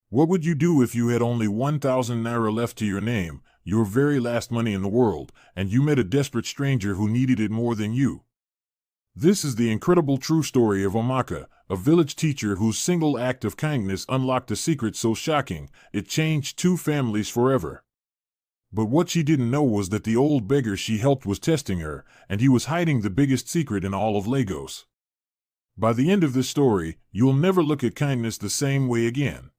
What would you do if you had only 1,000 naira left to your name, your very last money in the world, and you met a desperate stranger who needed it more than you? This is the incredible true story of Amaka, a village teacher whose single act of kindness unlocked a secret so shocking, it changed two families forever. But what she didn't know was that the old beggar she helped was testing her, and he was hiding the biggest secret in all of Lagos. By the end of this story, you'll never look at kindness the same way again.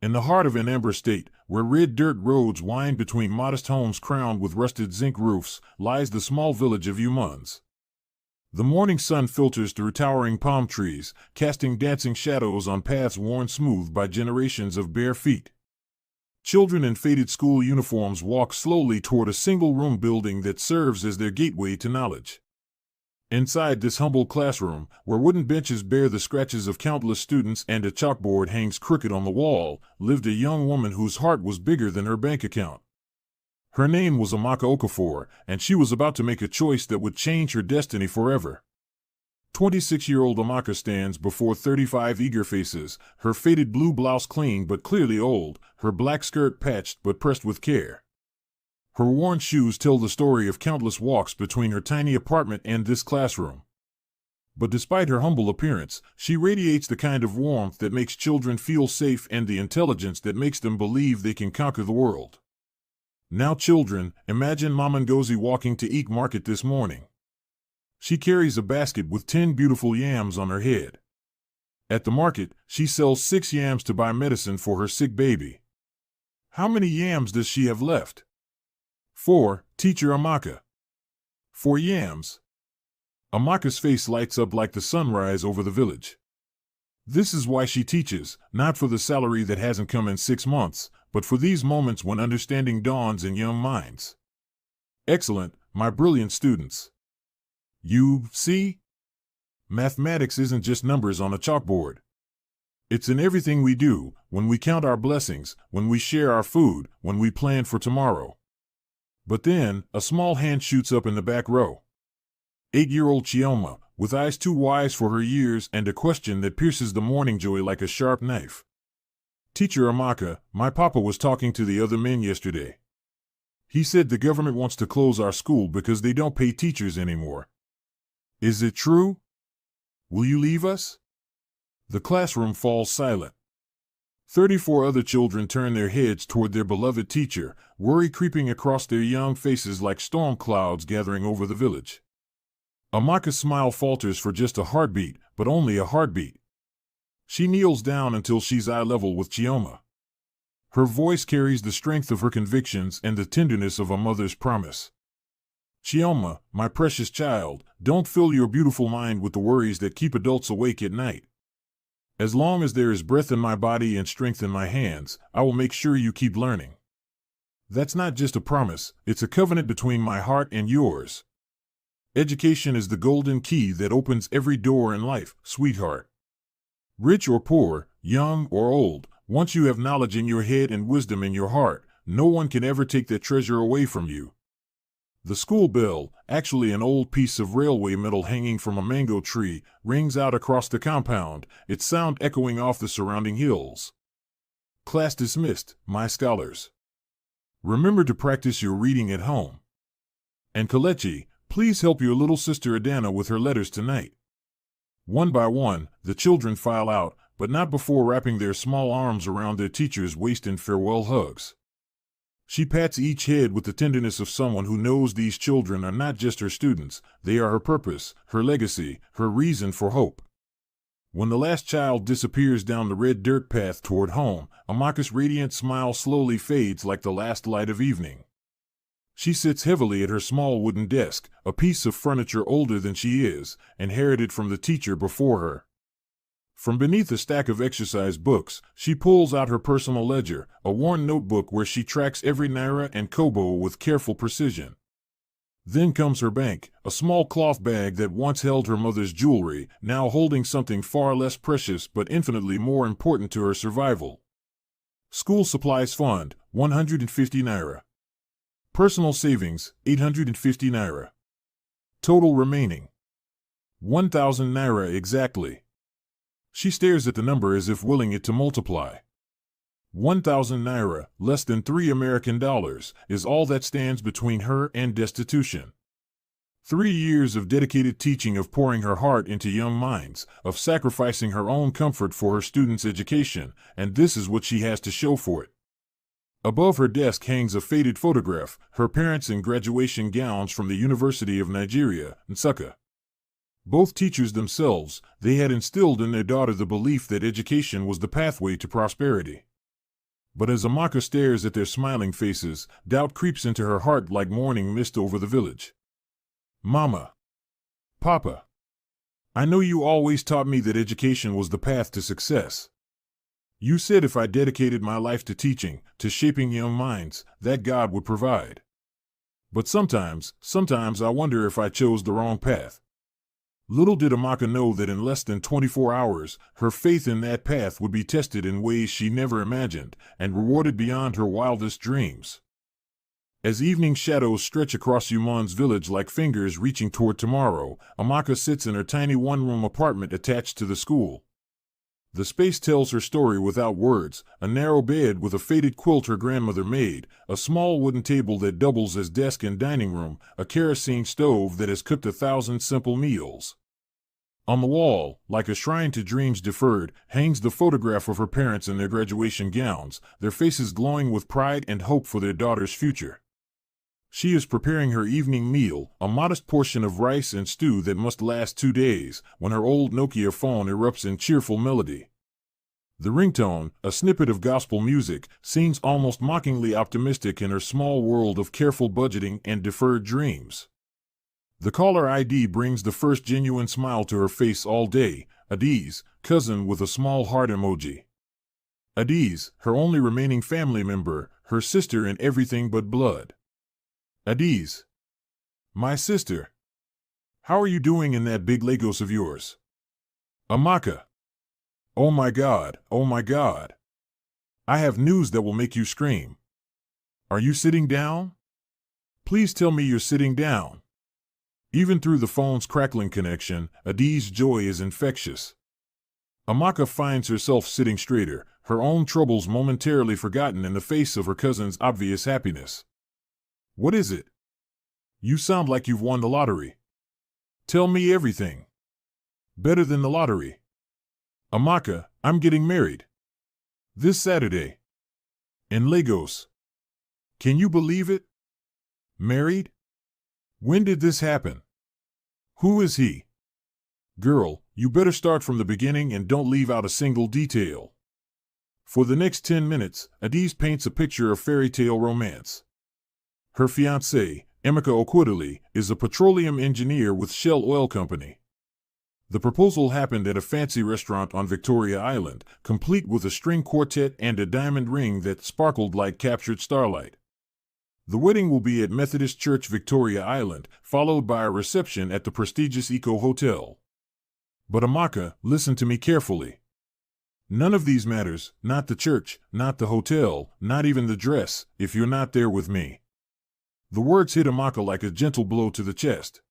In the heart of Anambra State, where red dirt roads wind between modest homes crowned with rusted zinc roofs, lies the small village of Umans. The morning sun filters through towering palm trees, casting dancing shadows on paths worn smooth by generations of bare feet. Children in faded school uniforms walk slowly toward a single-room building that serves as their gateway to knowledge. Inside this humble classroom, where wooden benches bear the scratches of countless students and a chalkboard hangs crooked on the wall, lived a young woman whose heart was bigger than her bank account. Her name was Amaka Okafor, and she was about to make a choice that would change her destiny forever. 26-year-old Amaka stands before 35 eager faces, her faded blue blouse clean but clearly old, her black skirt patched but pressed with care. Her worn shoes tell the story of countless walks between her tiny apartment and this classroom. But despite her humble appearance, she radiates the kind of warmth that makes children feel safe and the intelligence that makes them believe they can conquer the world. Now children, imagine Mama Ngozi walking to Eek Market this morning. She carries a basket with 10 beautiful yams on her head. At the market, she sells 6 yams to buy medicine for her sick baby. How many yams does she have left? 4, Teacher Amaka. 4 yams. Amaka's face lights up like the sunrise over the village. This is why she teaches, not for the salary that hasn't come in 6 months, but for these moments when understanding dawns in young minds. Excellent, my brilliant students. You see? Mathematics isn't just numbers on a chalkboard. It's in everything we do, when we count our blessings, when we share our food, when we plan for tomorrow. But then, a small hand shoots up in the back row. 8-year-old Chioma, with eyes too wise for her years and a question that pierces the morning joy like a sharp knife. Teacher Amaka, my papa was talking to the other men yesterday. He said the government wants to close our school because they don't pay teachers anymore. Is it true? Will you leave us? The classroom falls silent. 34 other children turn their heads toward their beloved teacher, worry creeping across their young faces like storm clouds gathering over the village. Amaka's smile falters for just a heartbeat, but only a heartbeat. She kneels down until she's eye level with Chioma. Her voice carries the strength of her convictions and the tenderness of a mother's promise. Chioma, my precious child, don't fill your beautiful mind with the worries that keep adults awake at night. As long as there is breath in my body and strength in my hands, I will make sure you keep learning. That's not just a promise, it's a covenant between my heart and yours. Education is the golden key that opens every door in life, sweetheart. Rich or poor, young or old, once you have knowledge in your head and wisdom in your heart, no one can ever take that treasure away from you. The school bell, actually an old piece of railway metal hanging from a mango tree, rings out across the compound, its sound echoing off the surrounding hills. Class dismissed, my scholars. Remember to practice your reading at home. And Kelechi, please help your little sister Adana with her letters tonight. One by one, the children file out, but not before wrapping their small arms around their teacher's waist in farewell hugs. She pats each head with the tenderness of someone who knows these children are not just her students, they are her purpose, her legacy, her reason for hope. When the last child disappears down the red dirt path toward home, Amaka's radiant smile slowly fades like the last light of evening. She sits heavily at her small wooden desk, a piece of furniture older than she is, inherited from the teacher before her. From beneath a stack of exercise books, she pulls out her personal ledger, a worn notebook where she tracks every naira and kobo with careful precision. Then comes her bank, a small cloth bag that once held her mother's jewelry, now holding something far less precious but infinitely more important to her survival. School supplies fund, 150 naira. Personal savings, 850 naira. Total remaining, 1,000 naira exactly. She stares at the number as if willing it to multiply. 1,000 naira, less than $3 is all that stands between her and destitution. 3 years of dedicated teaching, of pouring her heart into young minds, of sacrificing her own comfort for her students' education, and this is what she has to show for it. Above her desk hangs a faded photograph, her parents in graduation gowns from the University of Nigeria, Nsukka. Both teachers themselves, they had instilled in their daughter the belief that education was the pathway to prosperity. But as Amaka stares at their smiling faces, doubt creeps into her heart like morning mist over the village. Mama. Papa. I know you always taught me that education was the path to success. You said if I dedicated my life to teaching, to shaping young minds, that God would provide. But sometimes I wonder if I chose the wrong path. Little did Amaka know that in less than 24 hours, her faith in that path would be tested in ways she never imagined, and rewarded beyond her wildest dreams. As evening shadows stretch across Yumon's village like fingers reaching toward tomorrow, Amaka sits in her tiny one-room apartment attached to the school. The space tells her story without words, a narrow bed with a faded quilt her grandmother made, a small wooden table that doubles as desk and dining room, a kerosene stove that has cooked 1,000 simple meals. On the wall, like a shrine to dreams deferred, hangs the photograph of her parents in their graduation gowns, their faces glowing with pride and hope for their daughter's future. She is preparing her evening meal, a modest portion of rice and stew that must last 2 days, when her old Nokia phone erupts in cheerful melody. The ringtone, a snippet of gospel music, seems almost mockingly optimistic in her small world of careful budgeting and deferred dreams. The caller ID brings the first genuine smile to her face all day, Adiz, cousin with a small heart emoji. Adiz, her only remaining family member, her sister in everything but blood. Adiz. My sister. How are you doing in that big Lagos of yours? Amaka. Oh my God, oh my God. I have news that will make you scream. Are you sitting down? Please tell me you're sitting down. Even through the phone's crackling connection, Adi's joy is infectious. Amaka finds herself sitting straighter, her own troubles momentarily forgotten in the face of her cousin's obvious happiness. What is it? You sound like you've won the lottery. Tell me everything. Better than the lottery. Amaka, I'm getting married. This Saturday. In Lagos. Can you believe it? Married? When did this happen? Who is he? Girl, you better start from the beginning and don't leave out a single detail. For the next 10 minutes, Adiz paints a picture of fairy tale romance. Her fiancé, Emeka Okwudili, is a petroleum engineer with Shell Oil Company. The proposal happened at a fancy restaurant on Victoria Island, complete with a string quartet and a diamond ring that sparkled like captured starlight. The wedding will be at Methodist Church Victoria Island, followed by a reception at the prestigious Eco Hotel. But Amaka, listen to me carefully. None of these matters, not the church, not the hotel, not even the dress, if you're not there with me. The words hit Amaka like a gentle blow to the chest.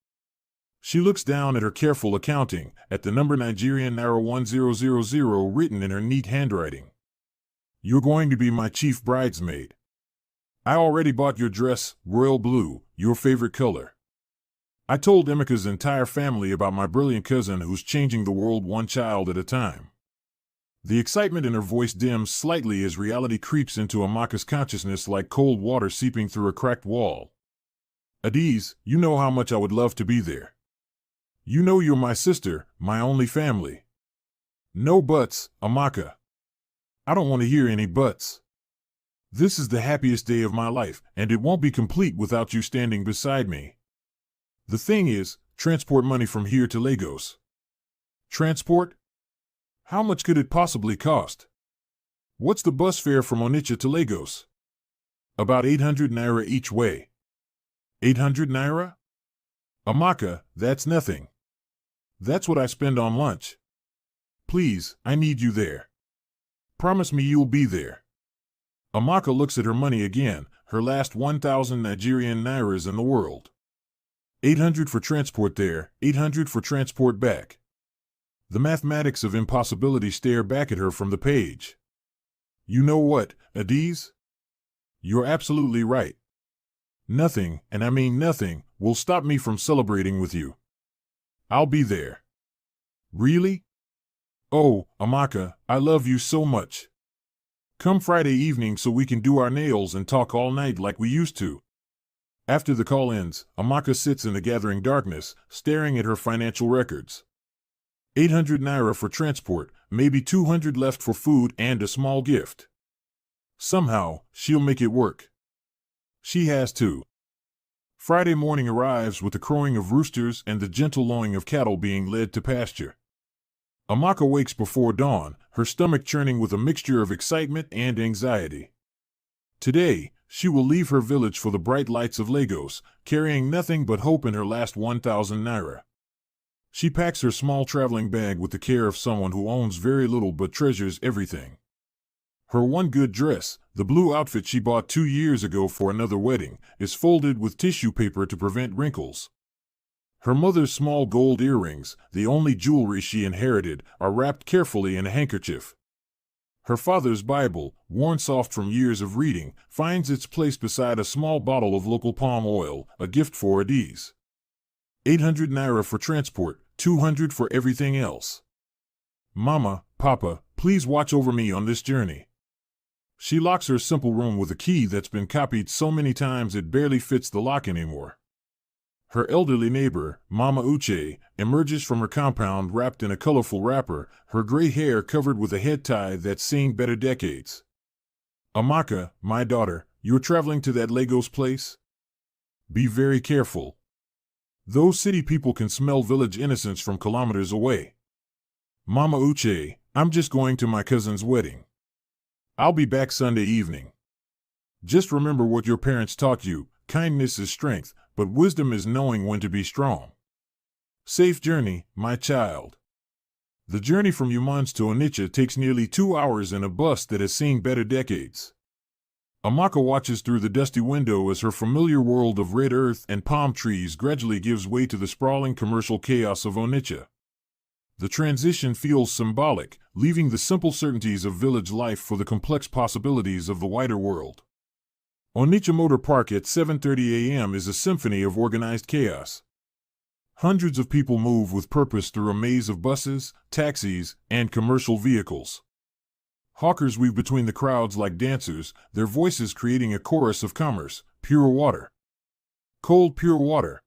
She looks down at her careful accounting, at the number Nigerian Naira 1000 written in her neat handwriting. You're going to be my chief bridesmaid. I already bought your dress, royal blue, your favorite color. I told Emeka's entire family about my brilliant cousin who's changing the world one child at a time. The excitement in her voice dims slightly as reality creeps into Amaka's consciousness like cold water seeping through a cracked wall. Adiz, you know how much I would love to be there. You know you're my sister, my only family. No buts, Amaka. I don't want to hear any buts. This is the happiest day of my life, and it won't be complete without you standing beside me. The thing is, transport money from here to Lagos. Transport? How much could it possibly cost? What's the bus fare from Onitsha to Lagos? About 800 Naira each way. 800 Naira? Amaka, that's nothing. That's what I spend on lunch. Please, I need you there. Promise me you'll be there. Amaka looks at her money again, her last 1,000 Nigerian Nairas in the world. 800 for transport there, 800 for transport back. The mathematics of impossibility stare back at her from the page. You know what, Adiz? You're absolutely right. Nothing, and I mean nothing, will stop me from celebrating with you. I'll be there. Really? Oh, Amaka, I love you so much. Come Friday evening so we can do our nails and talk all night like we used to. After the call ends, Amaka sits in the gathering darkness, staring at her financial records. 800 Naira for transport, maybe 200 left for food and a small gift. Somehow, she'll make it work. She has to. Friday morning arrives with the crowing of roosters and the gentle lowing of cattle being led to pasture. Amaka wakes before dawn, her stomach churning with a mixture of excitement and anxiety. Today, she will leave her village for the bright lights of Lagos, carrying nothing but hope in her last 1,000 Naira. She packs her small traveling bag with the care of someone who owns very little but treasures everything. Her one good dress, the blue outfit she bought 2 years ago for another wedding, is folded with tissue paper to prevent wrinkles. Her mother's small gold earrings, the only jewelry she inherited, are wrapped carefully in a handkerchief. Her father's Bible, worn soft from years of reading, finds its place beside a small bottle of local palm oil, a gift for Adiz. 800 Naira for transport, 200 for everything else. Mama, Papa, please watch over me on this journey. She locks her simple room with a key that's been copied so many times it barely fits the lock anymore. Her elderly neighbor, Mama Uche, emerges from her compound wrapped in a colorful wrapper, her gray hair covered with a head tie that's seen better decades. Amaka, my daughter, you're traveling to that Lagos place? Be very careful. Those city people can smell village innocence from kilometers away. Mama Uche, I'm just going to my cousin's wedding. I'll be back Sunday evening. Just remember what your parents taught you, kindness is strength, but wisdom is knowing when to be strong. Safe journey, my child. The journey from Umans to Onitsha takes nearly 2 hours in a bus that has seen better decades. Amaka watches through the dusty window as her familiar world of red earth and palm trees gradually gives way to the sprawling commercial chaos of Onitsha. The transition feels symbolic, leaving the simple certainties of village life for the complex possibilities of the wider world. Onitsha Motor Park at 7:30 a.m. is a symphony of organized chaos. Hundreds of people move with purpose through a maze of buses, taxis, and commercial vehicles. Hawkers weave between the crowds like dancers, their voices creating a chorus of commerce. Pure water. Cold pure water.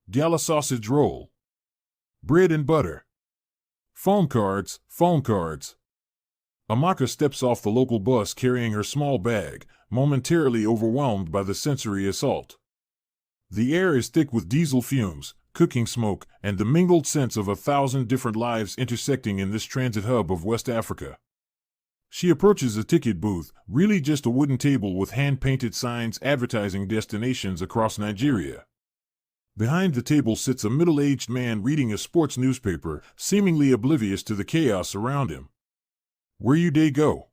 Gala sausage roll. Bread and butter. Phone cards, phone cards. Amaka steps off the local bus carrying her small bag, momentarily overwhelmed by the sensory assault. The air is thick with diesel fumes, cooking smoke, and the mingled sense of 1,000 different lives intersecting in this transit hub of West Africa. She approaches a ticket booth, really just a wooden table with hand-painted signs advertising destinations across Nigeria. Behind the table sits a middle-aged man reading a sports newspaper, seemingly oblivious to the chaos around him. Where you dey go?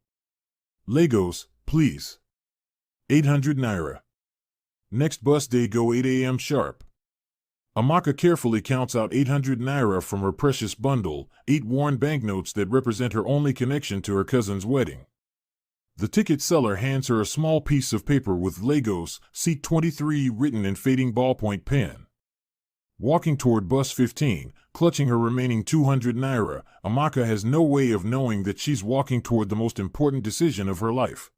Lagos, please. 800 naira. Next bus dey go 8 a.m. sharp. Amaka carefully counts out 800 naira from her precious bundle, 8 worn banknotes that represent her only connection to her cousin's wedding. The ticket seller hands her a small piece of paper with Lagos, seat 23 written in fading ballpoint pen. Walking toward bus 15, clutching her remaining 200 naira, Amaka has no way of knowing that she's walking toward the most important decision of her life.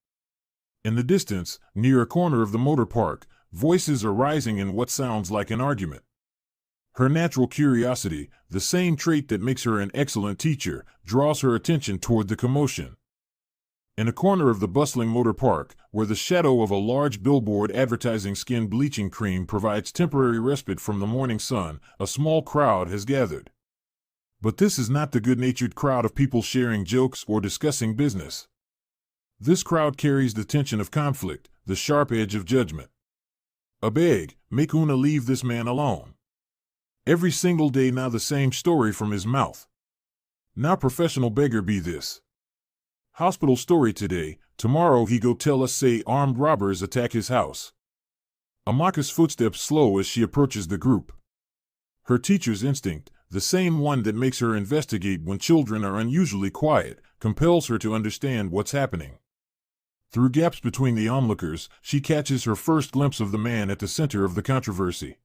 In the distance, near a corner of the motor park, voices are rising in what sounds like an argument. Her natural curiosity, the same trait that makes her an excellent teacher, draws her attention toward the commotion. In a corner of the bustling motor park, where the shadow of a large billboard advertising skin bleaching cream provides temporary respite from the morning sun, a small crowd has gathered. But this is not the good-natured crowd of people sharing jokes or discussing business. This crowd carries the tension of conflict, the sharp edge of judgment. Abeg, make una leave this man alone. Every single day now the same story from his mouth. Now professional beggar be this. Hospital story today, tomorrow he go tell us say armed robbers attack his house. Amaka's footsteps slow as she approaches the group. Her teacher's instinct, the same one that makes her investigate when children are unusually quiet, compels her to understand what's happening. Through gaps between the onlookers, she catches her first glimpse of the man at the center of the controversy.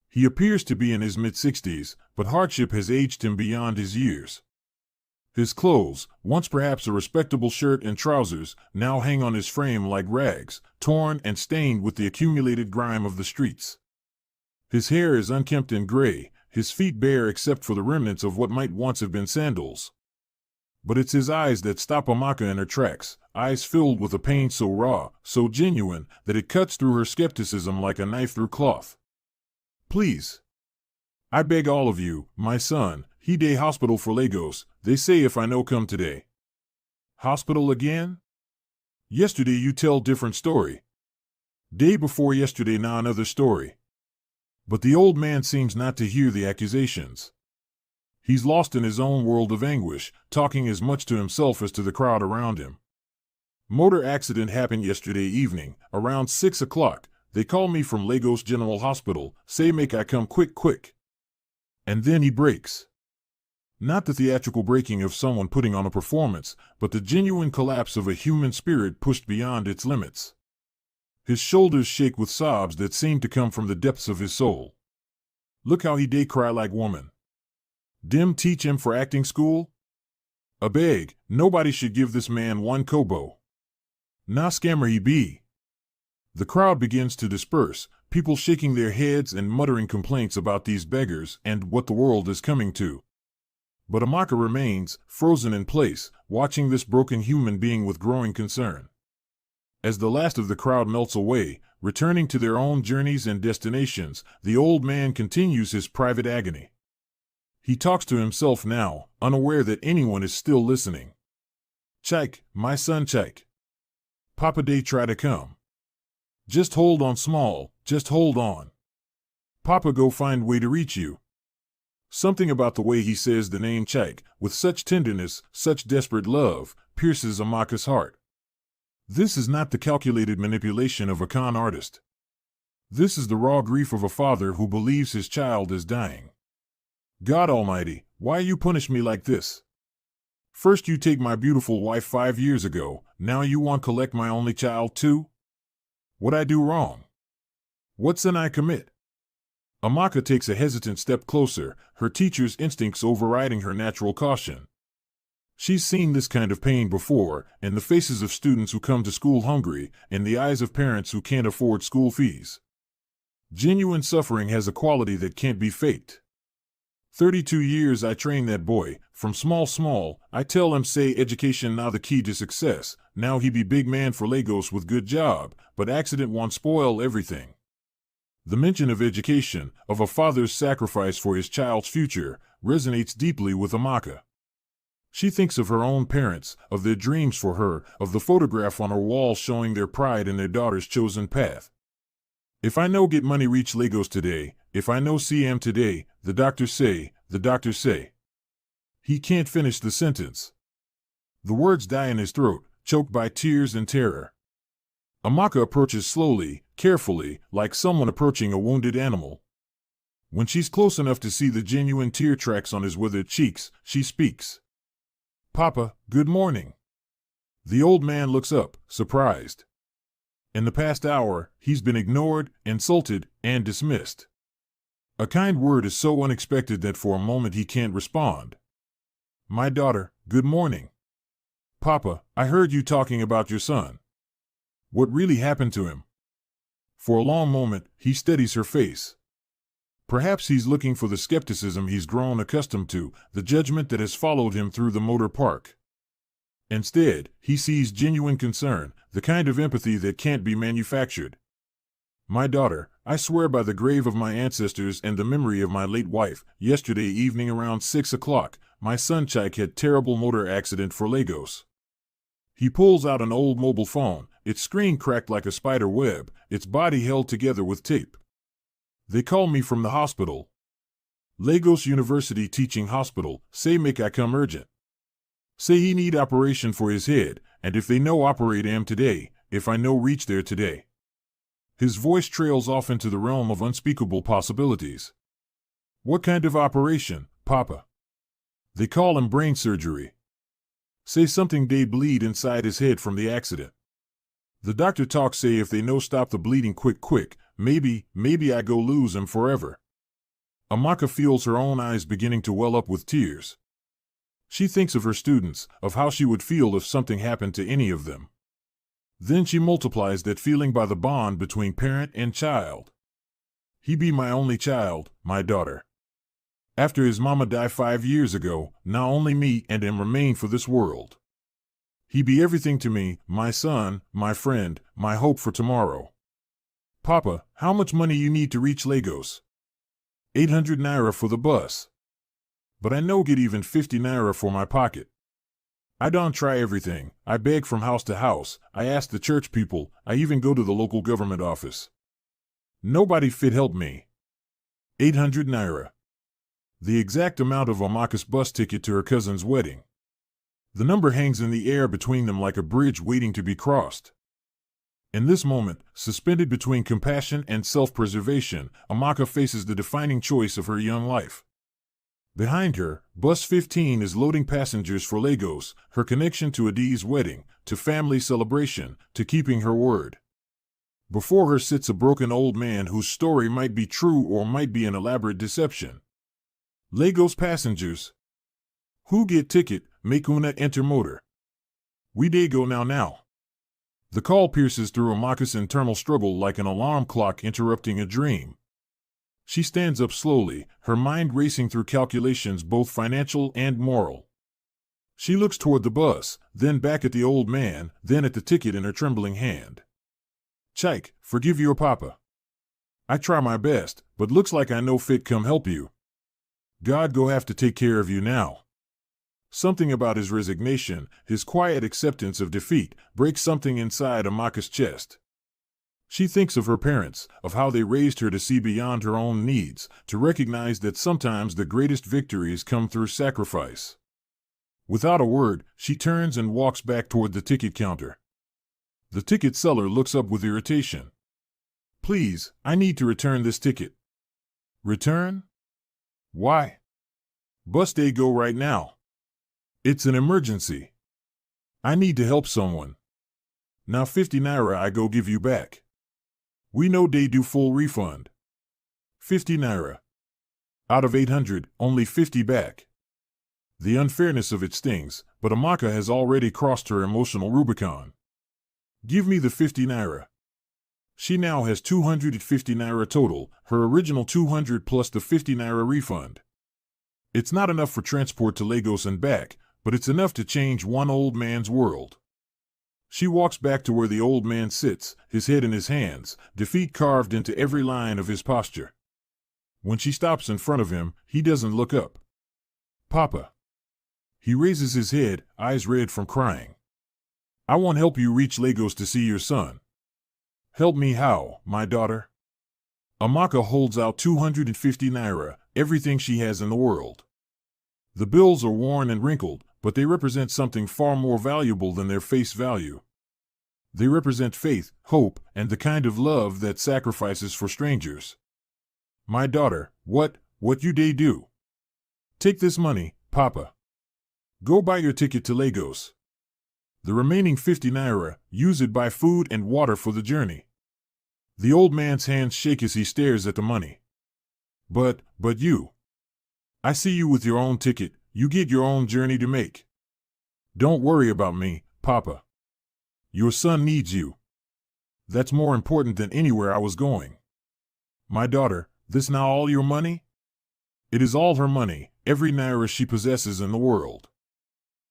He appears to be in his mid-60s, but hardship has aged him beyond his years. His clothes, once perhaps a respectable shirt and trousers, now hang on his frame like rags, torn and stained with the accumulated grime of the streets. His hair is unkempt and gray, his feet bare except for the remnants of what might once have been sandals. But it's his eyes that stop Amaka in her tracks, eyes filled with a pain so raw, so genuine, that it cuts through her skepticism like a knife through cloth. Please. I beg all of you, my son, he dey hospital for Lagos, they say if I no come today. Hospital again? Yesterday you tell different story. Day before yesterday now another story. But the old man seems not to hear the accusations. He's lost in his own world of anguish, talking as much to himself as to the crowd around him. Motor accident happened yesterday evening, around 6 o'clock. They call me from Lagos General Hospital, say make I come quick. And then he breaks. Not the theatrical breaking of someone putting on a performance, but the genuine collapse of a human spirit pushed beyond its limits. His shoulders shake with sobs that seem to come from the depths of his soul. Look how he dey cry like woman. Dem teach him for acting school? Abeg, nobody should give this man one kobo. Na scammer he be. The crowd begins to disperse, people shaking their heads and muttering complaints about these beggars and what the world is coming to. But Amaka remains, frozen in place, watching this broken human being with growing concern. As the last of the crowd melts away, returning to their own journeys and destinations, the old man continues his private agony. He talks to himself now, unaware that anyone is still listening. Chike, my son Chike. Papa dey try to come. Just hold on small, just hold on. Papa go find way to reach you. Something about the way he says the name Chike, with such tenderness, such desperate love, pierces Amaka's heart. This is not the calculated manipulation of a con artist. This is the raw grief of a father who believes his child is dying. God Almighty, why you punish me like this? First you take my beautiful wife 5 years ago, now you want to collect my only child too? What I do wrong? What sin I commit? Amaka takes a hesitant step closer, her teacher's instincts overriding her natural caution. She's seen this kind of pain before, in the faces of students who come to school hungry, in the eyes of parents who can't afford school fees. Genuine suffering has a quality that can't be faked. 32 years I train that boy, from small, I tell him say education now the key to success, now he be big man for Lagos with good job, but accident won't spoil everything. The mention of education, of a father's sacrifice for his child's future, resonates deeply with Amaka. She thinks of her own parents, of their dreams for her, of the photograph on her wall showing their pride in their daughter's chosen path. If I no get money reach Lagos today, if I no see am today, the doctors say. He can't finish the sentence. The words die in his throat, choked by tears and terror. Amaka approaches slowly, carefully, like someone approaching a wounded animal. When she's close enough to see the genuine tear tracks on his withered cheeks, she speaks. Papa, good morning. The old man looks up, surprised. In the past hour, he's been ignored, insulted, and dismissed. A kind word is so unexpected that for a moment he can't respond. My daughter, good morning. Papa, I heard you talking about your son. What really happened to him? For a long moment, he steadies her face. Perhaps he's looking for the skepticism he's grown accustomed to, the judgment that has followed him through the motor park. Instead, he sees genuine concern, the kind of empathy that can't be manufactured. My daughter, I swear by the grave of my ancestors and the memory of my late wife, yesterday evening around 6 o'clock, my son Chike had terrible motor accident for Lagos. He pulls out an old mobile phone, its screen cracked like a spider web, its body held together with tape. They call me from the hospital. Lagos University Teaching Hospital, say make I come urgent. Say he need operation for his head, and if they no operate am today, if I no reach there today. His voice trails off into the realm of unspeakable possibilities. What kind of operation, Papa? They call him brain surgery. Say something they bleed inside his head from the accident. The doctor talk say if they no stop the bleeding quick, maybe I go lose him forever. Amaka feels her own eyes beginning to well up with tears. She thinks of her students, of how she would feel if something happened to any of them. Then she multiplies that feeling by the bond between parent and child. He be my only child, my daughter. After his mama died 5 years ago, now only me and him remain for this world. He be everything to me, my son, my friend, my hope for tomorrow. Papa, how much money you need to reach Lagos? 800 naira for the bus. But I no get even 50 naira for my pocket. I don't try everything, I beg from house to house, I ask the church people, I even go to the local government office. Nobody fit help me. 800 naira. The exact amount of Amaka's bus ticket to her cousin's wedding. The number hangs in the air between them like a bridge waiting to be crossed. In this moment, suspended between compassion and self-preservation, Amaka faces the defining choice of her young life. Behind her, Bus 15 is loading passengers for Lagos, her connection to Adi's wedding, to family celebration, to keeping her word. Before her sits a broken old man whose story might be true or might be an elaborate deception. Lagos passengers. Who get ticket, make una enter motor. We dey go now. The call pierces through Amaka's internal struggle like an alarm clock interrupting a dream. She stands up slowly, her mind racing through calculations both financial and moral. She looks toward the bus, then back at the old man, then at the ticket in her trembling hand. Chike, forgive your papa. I try my best, but looks like I no fit come help you. God go have to take care of you now. Something about his resignation, his quiet acceptance of defeat, breaks something inside Amaka's chest. She thinks of her parents, of how they raised her to see beyond her own needs, to recognize that sometimes the greatest victories come through sacrifice. Without a word, she turns and walks back toward the ticket counter. The ticket seller looks up with irritation. Please, I need to return this ticket. Return? Why? Bus day go right now. It's an emergency. I need to help someone. Now 50 naira I go give you back. We know they do full refund. 50 naira. Out of 800, only 50 back. The unfairness of it stings, but Amaka has already crossed her emotional Rubicon. Give me the 50 naira. She now has 250 naira total, her original 200 plus the 50 naira refund. It's not enough for transport to Lagos and back, but it's enough to change one old man's world. She walks back to where the old man sits, his head in his hands, defeat carved into every line of his posture. When she stops in front of him, he doesn't look up. Papa. He raises his head, eyes red from crying. I won't help you reach Lagos to see your son. Help me how, my daughter? Amaka holds out 250 naira, everything she has in the world. The bills are worn and wrinkled, but they represent something far more valuable than their face value. They represent faith, hope, and the kind of love that sacrifices for strangers. My daughter, what you they do? Take this money, Papa. Go buy your ticket to Lagos. The remaining 50 naira, use it buy food and water for the journey. The old man's hands shake as he stares at the money. But you. I see you with your own ticket, you get your own journey to make. Don't worry about me, Papa. Your son needs you. That's more important than anywhere I was going. My daughter, this now all your money? It is all her money, every naira she possesses in the world.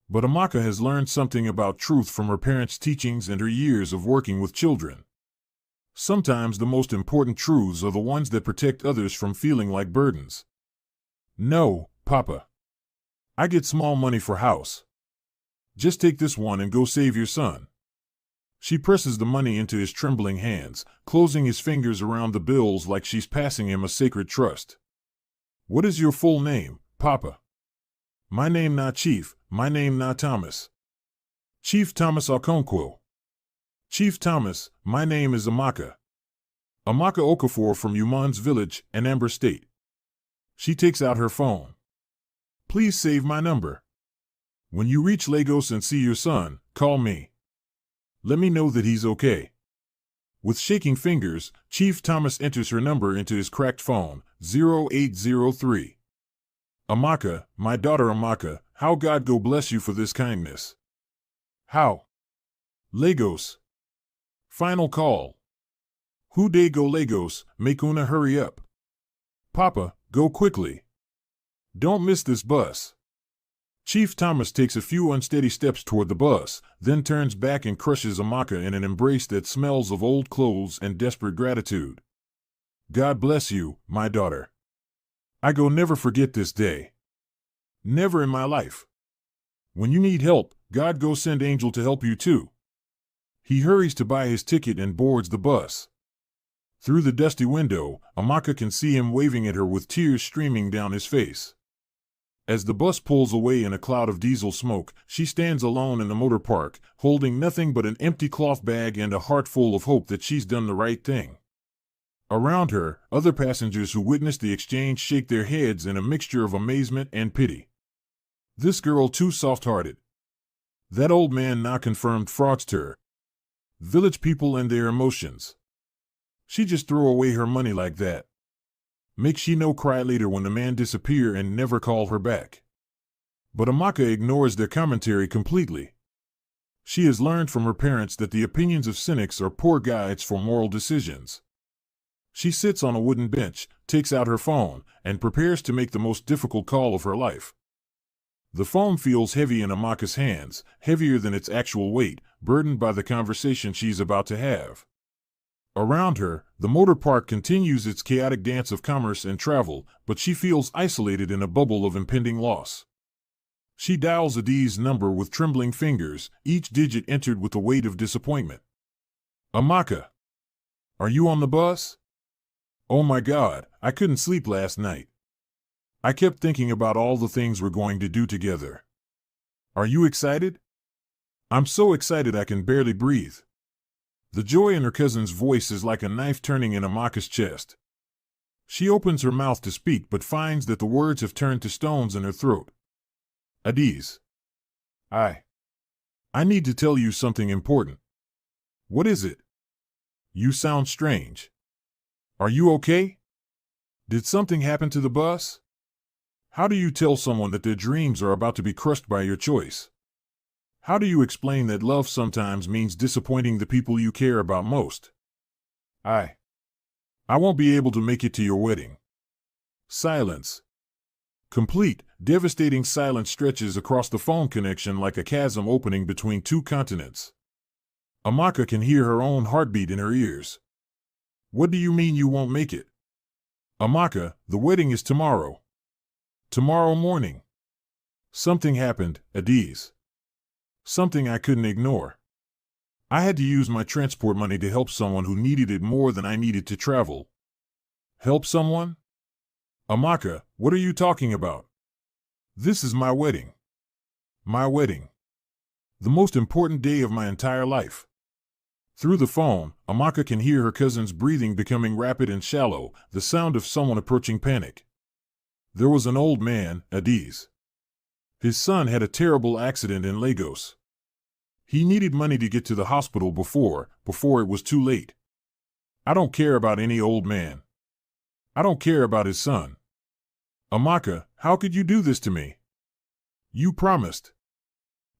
But Amaka has learned something about truth from her parents' teachings and her years of working with children. Sometimes the most important truths are the ones that protect others from feeling like burdens. No, Papa. I get small money for house. Just take this one and go save your son. She presses the money into his trembling hands, closing his fingers around the bills like she's passing him a sacred trust. What is your full name, Papa? My name not Chief, my name not Thomas. Chief Thomas Okonkwo. Chief Thomas, my name is Amaka. Amaka Okafor from Uman's village, Anambra State. She takes out her phone. Please save my number. When you reach Lagos and see your son, call me. Let me know that he's okay. With shaking fingers, Chief Thomas enters her number into his cracked phone, 0803. Amaka, my daughter Amaka, how God go bless you for this kindness. How? Lagos. Final call. Who dey go Lagos, make una hurry up. Papa, go quickly. Don't miss this bus. Chief Thomas takes a few unsteady steps toward the bus, then turns back and crushes Amaka in an embrace that smells of old clothes and desperate gratitude. God bless you, my daughter. I go never forget this day. Never in my life. When you need help, God go send angel to help you too. He hurries to buy his ticket and boards the bus. Through the dusty window, Amaka can see him waving at her with tears streaming down his face. As the bus pulls away in a cloud of diesel smoke, she stands alone in the motor park, holding nothing but an empty cloth bag and a heart full of hope that she's done the right thing. Around her, other passengers who witness the exchange shake their heads in a mixture of amazement and pity. This girl too soft-hearted. That old man now confirmed fraudster. Village people and their emotions. She just throw away her money like that. Make she no cry later when the man disappear and never call her back. But Amaka ignores their commentary completely. She has learned from her parents that the opinions of cynics are poor guides for moral decisions. She sits on a wooden bench, takes out her phone, and prepares to make the most difficult call of her life. The phone feels heavy in Amaka's hands, heavier than its actual weight, burdened by the conversation she's about to have. Around her, the motor park continues its chaotic dance of commerce and travel, but she feels isolated in a bubble of impending loss. She dials Adi's number with trembling fingers, each digit entered with the weight of disappointment. Amaka. Are you on the bus? Oh my God, I couldn't sleep last night. I kept thinking about all the things we're going to do together. Are you excited? I'm so excited I can barely breathe. The joy in her cousin's voice is like a knife turning in Amaka's chest. She opens her mouth to speak but finds that the words have turned to stones in her throat. Adiz. I need to tell you something important. What is it? You sound strange. Are you okay? Did something happen to the bus? How do you tell someone that their dreams are about to be crushed by your choice? How do you explain that love sometimes means disappointing the people you care about most? I won't be able to make it to your wedding. Silence. Complete, devastating silence stretches across the phone connection like a chasm opening between two continents. Amaka can hear her own heartbeat in her ears. What do you mean you won't make it? Amaka, the wedding is tomorrow. Tomorrow morning. Something happened, Adiz. Something I couldn't ignore. I had to use my transport money to help someone who needed it more than I needed to travel. Help someone? Amaka, what are you talking about? This is my wedding. My wedding. The most important day of my entire life. Through the phone, Amaka can hear her cousin's breathing becoming rapid and shallow, the sound of someone approaching panic. There was an old man, Adiz. His son had a terrible accident in Lagos. He needed money to get to the hospital before it was too late. I don't care about any old man. I don't care about his son. Amaka, how could you do this to me? You promised.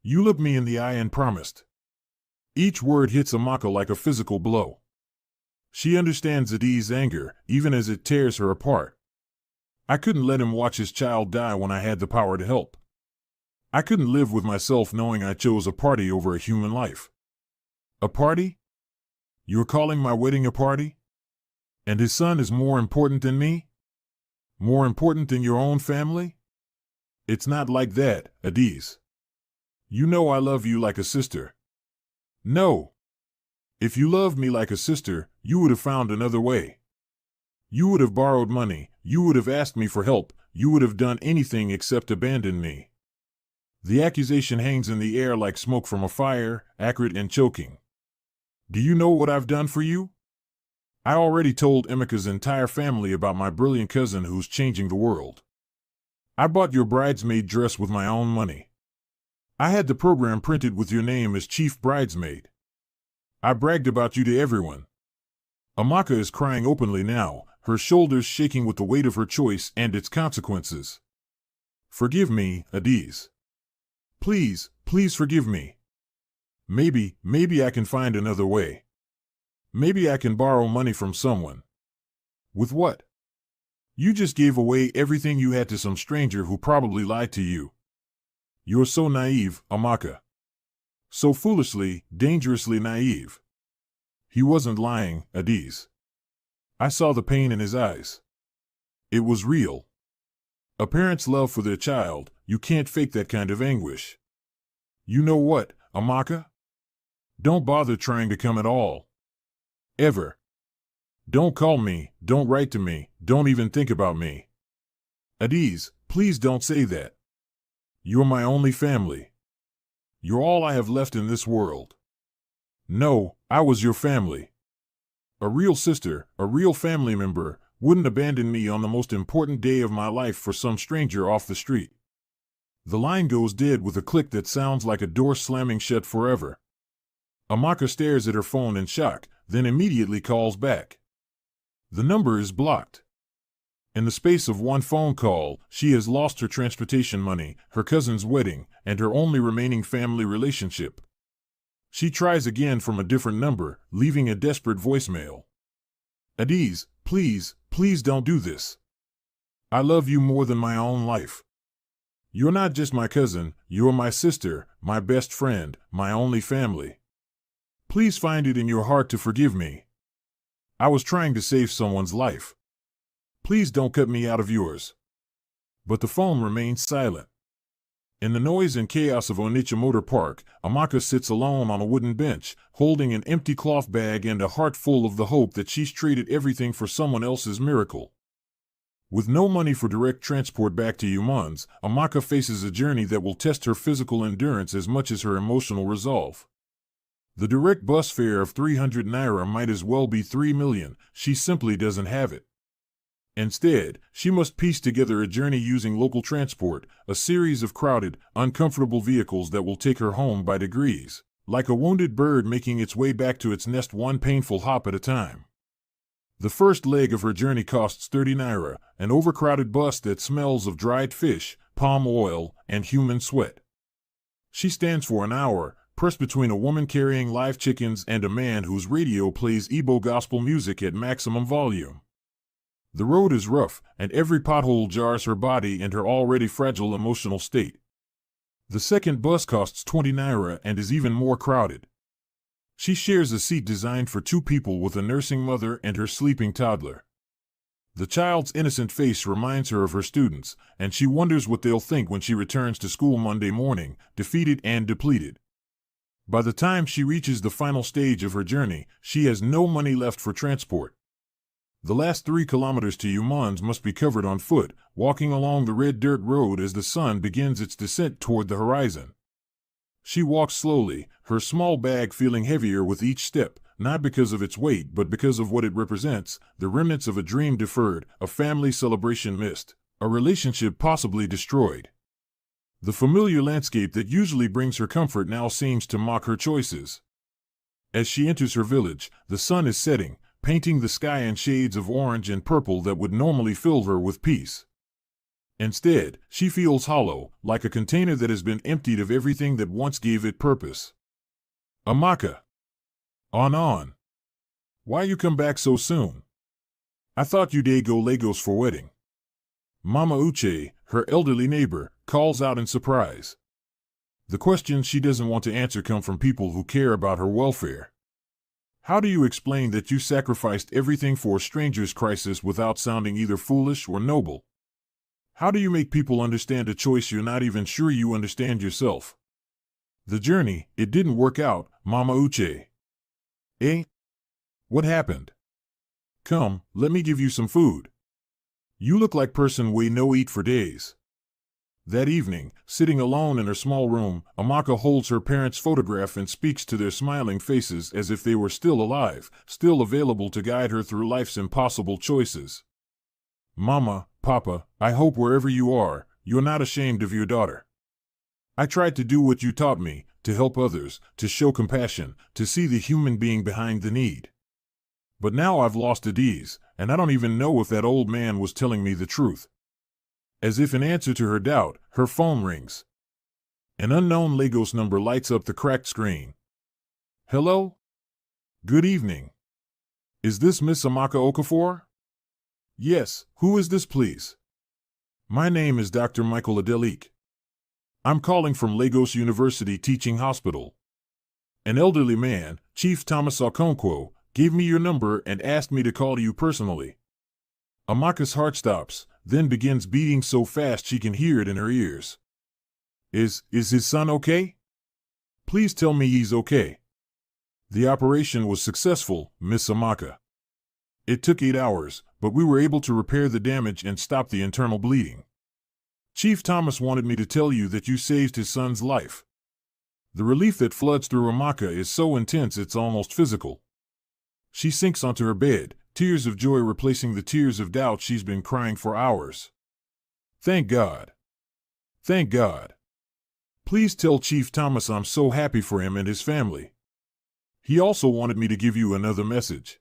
You looked me in the eye and promised. Each word hits Amaka like a physical blow. She understands Adiz's anger, even as it tears her apart. I couldn't let him watch his child die when I had the power to help. I couldn't live with myself knowing I chose a party over a human life. A party? You're calling my wedding a party? And his son is more important than me? More important than your own family? It's not like that, Adiz. You know I love you like a sister. No. If you loved me like a sister, you would have found another way. You would have borrowed money, you would have asked me for help, you would have done anything except abandon me. The accusation hangs in the air like smoke from a fire, acrid and choking. Do you know what I've done for you? I already told Emeka's entire family about my brilliant cousin who's changing the world. I bought your bridesmaid dress with my own money. I had the program printed with your name as chief bridesmaid. I bragged about you to everyone. Amaka is crying openly now, her shoulders shaking with the weight of her choice and its consequences. Forgive me, Adiz. Please, please forgive me. Maybe I can find another way. Maybe I can borrow money from someone. With what? You just gave away everything you had to some stranger who probably lied to you. You're so naive, Amaka. So foolishly, dangerously naive. He wasn't lying, Adiz. I saw the pain in his eyes. It was real. A parent's love for their child, you can't fake that kind of anguish. You know what, Amaka? Don't bother trying to come at all. Ever. Don't call me, don't write to me, don't even think about me. Adiz, please don't say that. You're my only family. You're all I have left in this world. No, I was your family. A real sister, a real family member, wouldn't abandon me on the most important day of my life for some stranger off the street. The line goes dead with a click that sounds like a door slamming shut forever. Amaka stares at her phone in shock, then immediately calls back. The number is blocked. In the space of one phone call, she has lost her transportation money, her cousin's wedding, and her only remaining family relationship. She tries again from a different number, leaving a desperate voicemail. Adiz, please, please don't do this. I love you more than my own life. You're not just my cousin, you're my sister, my best friend, my only family. Please find it in your heart to forgive me. I was trying to save someone's life. Please don't cut me out of yours. But the phone remains silent. In the noise and chaos of Onitsha Motor Park, Amaka sits alone on a wooden bench, holding an empty cloth bag and a heart full of the hope that she's traded everything for someone else's miracle. With no money for direct transport back to Umans, Amaka faces a journey that will test her physical endurance as much as her emotional resolve. The direct bus fare of 300 naira might as well be 3 million. She simply doesn't have it. Instead, she must piece together a journey using local transport, a series of crowded, uncomfortable vehicles that will take her home by degrees, like a wounded bird making its way back to its nest one painful hop at a time. The first leg of her journey costs 30 naira, an overcrowded bus that smells of dried fish, palm oil, and human sweat. She stands for an hour, pressed between a woman carrying live chickens and a man whose radio plays Igbo gospel music at maximum volume. The road is rough, and every pothole jars her body and her already fragile emotional state. The second bus costs 20 naira and is even more crowded. She shares a seat designed for 2 people with a nursing mother and her sleeping toddler. The child's innocent face reminds her of her students, and she wonders what they'll think when she returns to school Monday morning, defeated and depleted. By the time she reaches the final stage of her journey, she has no money left for transport. The last 3 kilometers to Umans must be covered on foot, walking along the red dirt road as the sun begins its descent toward the horizon. She walks slowly, her small bag feeling heavier with each step, not because of its weight but because of what it represents, the remnants of a dream deferred, a family celebration missed, a relationship possibly destroyed. The familiar landscape that usually brings her comfort now seems to mock her choices. As she enters her village, the sun is setting, painting the sky in shades of orange and purple that would normally fill her with peace. Instead, she feels hollow, like a container that has been emptied of everything that once gave it purpose. Amaka. On. Why you come back so soon? I thought you'd go Lagos for wedding. Mama Uche, her elderly neighbor, calls out in surprise. The questions she doesn't want to answer come from people who care about her welfare. How do you explain that you sacrificed everything for a stranger's crisis without sounding either foolish or noble? How do you make people understand a choice you're not even sure you understand yourself? The journey, it didn't work out, Mama Uche. Eh? What happened? Come, let me give you some food. You look like person we no eat for days. That evening, sitting alone in her small room, Amaka holds her parents' photograph and speaks to their smiling faces as if they were still alive, still available to guide her through life's impossible choices. Mama, Papa, I hope wherever you are, you're not ashamed of your daughter. I tried to do what you taught me, to help others, to show compassion, to see the human being behind the need. But now I've lost at ease, and I don't even know if that old man was telling me the truth. As if in answer to her doubt, her phone rings. An unknown Lagos number lights up the cracked screen. Hello? Good evening. Is this Miss Amaka Okafor? Yes, who is this please? My name is Dr. Michael Adelik. I'm calling from Lagos University Teaching Hospital. An elderly man, Chief Thomas Okonkwo, gave me your number and asked me to call you personally. Amaka's heart stops, then begins beating so fast she can hear it in her ears. Is his son okay? Please tell me he's okay. The operation was successful, Miss Amaka. It took 8 hours, but we were able to repair the damage and stop the internal bleeding. Chief Thomas wanted me to tell you that you saved his son's life. The relief that floods through Amaka is so intense it's almost physical. She sinks onto her bed, tears of joy replacing the tears of doubt she's been crying for hours. Thank God. Thank God. Please tell Chief Thomas I'm so happy for him and his family. He also wanted me to give you another message.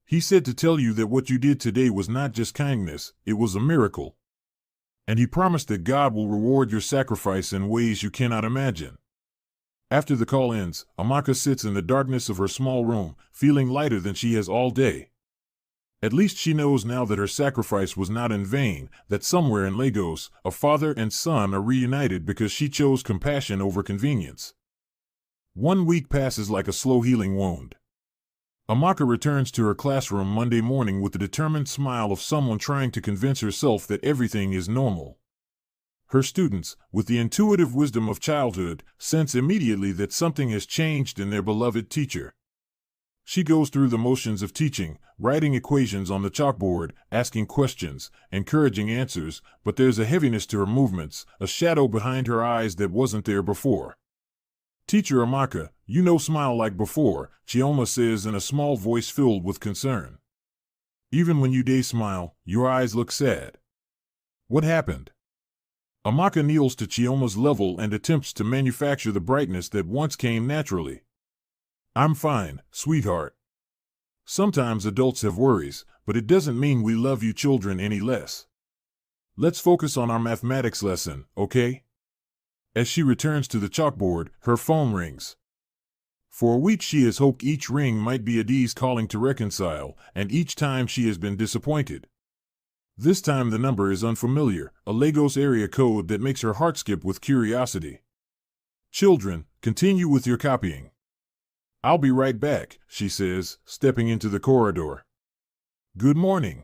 He said to tell you that what you did today was not just kindness, it was a miracle. And he promised that God will reward your sacrifice in ways you cannot imagine. After the call ends, Amaka sits in the darkness of her small room, feeling lighter than she has all day. At least she knows now that her sacrifice was not in vain, that somewhere in Lagos, a father and son are reunited because she chose compassion over convenience. 1 week passes like a slow healing wound. Amaka returns to her classroom Monday morning with the determined smile of someone trying to convince herself that everything is normal. Her students, with the intuitive wisdom of childhood, sense immediately that something has changed in their beloved teacher. She goes through the motions of teaching, writing equations on the chalkboard, asking questions, encouraging answers, but there's a heaviness to her movements, a shadow behind her eyes that wasn't there before. Teacher Amaka, you know, smile like before, Chioma says in a small voice filled with concern. Even when you day smile, your eyes look sad. What happened? Amaka kneels to Chioma's level and attempts to manufacture the brightness that once came naturally. I'm fine, sweetheart. Sometimes adults have worries, but it doesn't mean we love you children any less. Let's focus on our mathematics lesson, okay? As she returns to the chalkboard, her phone rings. For a week she has hoped each ring might be Adiz calling to reconcile, and each time she has been disappointed. This time the number is unfamiliar, a Lagos area code that makes her heart skip with curiosity. Children, continue with your copying. I'll be right back, she says, stepping into the corridor. Good morning.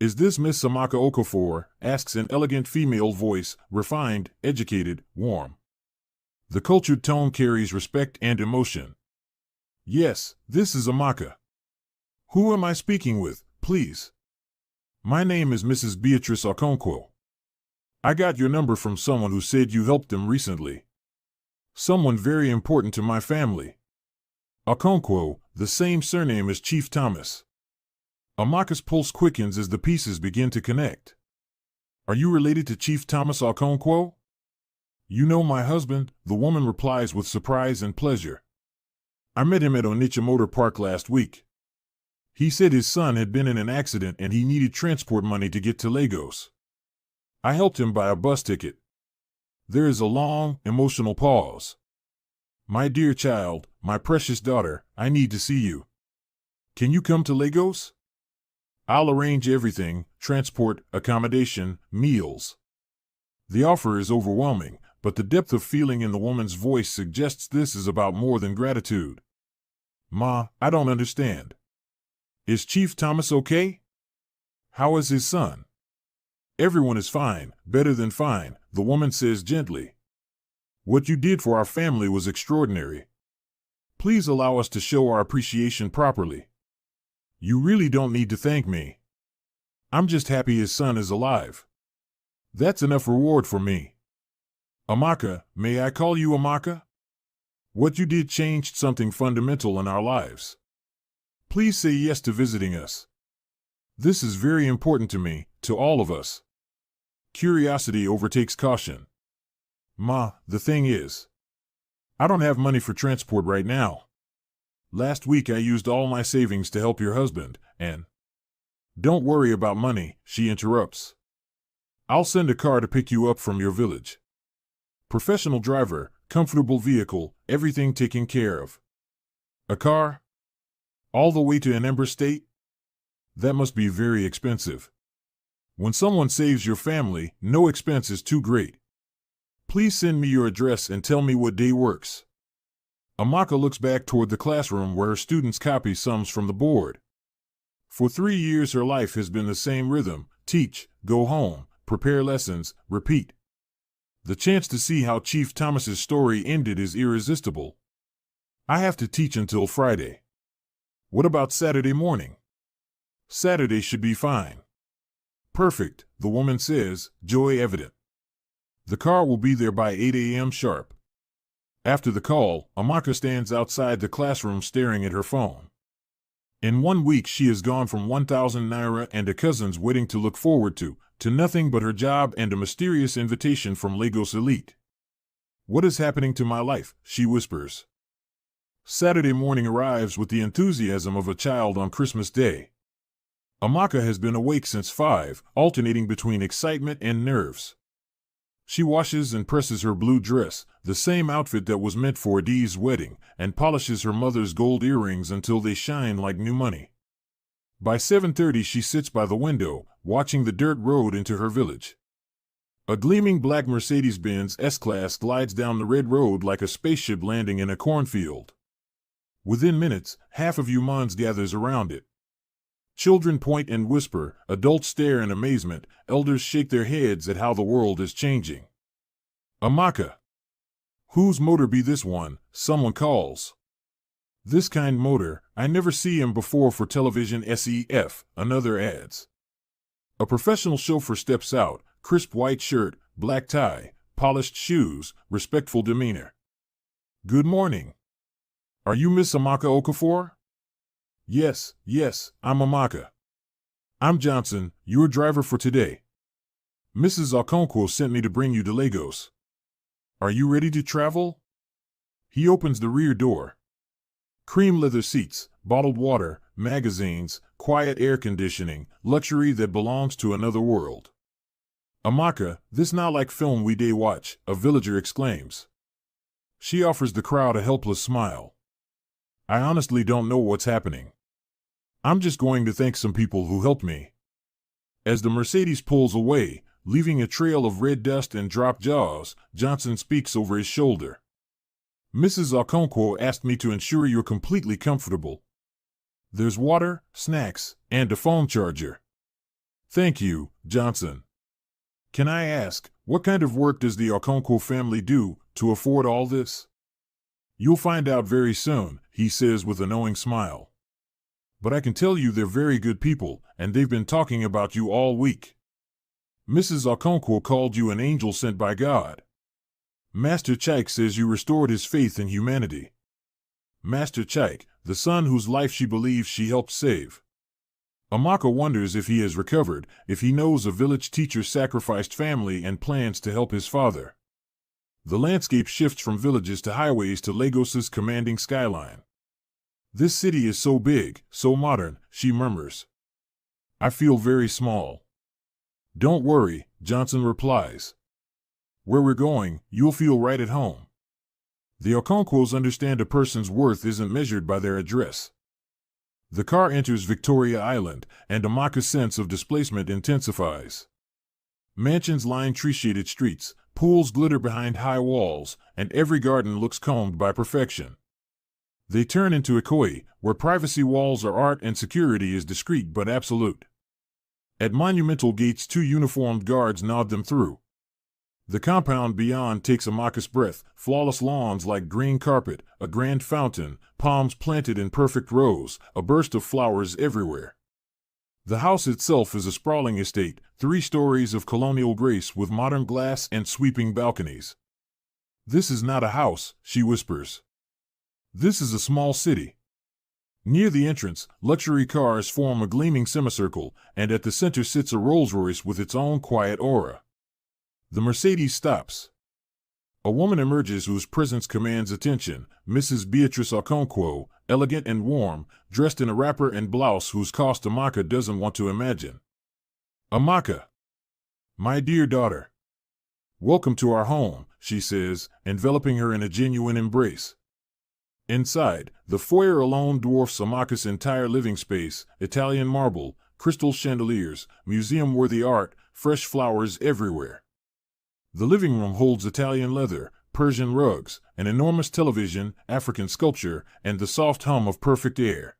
Is this Miss Amaka Okafor? Asks an elegant female voice, refined, educated, warm. The cultured tone carries respect and emotion. Yes, this is Amaka. Who am I speaking with, please? My name is Mrs. Beatrice Okonkwo. I got your number from someone who said you helped them recently. Someone very important to my family. Okonkwo, the same surname as Chief Thomas. Amaka's pulse quickens as the pieces begin to connect. Are you related to Chief Thomas Okonkwo? You know my husband, the woman replies with surprise and pleasure. I met him at Onitsha Motor Park last week. He said his son had been in an accident and he needed transport money to get to Lagos. I helped him buy a bus ticket. There is a long, emotional pause. My dear child, my precious daughter, I need to see you. Can you come to Lagos? I'll arrange everything, transport, accommodation, meals. The offer is overwhelming, but the depth of feeling in the woman's voice suggests this is about more than gratitude. Ma, I don't understand. Is Chief Thomas okay? How is his son? Everyone is fine, better than fine, the woman says gently. What you did for our family was extraordinary. Please allow us to show our appreciation properly. You really don't need to thank me. I'm just happy his son is alive. That's enough reward for me. Amaka, may I call you Amaka? What you did changed something fundamental in our lives. Please say yes to visiting us. This is very important to me, to all of us. Curiosity overtakes caution. Ma, the thing is, I don't have money for transport right now. Last week I used all my savings to help your husband, and... Don't worry about money, she interrupts. I'll send a car to pick you up from your village. Professional driver, comfortable vehicle, everything taken care of. A car? All the way to Anambra State? That must be very expensive. When someone saves your family, no expense is too great. Please send me your address and tell me what day works. Amaka looks back toward the classroom where her students copy sums from the board. For 3 years her life has been the same rhythm: teach, go home, prepare lessons, repeat. The chance to see how Chief Thomas's story ended is irresistible. I have to teach until Friday. What about Saturday morning? Saturday should be fine. Perfect, the woman says, joy evident. The car will be there by 8 a.m. sharp. After the call, Amaka stands outside the classroom staring at her phone. In 1 week she has gone from 1,000 naira and a cousin's wedding to look forward to nothing but her job and a mysterious invitation from Lagos Elite. What is happening to my life? She whispers. Saturday morning arrives with the enthusiasm of a child on Christmas Day. Amaka has been awake since 5, alternating between excitement and nerves. She washes and presses her blue dress, the same outfit that was meant for Adiz's wedding, and polishes her mother's gold earrings until they shine like new money. By 7:30 she sits by the window, watching the dirt road into her village. A gleaming black Mercedes-Benz S-Class glides down the red road like a spaceship landing in a cornfield. Within minutes, half of Umans gathers around it. Children point and whisper, adults stare in amazement, elders shake their heads at how the world is changing. Amaka! Whose motor be this one? Someone calls. This kind motor, I never see him before for television SEF, another adds. A professional chauffeur steps out, crisp white shirt, black tie, polished shoes, respectful demeanor. Good morning. Are you Miss Amaka Okafor? Yes, I'm Amaka. I'm Johnson, your driver for today. Mrs. Okonkwo sent me to bring you to Lagos. Are you ready to travel? He opens the rear door. Cream leather seats, bottled water, magazines, quiet air conditioning, luxury that belongs to another world. Amaka, this not like film we day watch, a villager exclaims. She offers the crowd a helpless smile. I honestly don't know what's happening. I'm just going to thank some people who helped me. As the Mercedes pulls away, leaving a trail of red dust and dropped jaws, Johnson speaks over his shoulder. Mrs. Okonkwo asked me to ensure you're completely comfortable. There's water, snacks, and a phone charger. Thank you, Johnson. Can I ask, what kind of work does the Okonkwo family do to afford all this? You'll find out very soon, he says with a knowing smile. But I can tell you they're very good people, and they've been talking about you all week. Mrs. Okonkwo called you an angel sent by God. Master Chike says you restored his faith in humanity. Master Chike, the son whose life she believes she helped save. Amaka wonders if he has recovered, if he knows a village teacher sacrificed family and plans to help his father. The landscape shifts from villages to highways to Lagos's commanding skyline. This city is so big, so modern, she murmurs. I feel very small. Don't worry, Johnson replies. Where we're going, you'll feel right at home. The Okonkwos understand a person's worth isn't measured by their address. The car enters Victoria Island, and Amaka's sense of displacement intensifies. Mansions line tree-shaded streets, pools glitter behind high walls, and every garden looks combed by perfection. They turn into Ikoyi, where privacy walls are art and security is discreet but absolute. At monumental gates 2 uniformed guards nod them through. The compound beyond takes Amaka's breath, flawless lawns like green carpet, a grand fountain, palms planted in perfect rows, a burst of flowers everywhere. The house itself is a sprawling estate, 3 stories of colonial grace with modern glass and sweeping balconies. This is not a house, she whispers. This is a small city. Near the entrance, luxury cars form a gleaming semicircle, and at the center sits a Rolls-Royce with its own quiet aura. The Mercedes stops. A woman emerges whose presence commands attention, Mrs. Beatrice Okonkwo, elegant and warm, dressed in a wrapper and blouse whose cost Amaka doesn't want to imagine. Amaka! My dear daughter. Welcome to our home, she says, enveloping her in a genuine embrace. Inside, the foyer alone dwarfs Amaka's entire living space, Italian marble, crystal chandeliers, museum-worthy art, fresh flowers everywhere. The living room holds Italian leather, Persian rugs, an enormous television, African sculpture, and the soft hum of perfect air.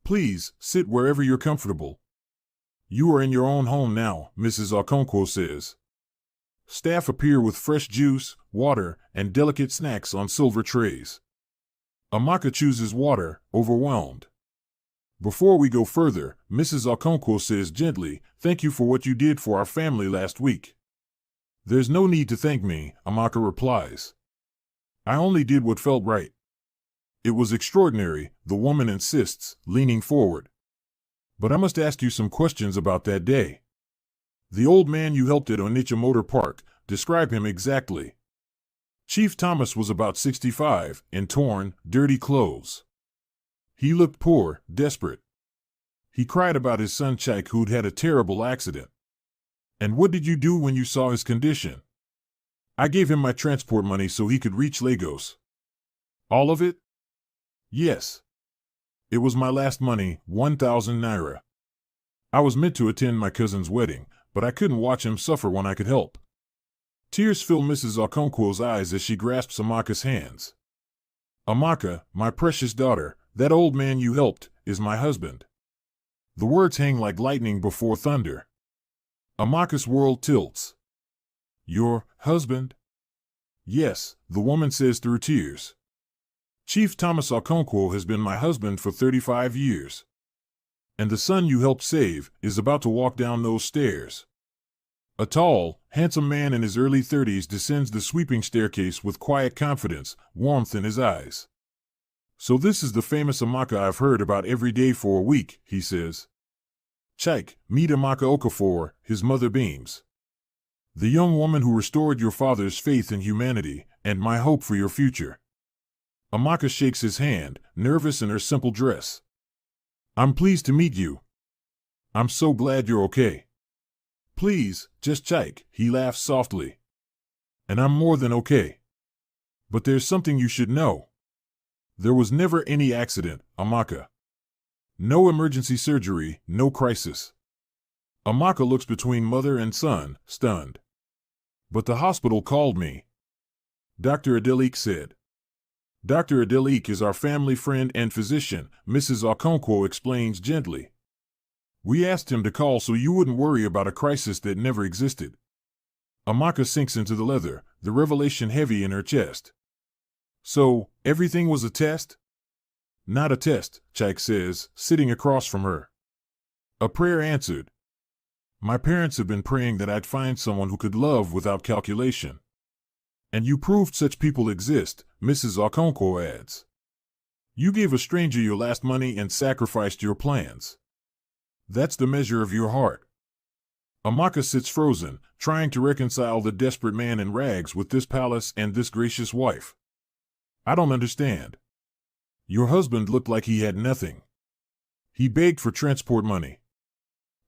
Please, sit wherever you're comfortable. You are in your own home now, Mrs. Okonkwo says. Staff appear with fresh juice, water, and delicate snacks on silver trays. Amaka chooses water, overwhelmed. Before we go further, Mrs. Okonkwo says gently, thank you for what you did for our family last week. There's no need to thank me, Amaka replies. I only did what felt right. It was extraordinary, the woman insists, leaning forward. But I must ask you some questions about that day. The old man you helped at Onitsha Motor Park, describe him exactly. Chief Thomas was about 65, in torn, dirty clothes. He looked poor, desperate. He cried about his son Chike who'd had a terrible accident. And what did you do when you saw his condition? I gave him my transport money so he could reach Lagos. All of it? Yes. It was my last money, 1,000 naira. I was meant to attend my cousin's wedding, but I couldn't watch him suffer when I could help. Tears fill Mrs. Okonkwo's eyes as she grasps Amaka's hands. Amaka, my precious daughter, that old man you helped, is my husband. The words hang like lightning before thunder. Amaka's world tilts. Your husband? Yes, the woman says through tears. Chief Thomas Okonkwo has been my husband for 35 years. And the son you helped save is about to walk down those stairs. A tall, handsome man in his early 30s descends the sweeping staircase with quiet confidence, warmth in his eyes. "So this is the famous Amaka I've heard about every day for a week," he says. "Chike, meet Amaka Okafor," his mother beams. "The young woman who restored your father's faith in humanity, and my hope for your future." Amaka shakes his hand, nervous in her simple dress. "I'm pleased to meet you. I'm so glad you're okay." "Please, just Chike," he laughs softly. "And I'm more than okay. But there's something you should know. There was never any accident, Amaka. No emergency surgery, no crisis." Amaka looks between mother and son, stunned. "But the hospital called me," Dr. Adelik said. "Dr. Adelik is our family friend and physician," Mrs. Okonkwo explains gently. "We asked him to call so you wouldn't worry about a crisis that never existed." Amaka sinks into the leather, the revelation heavy in her chest. "So, everything was a test?" "Not a test," Chike says, sitting across from her. "A prayer answered. My parents have been praying that I'd find someone who could love without calculation. And you proved such people exist," Mrs. Okonkwo adds. "You gave a stranger your last money and sacrificed your plans. That's the measure of your heart." Amaka sits frozen, trying to reconcile the desperate man in rags with this palace and this gracious wife. "I don't understand. Your husband looked like he had nothing. He begged for transport money.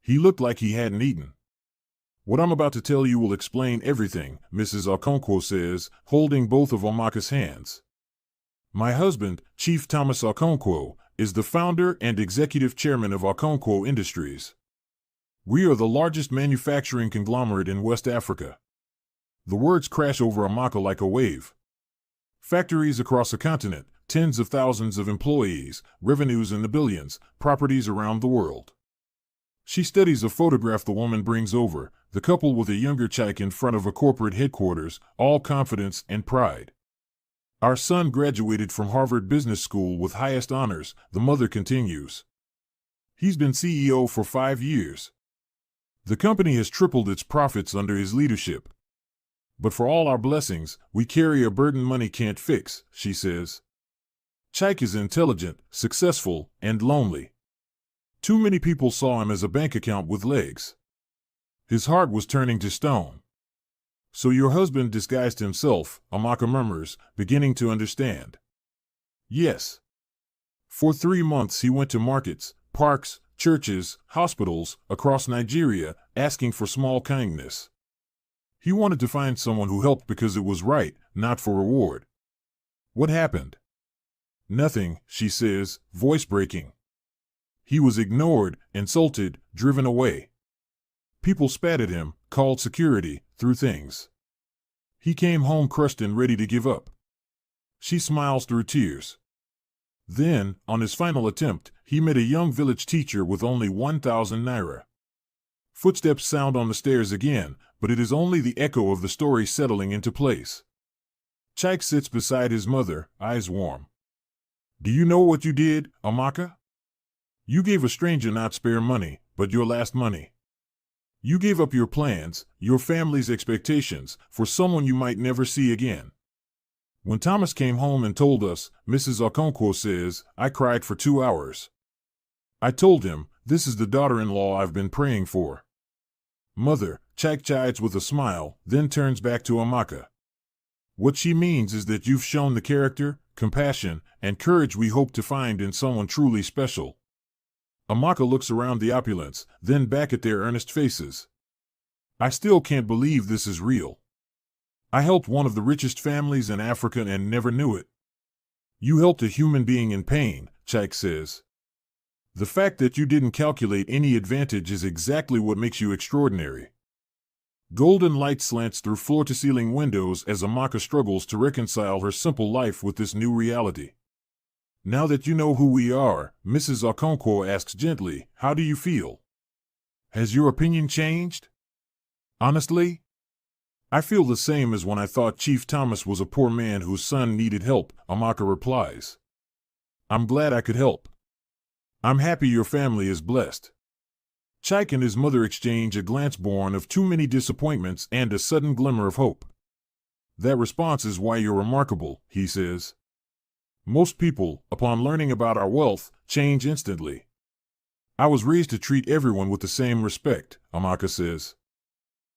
He looked like he hadn't eaten." "What I'm about to tell you will explain everything," Mrs. Okonkwo says, holding both of Amaka's hands. "My husband, Chief Thomas Okonkwo, is the founder and executive chairman of Okonkwo Industries. We are the largest manufacturing conglomerate in West Africa." The words crash over Amaka like a wave. Factories across the continent, tens of thousands of employees, revenues in the billions, properties around the world. She studies a photograph the woman brings over, the couple with a younger Chike in front of a corporate headquarters, all confidence and pride. "Our son graduated from Harvard Business School with highest honors," the mother continues. "He's been CEO for 5 years. The company has tripled its profits under his leadership. But for all our blessings, we carry a burden money can't fix," she says. "Chike is intelligent, successful, and lonely. Too many people saw him as a bank account with legs. His heart was turning to stone." "So your husband disguised himself," Amaka murmurs, beginning to understand. "Yes. For 3 months he went to markets, parks, churches, hospitals, across Nigeria, asking for small kindness. He wanted to find someone who helped because it was right, not for reward." "What happened?" "Nothing," she says, voice breaking. "He was ignored, insulted, driven away. People spat at him, called security, threw things. He came home crushed and ready to give up." She smiles through tears. Then, on his final attempt, he met a young village teacher with only 1,000 naira. Footsteps sound on the stairs again, but it is only the echo of the story settling into place. Chike sits beside his mother, eyes warm. "Do you know what you did, Amaka? You gave a stranger not spare money, but your last money. You gave up your plans, your family's expectations, for someone you might never see again. When Thomas came home and told us," Mrs. Okonkwo says, "I cried for 2 hours. I told him, this is the daughter-in-law I've been praying for." "Mother," Chike chides with a smile, then turns back to Amaka. "What she means is that you've shown the character, compassion, and courage we hope to find in someone truly special." Amaka looks around the opulence, then back at their earnest faces. "I still can't believe this is real. I helped one of the richest families in Africa and never knew it." "You helped a human being in pain," Chike says. "The fact that you didn't calculate any advantage is exactly what makes you extraordinary." Golden light slants through floor-to-ceiling windows as Amaka struggles to reconcile her simple life with this new reality. "Now that you know who we are," Mrs. Okonkwo asks gently, "how do you feel? Has your opinion changed?" "Honestly, I feel the same as when I thought Chief Thomas was a poor man whose son needed help," Amaka replies. "I'm glad I could help. I'm happy your family is blessed." Chike and his mother exchange a glance born of too many disappointments and a sudden glimmer of hope. That response is why you're remarkable, he says. Most people, upon learning about our wealth, change instantly. I was raised to treat everyone with the same respect, Amaka says.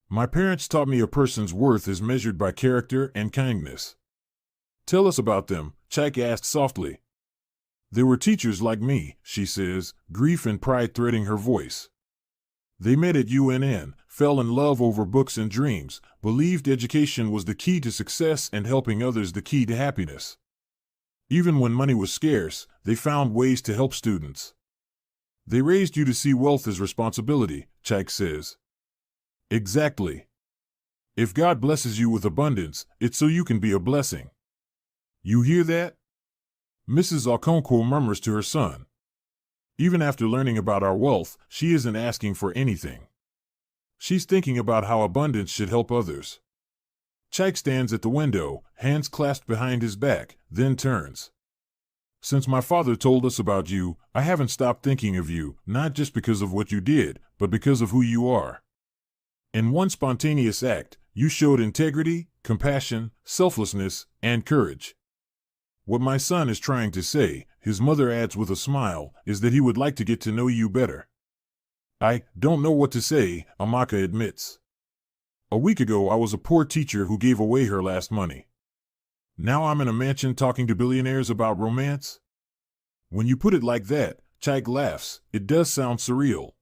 My parents taught me a person's worth is measured by character and kindness. Tell us about them, Chike asked softly. They were teachers like me, she says, grief and pride threading her voice. They met at UNN, fell in love over books and dreams, believed education was the key to success and helping others the key to happiness. Even when money was scarce, they found ways to help students. They raised you to see wealth as responsibility, Chike says. Exactly. If God blesses you with abundance, it's so you can be a blessing. You hear that? Mrs. Okonkwo murmurs to her son. Even after learning about our wealth, she isn't asking for anything. She's thinking about how abundance should help others. Chike stands at the window, hands clasped behind his back, then turns. Since my father told us about you, I haven't stopped thinking of you, not just because of what you did, but because of who you are. In one spontaneous act, you showed integrity, compassion, selflessness, and courage. What my son is trying to say, his mother adds with a smile, is that he would like to get to know you better. I don't know what to say, Amaka admits. A week ago I was a poor teacher who gave away her last money. Now I'm in a mansion talking to billionaires about romance? When you put it like that, Chike laughs, it does sound surreal.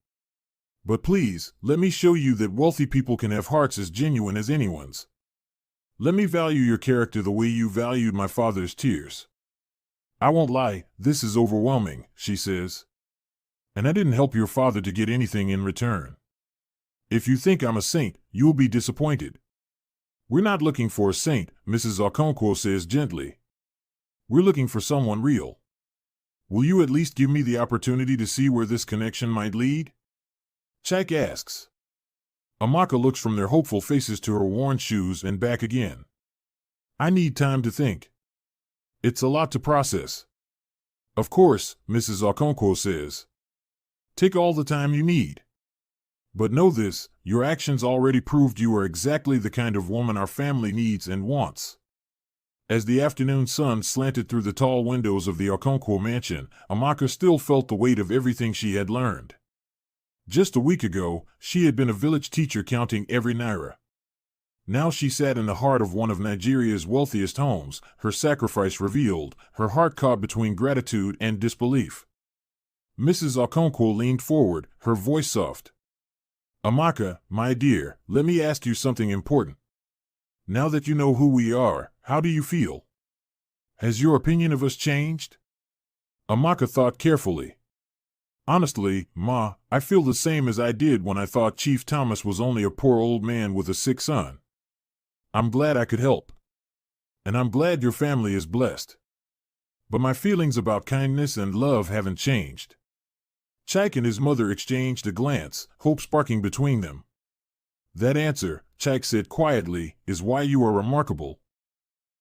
But please, let me show you that wealthy people can have hearts as genuine as anyone's. Let me value your character the way you valued my father's tears. I won't lie, this is overwhelming, she says. And I didn't help your father to get anything in return. If you think I'm a saint, you'll be disappointed. We're not looking for a saint, Mrs. Okonkwo says gently. We're looking for someone real. Will you at least give me the opportunity to see where this connection might lead? Chike asks. Amaka looks from their hopeful faces to her worn shoes and back again. I need time to think. It's a lot to process. Of course, Mrs. Okonkwo says. Take all the time you need. But know this, your actions already proved you are exactly the kind of woman our family needs and wants. As the afternoon sun slanted through the tall windows of the Okonkwo mansion, Amaka still felt the weight of everything she had learned. Just a week ago, she had been a village teacher counting every naira. Now she sat in the heart of one of Nigeria's wealthiest homes, her sacrifice revealed, her heart caught between gratitude and disbelief. Mrs. Okonkwo leaned forward, her voice soft. Amaka, my dear, let me ask you something important. Now that you know who we are, how do you feel? Has your opinion of us changed? Amaka thought carefully. Honestly, Ma, I feel the same as I did when I thought Chief Thomas was only a poor old man with a sick son. I'm glad I could help. And I'm glad your family is blessed. But my feelings about kindness and love haven't changed. Chike and his mother exchanged a glance, hope sparking between them. That answer, Chike said quietly, is why you are remarkable.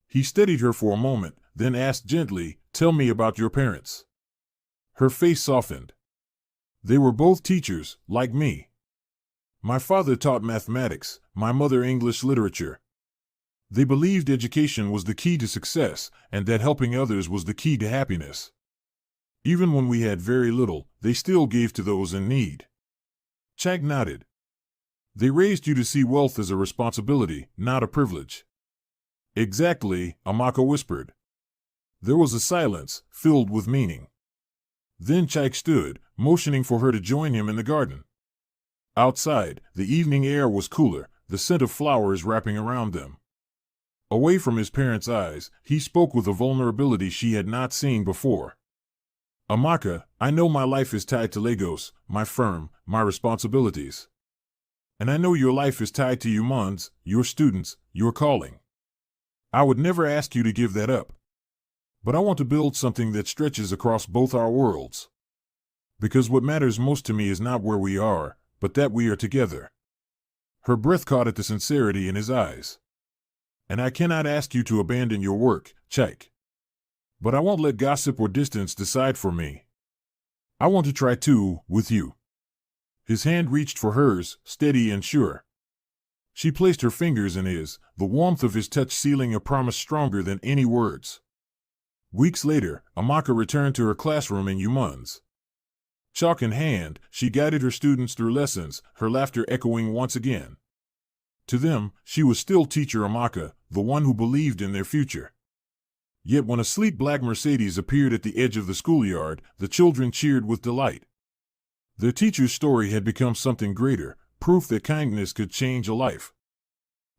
He steadied her for a moment, then asked gently, tell me about your parents. Her face softened. They were both teachers, like me. My father taught mathematics, my mother English literature. They believed education was the key to success, and that helping others was the key to happiness. Even when we had very little, they still gave to those in need. Chike nodded. They raised you to see wealth as a responsibility, not a privilege. Exactly, Amaka whispered. There was a silence, filled with meaning. Then Chike stood, motioning for her to join him in the garden. Outside, the evening air was cooler, the scent of flowers wrapping around them. Away from his parents' eyes, he spoke with a vulnerability she had not seen before. Amaka, I know my life is tied to Lagos, my firm, my responsibilities. And I know your life is tied to Umans, your students, your calling. I would never ask you to give that up. But I want to build something that stretches across both our worlds. Because what matters most to me is not where we are, but that we are together. Her breath caught at the sincerity in his eyes. And I cannot ask you to abandon your work, Chike. But I won't let gossip or distance decide for me. I want to try too, with you. His hand reached for hers, steady and sure. She placed her fingers in his, the warmth of his touch sealing a promise stronger than any words. Weeks later, Amaka returned to her classroom in Umans. Chalk in hand, she guided her students through lessons, her laughter echoing once again. To them, she was still Teacher Amaka, the one who believed in their future. Yet when a sleek black Mercedes appeared at the edge of the schoolyard, the children cheered with delight. Their teacher's story had become something greater, proof that kindness could change a life.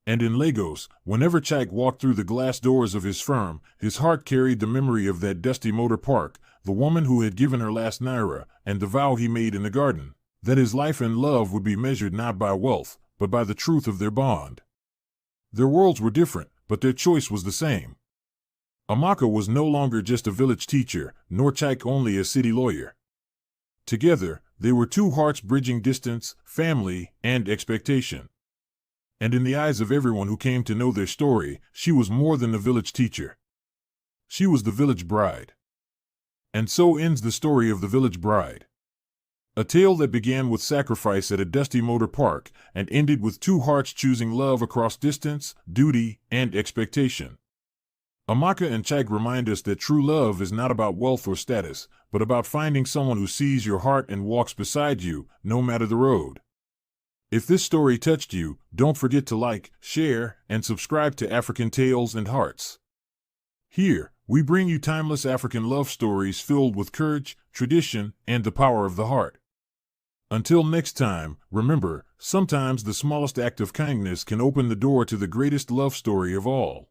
And in Lagos, whenever Chike walked through the glass doors of his firm, his heart carried the memory of that dusty motor park, the woman who had given her last naira, and the vow he made in the garden, that his life and love would be measured not by wealth, but by the truth of their bond. Their worlds were different, but their choice was the same. Amaka was no longer just a village teacher, nor Chike only a city lawyer. Together, they were two hearts bridging distance, family, and expectation. And in the eyes of everyone who came to know their story, she was more than the village teacher. She was the village bride. And so ends the story of the village bride. A tale that began with sacrifice at a dusty motor park and ended with two hearts choosing love across distance, duty, and expectation. Amaka and Chike remind us that true love is not about wealth or status, but about finding someone who sees your heart and walks beside you, no matter the road. If this story touched you, don't forget to like, share, and subscribe to African Tales and Hearts. Here, we bring you timeless African love stories filled with courage, tradition, and the power of the heart. Until next time, remember, sometimes the smallest act of kindness can open the door to the greatest love story of all.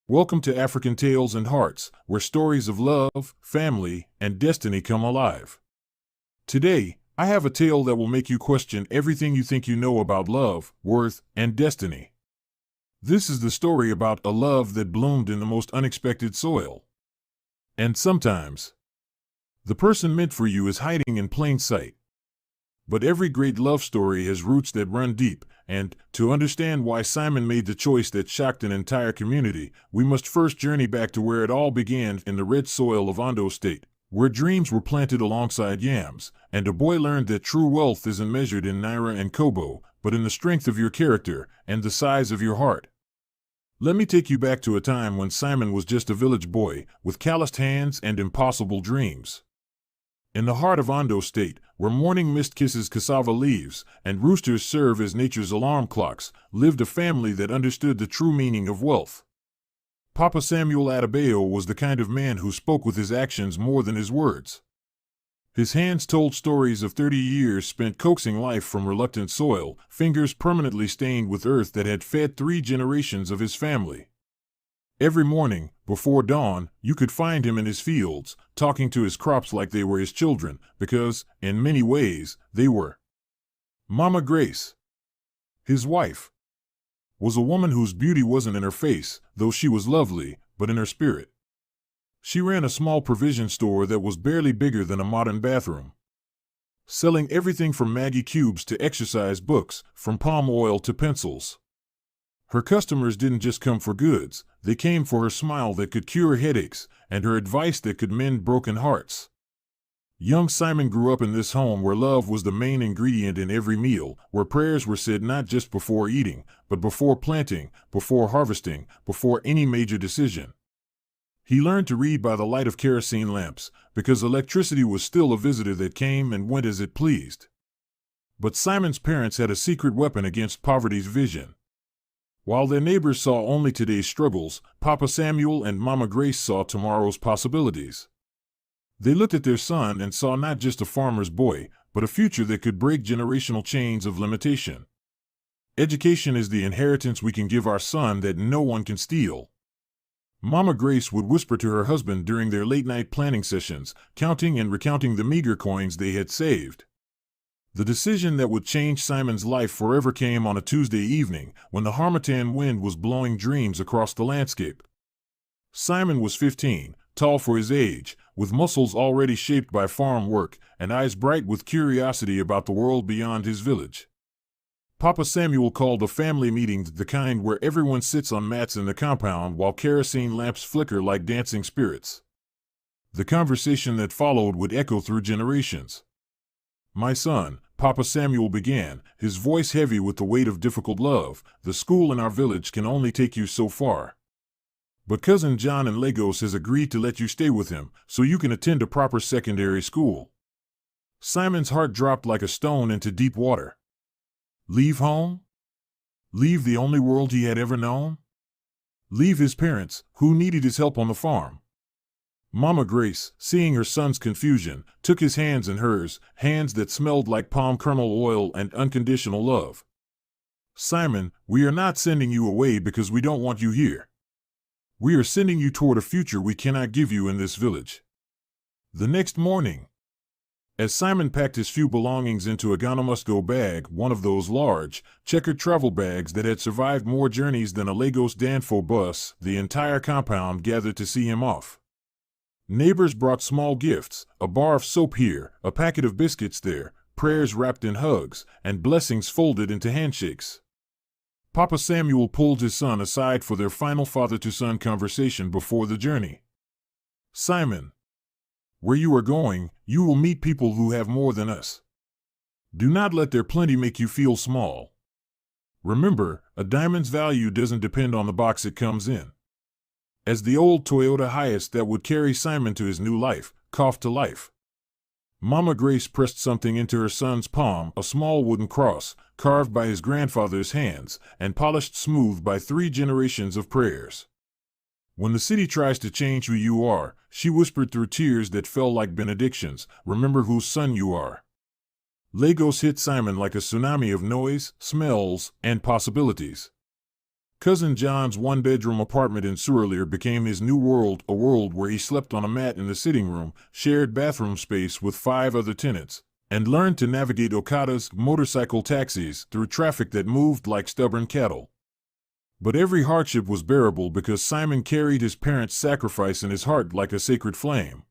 Welcome to African Tales and Hearts, where stories of love, family, and destiny come alive. Today, I have a tale that will make you question everything you think you know about love, worth, and destiny. This is the story about a love that bloomed in the most unexpected soil. And sometimes, the person meant for you is hiding in plain sight. But every great love story has roots that run deep, and, to understand why Simon made the choice that shocked an entire community, we must first journey back to where it all began in the red soil of Ondo State, where dreams were planted alongside yams, and a boy learned that true wealth isn't measured in naira and kobo, but in the strength of your character and the size of your heart. Let me take you back to a time when Simon was just a village boy, with calloused hands and impossible dreams. In the heart of Ondo State, where morning mist kisses cassava leaves and roosters serve as nature's alarm clocks, lived a family that understood the true meaning of wealth. Papa Samuel Adebayo was the kind of man who spoke with his actions more than his words. His hands told stories of 30 years spent coaxing life from reluctant soil, fingers permanently stained with earth that had fed 3 generations of his family. Every morning, before dawn, you could find him in his fields, talking to his crops like they were his children, because, in many ways, they were. Mama Grace, his wife, was a woman whose beauty wasn't in her face, though she was lovely, but in her spirit. She ran a small provision store that was barely bigger than a modern bathroom, selling everything from Maggie cubes to exercise books, from palm oil to pencils. Her customers didn't just come for goods, they came for her smile that could cure headaches, and her advice that could mend broken hearts. Young Simon grew up in this home where love was the main ingredient in every meal, where prayers were said not just before eating, but before planting, before harvesting, before any major decision. He learned to read by the light of kerosene lamps, because electricity was still a visitor that came and went as it pleased. But Simon's parents had a secret weapon against poverty's vision. While their neighbors saw only today's struggles, Papa Samuel and Mama Grace saw tomorrow's possibilities. They looked at their son and saw not just a farmer's boy, but a future that could break generational chains of limitation. Education is the inheritance we can give our son that no one can steal. Mama Grace would whisper to her husband during their late-night planning sessions, counting and recounting the meager coins they had saved. The decision that would change Simon's life forever came on a Tuesday evening, when the harmattan wind was blowing dreams across the landscape. Simon was 15, tall for his age, with muscles already shaped by farm work, and eyes bright with curiosity about the world beyond his village. Papa Samuel called a family meeting the kind where everyone sits on mats in the compound while kerosene lamps flicker like dancing spirits. The conversation that followed would echo through generations. "My son," Papa Samuel began, his voice heavy with the weight of difficult love, "the school in our village can only take you so far. But Cousin John in Lagos has agreed to let you stay with him, so you can attend a proper secondary school." Simon's heart dropped like a stone into deep water. Leave home? Leave the only world he had ever known? Leave his parents, who needed his help on the farm? Mama Grace, seeing her son's confusion, took his hands in hers, hands that smelled like palm kernel oil and unconditional love. "Simon, we are not sending you away because we don't want you here. We are sending you toward a future we cannot give you in this village." The next morning, as Simon packed his few belongings into a Ganamusco bag, one of those large, checkered travel bags that had survived more journeys than a Lagos Danfo bus, the entire compound gathered to see him off. Neighbors brought small gifts, a bar of soap here, a packet of biscuits there, prayers wrapped in hugs, and blessings folded into handshakes. Papa Samuel pulled his son aside for their final father-to-son conversation before the journey. "Simon, where you are going, you will meet people who have more than us. Do not let their plenty make you feel small. Remember, a diamond's value doesn't depend on the box it comes in." As the old Toyota Hiace that would carry Simon to his new life coughed to life, Mama Grace pressed something into her son's palm, a small wooden cross, carved by his grandfather's hands and polished smooth by 3 generations of prayers. "When the city tries to change who you are," she whispered through tears that fell like benedictions, "remember whose son you are." Lagos hit Simon like a tsunami of noise, smells, and possibilities. Cousin John's one-bedroom apartment in Suralere became his new world, a world where he slept on a mat in the sitting room, shared bathroom space with 5 other tenants, and learned to navigate Okadas, motorcycle taxis, through traffic that moved like stubborn cattle. But every hardship was bearable because Simon carried his parents' sacrifice in his heart like a sacred flame.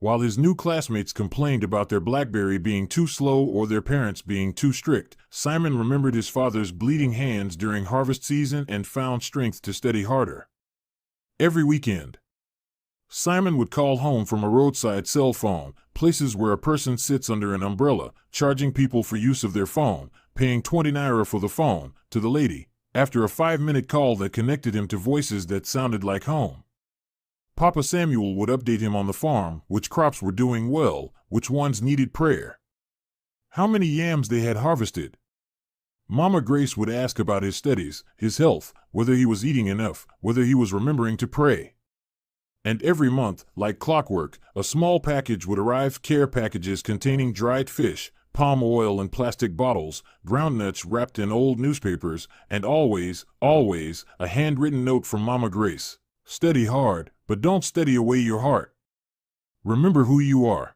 While his new classmates complained about their BlackBerry being too slow or their parents being too strict, Simon remembered his father's bleeding hands during harvest season and found strength to study harder. Every weekend, Simon would call home from a roadside cell phone, places where a person sits under an umbrella, charging people for use of their phone, paying 20 naira for the phone, to the lady, after a 5-minute call that connected him to voices that sounded like home. Papa Samuel would update him on the farm, which crops were doing well, which ones needed prayer, how many yams they had harvested. Mama Grace would ask about his studies, his health, whether he was eating enough, whether he was remembering to pray. And every month, like clockwork, a small package would arrive, care packages containing dried fish, palm oil and plastic bottles, groundnuts wrapped in old newspapers, and always, always, a handwritten note from Mama Grace. "Study hard, but don't study away your heart. Remember who you are."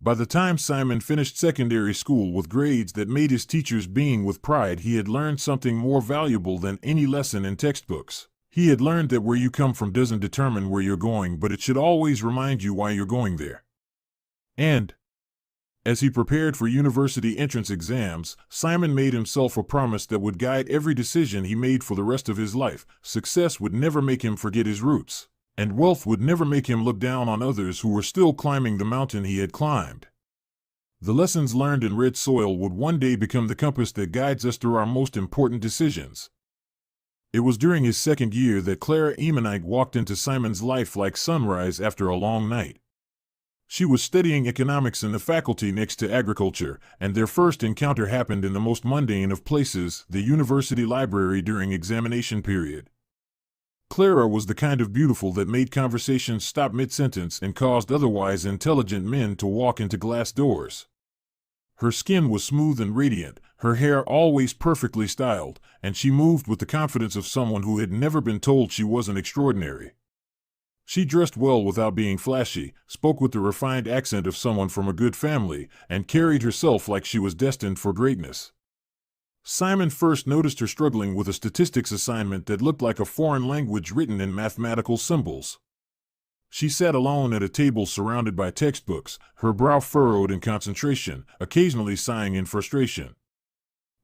By the time Simon finished secondary school with grades that made his teachers beam with pride, he had learned something more valuable than any lesson in textbooks. He had learned that where you come from doesn't determine where you're going, but it should always remind you why you're going there. And as he prepared for university entrance exams, Simon made himself a promise that would guide every decision he made for the rest of his life. Success would never make him forget his roots, and wealth would never make him look down on others who were still climbing the mountain he had climbed. The lessons learned in red soil would one day become the compass that guides us through our most important decisions. It was during his second year that Clara Emanite walked into Simon's life like sunrise after a long night. She was studying economics in the faculty next to agriculture, and their first encounter happened in the most mundane of places, the university library during examination period. Clara was the kind of beautiful that made conversations stop mid-sentence and caused otherwise intelligent men to walk into glass doors. Her skin was smooth and radiant, her hair always perfectly styled, and she moved with the confidence of someone who had never been told she wasn't extraordinary. She dressed well without being flashy, spoke with the refined accent of someone from a good family, and carried herself like she was destined for greatness. Simon first noticed her struggling with a statistics assignment that looked like a foreign language written in mathematical symbols. She sat alone at a table surrounded by textbooks, her brow furrowed in concentration, occasionally sighing in frustration.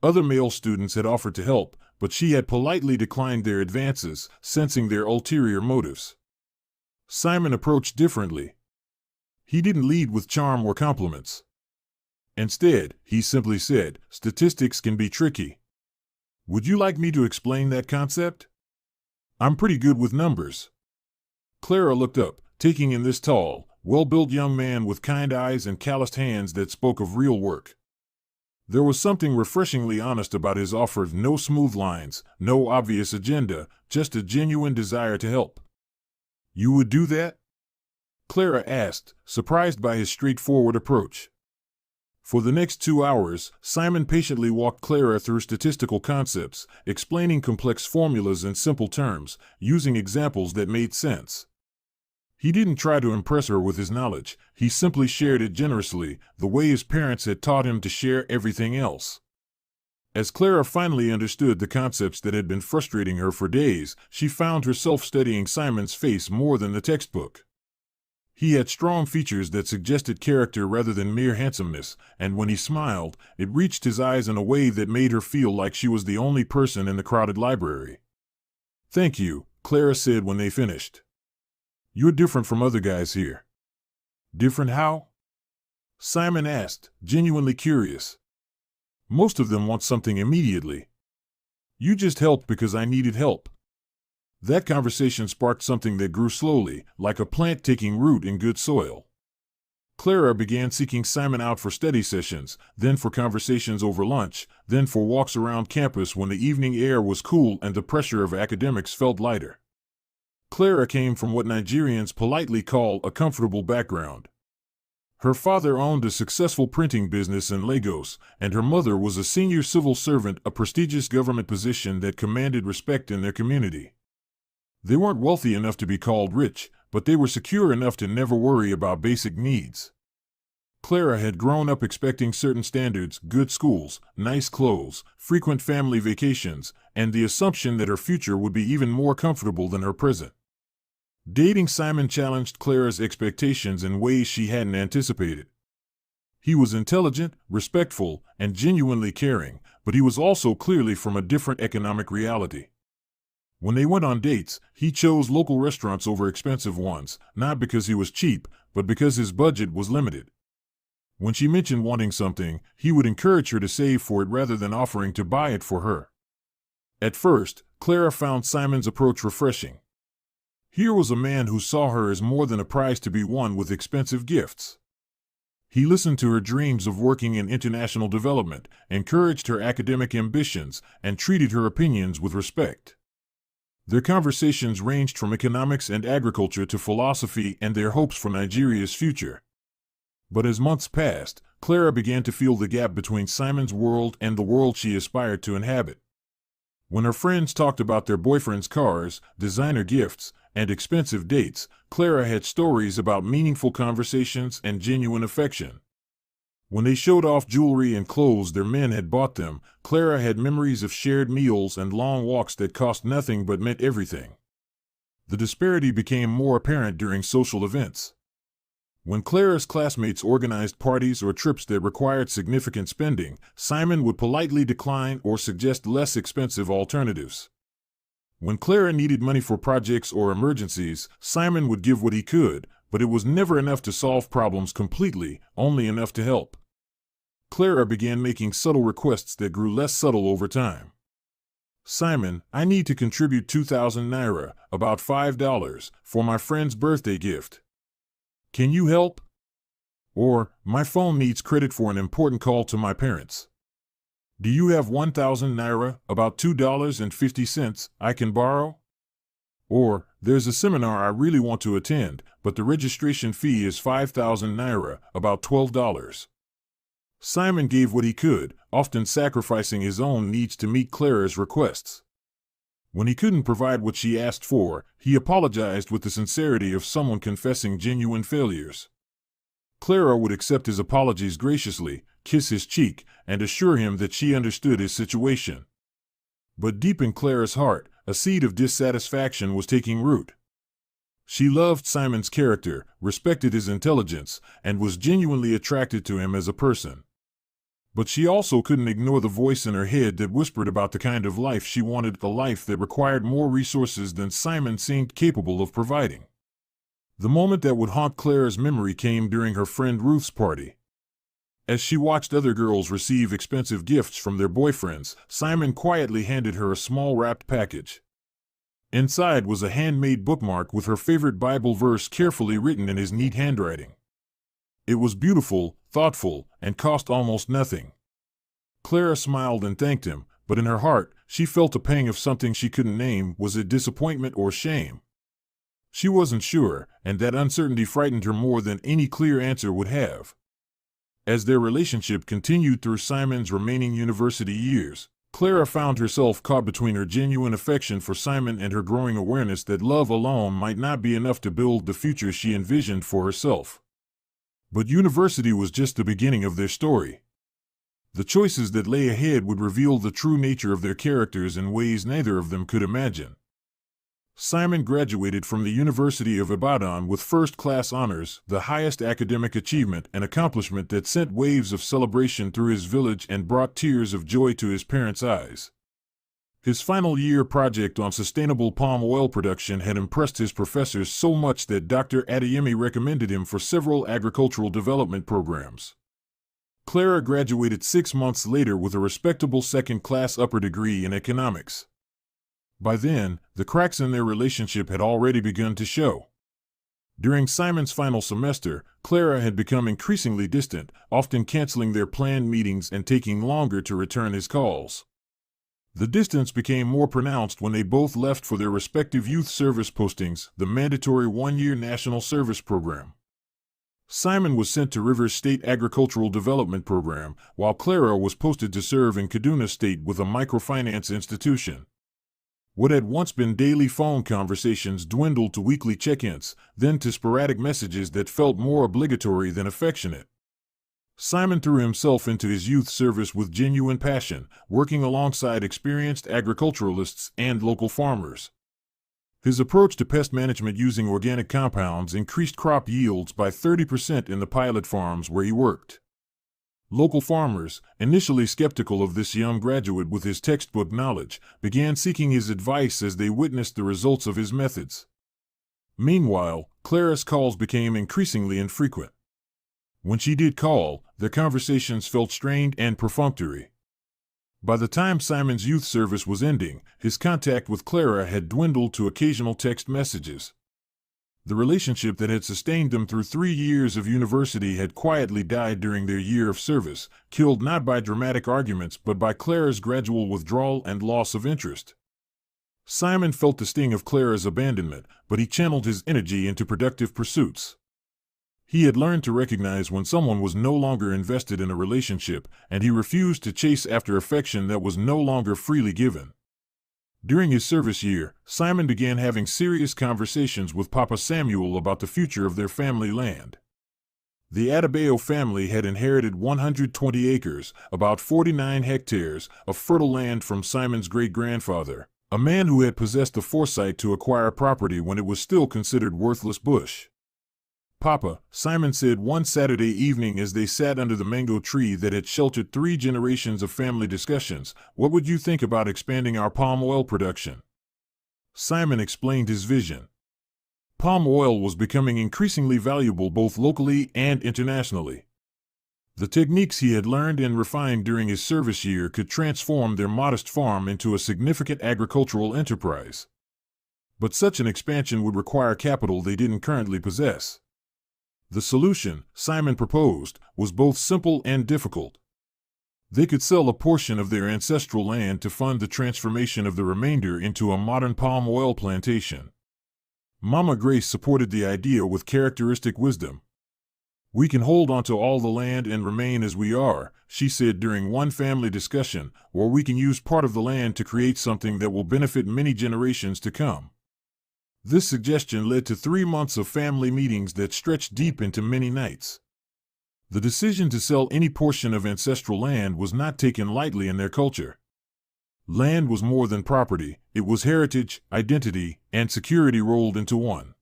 Other male students had offered to help, but she had politely declined their advances, sensing their ulterior motives. Simon approached differently. He didn't lead with charm or compliments. Instead, he simply said, "Statistics can be tricky. Would you like me to explain that concept? I'm pretty good with numbers." Clara looked up, taking in this tall, well-built young man with kind eyes and calloused hands that spoke of real work. There was something refreshingly honest about his offer. No smooth lines, no obvious agenda, just a genuine desire to help. "You would do that?" Clara asked, surprised by his straightforward approach. For the next 2 hours, Simon patiently walked Clara through statistical concepts, explaining complex formulas in simple terms, using examples that made sense. He didn't try to impress her with his knowledge, he simply shared it generously, the way his parents had taught him to share everything else. As Clara finally understood the concepts that had been frustrating her for days, she found herself studying Simon's face more than the textbook. He had strong features that suggested character rather than mere handsomeness, and when he smiled, it reached his eyes in a way that made her feel like she was the only person in the crowded library. "Thank you," Clara said when they finished. "You're different from other guys here." "Different how?" Simon asked, genuinely curious. "Most of them want something immediately. You just helped because I needed help." That conversation sparked something that grew slowly, like a plant taking root in good soil. Clara began seeking Simon out for study sessions, then for conversations over lunch, then for walks around campus when the evening air was cool and the pressure of academics felt lighter. Clara came from what Nigerians politely call a comfortable background. Her father owned a successful printing business in Lagos, and her mother was a senior civil servant, a prestigious government position that commanded respect in their community. They weren't wealthy enough to be called rich, but they were secure enough to never worry about basic needs. Clara had grown up expecting certain standards, good schools, nice clothes, frequent family vacations, and the assumption that her future would be even more comfortable than her present. Dating Simon challenged Clara's expectations in ways she hadn't anticipated. He was intelligent, respectful, and genuinely caring, but he was also clearly from a different economic reality. When they went on dates, he chose local restaurants over expensive ones, not because he was cheap, but because his budget was limited. When she mentioned wanting something, he would encourage her to save for it rather than offering to buy it for her. At first, Clara found Simon's approach refreshing. Here was a man who saw her as more than a prize to be won with expensive gifts. He listened to her dreams of working in international development, encouraged her academic ambitions, and treated her opinions with respect. Their conversations ranged from economics and agriculture to philosophy and their hopes for Nigeria's future. But as months passed, Clara began to feel the gap between Simon's world and the world she aspired to inhabit. When her friends talked about their boyfriends' cars, designer gifts, and expensive dates, Clara had stories about meaningful conversations and genuine affection. When they showed off jewelry and clothes their men had bought them, Clara had memories of shared meals and long walks that cost nothing but meant everything. The disparity became more apparent during social events. When Clara's classmates organized parties or trips that required significant spending, Simon would politely decline or suggest less expensive alternatives. When Clara needed money for projects or emergencies, Simon would give what he could, but it was never enough to solve problems completely, only enough to help. Clara began making subtle requests that grew less subtle over time. "Simon, I need to contribute 2,000 naira, about $5, for my friend's birthday gift. Can you help?" Or, "My phone needs credit for an important call to my parents. Do you have 1,000 naira, about $2.50, I can borrow?" Or, "There's a seminar I really want to attend, but the registration fee is 5,000 naira, about $12. Simon gave what he could, often sacrificing his own needs to meet Clara's requests. When he couldn't provide what she asked for, he apologized with the sincerity of someone confessing genuine failures. Clara would accept his apologies graciously, kiss his cheek, and assure him that she understood his situation. But deep in Clara's heart, a seed of dissatisfaction was taking root. She loved Simon's character, respected his intelligence, and was genuinely attracted to him as a person. But she also couldn't ignore the voice in her head that whispered about the kind of life she wanted, a life that required more resources than Simon seemed capable of providing. The moment that would haunt Clara's memory came during her friend Ruth's party. As she watched other girls receive expensive gifts from their boyfriends, Simon quietly handed her a small wrapped package. Inside was a handmade bookmark with her favorite Bible verse carefully written in his neat handwriting. It was beautiful, thoughtful, and cost almost nothing. Clara smiled and thanked him, but in her heart, she felt a pang of something she couldn't name. Was it disappointment or shame? She wasn't sure, and that uncertainty frightened her more than any clear answer would have. As their relationship continued through Simon's remaining university years, Clara found herself caught between her genuine affection for Simon and her growing awareness that love alone might not be enough to build the future she envisioned for herself. But university was just the beginning of their story. The choices that lay ahead would reveal the true nature of their characters in ways neither of them could imagine. Simon graduated from the University of Ibadan with first-class honors, the highest academic achievement and accomplishment that sent waves of celebration through his village and brought tears of joy to his parents' eyes. His final year project on sustainable palm oil production had impressed his professors so much that Dr. Adeyemi recommended him for several agricultural development programs. Clara graduated 6 months later with a respectable second-class upper degree in economics. By then, the cracks in their relationship had already begun to show. During Simon's final semester, Clara had become increasingly distant, often canceling their planned meetings and taking longer to return his calls. The distance became more pronounced when they both left for their respective youth service postings, the mandatory one-year national service program. Simon was sent to Rivers State Agricultural Development Program, while Clara was posted to serve in Kaduna State with a microfinance institution. What had once been daily phone conversations dwindled to weekly check-ins, then to sporadic messages that felt more obligatory than affectionate. Simon threw himself into his youth service with genuine passion, working alongside experienced agriculturalists and local farmers. His approach to pest management using organic compounds increased crop yields by 30% in the pilot farms where he worked. Local farmers, initially skeptical of this young graduate with his textbook knowledge, began seeking his advice as they witnessed the results of his methods. Meanwhile, Clara's calls became increasingly infrequent. When she did call, their conversations felt strained and perfunctory. By the time Simon's youth service was ending, his contact with Clara had dwindled to occasional text messages. The relationship that had sustained them through 3 years of university had quietly died during their year of service, killed not by dramatic arguments but by Clara's gradual withdrawal and loss of interest. Simon felt the sting of Clara's abandonment, but he channeled his energy into productive pursuits. He had learned to recognize when someone was no longer invested in a relationship, and he refused to chase after affection that was no longer freely given. During his service year, Simon began having serious conversations with Papa Samuel about the future of their family land. The Adebayo family had inherited 120 acres, about 49 hectares, of fertile land from Simon's great-grandfather, a man who had possessed the foresight to acquire property when it was still considered worthless bush. "Papa," Simon said one Saturday evening as they sat under the mango tree that had sheltered 3 generations of family discussions, "what would you think about expanding our palm oil production?" Simon explained his vision. Palm oil was becoming increasingly valuable both locally and internationally. The techniques he had learned and refined during his service year could transform their modest farm into a significant agricultural enterprise. But such an expansion would require capital they didn't currently possess. The solution, Simon proposed, was both simple and difficult. They could sell a portion of their ancestral land to fund the transformation of the remainder into a modern palm oil plantation. Mama Grace supported the idea with characteristic wisdom. "We can hold onto all the land and remain as we are," she said during one family discussion, "or we can use part of the land to create something that will benefit many generations to come." This suggestion led to 3 months of family meetings that stretched deep into many nights. The decision to sell any portion of ancestral land was not taken lightly in their culture. Land was more than property, it was heritage, identity, and security rolled into one.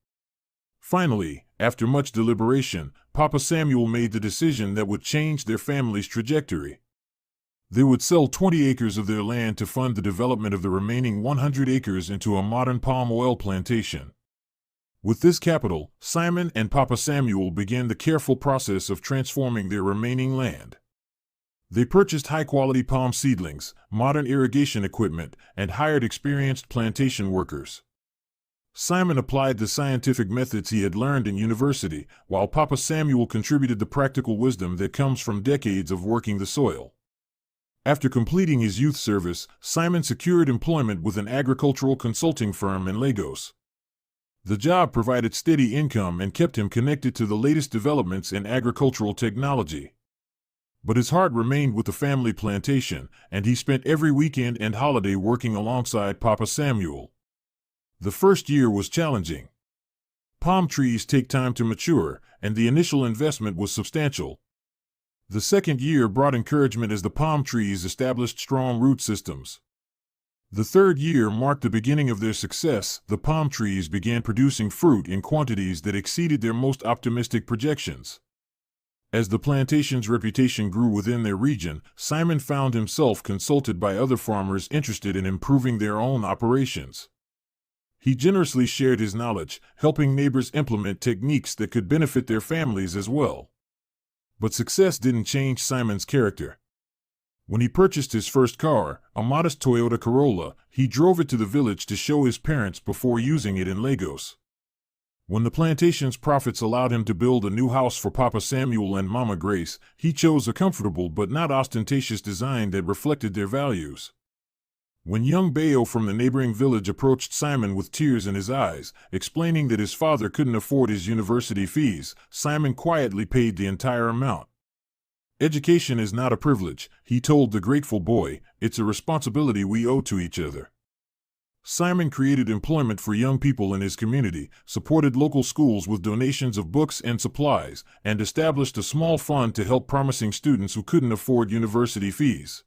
Finally, after much deliberation, Papa Samuel made the decision that would change their family's trajectory. They would sell 20 acres of their land to fund the development of the remaining 100 acres into a modern palm oil plantation. With this capital, Simon and Papa Samuel began the careful process of transforming their remaining land. They purchased high-quality palm seedlings, modern irrigation equipment, and hired experienced plantation workers. Simon applied the scientific methods he had learned in university, while Papa Samuel contributed the practical wisdom that comes from decades of working the soil. After completing his youth service, Simon secured employment with an agricultural consulting firm in Lagos. The job provided steady income and kept him connected to the latest developments in agricultural technology. But his heart remained with the family plantation, and he spent every weekend and holiday working alongside Papa Samuel. The first year was challenging. Palm trees take time to mature, and the initial investment was substantial. The second year brought encouragement as the palm trees established strong root systems. The third year marked the beginning of their success. The palm trees began producing fruit in quantities that exceeded their most optimistic projections. As the plantation's reputation grew within their region, Simon found himself consulted by other farmers interested in improving their own operations. He generously shared his knowledge, helping neighbors implement techniques that could benefit their families as well. But success didn't change Simon's character. When he purchased his first car, a modest Toyota Corolla, he drove it to the village to show his parents before using it in Lagos. When the plantation's profits allowed him to build a new house for Papa Samuel and Mama Grace, he chose a comfortable but not ostentatious design that reflected their values. When young Bayo from the neighboring village approached Simon with tears in his eyes, explaining that his father couldn't afford his university fees, Simon quietly paid the entire amount. "Education is not a privilege," he told the grateful boy, "it's a responsibility we owe to each other." Simon created employment for young people in his community, supported local schools with donations of books and supplies, and established a small fund to help promising students who couldn't afford university fees.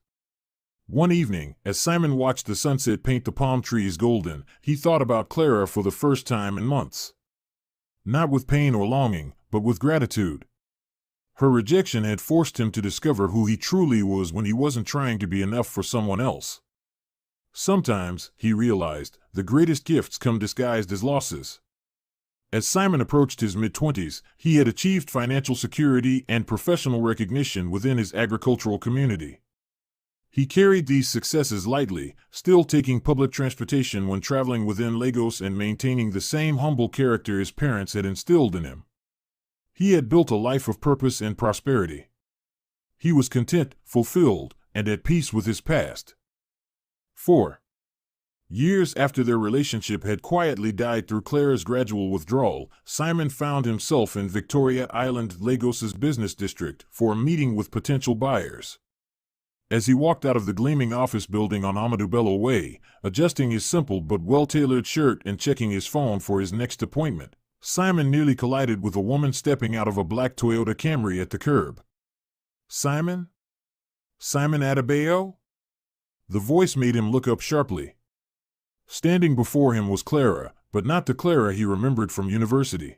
One evening, as Simon watched the sunset paint the palm trees golden, he thought about Clara for the first time in months. Not with pain or longing, but with gratitude. Her rejection had forced him to discover who he truly was when he wasn't trying to be enough for someone else. Sometimes, he realized, the greatest gifts come disguised as losses. As Simon approached his mid-20s, he had achieved financial security and professional recognition within his agricultural community. He carried these successes lightly, still taking public transportation when traveling within Lagos and maintaining the same humble character his parents had instilled in him. He had built a life of purpose and prosperity. He was content, fulfilled, and at peace with his past. 4. Years after their relationship had quietly died through Clara's gradual withdrawal, Simon found himself in Victoria Island, Lagos's business district, for a meeting with potential buyers. As he walked out of the gleaming office building on Amadou Bello Way, adjusting his simple but well-tailored shirt and checking his phone for his next appointment, Simon nearly collided with a woman stepping out of a black Toyota Camry at the curb. "Simon? Simon Adebayo?" The voice made him look up sharply. Standing before him was Clara, but not the Clara he remembered from university.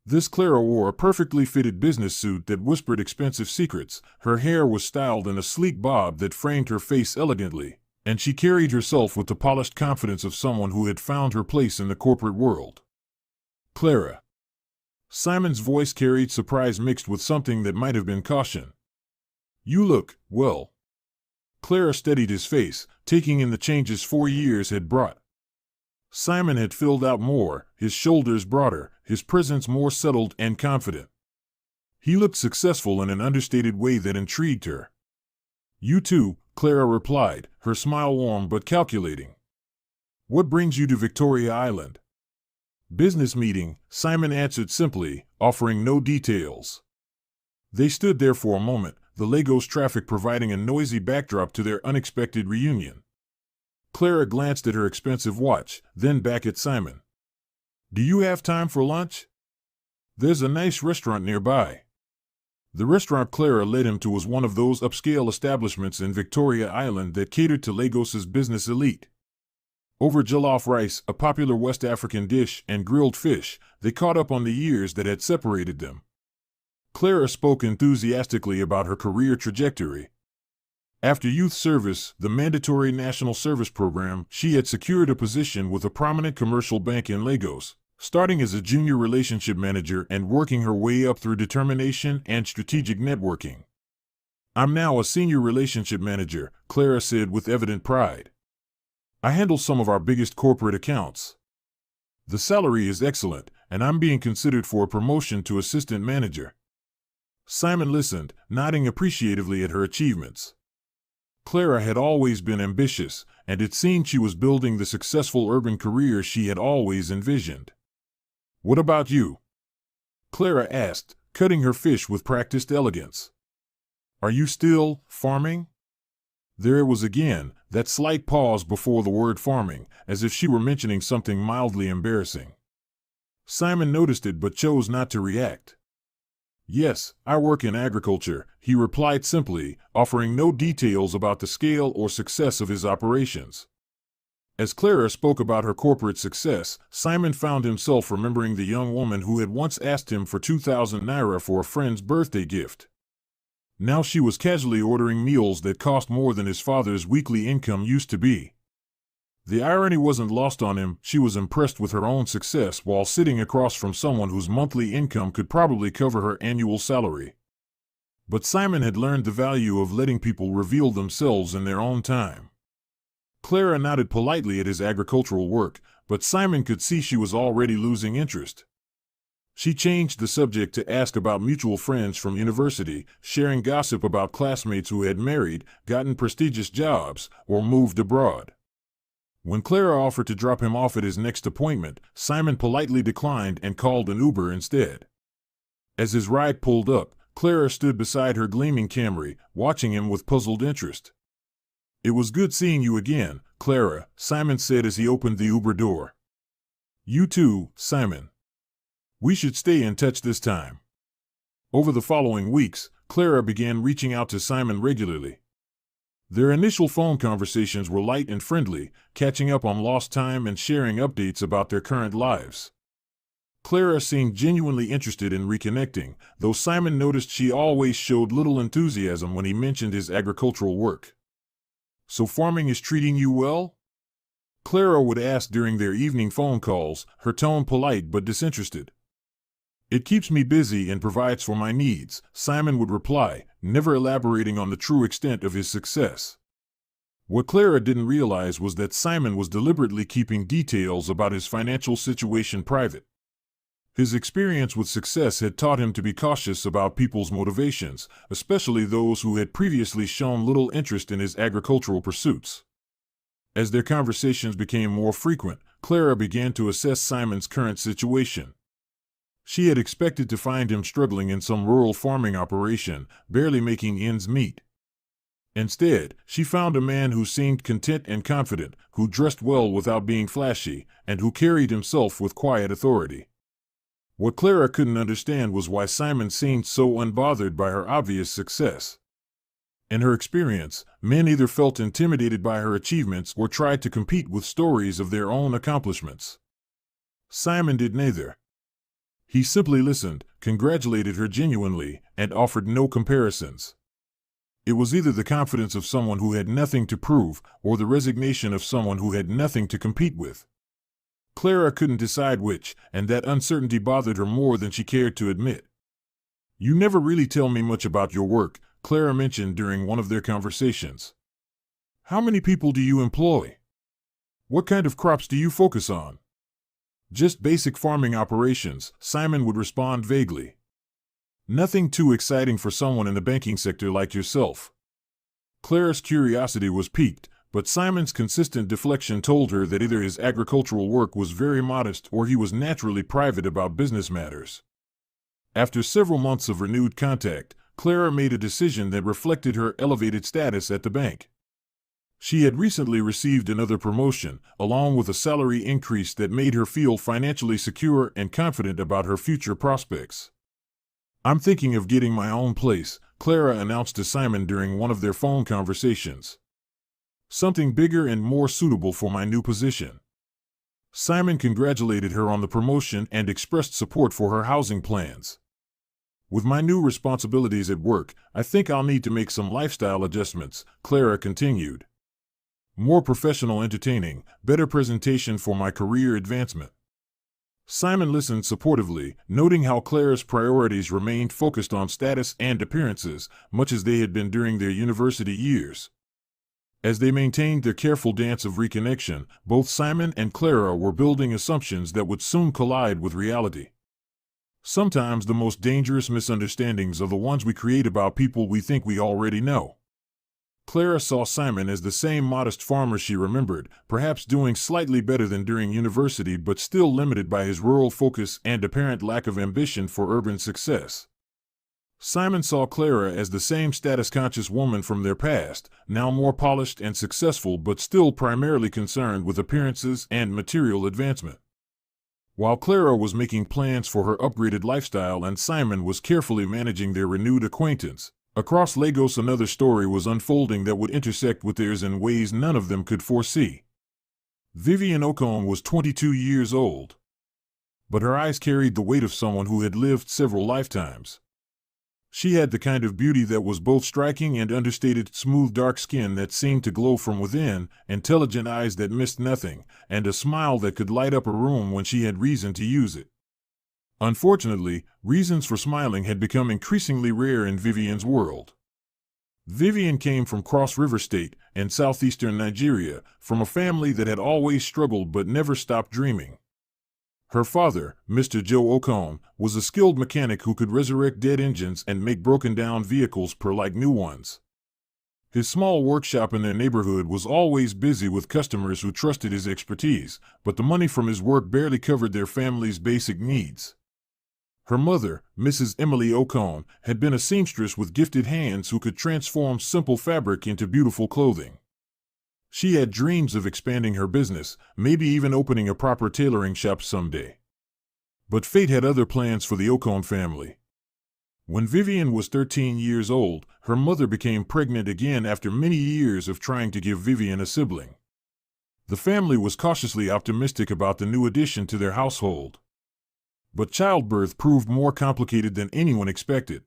This Clara wore a perfectly fitted business suit that whispered expensive secrets, her hair was styled in a sleek bob that framed her face elegantly, and she carried herself with the polished confidence of someone who had found her place in the corporate world. "Clara." Simon's voice carried surprise mixed with something that might have been caution. "You look, well." Clara steadied his face, taking in the changes 4 years had brought. Simon had filled out more, his shoulders broader, his presence more settled and confident. He looked successful in an understated way that intrigued her. "You too," Clara replied, her smile warm but calculating. "What brings you to Victoria Island?" "Business meeting," Simon answered simply, offering no details. They stood there for a moment, the Lagos traffic providing a noisy backdrop to their unexpected reunion. Clara glanced at her expensive watch, then back at Simon. "Do you have time for lunch? There's a nice restaurant nearby." The restaurant Clara led him to was one of those upscale establishments in Victoria Island that catered to Lagos's business elite. Over jollof rice, a popular West African dish, and grilled fish, they caught up on the years that had separated them. Clara spoke enthusiastically about her career trajectory. After youth service, the mandatory national service program, she had secured a position with a prominent commercial bank in Lagos, starting as a junior relationship manager and working her way up through determination and strategic networking. I'm now a senior relationship manager, Clara said with evident pride. I handle some of our biggest corporate accounts. The salary is excellent, and I'm being considered for a promotion to assistant manager. Simon listened, nodding appreciatively at her achievements. Clara had always been ambitious, and it seemed she was building the successful urban career she had always envisioned. What about you? Clara asked, cutting her fish with practiced elegance. Are you still farming? There it was again, that slight pause before the word farming, as if she were mentioning something mildly embarrassing. Simon noticed it but chose not to react. Yes, I work in agriculture, he replied simply, offering no details about the scale or success of his operations. As Clara spoke about her corporate success, Simon found himself remembering the young woman who had once asked him for 2,000 naira for a friend's birthday gift. Now she was casually ordering meals that cost more than his father's weekly income used to be. The irony wasn't lost on him. She was impressed with her own success while sitting across from someone whose monthly income could probably cover her annual salary. But Simon had learned the value of letting people reveal themselves in their own time. Clara nodded politely at his agricultural work, but Simon could see she was already losing interest. She changed the subject to ask about mutual friends from university, sharing gossip about classmates who had married, gotten prestigious jobs, or moved abroad. When Clara offered to drop him off at his next appointment, Simon politely declined and called an Uber instead. As his ride pulled up, Clara stood beside her gleaming Camry, watching him with puzzled interest. It was good seeing you again, Clara, Simon said as he opened the Uber door. You too, Simon. We should stay in touch this time. Over the following weeks, Clara began reaching out to Simon regularly. Their initial phone conversations were light and friendly, catching up on lost time and sharing updates about their current lives. Clara seemed genuinely interested in reconnecting, though Simon noticed she always showed little enthusiasm when he mentioned his agricultural work. So farming is treating you well? Clara would ask during their evening phone calls, her tone polite but disinterested. It keeps me busy and provides for my needs, Simon would reply, never elaborating on the true extent of his success. What Clara didn't realize was that Simon was deliberately keeping details about his financial situation private. His experience with success had taught him to be cautious about people's motivations, especially those who had previously shown little interest in his agricultural pursuits. As their conversations became more frequent, Clara began to assess Simon's current situation. She had expected to find him struggling in some rural farming operation, barely making ends meet. Instead, she found a man who seemed content and confident, who dressed well without being flashy, and who carried himself with quiet authority. What Clara couldn't understand was why Simon seemed so unbothered by her obvious success. In her experience, men either felt intimidated by her achievements or tried to compete with stories of their own accomplishments. Simon did neither. He simply listened, congratulated her genuinely, and offered no comparisons. It was either the confidence of someone who had nothing to prove, or the resignation of someone who had nothing to compete with. Clara couldn't decide which, and that uncertainty bothered her more than she cared to admit. You never really tell me much about your work, Clara mentioned during one of their conversations. How many people do you employ? What kind of crops do you focus on? Just basic farming operations, Simon would respond vaguely. Nothing too exciting for someone in the banking sector like yourself. Clara's curiosity was piqued, but Simon's consistent deflection told her that either his agricultural work was very modest or he was naturally private about business matters. After several months of renewed contact, Clara made a decision that reflected her elevated status at the bank. She had recently received another promotion, along with a salary increase that made her feel financially secure and confident about her future prospects. I'm thinking of getting my own place, Clara announced to Simon during one of their phone conversations. Something bigger and more suitable for my new position. Simon congratulated her on the promotion and expressed support for her housing plans. With my new responsibilities at work, I think I'll need to make some lifestyle adjustments, Clara continued. More professional entertaining, better presentation for my career advancement. Simon listened supportively, noting how Clara's priorities remained focused on status and appearances, much as they had been during their university years. As they maintained their careful dance of reconnection, both Simon and Clara were building assumptions that would soon collide with reality. Sometimes the most dangerous misunderstandings are the ones we create about people we think we already know. Clara saw Simon as the same modest farmer she remembered, perhaps doing slightly better than during university but still limited by his rural focus and apparent lack of ambition for urban success. Simon saw Clara as the same status-conscious woman from their past, now more polished and successful but still primarily concerned with appearances and material advancement. While Clara was making plans for her upgraded lifestyle and Simon was carefully managing their renewed acquaintance, across Lagos another story was unfolding that would intersect with theirs in ways none of them could foresee. Vivian Okon was 22 years old, but her eyes carried the weight of someone who had lived several lifetimes. She had the kind of beauty that was both striking and understated, smooth dark skin that seemed to glow from within, intelligent eyes that missed nothing, and a smile that could light up a room when she had reason to use it. Unfortunately, reasons for smiling had become increasingly rare in Vivian's world. Vivian came from Cross River State in southeastern Nigeria, from a family that had always struggled but never stopped dreaming. Her father, Mr. Joe Okon, was a skilled mechanic who could resurrect dead engines and make broken-down vehicles purr like new ones. His small workshop in their neighborhood was always busy with customers who trusted his expertise, but the money from his work barely covered their family's basic needs. Her mother, Mrs. Emily Okon, had been a seamstress with gifted hands who could transform simple fabric into beautiful clothing. She had dreams of expanding her business, maybe even opening a proper tailoring shop someday. But fate had other plans for the Okon family. When Vivian was 13 years old, her mother became pregnant again after many years of trying to give Vivian a sibling. The family was cautiously optimistic about the new addition to their household. But childbirth proved more complicated than anyone expected.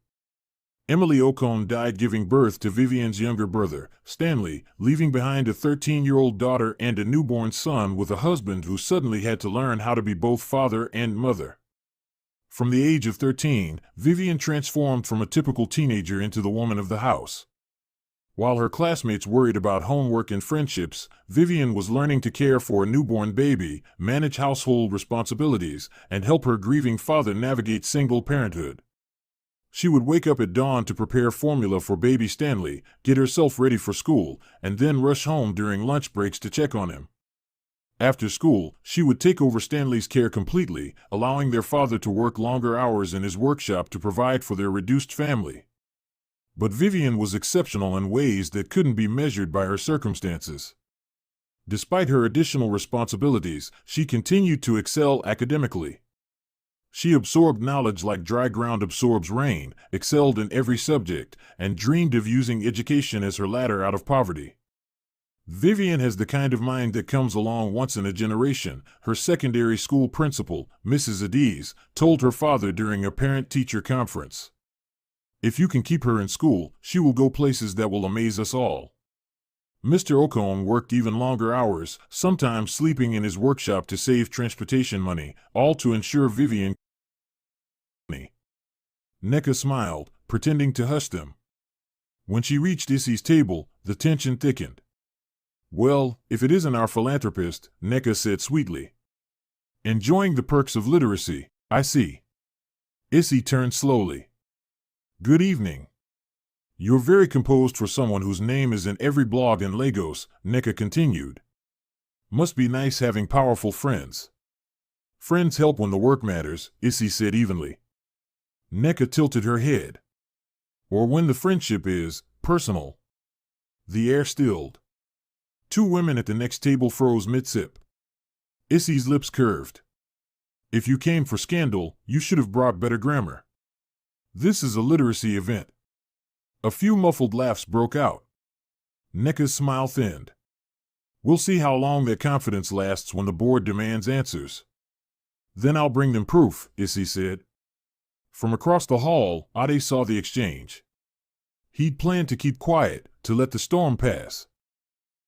Emily Okon died giving birth to Vivian's younger brother, Stanley, leaving behind a 13-year-old daughter and a newborn son with a husband who suddenly had to learn how to be both father and mother. From the age of 13, Vivian transformed from a typical teenager into the woman of the house. While her classmates worried about homework and friendships, Vivian was learning to care for a newborn baby, manage household responsibilities, and help her grieving father navigate single parenthood. She would wake up at dawn to prepare formula for baby Stanley, get herself ready for school, and then rush home during lunch breaks to check on him. After school, she would take over Stanley's care completely, allowing their father to work longer hours in his workshop to provide for their reduced family. But Vivian was exceptional in ways that couldn't be measured by her circumstances. Despite her additional responsibilities, she continued to excel academically. She absorbed knowledge like dry ground absorbs rain, excelled in every subject, and dreamed of using education as her ladder out of poverty. Vivian has the kind of mind that comes along once in a generation, her secondary school principal, Mrs. Adiz, told her father during a parent-teacher conference. If you can keep her in school, she will go places that will amaze us all. Mr. Okon worked even longer hours, sometimes sleeping in his workshop to save transportation money, all to ensure Vivian. Nneka smiled, pretending to hush them. When she reached Issy's table, the tension thickened. Well, if it isn't our philanthropist, Nneka said sweetly. Enjoying the perks of literacy, I see. Issy turned slowly. Good evening. You're very composed for someone whose name is in every blog in Lagos, Nneka continued. Must be nice having powerful friends. Friends help when the work matters, Issy said evenly. Nneka tilted her head. Or when the friendship is personal. The air stilled. Two women at the next table froze mid-sip. Issy's lips curved. If you came for scandal, you should have brought better grammar. This is a literacy event. A few muffled laughs broke out. Nneka's smile thinned. We'll see how long that confidence lasts when the board demands answers. Then I'll bring them proof, Issy said. From across the hall, Ade saw the exchange. He'd planned to keep quiet, to let the storm pass.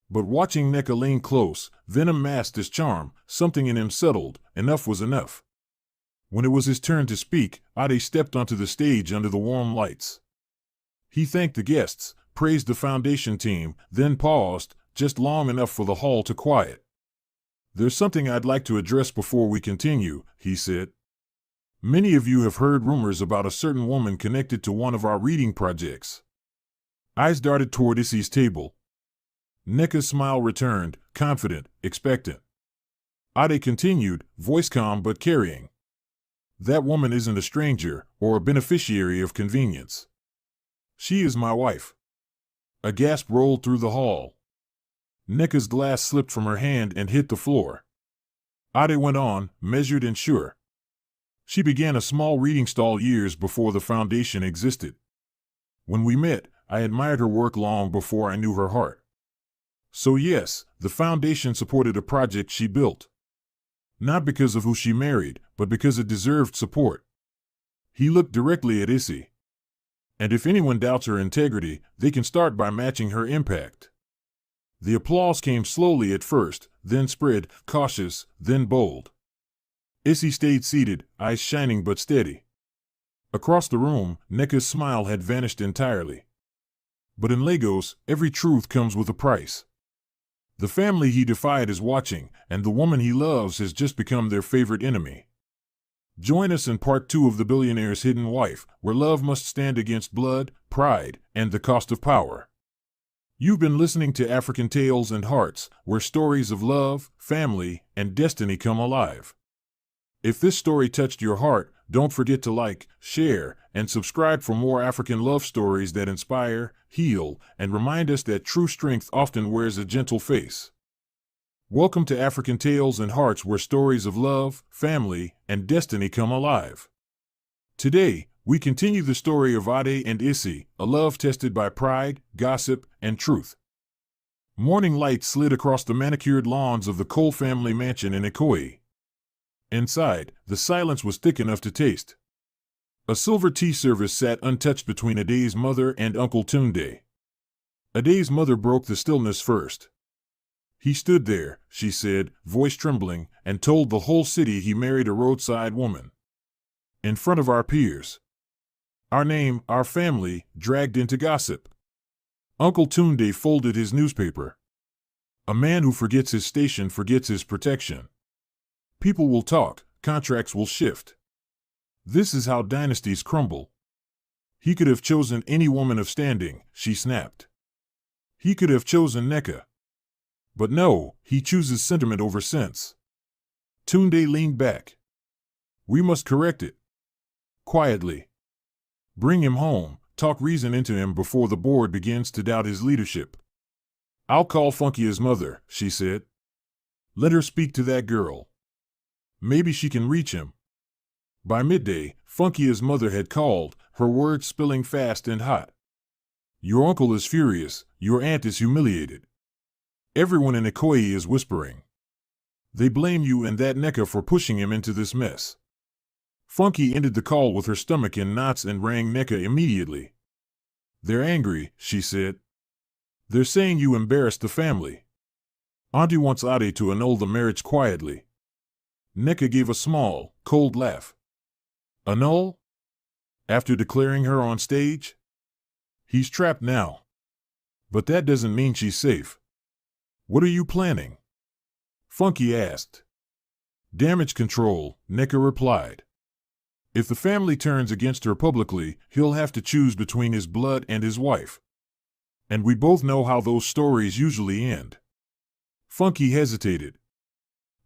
But watching Nneka lean close, venom masked his charm, something in him settled, enough was enough. When it was his turn to speak, Ade stepped onto the stage under the warm lights. He thanked the guests, praised the foundation team, then paused, just long enough for the hall to quiet. "There's something I'd like to address before we continue," he said. "Many of you have heard rumors about a certain woman connected to one of our reading projects." Eyes darted toward Issy's table. Nneka's smile returned, confident, expectant. Ade continued, voice calm but carrying. "That woman isn't a stranger or a beneficiary of convenience. She is my wife." A gasp rolled through the hall. Nneka's glass slipped from her hand and hit the floor. Ade went on, measured and sure. "She began a small reading stall years before the foundation existed. When we met, I admired her work long before I knew her heart. So yes, the foundation supported a project she built. Not because of who she married, but because it deserved support." He looked directly at Issy. "And if anyone doubts her integrity, they can start by matching her impact." The applause came slowly at first, then spread, cautious, then bold. Issy stayed seated, eyes shining but steady. Across the room, Nneka's smile had vanished entirely. But in Lagos, every truth comes with a price. The family he defied is watching, and the woman he loves has just become their favorite enemy. Join us in part 2 of The Billionaire's Hidden Wife, where love must stand against blood, pride, and the cost of power. You've been listening to African Tales and Hearts, where stories of love, family, and destiny come alive. If this story touched your heart, don't forget to like, share, and subscribe for more African love stories that inspire, heal, and remind us that true strength often wears a gentle face. Welcome to African Tales and Hearts, where stories of love, family, and destiny come alive. Today, we continue the story of Ade and Issy, a love tested by pride, gossip, and truth. Morning light slid across the manicured lawns of the Cole family mansion in Ikoyi. Inside, the silence was thick enough to taste. A silver tea service sat untouched between Ade's mother and Uncle Tunde. Ade's mother broke the stillness first. "He stood there," she said, voice trembling, "and told the whole city he married a roadside woman. In front of our peers. Our name, our family, dragged into gossip." Uncle Tunde folded his newspaper. "A man who forgets his station forgets his protection. People will talk, contracts will shift. This is how dynasties crumble." "He could have chosen any woman of standing," she snapped. "He could have chosen Nneka. But no, he chooses sentiment over sense." Tunde leaned back. "We must correct it. Quietly. Bring him home, talk reason into him before the board begins to doubt his leadership." "I'll call Funkia's mother," she said. "Let her speak to that girl. Maybe she can reach him." By midday, Funkia's mother had called, her words spilling fast and hot. "Your uncle is furious, your aunt is humiliated. Everyone in Ikoyi is whispering. They blame you and that Nneka for pushing him into this mess." Funky ended the call with her stomach in knots and rang Nneka immediately. "They're angry," she said. "They're saying you embarrassed the family. Auntie wants Ade to annul the marriage quietly." Nneka gave a small, cold laugh. "Annul? After declaring her on stage? He's trapped now. But that doesn't mean she's safe." "What are you planning?" Funky asked. "Damage control," Nneka replied. "If the family turns against her publicly, he'll have to choose between his blood and his wife. And we both know how those stories usually end." Funky hesitated.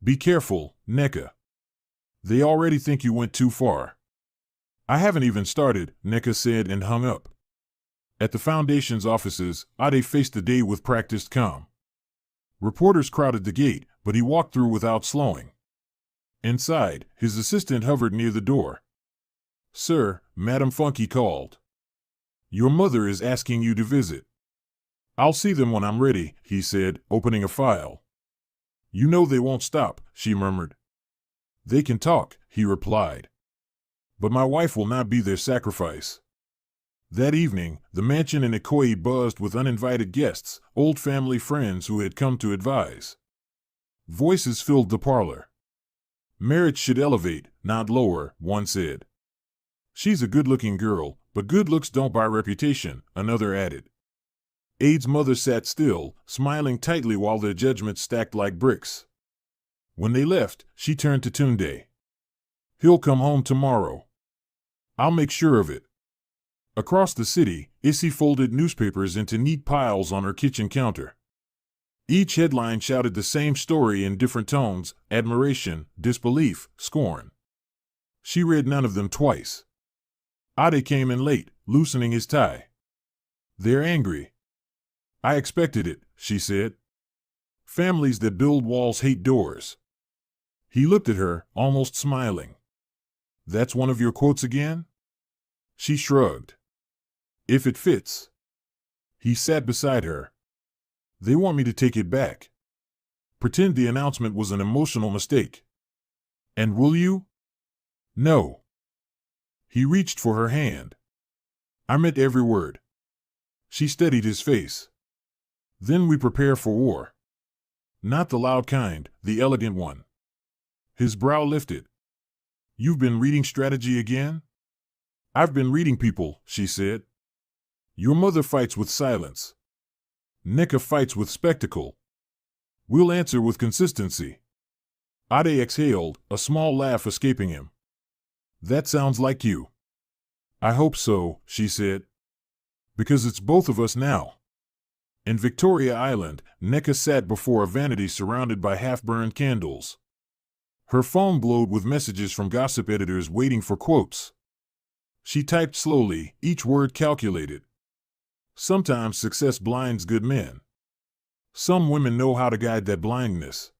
"Be careful, Nneka. They already think you went too far." "I haven't even started," Nneka said and hung up. At the foundation's offices, Ade faced the day with practiced calm. Reporters crowded the gate, but he walked through without slowing. Inside, his assistant hovered near the door. "Sir," Madam Funky called. "Your mother is asking you to visit." "I'll see them when I'm ready," he said, opening a file. "You know they won't stop," she murmured. "They can talk," he replied. "But my wife will not be their sacrifice." That evening, the mansion in Ikoyi buzzed with uninvited guests, old family friends who had come to advise. Voices filled the parlor. Marriage should elevate, not lower, one said. She's a good-looking girl, but good looks don't buy reputation, another added. Ade's mother sat still, smiling tightly while their judgments stacked like bricks. When they left, she turned to Tunde. He'll come home tomorrow. I'll make sure of it. Across the city, Issy folded newspapers into neat piles on her kitchen counter. Each headline shouted the same story in different tones: admiration, disbelief, scorn. She read none of them twice. Ade came in late, loosening his tie. They're angry. I expected it, she said. Families that build walls hate doors. He looked at her, almost smiling. That's one of your quotes again? She shrugged. If it fits. He sat beside her. They want me to take it back. Pretend the announcement was an emotional mistake. And will you? No. He reached for her hand. I meant every word. She studied his face. Then we prepare for war. Not the loud kind, the elegant one. His brow lifted. You've been reading strategy again? I've been reading people, she said. Your mother fights with silence. Nneka fights with spectacle. We'll answer with consistency. Ade exhaled, a small laugh escaping him. That sounds like you. I hope so, she said. Because it's both of us now. In Victoria Island, Nneka sat before a vanity surrounded by half-burned candles. Her phone glowed with messages from gossip editors waiting for quotes. She typed slowly, each word calculated. Sometimes success blinds good men. Some women know how to guide that blindness.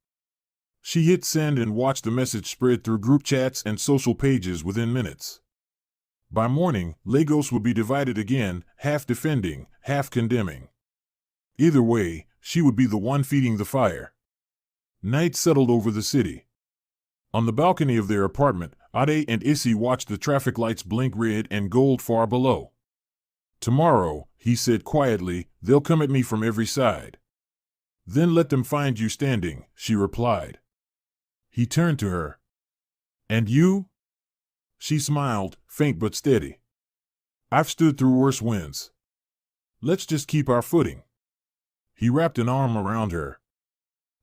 She hit send and watched the message spread through group chats and social pages within minutes. By morning, Lagos would be divided again, half defending, half condemning. Either way, she would be the one feeding the fire. Night settled over the city. On the balcony of their apartment, Ade and Issy watched the traffic lights blink red and gold far below. Tomorrow, he said quietly, they'll come at me from every side. Then let them find you standing, she replied. He turned to her. And you? She smiled, faint but steady. I've stood through worse winds. Let's just keep our footing. He wrapped an arm around her.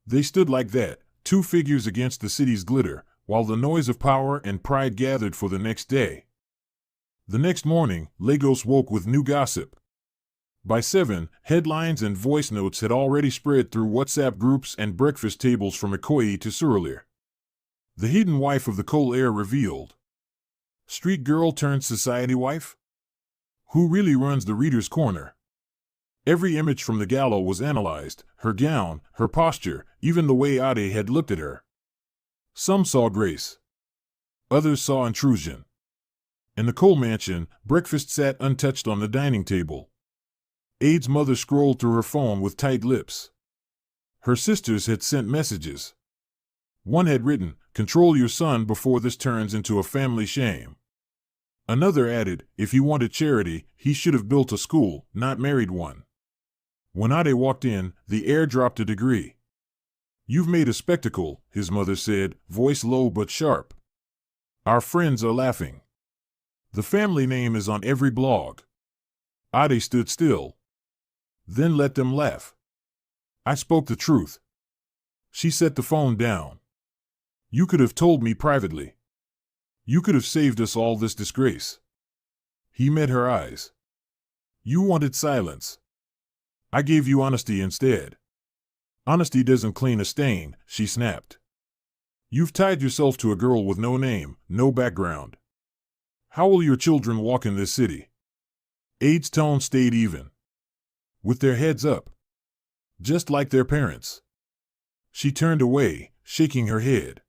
They stood like that, two figures against the city's glitter, while the noise of power and pride gathered for the next day. The next morning, Lagos woke with new gossip. By 7, headlines and voice notes had already spread through WhatsApp groups and breakfast tables from Ikoyi to Surulere. The hidden wife of the coal heir revealed. Street girl turned society wife? Who really runs the reader's corner? Every image from the gala was analyzed, her gown, her posture, even the way Ade had looked at her. Some saw grace. Others saw intrusion. In the Cole mansion, breakfast sat untouched on the dining table. Ade's mother scrolled through her phone with tight lips. Her sisters had sent messages. One had written, "Control your son before this turns into a family shame." Another added, "If he wanted charity, he should have built a school, not married one." When Ade walked in, the air dropped a degree. "You've made a spectacle," his mother said, voice low but sharp. "Our friends are laughing. The family name is on every blog." Ade stood still. "Then let them laugh. I spoke the truth." She set the phone down. "You could have told me privately. You could have saved us all this disgrace." He met her eyes. "You wanted silence. I gave you honesty instead." "Honesty doesn't clean a stain," she snapped. "You've tied yourself to a girl with no name, no background. How will your children walk in this city?" Ade's tone stayed even. "With their heads up. Just like their parents." She turned away, shaking her head.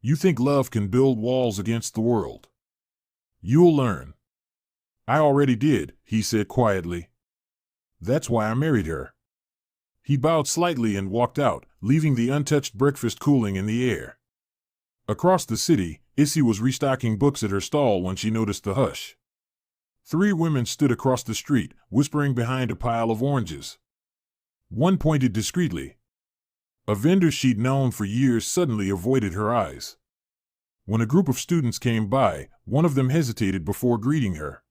"You think love can build walls against the world? You'll learn." "I already did," he said quietly. "That's why I married her." He bowed slightly and walked out, leaving the untouched breakfast cooling in the air. Across the city, Issy was restocking books at her stall when she noticed the hush. 3 women stood across the street, whispering behind a pile of oranges. One pointed discreetly. A vendor she'd known for years suddenly avoided her eyes. When a group of students came by, one of them hesitated before greeting her.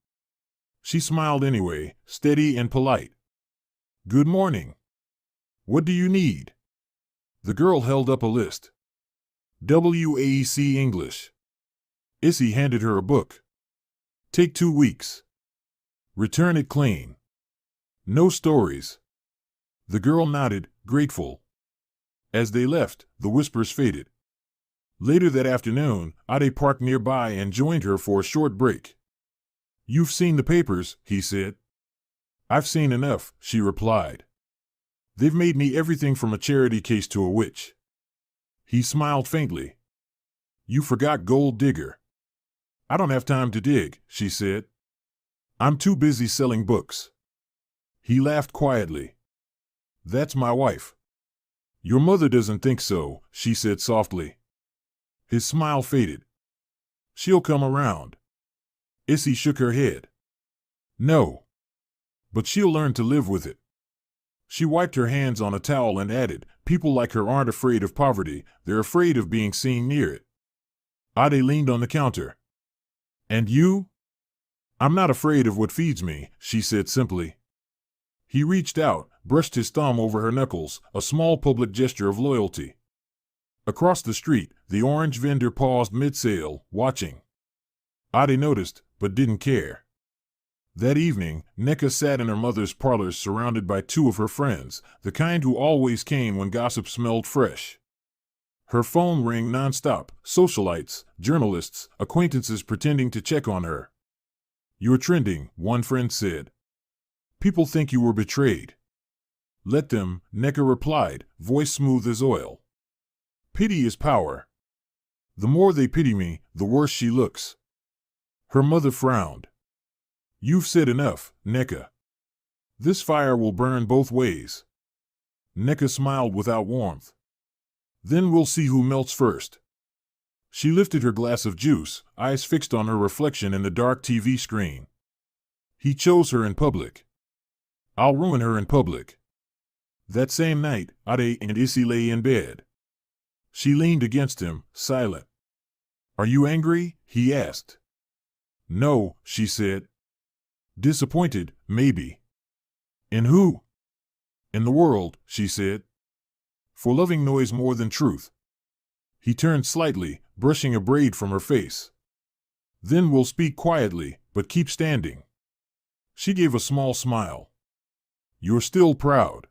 She smiled anyway, steady and polite. "Good morning. What do you need?" The girl held up a list. WAEC English. Issy handed her a book. "Take 2 weeks. Return it clean. No stories." The girl nodded, grateful. As they left, the whispers faded. Later that afternoon, Ade parked nearby and joined her for a short break. "You've seen the papers," he said. "I've seen enough," she replied. "They've made me everything from a charity case to a witch." He smiled faintly. "You forgot Gold Digger." "I don't have time to dig," she said. "I'm too busy selling books." He laughed quietly. "That's my wife." "Your mother doesn't think so," she said softly. His smile faded. "She'll come around." Issy shook her head. "No. But she'll learn to live with it." She wiped her hands on a towel and added, "People like her aren't afraid of poverty, they're afraid of being seen near it." Ade leaned on the counter. "And you?" "I'm not afraid of what feeds me," she said simply. He reached out, brushed his thumb over her knuckles, a small public gesture of loyalty. Across the street, the orange vendor paused mid-sale, watching. Ade noticed, but didn't care. That evening, Nneka sat in her mother's parlors surrounded by 2 of her friends, the kind who always came when gossip smelled fresh. Her phone rang nonstop, socialites, journalists, acquaintances pretending to check on her. "You're trending," one friend said. "People think you were betrayed." "Let them," Nneka replied, voice smooth as oil. "Pity is power. The more they pity me, the worse she looks." Her mother frowned. "You've said enough, Nneka. This fire will burn both ways." Nneka smiled without warmth. "Then we'll see who melts first." She lifted her glass of juice, eyes fixed on her reflection in the dark TV screen. "He chose her in public. I'll ruin her in public." That same night, Ade and Issy lay in bed. She leaned against him, silent. "Are you angry?" he asked. "No," she said. "Disappointed, maybe." "In who?" "In the world," she said. "For loving noise more than truth." He turned slightly, brushing a braid from her face. "Then we'll speak quietly, but keep standing." She gave a small smile. "You're still proud."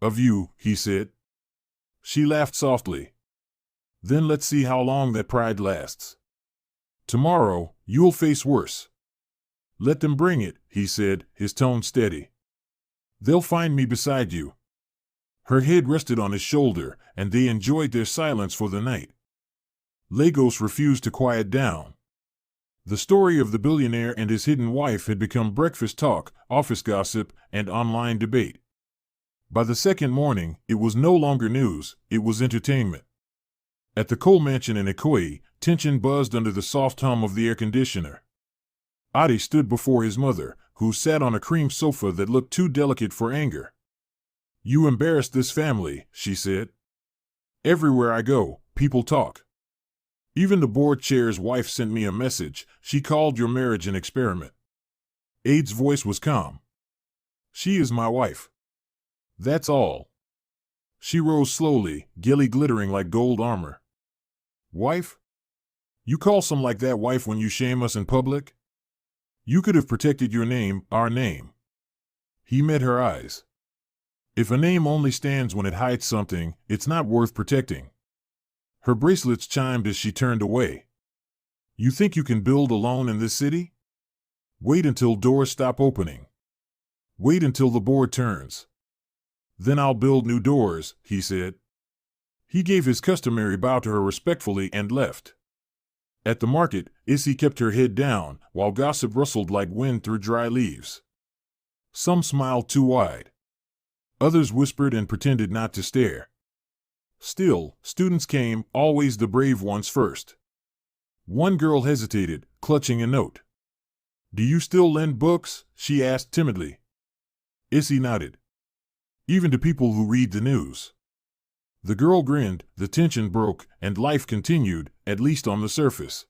"Of you," he said. She laughed softly. "Then let's see how long that pride lasts. Tomorrow, you'll face worse." "Let them bring it," he said, his tone steady. "They'll find me beside you." Her head rested on his shoulder, and they enjoyed their silence for the night. Lagos refused to quiet down. The story of the billionaire and his hidden wife had become breakfast talk, office gossip, and online debate. By the second morning, it was no longer news, it was entertainment. At the Cole mansion in Ikoyi, tension buzzed under the soft hum of the air conditioner. Ade stood before his mother, who sat on a cream sofa that looked too delicate for anger. "You embarrassed this family," she said. "Everywhere I go, people talk. Even the board chair's wife sent me a message. She called your marriage an experiment." Ade's voice was calm. "She is my wife. That's all." She rose slowly, gilly glittering like gold armor. "Wife? You call some like that wife when you shame us in public? You could have protected your name, our name." He met her eyes. "If a name only stands when it hides something, it's not worth protecting." Her bracelets chimed as she turned away. "You think you can build alone in this city? Wait until doors stop opening. Wait until the board turns. Then I'll build new doors," he said. He gave his customary bow to her respectfully and left. At the market, Issy kept her head down, while gossip rustled like wind through dry leaves. Some smiled too wide. Others whispered and pretended not to stare. Still, students came, always the brave ones first. One girl hesitated, clutching a note. "Do you still lend books?" she asked timidly. Issy nodded. "Even to people who read the news." The girl grinned, the tension broke, and life continued, at least on the surface.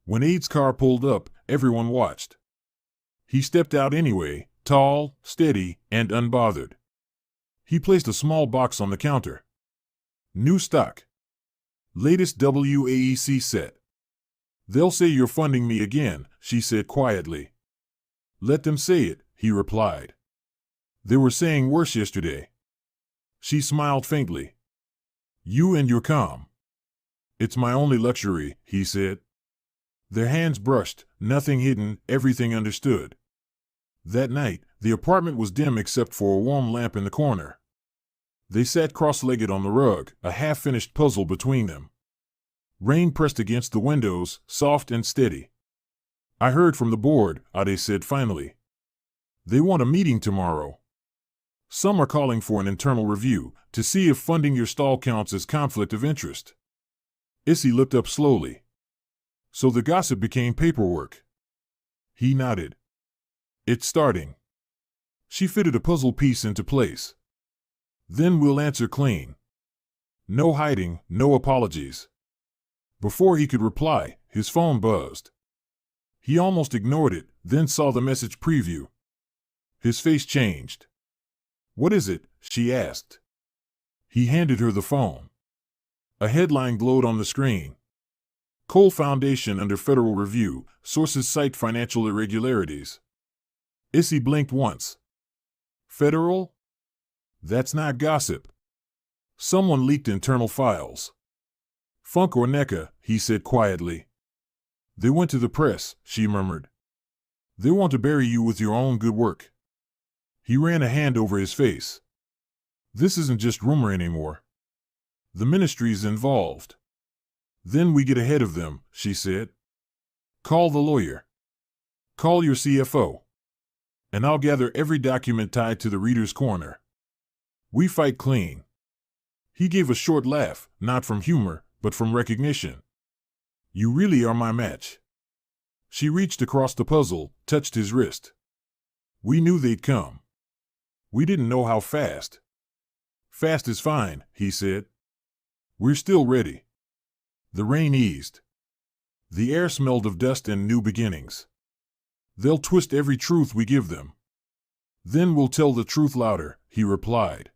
When Ade's car pulled up, everyone watched. He stepped out anyway, tall, steady, and unbothered. He placed a small box on the counter. New stock. Latest WAEC set. They'll say you're funding me again, she said quietly. Let them say it, he replied. They were saying worse yesterday. She smiled faintly. You and your calm. It's my only luxury, he said. Their hands brushed, nothing hidden, everything understood. That night, the apartment was dim except for a warm lamp in the corner. They sat cross-legged on the rug, a half-finished puzzle between them. Rain pressed against the windows, soft and steady. I heard from the board, Ade said finally. They want a meeting tomorrow. Some are calling for an internal review, to see if funding your stall counts as conflict of interest. Issy looked up slowly. So the gossip became paperwork. He nodded. It's starting. She fitted a puzzle piece into place. Then we'll answer clean. No hiding, no apologies. Before he could reply, his phone buzzed. He almost ignored it, then saw the message preview. His face changed. What is it? She asked. He handed her the phone. A headline glowed on the screen. Cole Foundation under federal review, sources cite financial irregularities. Issy blinked once. Federal? That's not gossip. Someone leaked internal files. Funk or NECA, he said quietly. They went to the press, she murmured. They want to bury you with your own good work. He ran a hand over his face. This isn't just rumor anymore. The ministry's involved. Then we get ahead of them, she said. Call the lawyer. Call your CFO. And I'll gather every document tied to the Reader's Corner. We fight clean. He gave a short laugh, not from humor, but from recognition. You really are my match. She reached across the puzzle, touched his wrist. We knew they'd come. We didn't know how fast. Fast is fine, he said. We're still ready. The rain eased. The air smelled of dust and new beginnings. They'll twist every truth we give them. Then we'll tell the truth louder, he replied.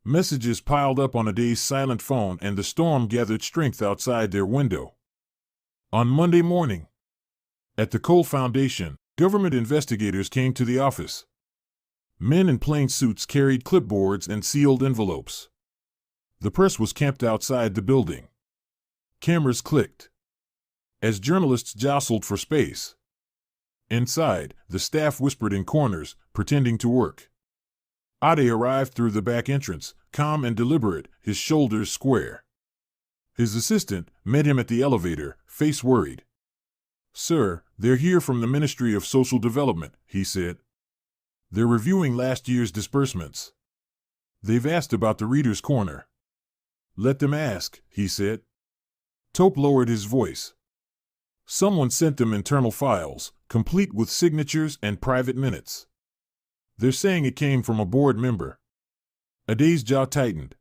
Messages piled up on Ade's silent phone and the storm gathered strength outside their window. On Monday morning, at the Cole Foundation, government investigators came to the office. Men in plain suits carried clipboards and sealed envelopes. The press was camped outside the building. Cameras clicked as journalists jostled for space. Inside, the staff whispered in corners, pretending to work. Ade arrived through the back entrance, calm and deliberate, his shoulders square. His assistant met him at the elevator, face worried. Sir, they're here from the Ministry of Social Development, he said. They're reviewing last year's disbursements. They've asked about the Reader's Corner. Let them ask, he said. Tope lowered his voice. Someone sent them internal files, complete with signatures and private minutes. They're saying it came from a board member. Ade's jaw tightened.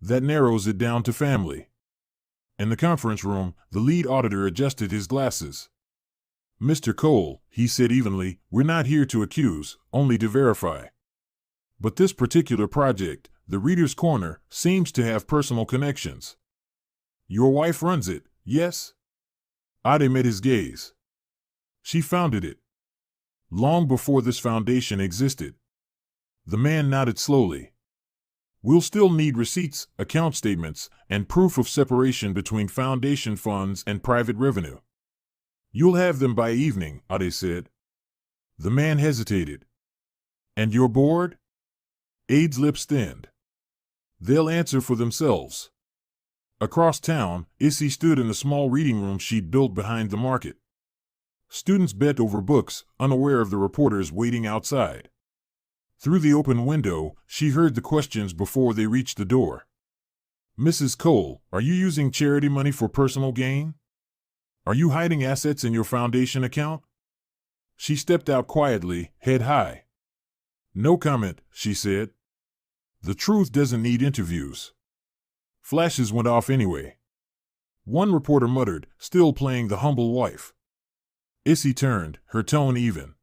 That narrows it down to family. In the conference room, the lead auditor adjusted his glasses. Mr. Cole, he said evenly, we're not here to accuse, only to verify. But this particular project, the Reader's Corner, seems to have personal connections. Your wife runs it, yes? Ade met his gaze. She founded it. Long before this foundation existed. The man nodded slowly. We'll still need receipts, account statements, and proof of separation between foundation funds and private revenue. You'll have them by evening, Ade said. The man hesitated. And your board? Ade's lips thinned. They'll answer for themselves. Across town, Issy stood in the small reading room she'd built behind the market. Students bent over books, unaware of the reporters waiting outside. Through the open window, she heard the questions before they reached the door. Mrs. Cole, are you using charity money for personal gain? Are you hiding assets in your foundation account? She stepped out quietly, head high. No comment, she said. The truth doesn't need interviews. Flashes went off anyway. One reporter muttered, still playing the humble wife. Issy turned, her tone even.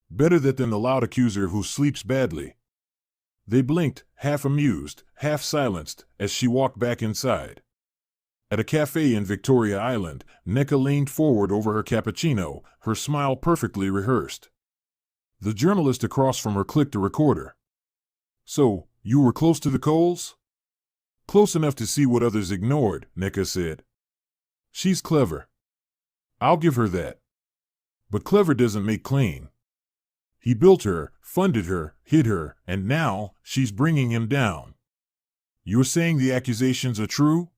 Better that than the loud accuser who sleeps badly. They blinked, half amused, half silenced, as she walked back inside. At a cafe in Victoria Island, Nneka leaned forward over her cappuccino, her smile perfectly rehearsed. The journalist across from her clicked a recorder. So, you were close to the Coles? Close enough to see what others ignored, Nneka said. She's clever. I'll give her that. But clever doesn't make clean. He built her, funded her, hid her, and now she's bringing him down. You're saying the accusations are true?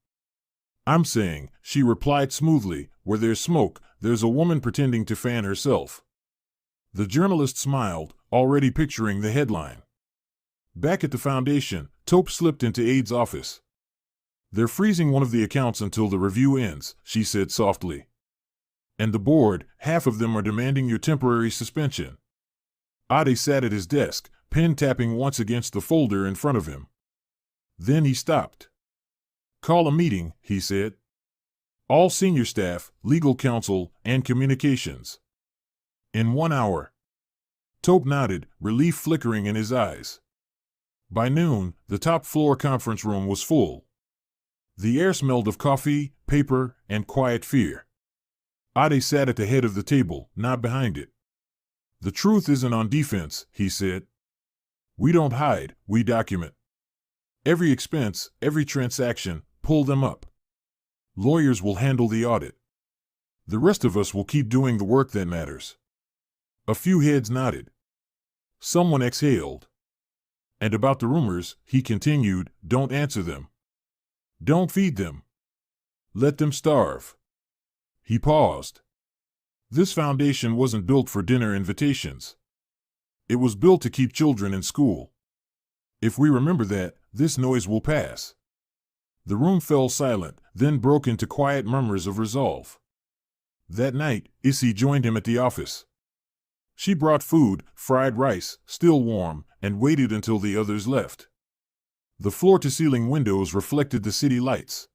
I'm saying, she replied smoothly, where there's smoke, there's a woman pretending to fan herself. The journalist smiled, already picturing the headline. Back at the foundation, Tope slipped into Ade's office. They're freezing one of the accounts until the review ends, she said softly. And the board, half of them are demanding your temporary suspension. Ade sat at his desk, pen tapping once against the folder in front of him. Then he stopped. Call a meeting, he said. All senior staff, legal counsel, and communications. In 1 hour. Tope nodded, relief flickering in his eyes. By noon, the top-floor conference room was full. The air smelled of coffee, paper, and quiet fear. Ade sat at the head of the table, not behind it. The truth isn't on defense, he said. We don't hide, we document. Every expense, every transaction, pull them up. Lawyers will handle the audit. The rest of us will keep doing the work that matters. A few heads nodded. Someone exhaled. And about the rumors, he continued, don't answer them. Don't feed them. Let them starve. He paused. This foundation wasn't built for dinner invitations. It was built to keep children in school. If we remember that, this noise will pass. The room fell silent, then broke into quiet murmurs of resolve. That night, Issy joined him at the office. She brought food, fried rice, still warm, and waited until the others left. The floor-to-ceiling windows reflected the city lights.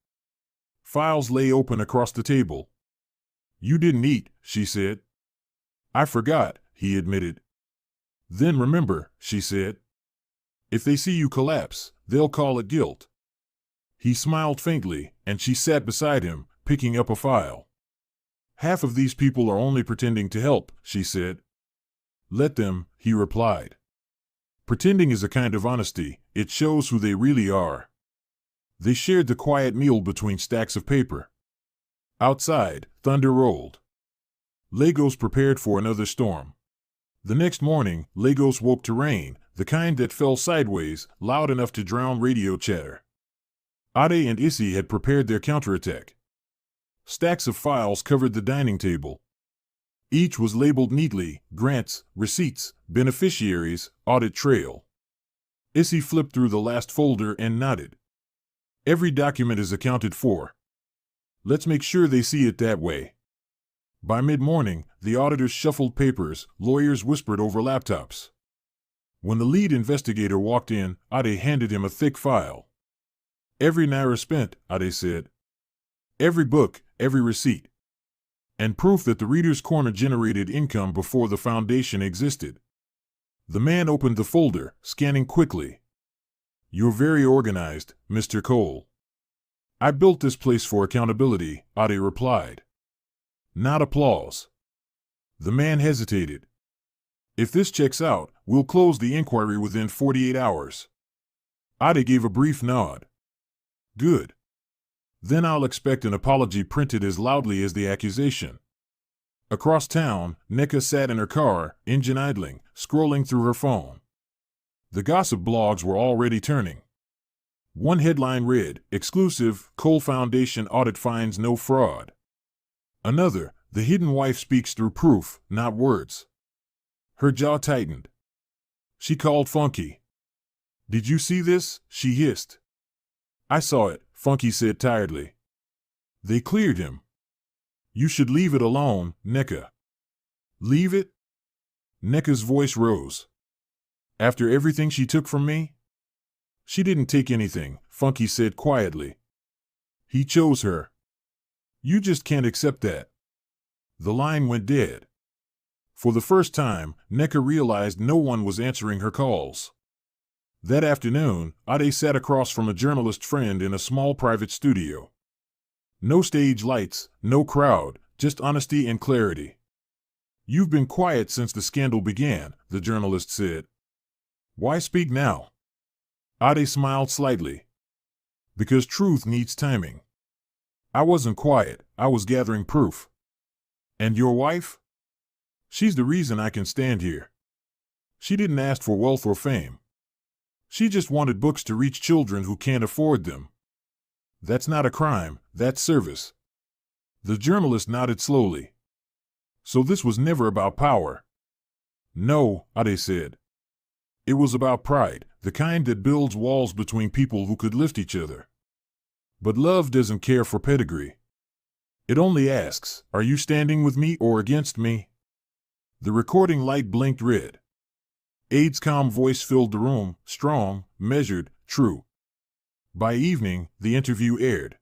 Files lay open across the table. You didn't eat, she said. I forgot, he admitted. Then remember, she said. If they see you collapse, they'll call it guilt. He smiled faintly, and she sat beside him, picking up a file. Half of these people are only pretending to help, she said. Let them, he replied. Pretending is a kind of honesty, it shows who they really are. They shared the quiet meal between stacks of paper. Outside, thunder rolled. Lagos prepared for another storm. The next morning, Lagos woke to rain, the kind that fell sideways, loud enough to drown radio chatter. Ade and Issy had prepared their counterattack. Stacks of files covered the dining table. Each was labeled neatly, grants, receipts, beneficiaries, audit trail. Issy flipped through the last folder and nodded. Every document is accounted for. Let's make sure they see it that way. By mid-morning, the auditors shuffled papers, lawyers whispered over laptops. When the lead investigator walked in, Ade handed him a thick file. Every naira spent, Ade said. Every book, every receipt. And proof that the Reader's Corner generated income before the foundation existed. The man opened the folder, scanning quickly. You're very organized, Mr. Cole. I built this place for accountability, Ade replied. Not applause. The man hesitated. If this checks out, we'll close the inquiry within 48 hours. Ade gave a brief nod. Good. Then I'll expect an apology printed as loudly as the accusation. Across town, Nneka sat in her car, engine idling, scrolling through her phone. The gossip blogs were already turning. One headline read, Exclusive, Cole Foundation Audit Finds No Fraud. Another, The Hidden Wife Speaks Through Proof, Not Words. Her jaw tightened. She called Funky. Did you see this? She hissed. I saw it, Funky said tiredly. They cleared him. You should leave it alone, Nneka. Leave it? Nneka's voice rose. After everything she took from me? She didn't take anything, Funky said quietly. He chose her. You just can't accept that. The line went dead. For the first time, Nneka realized no one was answering her calls. That afternoon, Ade sat across from a journalist friend in a small private studio. No stage lights, no crowd, just honesty and clarity. You've been quiet since the scandal began, the journalist said. Why speak now? Ade smiled slightly. Because truth needs timing. I wasn't quiet, I was gathering proof. And your wife? She's the reason I can stand here. She didn't ask for wealth or fame. She just wanted books to reach children who can't afford them. That's not a crime, that's service. The journalist nodded slowly. So this was never about power. No, Ade said. It was about pride, the kind that builds walls between people who could lift each other. But love doesn't care for pedigree. It only asks, are you standing with me or against me? The recording light blinked red. Ade's calm voice filled the room, strong, measured, true. By evening, the interview aired.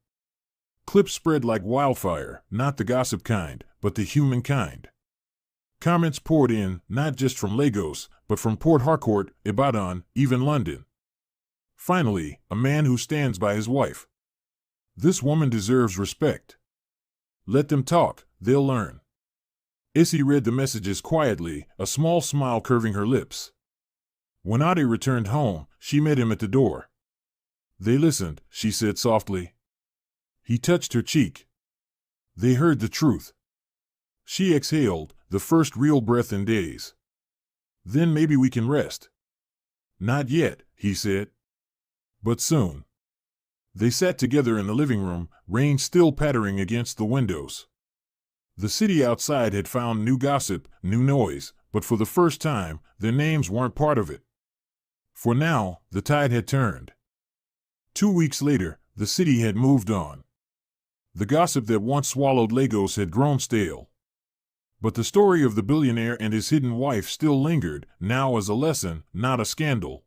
Clips spread like wildfire, not the gossip kind, but the human kind. Comments poured in, not just from Lagos, but from Port Harcourt, Ibadan, even London. Finally, a man who stands by his wife. This woman deserves respect. Let them talk, they'll learn. Issy read the messages quietly, a small smile curving her lips. When Ade returned home, she met him at the door. They listened, she said softly. He touched her cheek. They heard the truth. She exhaled, the first real breath in days. Then maybe we can rest. Not yet, he said. But soon. They sat together in the living room, rain still pattering against the windows. The city outside had found new gossip, new noise, but for the first time, their names weren't part of it. For now, the tide had turned. 2 weeks later, the city had moved on. The gossip that once swallowed Lagos had grown stale. But the story of the billionaire and his hidden wife still lingered, now as a lesson, not a scandal.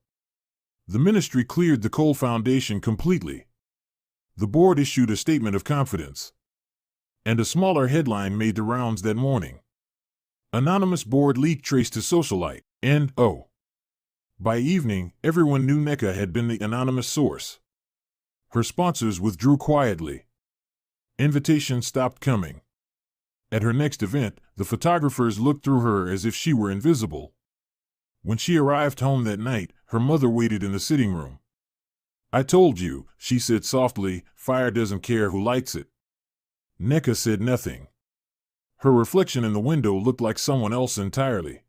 The ministry cleared the Cole Foundation completely. The board issued a statement of confidence. And a smaller headline made the rounds that morning. Anonymous board leak traced to socialite, N.O. By evening, everyone knew Nneka had been the anonymous source. Her sponsors withdrew quietly. Invitations stopped coming. At her next event, the photographers looked through her as if she were invisible. When she arrived home that night, her mother waited in the sitting room. I told you, she said softly, fire doesn't care who lights it. Nneka said nothing. Her reflection in the window looked like someone else entirely.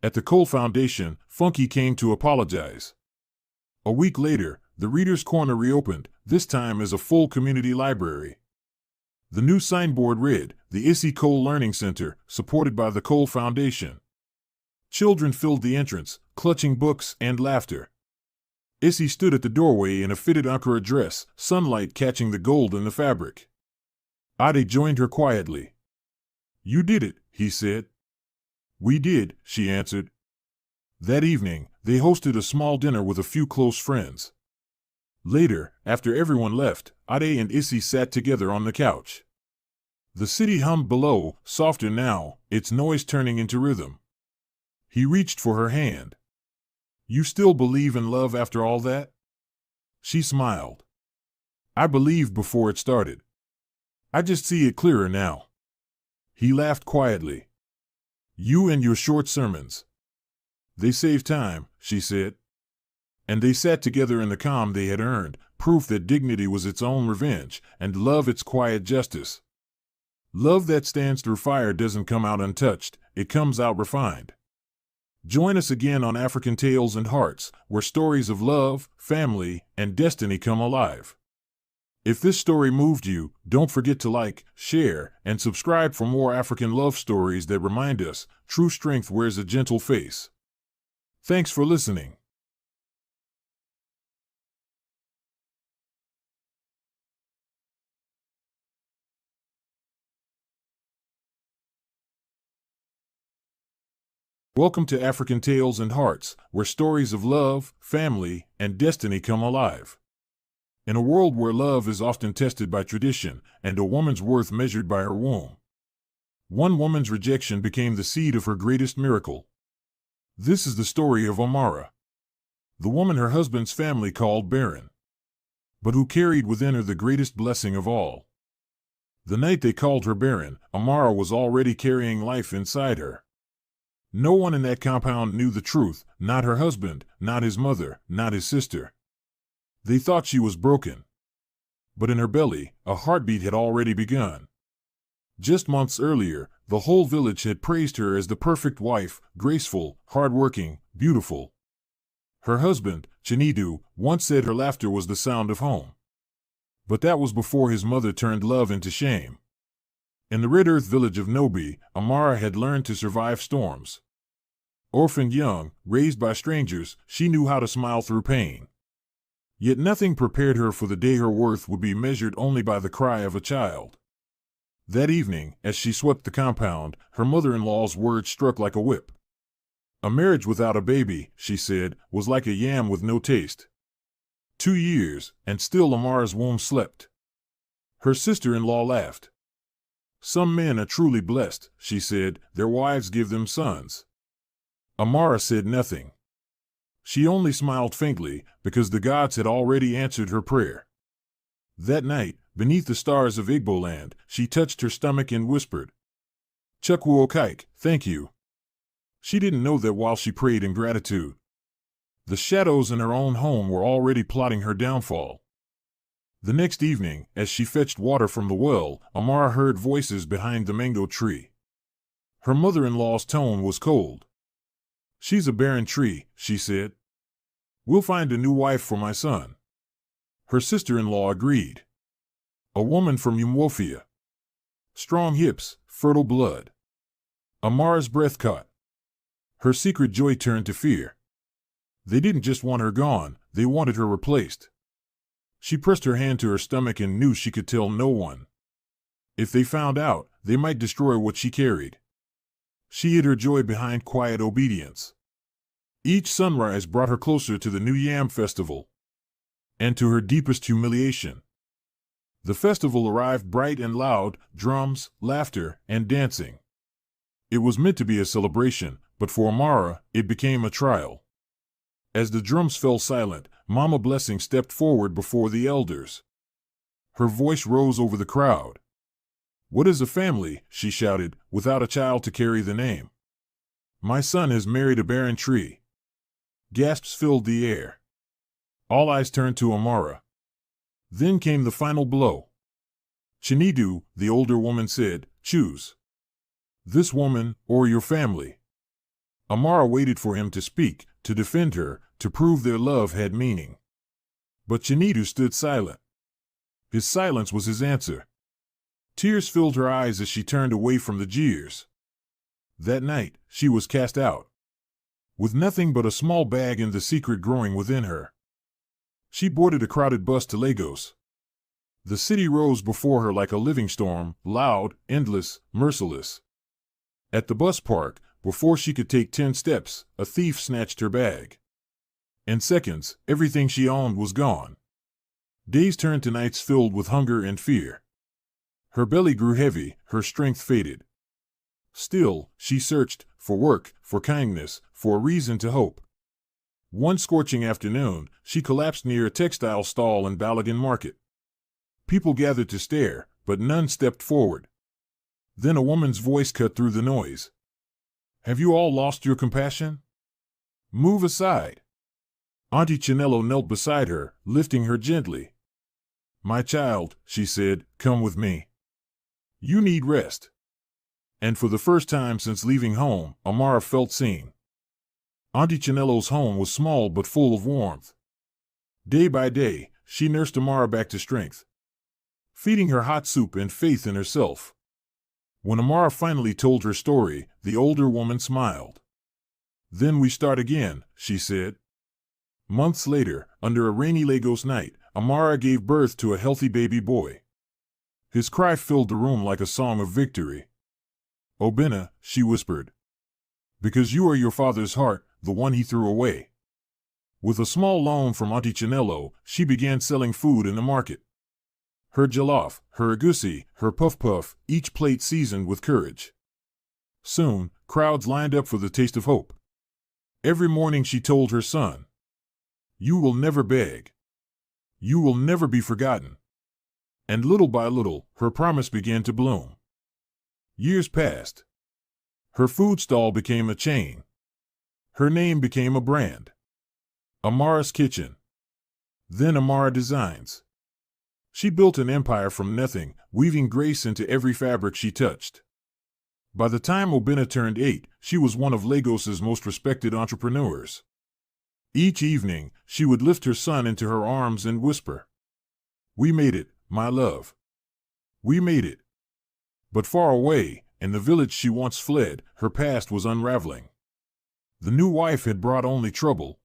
At the Cole Foundation, Funky came to apologize. A week later, the Reader's Corner reopened, this time as a full community library. The new signboard read, the Issy Cole Learning Center, supported by the Cole Foundation. Children filled the entrance, clutching books and laughter. Issy stood at the doorway in a fitted Ankara dress, sunlight catching the gold in the fabric. Ade joined her quietly. You did it, he said. We did, she answered. That evening, they hosted a small dinner with a few close friends. Later, after everyone left, Ade and Issy sat together on the couch. The city hummed below, softer now, its noise turning into rhythm. He reached for her hand. You still believe in love after all that? She smiled. I believed before it started. I just see it clearer now. He laughed quietly. You and your short sermons. They save time, she said. And they sat together in the calm they had earned, proof that dignity was its own revenge, and love its quiet justice. Love that stands through fire doesn't come out untouched, it comes out refined. Join us again on African Tales and Hearts, where stories of love, family, and destiny come alive. If this story moved you, don't forget to like, share, and subscribe for more African love stories that remind us, true strength wears a gentle face. Thanks for listening. Welcome to African Tales and Hearts, where stories of love, family, and destiny come alive. In a world where love is often tested by tradition and a woman's worth measured by her womb, one woman's rejection became the seed of her greatest miracle. This is the story of Amara, the woman her husband's family called barren, but who carried within her the greatest blessing of all. The night they called her barren, Amara was already carrying life inside her. No one in that compound knew the truth, not her husband, not his mother, not his sister. They thought she was broken. But in her belly, a heartbeat had already begun. Just months earlier, the whole village had praised her as the perfect wife, graceful, hardworking, beautiful. Her husband, Chinedu, once said her laughter was the sound of home. But that was before his mother turned love into shame. In the Red Earth village of Nobi, Amara had learned to survive storms. Orphaned young, raised by strangers, she knew how to smile through pain. Yet nothing prepared her for the day her worth would be measured only by the cry of a child. That evening, as she swept the compound, her mother-in-law's words struck like a whip. A marriage without a baby, she said, was like a yam with no taste. 2 years, and still Amara's womb slept. Her sister-in-law laughed. Some men are truly blessed, she said, their wives give them sons. Amara said nothing. She only smiled faintly, because the gods had already answered her prayer. That night, beneath the stars of Igboland, she touched her stomach and whispered, "Chukwu Okike, thank you." She didn't know that while she prayed in gratitude, the shadows in her own home were already plotting her downfall. The next evening, as she fetched water from the well, Amara heard voices behind the mango tree. Her mother-in-law's tone was cold. "She's a barren tree," she said. "We'll find a new wife for my son." Her sister-in-law agreed. A woman from Umwofia. Strong hips, fertile blood. Amara's breath caught. Her secret joy turned to fear. They didn't just want her gone, they wanted her replaced. She pressed her hand to her stomach and knew she could tell no one. If they found out, they might destroy what she carried. She hid her joy behind quiet obedience. Each sunrise brought her closer to the New Yam Festival, and to her deepest humiliation. The festival arrived bright and loud, drums, laughter, and dancing. It was meant to be a celebration, but for Amara, it became a trial. As the drums fell silent, Mama Blessing stepped forward before the elders. Her voice rose over the crowd. "What is a family," she shouted, "without a child to carry the name? My son has married a barren tree." Gasps filled the air. All eyes turned to Amara. Then came the final blow. "Chinedu," the older woman said, "choose. This woman, or your family." Amara waited for him to speak, to defend her, to prove their love had meaning. But Chinedu stood silent. His silence was his answer. Tears filled her eyes as she turned away from the jeers. That night, she was cast out, with nothing but a small bag and the secret growing within her. She boarded a crowded bus to Lagos. The city rose before her like a living storm, loud, endless, merciless. At the bus park, before she could take 10 steps, a thief snatched her bag. In seconds, everything she owned was gone. Days turned to nights filled with hunger and fear. Her belly grew heavy, her strength faded. Still, she searched, for work, for kindness, for a reason to hope. One scorching afternoon, she collapsed near a textile stall in Balogun Market. People gathered to stare, but none stepped forward. Then a woman's voice cut through the noise. "Have you all lost your compassion? Move aside." Auntie Chinelo knelt beside her, lifting her gently. "My child," she said, "come with me. You need rest." And for the first time since leaving home, Amara felt seen. Auntie Chinelo's home was small but full of warmth. Day by day, she nursed Amara back to strength, feeding her hot soup and faith in herself. When Amara finally told her story, the older woman smiled. "Then we start again," she said. Months later, under a rainy Lagos night, Amara gave birth to a healthy baby boy. His cry filled the room like a song of victory. "Obinna," she whispered. Because you are your father's heart, the one he threw away. With a small loan from Auntie Chinello, she began selling food in the market. Her jollof, her egusi, her puff-puff, each plate seasoned with courage. Soon, crowds lined up for the taste of hope. Every morning she told her son, "You will never beg. You will never be forgotten." And little by little, her promise began to bloom. Years passed. Her food stall became a chain. Her name became a brand. Amara's Kitchen. Then Amara Designs. She built an empire from nothing, weaving grace into every fabric she touched. By the time Obinna turned 8, she was one of Lagos's most respected entrepreneurs. Each evening, she would lift her son into her arms and whisper, "We made it, my love. We made it." But far away, in the village she once fled, her past was unraveling. The new wife had brought only trouble.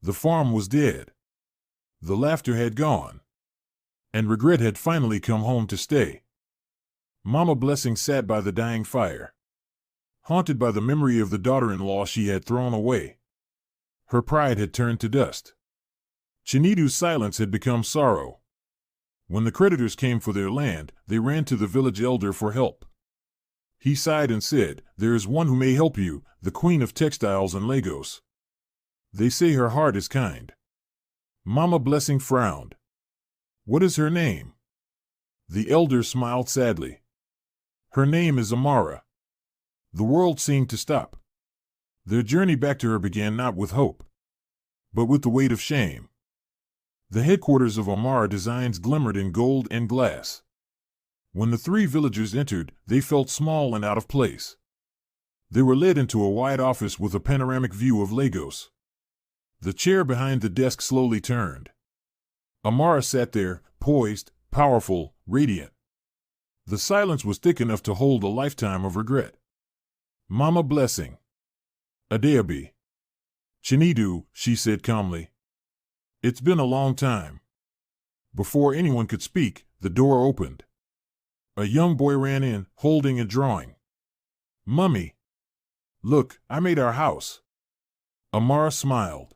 The farm was dead. The laughter had gone. And regret had finally come home to stay. Mama Blessing sat by the dying fire, haunted by the memory of the daughter-in-law she had thrown away. Her pride had turned to dust. Chinidu's silence had become sorrow. When the creditors came for their land, they ran to the village elder for help. He sighed and said, "There is one who may help you, the queen of textiles in Lagos. They say her heart is kind." Mama Blessing frowned. "What is her name?" The elder smiled sadly. "Her name is Amara." The world seemed to stop. Their journey back to her began not with hope, but with the weight of shame. The headquarters of Amara Designs glimmered in gold and glass. When the 3 villagers entered, they felt small and out of place. They were led into a wide office with a panoramic view of Lagos. The chair behind the desk slowly turned. Amara sat there, poised, powerful, radiant. The silence was thick enough to hold a lifetime of regret. "Mama Blessing." "Adeobi." "Chinidu," she said calmly. "It's been a long time." Before anyone could speak, the door opened. A young boy ran in, holding a drawing. "Mummy. Look, I made our house." Amara smiled.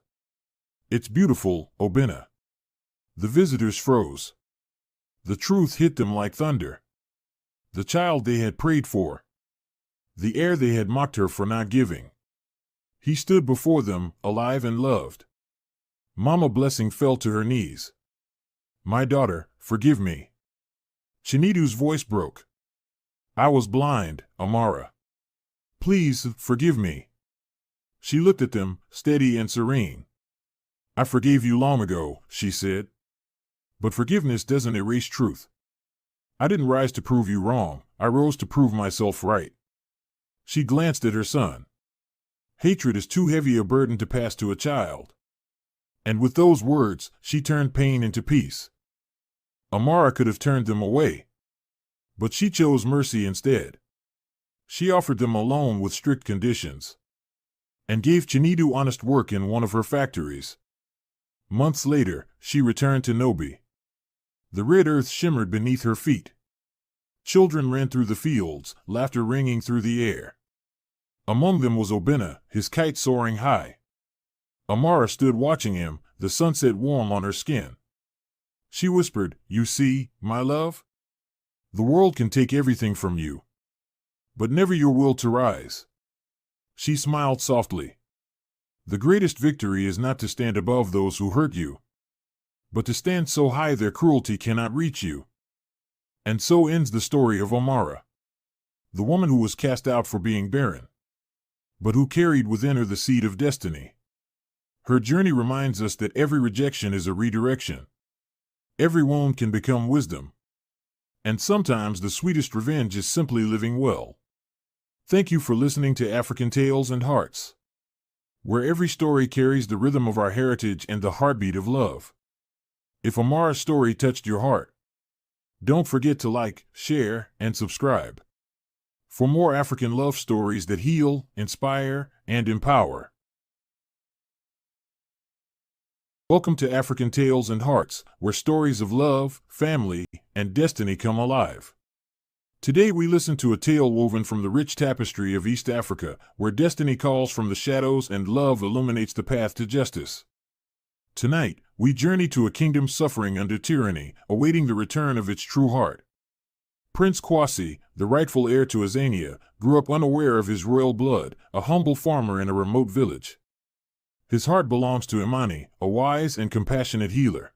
"It's beautiful, Obinna." The visitors froze. The truth hit them like thunder. The child they had prayed for. The heir they had mocked her for not giving. He stood before them, alive and loved. Mama Blessing fell to her knees. "My daughter, forgive me." Chinidu's voice broke. "I was blind, Amara. Please, forgive me." She looked at them, steady and serene. "I forgave you long ago," she said. "But forgiveness doesn't erase truth. I didn't rise to prove you wrong, I rose to prove myself right." She glanced at her son. Hatred is too heavy a burden to pass to a child. And with those words, she turned pain into peace. Amara could have turned them away. But she chose mercy instead. She offered them a loan with strict conditions. And gave Chinidu honest work in one of her factories. Months later, she returned to Nobi. The red earth shimmered beneath her feet. Children ran through the fields, laughter ringing through the air. Among them was Obinna, his kite soaring high. Amara stood watching him, the sunset warm on her skin. She whispered, "You see, my love? The world can take everything from you, but never your will to rise." She smiled softly. "The greatest victory is not to stand above those who hurt you, but to stand so high their cruelty cannot reach you." And so ends the story of Amara, the woman who was cast out for being barren, but who carried within her the seed of destiny. Her journey reminds us that every rejection is a redirection. Every wound can become wisdom. And sometimes the sweetest revenge is simply living well. Thank you for listening to African Tales and Hearts, where every story carries the rhythm of our heritage and the heartbeat of love. If Amara's story touched your heart, don't forget to like, share, and subscribe for more African love stories that heal, inspire, and empower. Welcome to African Tales and Hearts, where stories of love, family, and destiny come alive. Today we listen to a tale woven from the rich tapestry of East Africa, where destiny calls from the shadows and love illuminates the path to justice. Tonight, we journey to a kingdom suffering under tyranny, awaiting the return of its true heart. Prince Kwasi, the rightful heir to Azania, grew up unaware of his royal blood, a humble farmer in a remote village. His heart belongs to Imani, a wise and compassionate healer.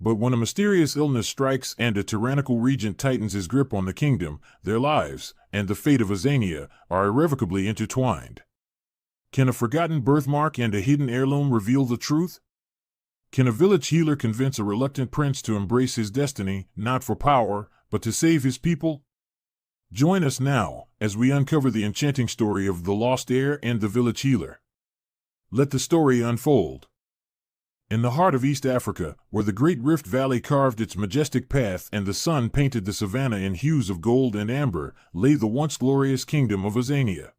But when a mysterious illness strikes and a tyrannical regent tightens his grip on the kingdom, their lives, and the fate of Azania, are irrevocably intertwined. Can a forgotten birthmark and a hidden heirloom reveal the truth? Can a village healer convince a reluctant prince to embrace his destiny, not for power, but to save his people? Join us now, as we uncover the enchanting story of the lost heir and the village healer. Let the story unfold. In the heart of East Africa, where the great Rift Valley carved its majestic path and the sun painted the savanna in hues of gold and amber, lay the once glorious kingdom of Azania.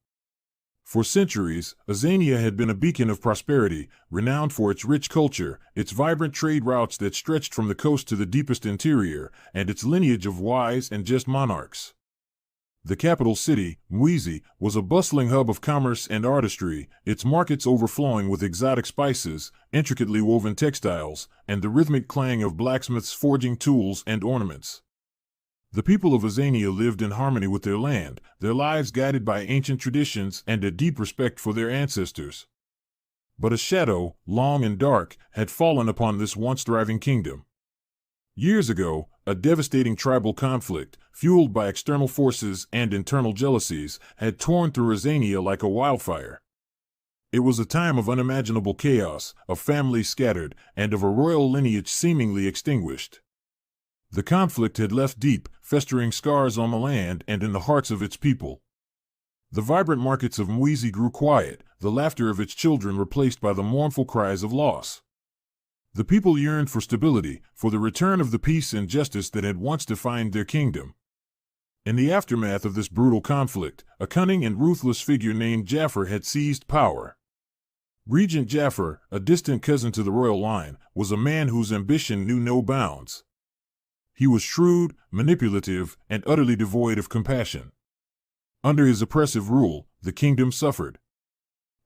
For centuries, Azania had been a beacon of prosperity, renowned for its rich culture, its vibrant trade routes that stretched from the coast to the deepest interior, and its lineage of wise and just monarchs. The capital city, Mwizi, was a bustling hub of commerce and artistry, its markets overflowing with exotic spices, intricately woven textiles, and the rhythmic clang of blacksmiths forging tools and ornaments. The people of Azania lived in harmony with their land, their lives guided by ancient traditions and a deep respect for their ancestors. But a shadow, long and dark, had fallen upon this once thriving kingdom. Years ago, a devastating tribal conflict, fueled by external forces and internal jealousies, had torn through Azania like a wildfire. It was a time of unimaginable chaos, of families scattered, and of a royal lineage seemingly extinguished. The conflict had left deep, festering scars on the land and in the hearts of its people. The vibrant markets of Mwizi grew quiet, the laughter of its children replaced by the mournful cries of loss. The people yearned for stability, for the return of the peace and justice that had once defined their kingdom. In the aftermath of this brutal conflict, a cunning and ruthless figure named Jafar had seized power. Regent Jafar, a distant cousin to the royal line, was a man whose ambition knew no bounds. He was shrewd, manipulative, and utterly devoid of compassion. Under his oppressive rule, the kingdom suffered.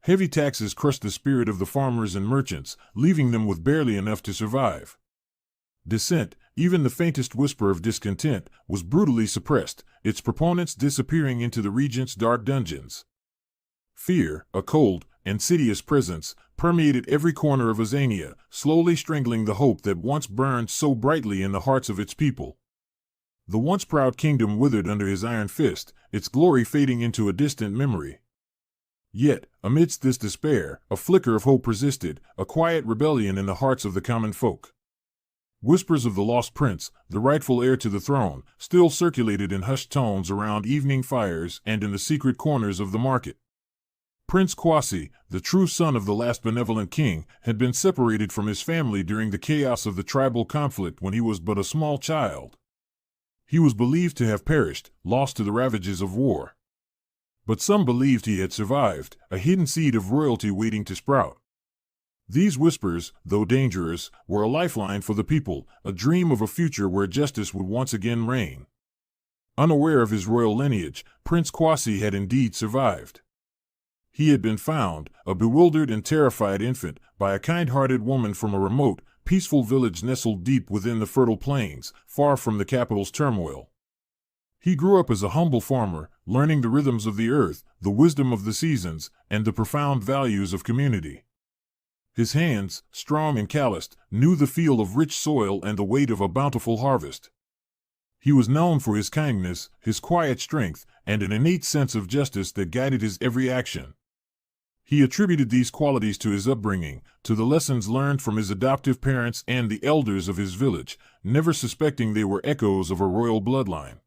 Heavy taxes crushed the spirit of the farmers and merchants, leaving them with barely enough to survive. Dissent, even the faintest whisper of discontent, was brutally suppressed, its proponents disappearing into the regent's dark dungeons. Fear, a cold, insidious presence, permeated every corner of Azania, slowly strangling the hope that once burned so brightly in the hearts of its people. The once proud kingdom withered under his iron fist, its glory fading into a distant memory. Yet, amidst this despair, a flicker of hope persisted, a quiet rebellion in the hearts of the common folk. Whispers of the lost prince, the rightful heir to the throne, still circulated in hushed tones around evening fires and in the secret corners of the market. Prince Kwasi, the true son of the last benevolent king, had been separated from his family during the chaos of the tribal conflict when he was but a small child. He was believed to have perished, lost to the ravages of war. But some believed he had survived, a hidden seed of royalty waiting to sprout. These whispers, though dangerous, were a lifeline for the people, a dream of a future where justice would once again reign. Unaware of his royal lineage, Prince Kwasi had indeed survived. He had been found, a bewildered and terrified infant, by a kind-hearted woman from a remote, peaceful village nestled deep within the fertile plains, far from the capital's turmoil. He grew up as a humble farmer, learning the rhythms of the earth, the wisdom of the seasons, and the profound values of community. His hands, strong and calloused, knew the feel of rich soil and the weight of a bountiful harvest. He was known for his kindness, his quiet strength, and an innate sense of justice that guided his every action. He attributed these qualities to his upbringing, to the lessons learned from his adoptive parents and the elders of his village, never suspecting they were echoes of a royal bloodline.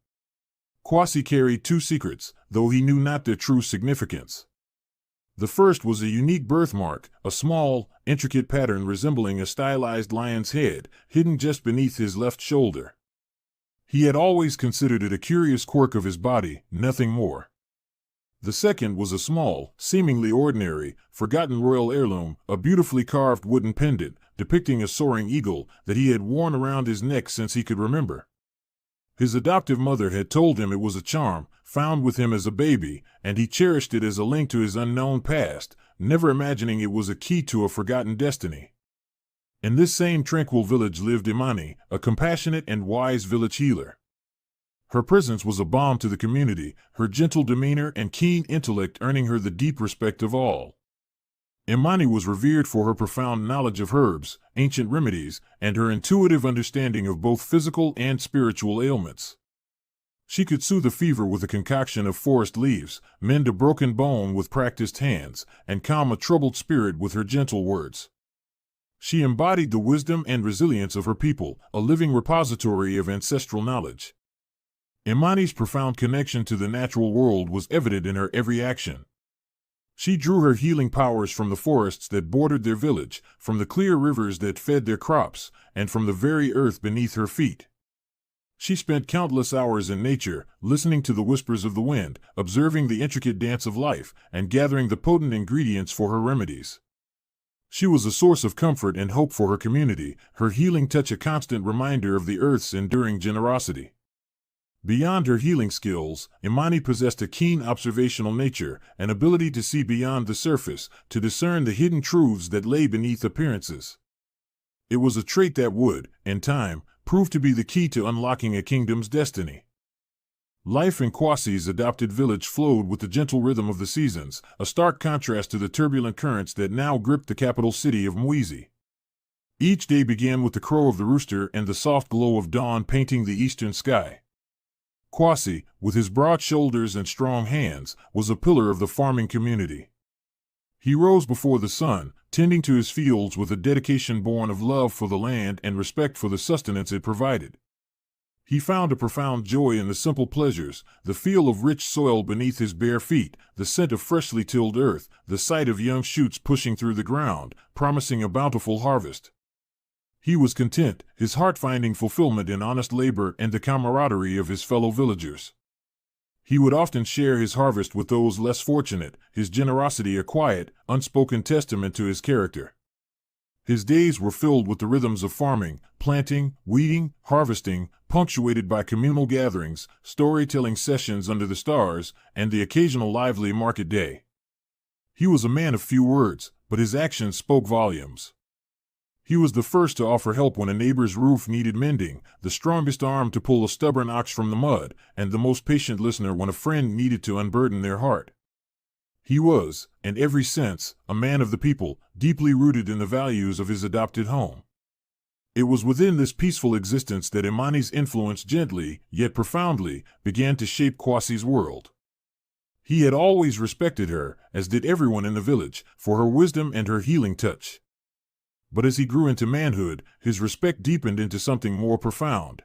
Kwasi carried two secrets, though he knew not their true significance. The first was a unique birthmark, a small, intricate pattern resembling a stylized lion's head, hidden just beneath his left shoulder. He had always considered it a curious quirk of his body, nothing more. The second was a small, seemingly ordinary, forgotten royal heirloom, a beautifully carved wooden pendant, depicting a soaring eagle, that he had worn around his neck since he could remember. His adoptive mother had told him it was a charm, found with him as a baby, and he cherished it as a link to his unknown past, never imagining it was a key to a forgotten destiny. In this same tranquil village lived Imani, a compassionate and wise village healer. Her presence was a balm to the community, her gentle demeanor and keen intellect earning her the deep respect of all. Imani was revered for her profound knowledge of herbs, ancient remedies, and her intuitive understanding of both physical and spiritual ailments. She could soothe a fever with a concoction of forest leaves, mend a broken bone with practiced hands, and calm a troubled spirit with her gentle words. She embodied the wisdom and resilience of her people, a living repository of ancestral knowledge. Imani's profound connection to the natural world was evident in her every action. She drew her healing powers from the forests that bordered their village, from the clear rivers that fed their crops, and from the very earth beneath her feet. She spent countless hours in nature, listening to the whispers of the wind, observing the intricate dance of life, and gathering the potent ingredients for her remedies. She was a source of comfort and hope for her community, her healing touch a constant reminder of the earth's enduring generosity. Beyond her healing skills, Imani possessed a keen observational nature, an ability to see beyond the surface, to discern the hidden truths that lay beneath appearances. It was a trait that would, in time, prove to be the key to unlocking a kingdom's destiny. Life in Kwasi's adopted village flowed with the gentle rhythm of the seasons, a stark contrast to the turbulent currents that now gripped the capital city of Mwizi. Each day began with the crow of the rooster and the soft glow of dawn painting the eastern sky. Kwasi, with his broad shoulders and strong hands, was a pillar of the farming community. He rose before the sun, tending to his fields with a dedication born of love for the land and respect for the sustenance it provided. He found a profound joy in the simple pleasures, the feel of rich soil beneath his bare feet, the scent of freshly tilled earth, the sight of young shoots pushing through the ground, promising a bountiful harvest. He was content, his heart finding fulfillment in honest labor and the camaraderie of his fellow villagers. He would often share his harvest with those less fortunate, his generosity a quiet, unspoken testament to his character. His days were filled with the rhythms of farming, planting, weeding, harvesting, punctuated by communal gatherings, storytelling sessions under the stars, and the occasional lively market day. He was a man of few words, but his actions spoke volumes. He was the first to offer help when a neighbor's roof needed mending, the strongest arm to pull a stubborn ox from the mud, and the most patient listener when a friend needed to unburden their heart. He was, in every sense, a man of the people, deeply rooted in the values of his adopted home. It was within this peaceful existence that Imani's influence gently, yet profoundly, began to shape Kwasi's world. He had always respected her, as did everyone in the village, for her wisdom and her healing touch. But as he grew into manhood, his respect deepened into something more profound.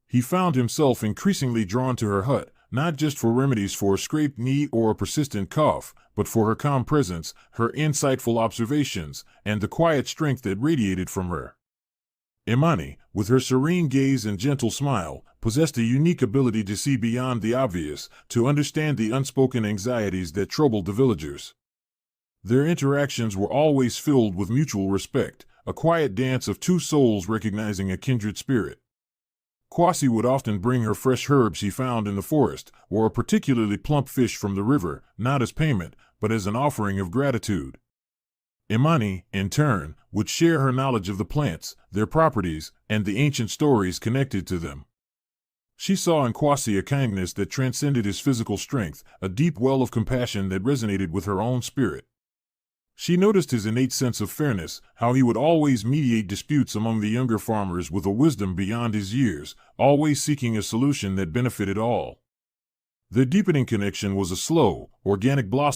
He found himself increasingly drawn to her hut, not just for remedies for a scraped knee or a persistent cough, but for her calm presence, her insightful observations, and the quiet strength that radiated from her. Imani, with her serene gaze and gentle smile, possessed a unique ability to see beyond the obvious, to understand the unspoken anxieties that troubled the villagers. Their interactions were always filled with mutual respect, a quiet dance of two souls recognizing a kindred spirit. Kwasi would often bring her fresh herbs he found in the forest, or a particularly plump fish from the river, not as payment, but as an offering of gratitude. Imani, in turn, would share her knowledge of the plants, their properties, and the ancient stories connected to them. She saw in Kwasi a kindness that transcended his physical strength, a deep well of compassion that resonated with her own spirit. She noticed his innate sense of fairness, how he would always mediate disputes among the younger farmers with a wisdom beyond his years, always seeking a solution that benefited all. Their deepening connection was a slow, organic blossom